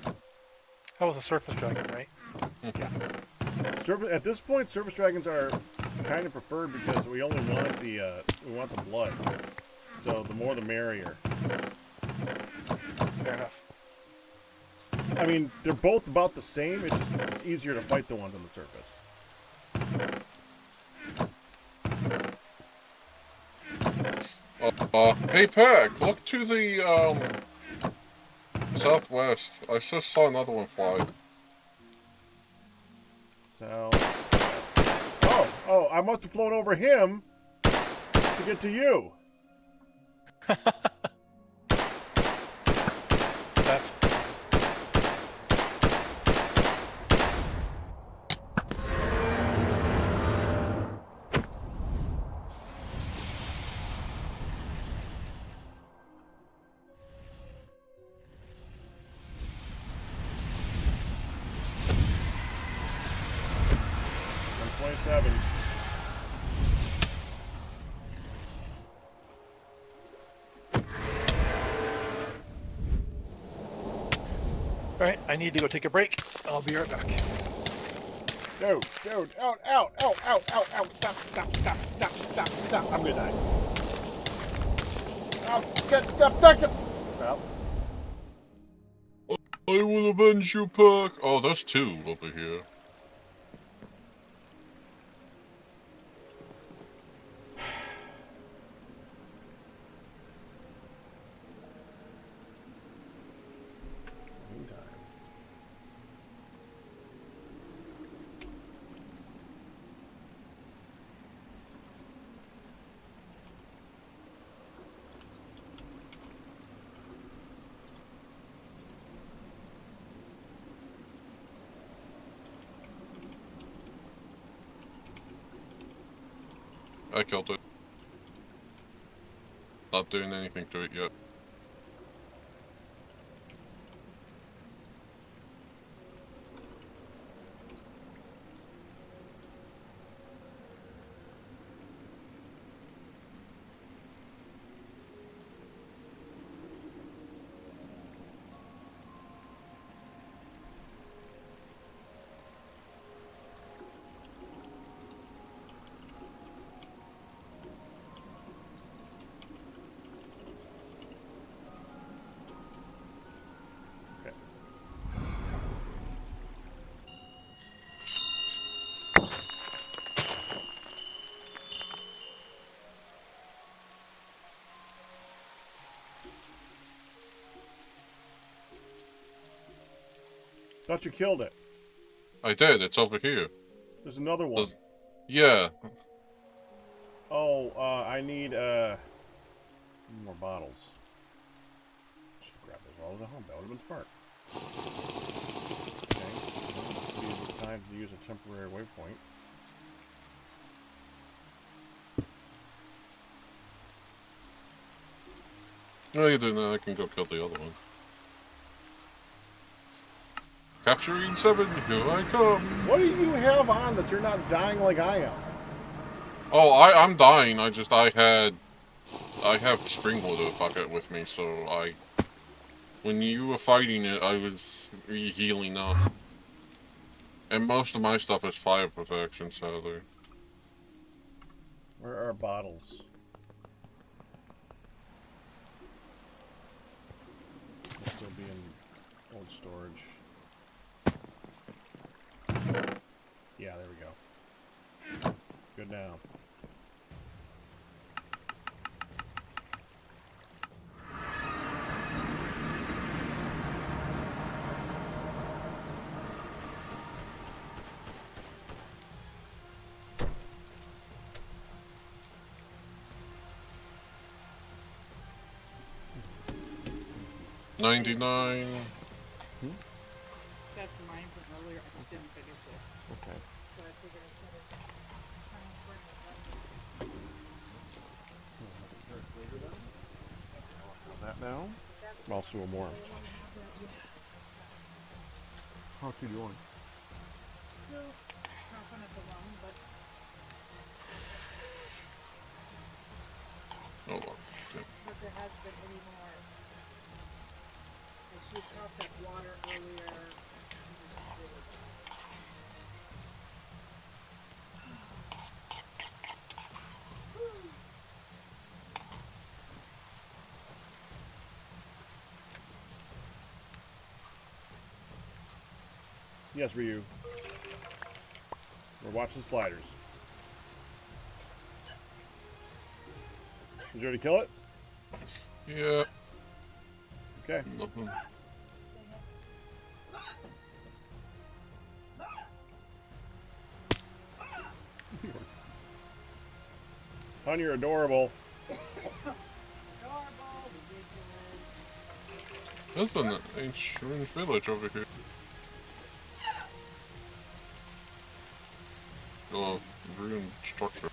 That was a surface dragon, right? Mhm. Yeah. At this point, service dragons are kind of preferred because we only want we want the blood. So the more the merrier. Fair enough. I mean, they're both about the same. It's easier to fight the ones on the surface. Hey Pack, look to the southwest. I just saw another one fly. So, oh, I must have flown over him to get to you. That's I'm 27. Alright, I need to go take a break. I'll be right back. Dude, ow, stop. I'm gonna die. Stop. Well, I will avenge you, Pack. Oh, there's two over here. I killed it. Not doing anything to it yet. thought you killed it. I did, it's over here. There's another one. Yeah. Oh, I need, more bottles. Should grab those all at home. That would have been smart. Okay. Well, it's time to use a temporary waypoint. No, you didn't. I can go kill the other one. Capturing 7, here I come. What do you have on that you're not dying like I am? Oh, I'm dying. I have spring water bucket with me, so when you were fighting it, I was healing up. And most of my stuff is fire protection, sadly. Where are bottles? They'll still be in old storage. Yeah, there we go. Good now. $99. That's mine from earlier. I just didn't finish it. Okay. So I figured I said it. That now? I'll sew more. How's she doing? Still coughing at the lung, but Hold on. there has been any more. Like she chopped up water earlier. She was really Yes, Ryu. We're watching sliders. Did you already kill it? Yeah. Okay. Nothing. Hon, you're adorable. Adorable, ridiculous. There's an ancient village over here. Oh, ruined structure.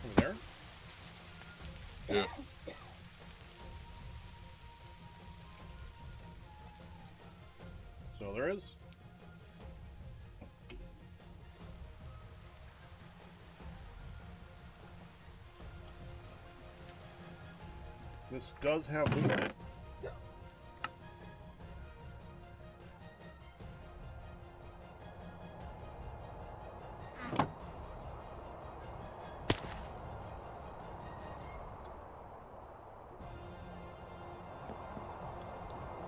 Over there? Yeah. So there is. This does have loot in it.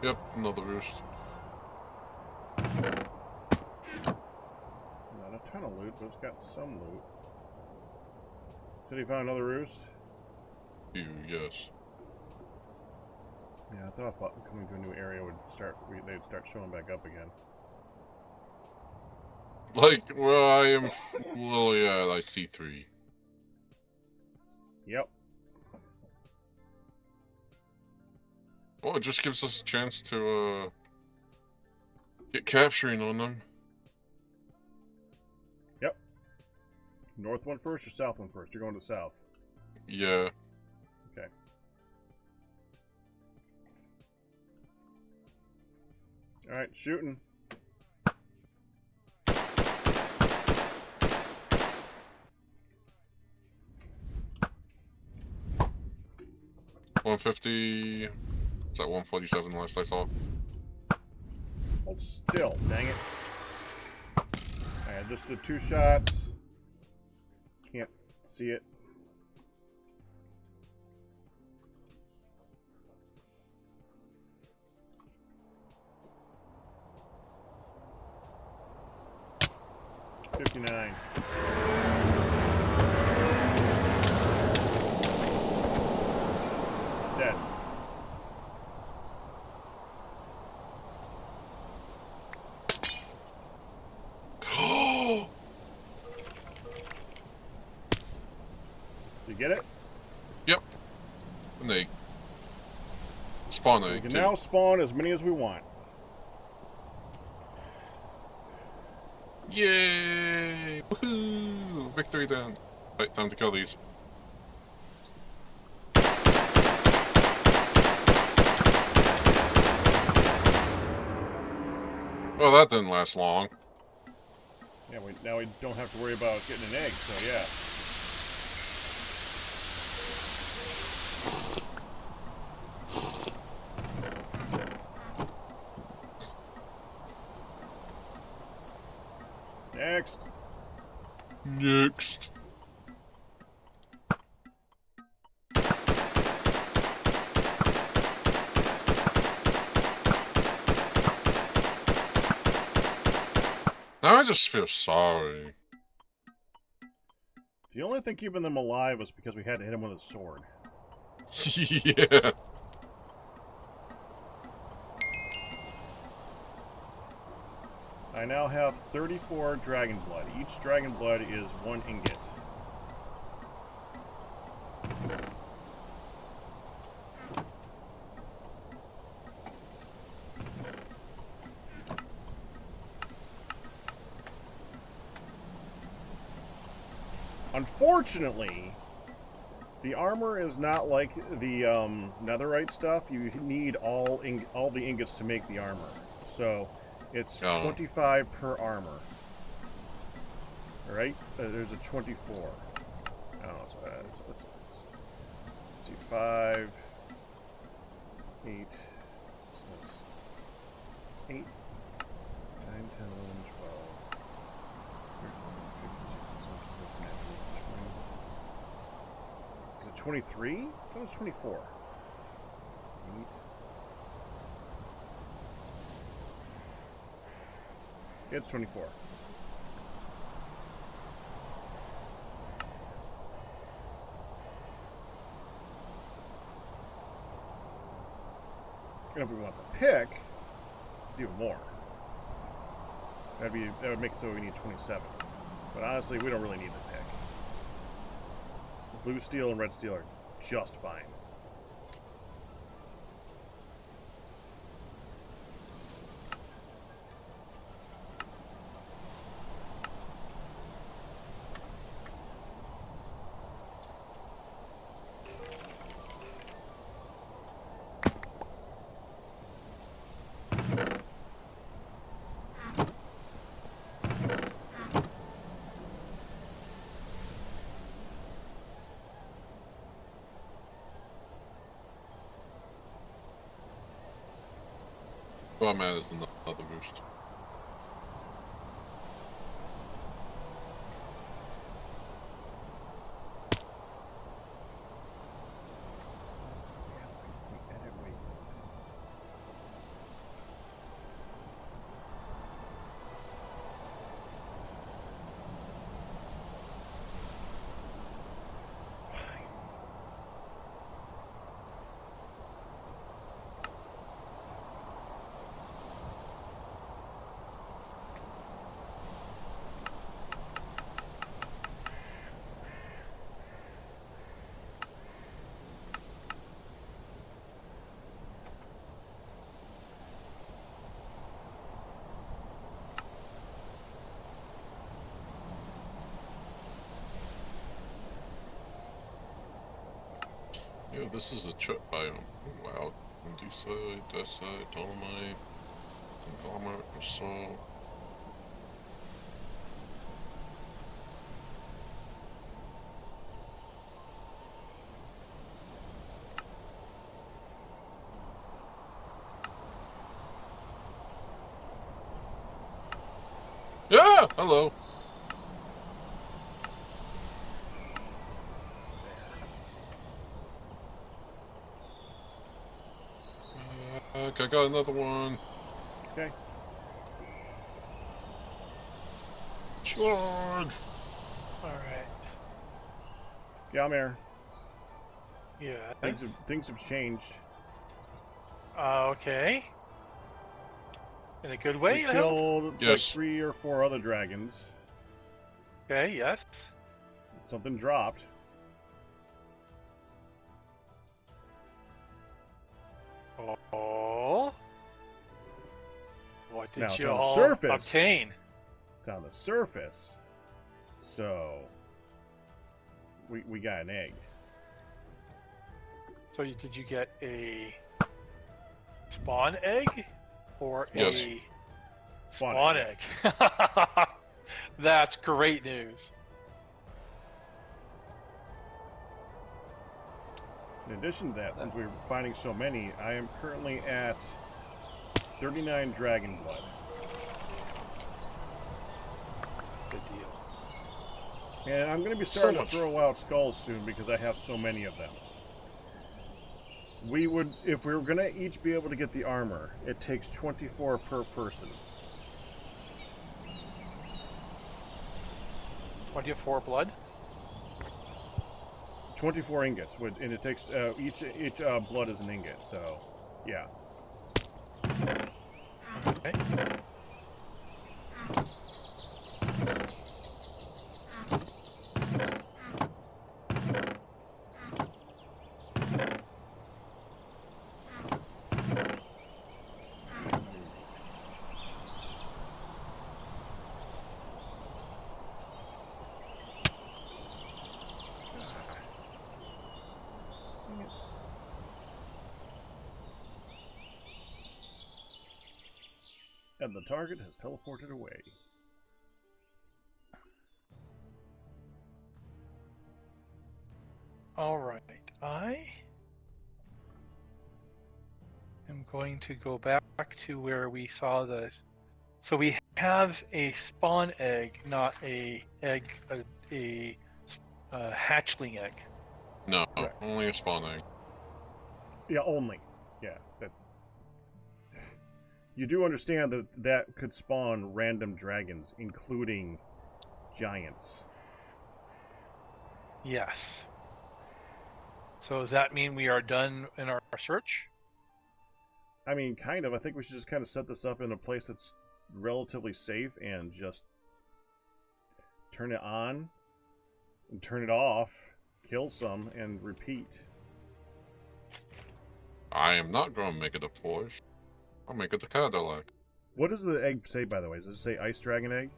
Yep, another roost. Not a ton of loot, but it's got some loot. Did he find another roost? Yes. Yeah, I thought coming to a new area would start. They'd start showing back up again. Like, well, I am. Well, yeah, I see 3. Yep. Well, it just gives us a chance to, get capturing on them. Yep. North one first or south one first? You're going to south. Yeah. Okay. All right, shooting. $150. It's at 147 last I saw. Hold still, dang it. I just did 2 shots. Can't see it. $59. Dead. Did you get it? Yep. And they spawn We egg can too. now spawn as many as we want. Yay! Woohoo! Victory done. Right, time to kill these. Well, that didn't last long. Yeah, now we don't have to worry about getting an egg, so yeah. Next. Next. Now I just feel sorry. The only thing keeping them alive was because we had to hit him with a sword. Yeah. I now have 34 dragon blood. Each dragon blood is 1 ingot. Unfortunately, the armor is not like the netherite stuff. You need all the ingots to make the armor. So it's 25 per armor. Alright? There's a 24. Oh, it's bad. Let's see. 5, 8, 8, 23? That was 24. It's 24. And if we want the pick, it's even more. That would make it so we need 27. But honestly, we don't really need the pick. Blue steel and red steel are just fine. All I'm at is another boost. Yeah, this is a chip biome. Wow. Andesite, dacite, dolomite, conglomerate, basalt. Yeah! Hello! Okay, I got another one. Okay. Charge! Alright. Yeah, I'm here. Yeah. Things have changed. Okay. In a good way, We I hope? killed like Yes. 3 or 4 other dragons. Okay, yes. Something dropped. Oh. What Now did it's you on the all surface. obtain? It's on the surface. So we got an egg. So did you get a spawn egg? Or Yes. a Spawn spawn egg. egg? That's great news. In addition to that, since we're finding so many, I am currently at 39 dragon blood. Good deal. And I'm going to be So starting to much. throw out skulls soon because I have so many of them. We would, if we were going to each be able to get the armor, it takes 24 per person. 24 blood? 24 ingots, and it takes each blood is an ingot. So, yeah. Okay. And the target has teleported away. Alright, I am going to go back to where we saw the... So we have a spawn egg, not a egg, a hatchling egg. No, Correct. only a spawn egg. Yeah, only. Yeah. That. You do understand that that could spawn random dragons, including giants. Yes. So does that mean we are done in our search? I mean, kind of. I think we should just kind of set this up in a place that's relatively safe and just turn it on and turn it off, kill some, and repeat. I am not going to make it a Porsche. I'll make it a Cadillac. What does the egg say, by the way? Does it say ice dragon egg?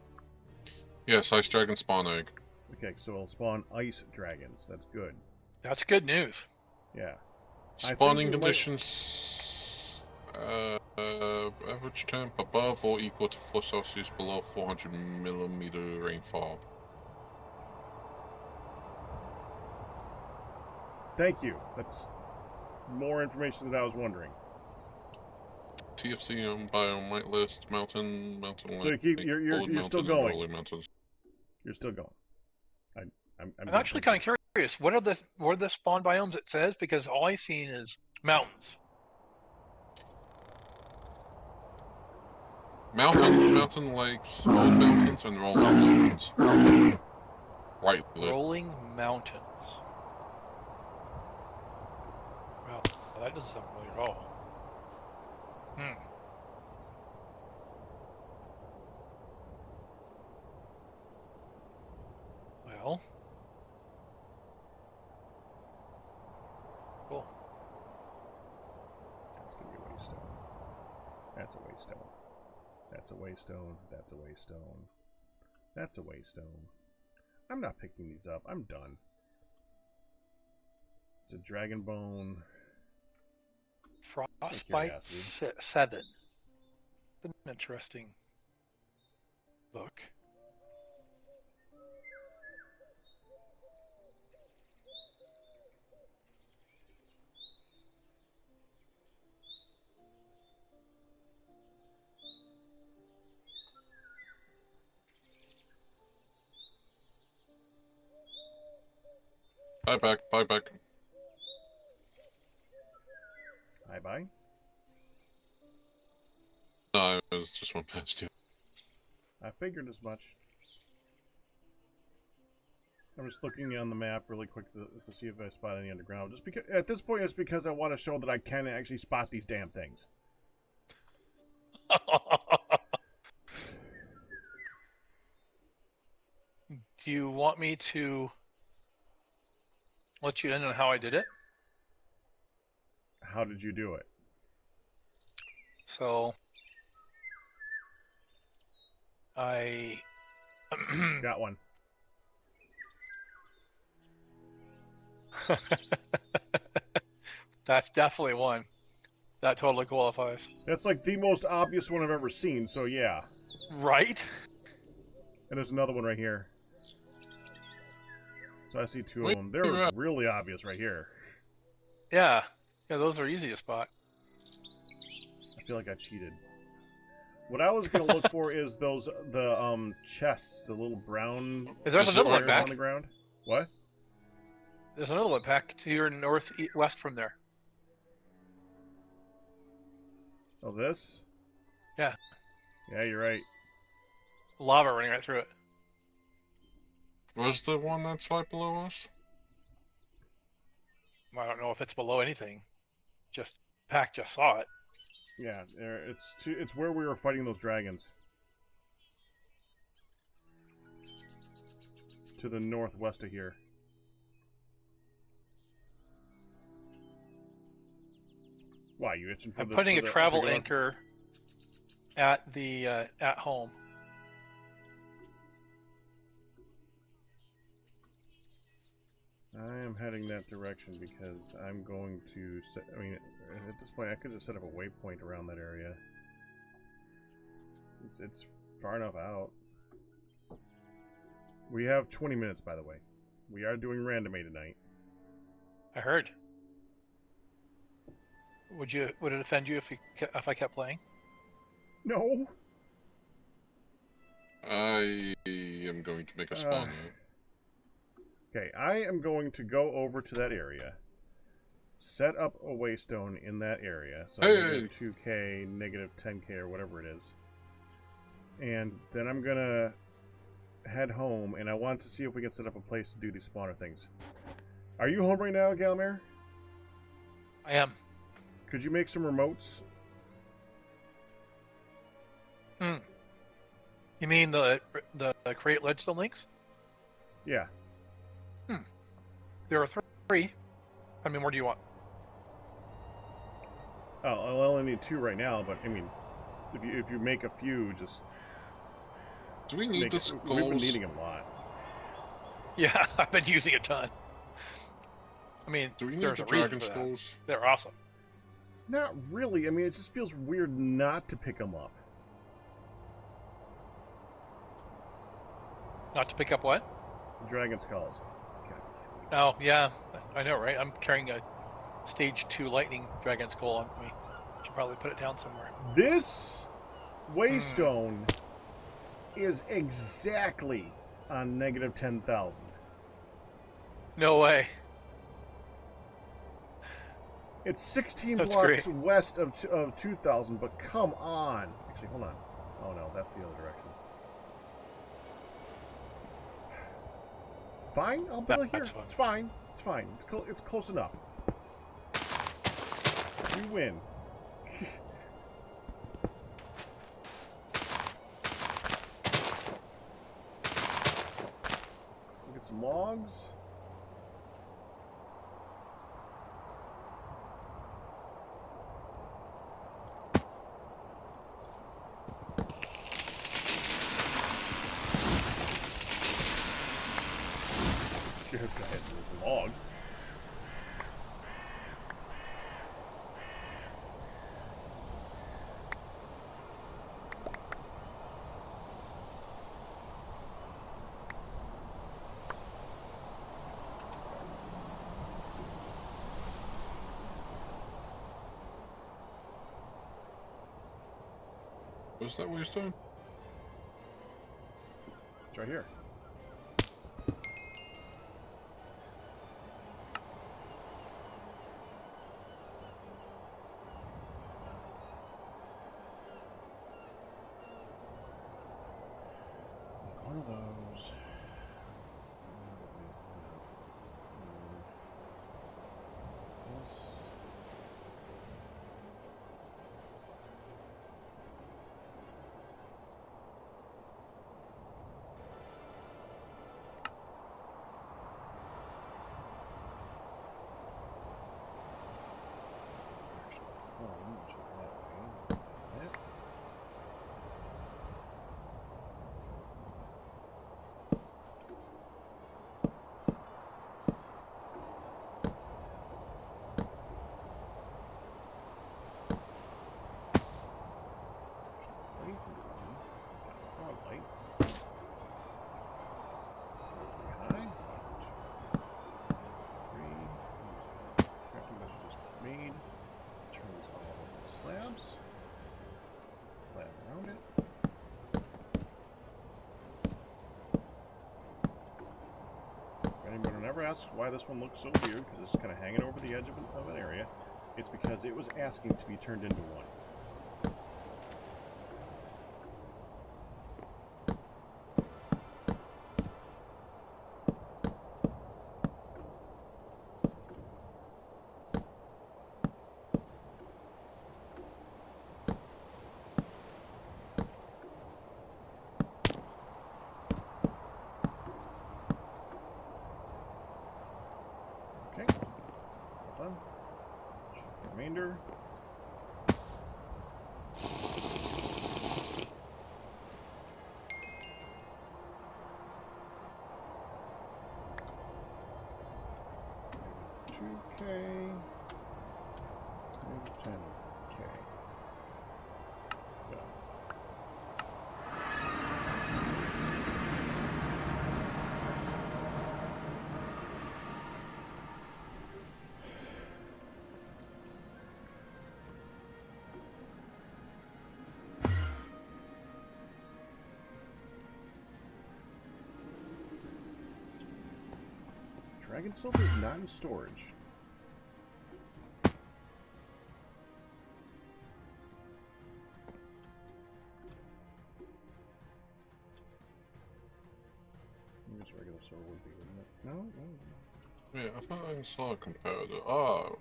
Yes, Ice Dragon spawn egg. Okay, so it'll spawn ice dragons. That's good. That's good news. Yeah. Spawning we might- conditions. Average temp above or equal to 4 Celsius, below 400 millimeter rainfall. Thank you. That's more information than I was wondering. TFC on biome white list, mountain. So you keep- lake, you're Old still mountain, and going. rolling mountains. You're still going. I'm I'm actually kind of curious. What are the spawn biomes it says? Because all I've seen is mountains. Mountains, mountain lakes, old mountains, and rolling mountains. White list. Rolling mountains. Well, that doesn't sound familiar at all. Well. Cool. That's gonna be a waystone. That's a waystone. That's a waystone. That's a waystone. That's a waystone. I'm not picking these up. I'm done. It's a dragon bone. Frostbite curiosity. 7. An interesting book. Bye back, bye back. Bye-bye. No, I was just one past you. I figured as much. I'm just looking on the map really quick to see if I spot any underground. Just because at this point, it's because I want to show that I can actually spot these damn things. Do you want me to let you in on how I did it? How did you do it? So I Got one. That's definitely one. That totally qualifies. That's like the most obvious one I've ever seen, so yeah. Right? And there's another one right here. So I see two Wait, of them. They're you're up. really obvious right here. Yeah. Yeah, those are easy to spot. I feel like I cheated. What I was gonna look for is those chests, the little brown There's Is another it one squares back. on the ground. What? There's another one back to your northwest from there. Oh, this? Yeah. Yeah, you're right. Lava running right through it. Was the one that's right below us? I don't know if it's below anything. Just Pack just saw it. Yeah, it's where we were fighting those dragons. To the northwest of here. Why, you itching for I'm the... putting for a the- travel for the- anchor at the at home. I am heading that direction because I'm going to set... I mean, at this point, I could just set up a waypoint around that area. It's far enough out. We have 20 minutes, by the way. We are doing random A tonight. I heard. Would it offend you if I kept playing? No! I am going to make a spawn. Okay, I am going to go over to that area, set up a waystone in that area, so Hey! negative 2k, negative 10k, or whatever it is. And then I'm gonna head home, and I want to see if we can set up a place to do these spawner things. Are you home right now, Galmer? I am. Could you make some remotes? You mean the create ledgestone links? Yeah. There are 3. How many more do you want? Oh, I only need 2 right now, but I mean, if you make a few, just Do we need make the it. We've been skulls? needing them a lot. Yeah, I've been using a ton. I mean, Do we need there's the a reason dragon for that. skulls? They're awesome. Not really. I mean, it just feels weird not to pick them up. Not to pick up what? Dragon skulls. Okay. Oh, yeah. I know, right? I'm carrying a stage 2 lightning dragon skull on me. Should probably put it down somewhere. This waystone is exactly on negative 10,000. No way. It's 16 That's blocks great. west of 2,000, but come on. Actually, hold on. Oh no, that's the other direction. Fine, I'll build it here. That's fine. It's fine. It's fine. It's close enough. You win. Get some logs. Just go ahead with the log. Was that waystone? It's right here. One of those. This. Anyone ever asks why this one looks so weird, because it's kind of hanging over the edge of an area, it's because it was asking to be turned into one. Okay, well done. Check the remainder. $2K, maybe $10K. Done. Dragon silver is not in storage. Maybe regular silver would be, wouldn't it? No, no. Yeah, I thought I saw a comparator. Oh.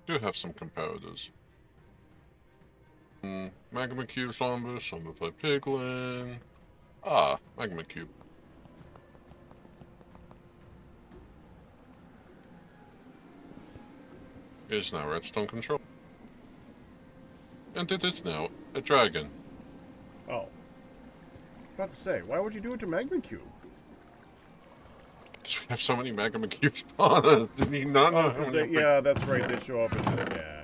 Do have some comparators. Magma Cube Slumber, Slumberfly Piglin. Ah, Magma Cube. Is now redstone control. And it is now a dragon. Oh. About to say, why would you do it to Magma Cube? Because we have so many Magma Cube spawners. Did he not know how many? Yeah, that's right. They show up in the... Yeah.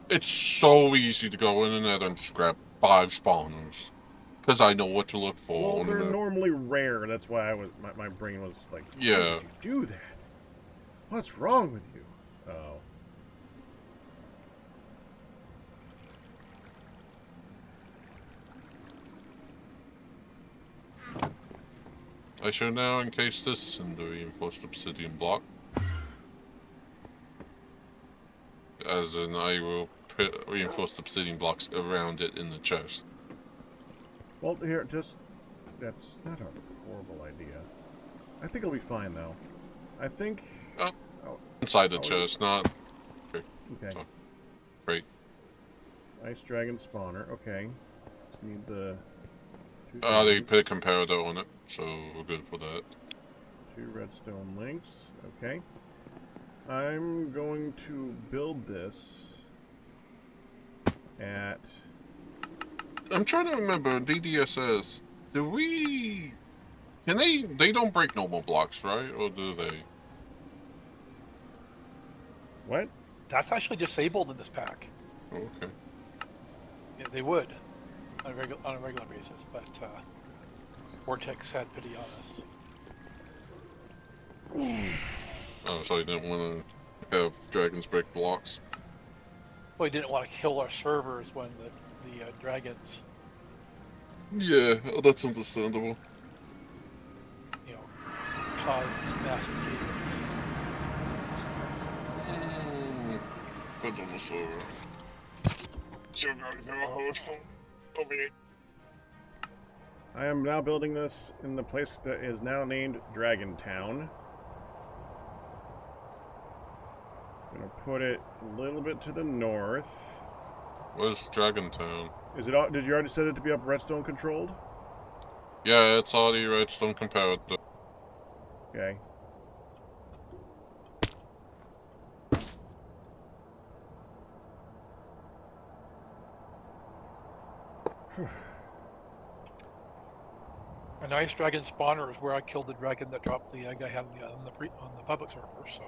It's so easy to go in and out and just grab 5 spawners. Because I know what to look for. Well, they're normally rare. That's why I was my brain was like, yeah. Why would you do that? What's wrong with you? Oh. I shall now encase this in the reinforced obsidian block. As in, I will put reinforced obsidian blocks around it in the chest. Well, here, that's not a horrible idea. I think it'll be fine, though. I think... Oh, inside the chest, not... Okay. So, great. Ice dragon spawner, okay. Just need the... They put a comparator on it, so we're good for that. 2 redstone links, okay. I'm going to build this at... I'm trying to remember, DDSS, do we... Can they don't break normal blocks, right? Or do they? What? That's actually disabled in this pack. Oh, okay. Yeah, they would on a regular basis, but Vortex had pity on us. Oh, so you didn't want to have dragons break blocks? Well, we didn't want to kill our servers when the dragons, Yeah, that's understandable. you know, caused massive Depends on the server. So guys, have a host over here. I am now building this in the place that is now named Dragon Town. I'm gonna put it a little bit to the north. Where's Dragon Town? Is it? Did you already set it to be up redstone controlled? Yeah, it's already redstone comparator. Okay. A nice dragon spawner is where I killed the dragon that dropped the egg I had on the public server. So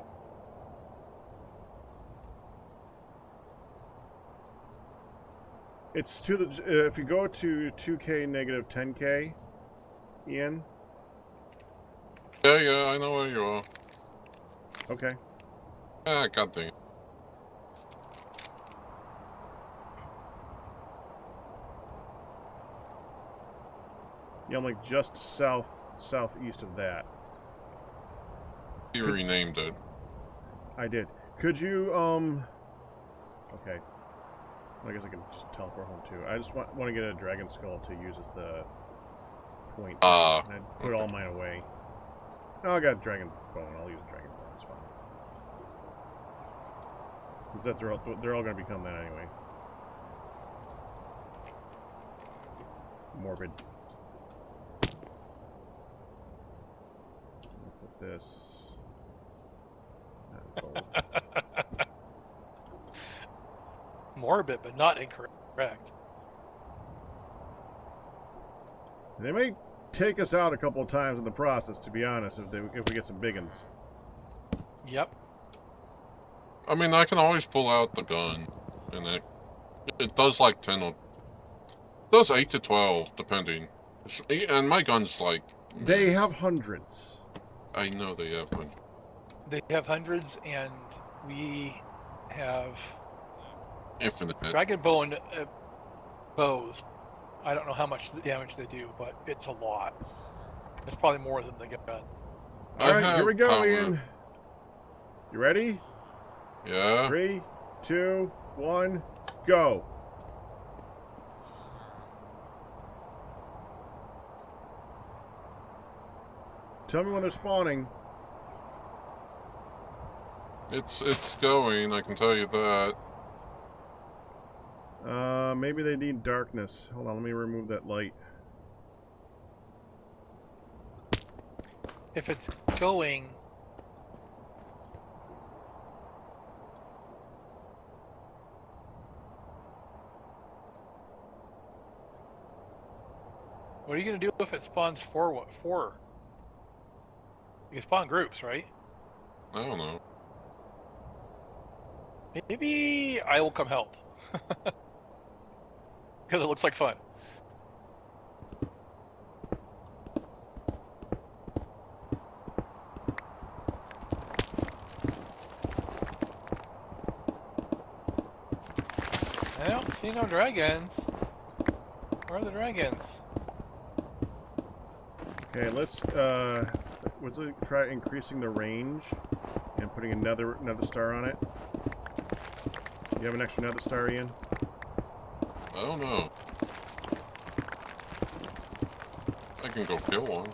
It's to the if you go to 2K negative 10K, Ian. Yeah, I know where you are. Okay. Ah, god dang it. Yeah, I'm like just southeast of that. You renamed it. I did. Could you okay. I guess I can just teleport home too. I just want to get a dragon skull to use as the point. Ah. And I put all mine away. Oh, I got a dragon bone. I'll use a dragon bone. It's fine. Because they're all going to become that anyway. Morbid. I'll put this. Not gold. morbid, but not incorrect. They may take us out a couple of times in the process, to be honest, if we get some big ones. Yep. I mean, I can always pull out the gun, and it does like 10 or... It does 8 to 12, depending. And my gun's like... They have hundreds. I know they have hundreds. They have hundreds, and we have Infinite. dragon bone bows. I don't know how much damage they do, but it's a lot. It's probably more than the gun. All right, here we go, power. Ian. You ready? Yeah. 3, 2, 1, go. Tell me when they're spawning. It's going, I can tell you that. Maybe they need darkness. Hold on, let me remove that light. If it's going, what are you gonna do if it spawns four? You can spawn groups, right? I don't know. Maybe I will come help. Because it looks like fun. I don't see no dragons. Where are the dragons? Okay, let's try increasing the range and putting another star on it. You have an extra nether star, Ian? I don't know. I can go kill one.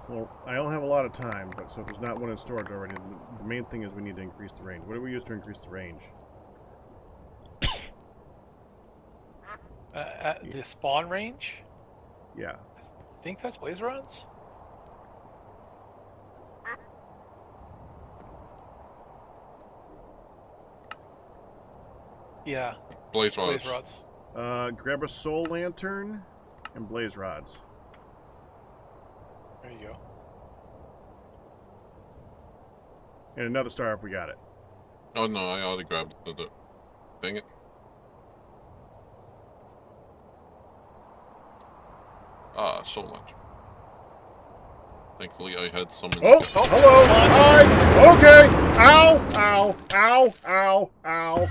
Well, I don't have a lot of time, but so if there's not one in storage already, the main thing is we need to increase the range. What do we use to increase the range? At the spawn range? Yeah. I think that's blaze rods? Yeah, Blaze rods. blaze rods. Grab a soul lantern and blaze rods. There you go. And another star if we got it. Oh no, I already grabbed the dang it. Ah, so much. Thankfully I had some. Oh! Hello! Hi! Okay! Ow! Ow! Ow! Ow! Ow!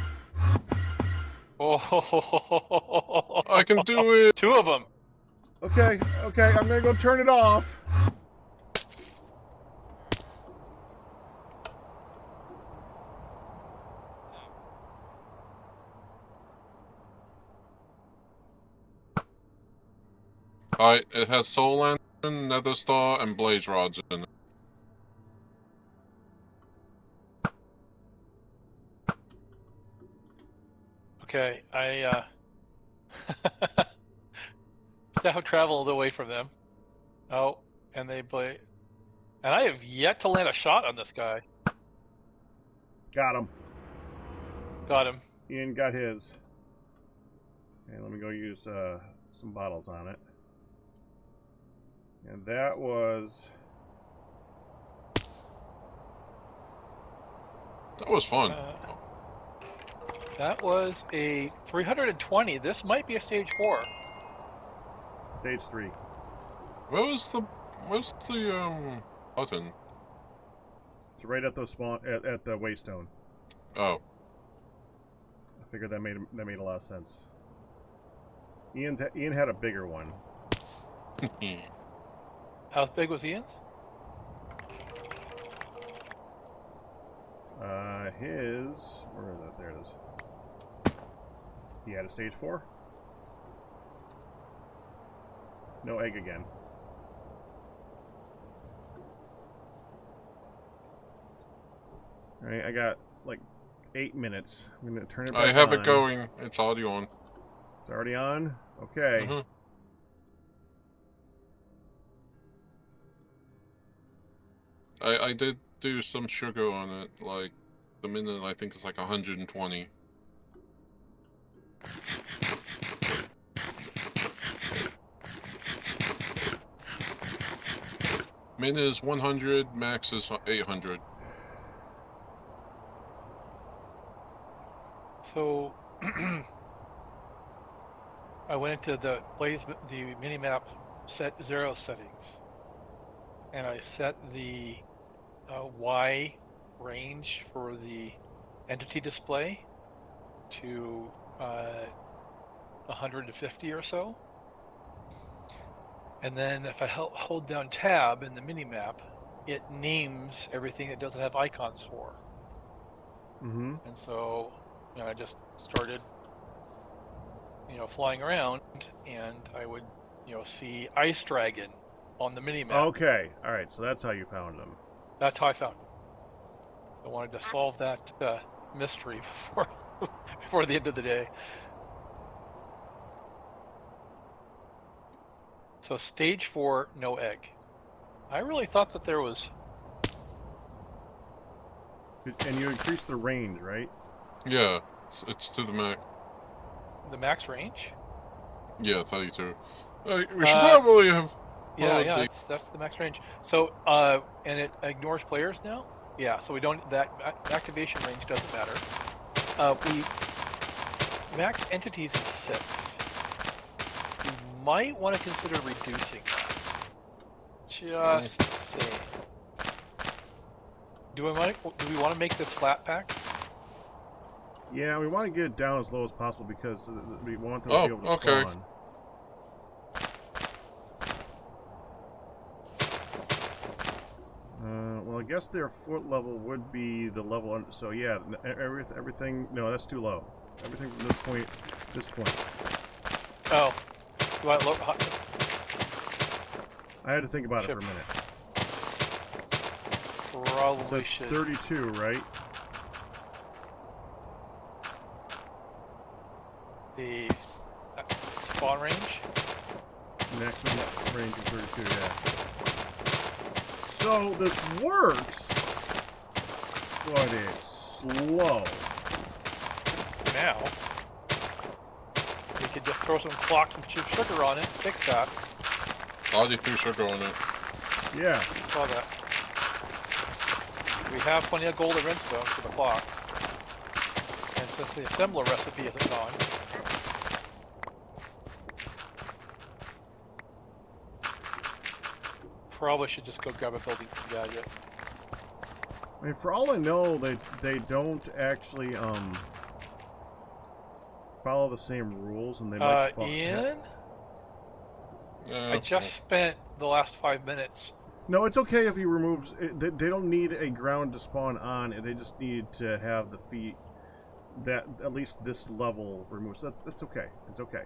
Oh, I can do it! two of them. Okay, I'm gonna go turn it off. Alright, it has soul lantern, nether star, and blaze rods in it. Okay, I staff traveled away from them. Oh, and they play. And I have yet to land a shot on this guy. Got him. Got him. Ian got his. Okay, let me go use some bottles on it. And that was... That was fun. That was a 320. This might be a stage 4. Stage 3. Where's the button? It's right at the spawn at the waystone. Oh. I figured that made a lot of sense. Ian had a bigger one. How big was Ian's? His... Where is it? There it is. He had a stage 4. No egg again. Alright, I got like 8 minutes. I'm gonna turn it back on. I have it going. It's already on. It's already on? Okay. Mm-hmm. I did do some sugar on it, like the minute I think it's like 120. Min is 100, max is 800. So I went into the minimap set 0 settings, and I set the Y range for the entity display to 150 or so. And then if I hold down tab in the mini-map, it names everything it doesn't have icons for. Mm-hmm. And so, I just started, flying around, and I would, see Ice Dragon on the mini-map. Okay. All right. So that's how you found them. That's how I found it. I wanted to solve that mystery before the end of the day. So stage 4, no egg. I really thought that there was. And you increase the range, right? Yeah, it's to the max. The max range? Yeah, 32. We should probably have. Yeah, that's the max range. So, and it ignores players now? Yeah, so we don't, that activation range doesn't matter. Max entities is 6. We might want to consider reducing that. Just saying. Do we want to make this flat pack? Yeah, we want to get it down as low as possible because we want them to be able to spawn. Well, I guess their foot level would be the level under, so yeah, everything. No, that's too low. Everything from this point. Oh, do I lower? I had to think about it for a minute. Probably so should. 32, right? The spawn range? Maximum range is 32, yeah. So this works, but it's slow. Now, we could just throw some clocks and cheap sugar on it, fix that. I'll do sugar on it. Yeah. Saw that. We have plenty of gold and redstone for the clocks. And since the assembler recipe isn't gone, probably should just go grab a building gadget. I mean, for all I know, they don't actually follow the same rules, and they might spawn. Ian? I just spent the last 5 minutes. No, it's okay if he removes. They don't need a ground to spawn on, and they just need to have the feet that at least this level removes. That's okay. It's okay.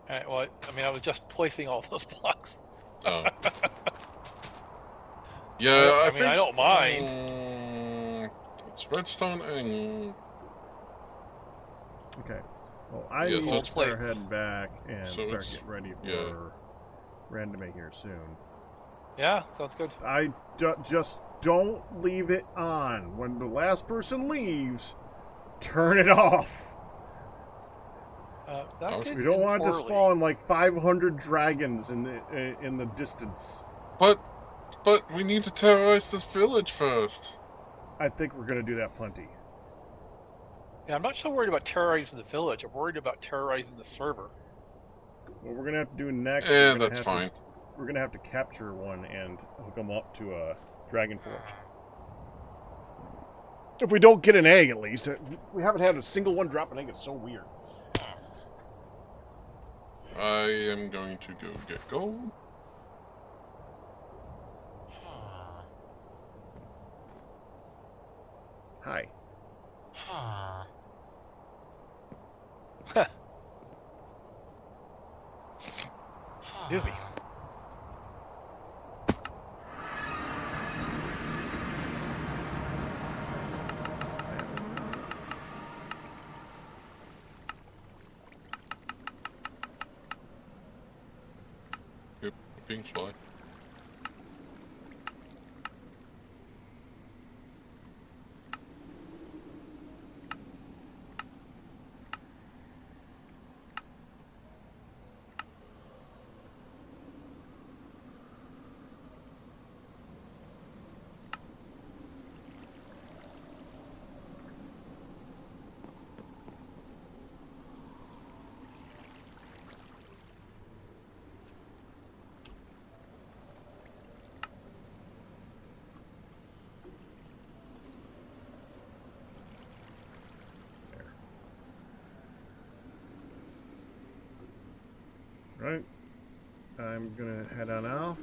Alright, well, I mean, I was just placing all those blocks. Oh. Yeah, I mean, I don't mind. It's redstone and. Okay. Well, I need to start heading back and start getting ready for randoming here soon. Yeah, sounds good. I just don't leave it on. When the last person leaves, turn it off. We don't want to spawn like 500 dragons in the distance. But we need to terrorize this village first. I think we're going to do that plenty. Yeah, I'm not so worried about terrorizing the village. I'm worried about terrorizing the server. What we're going to have to do next... Yeah, that's fine. We're going to have to capture one and hook them up to a dragon forge. If we don't get an egg, at least. We haven't had a single one drop an egg. It's so weird. I am going to go get gold. Hi. Excuse me. Being fly. Right. I'm gonna head on out.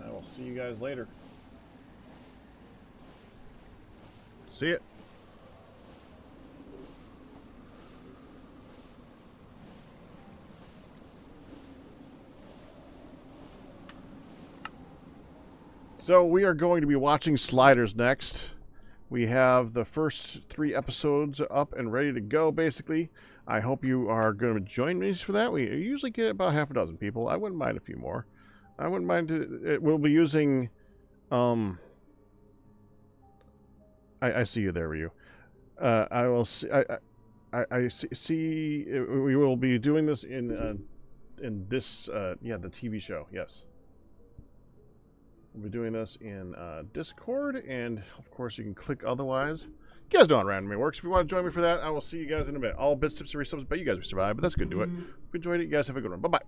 I will see you guys later. See ya. So we are going to be watching Sliders next. We have the first 3 episodes up and ready to go, basically. I hope you are going to join me for that. We usually get about half a dozen people. I wouldn't mind a few more. I wouldn't mind we'll be using I see you there, Ryu. I will see I see we will be doing this in this yeah, the TV show. Yes. We'll be doing this in Discord, and of course you can click otherwise. You guys know how randomly works. If you want to join me for that, I will see you guys in a minute. All bits, tips, and resubs, but you guys will survive, but that's good to do it. If you enjoyed it, you guys have a good one. Bye-bye.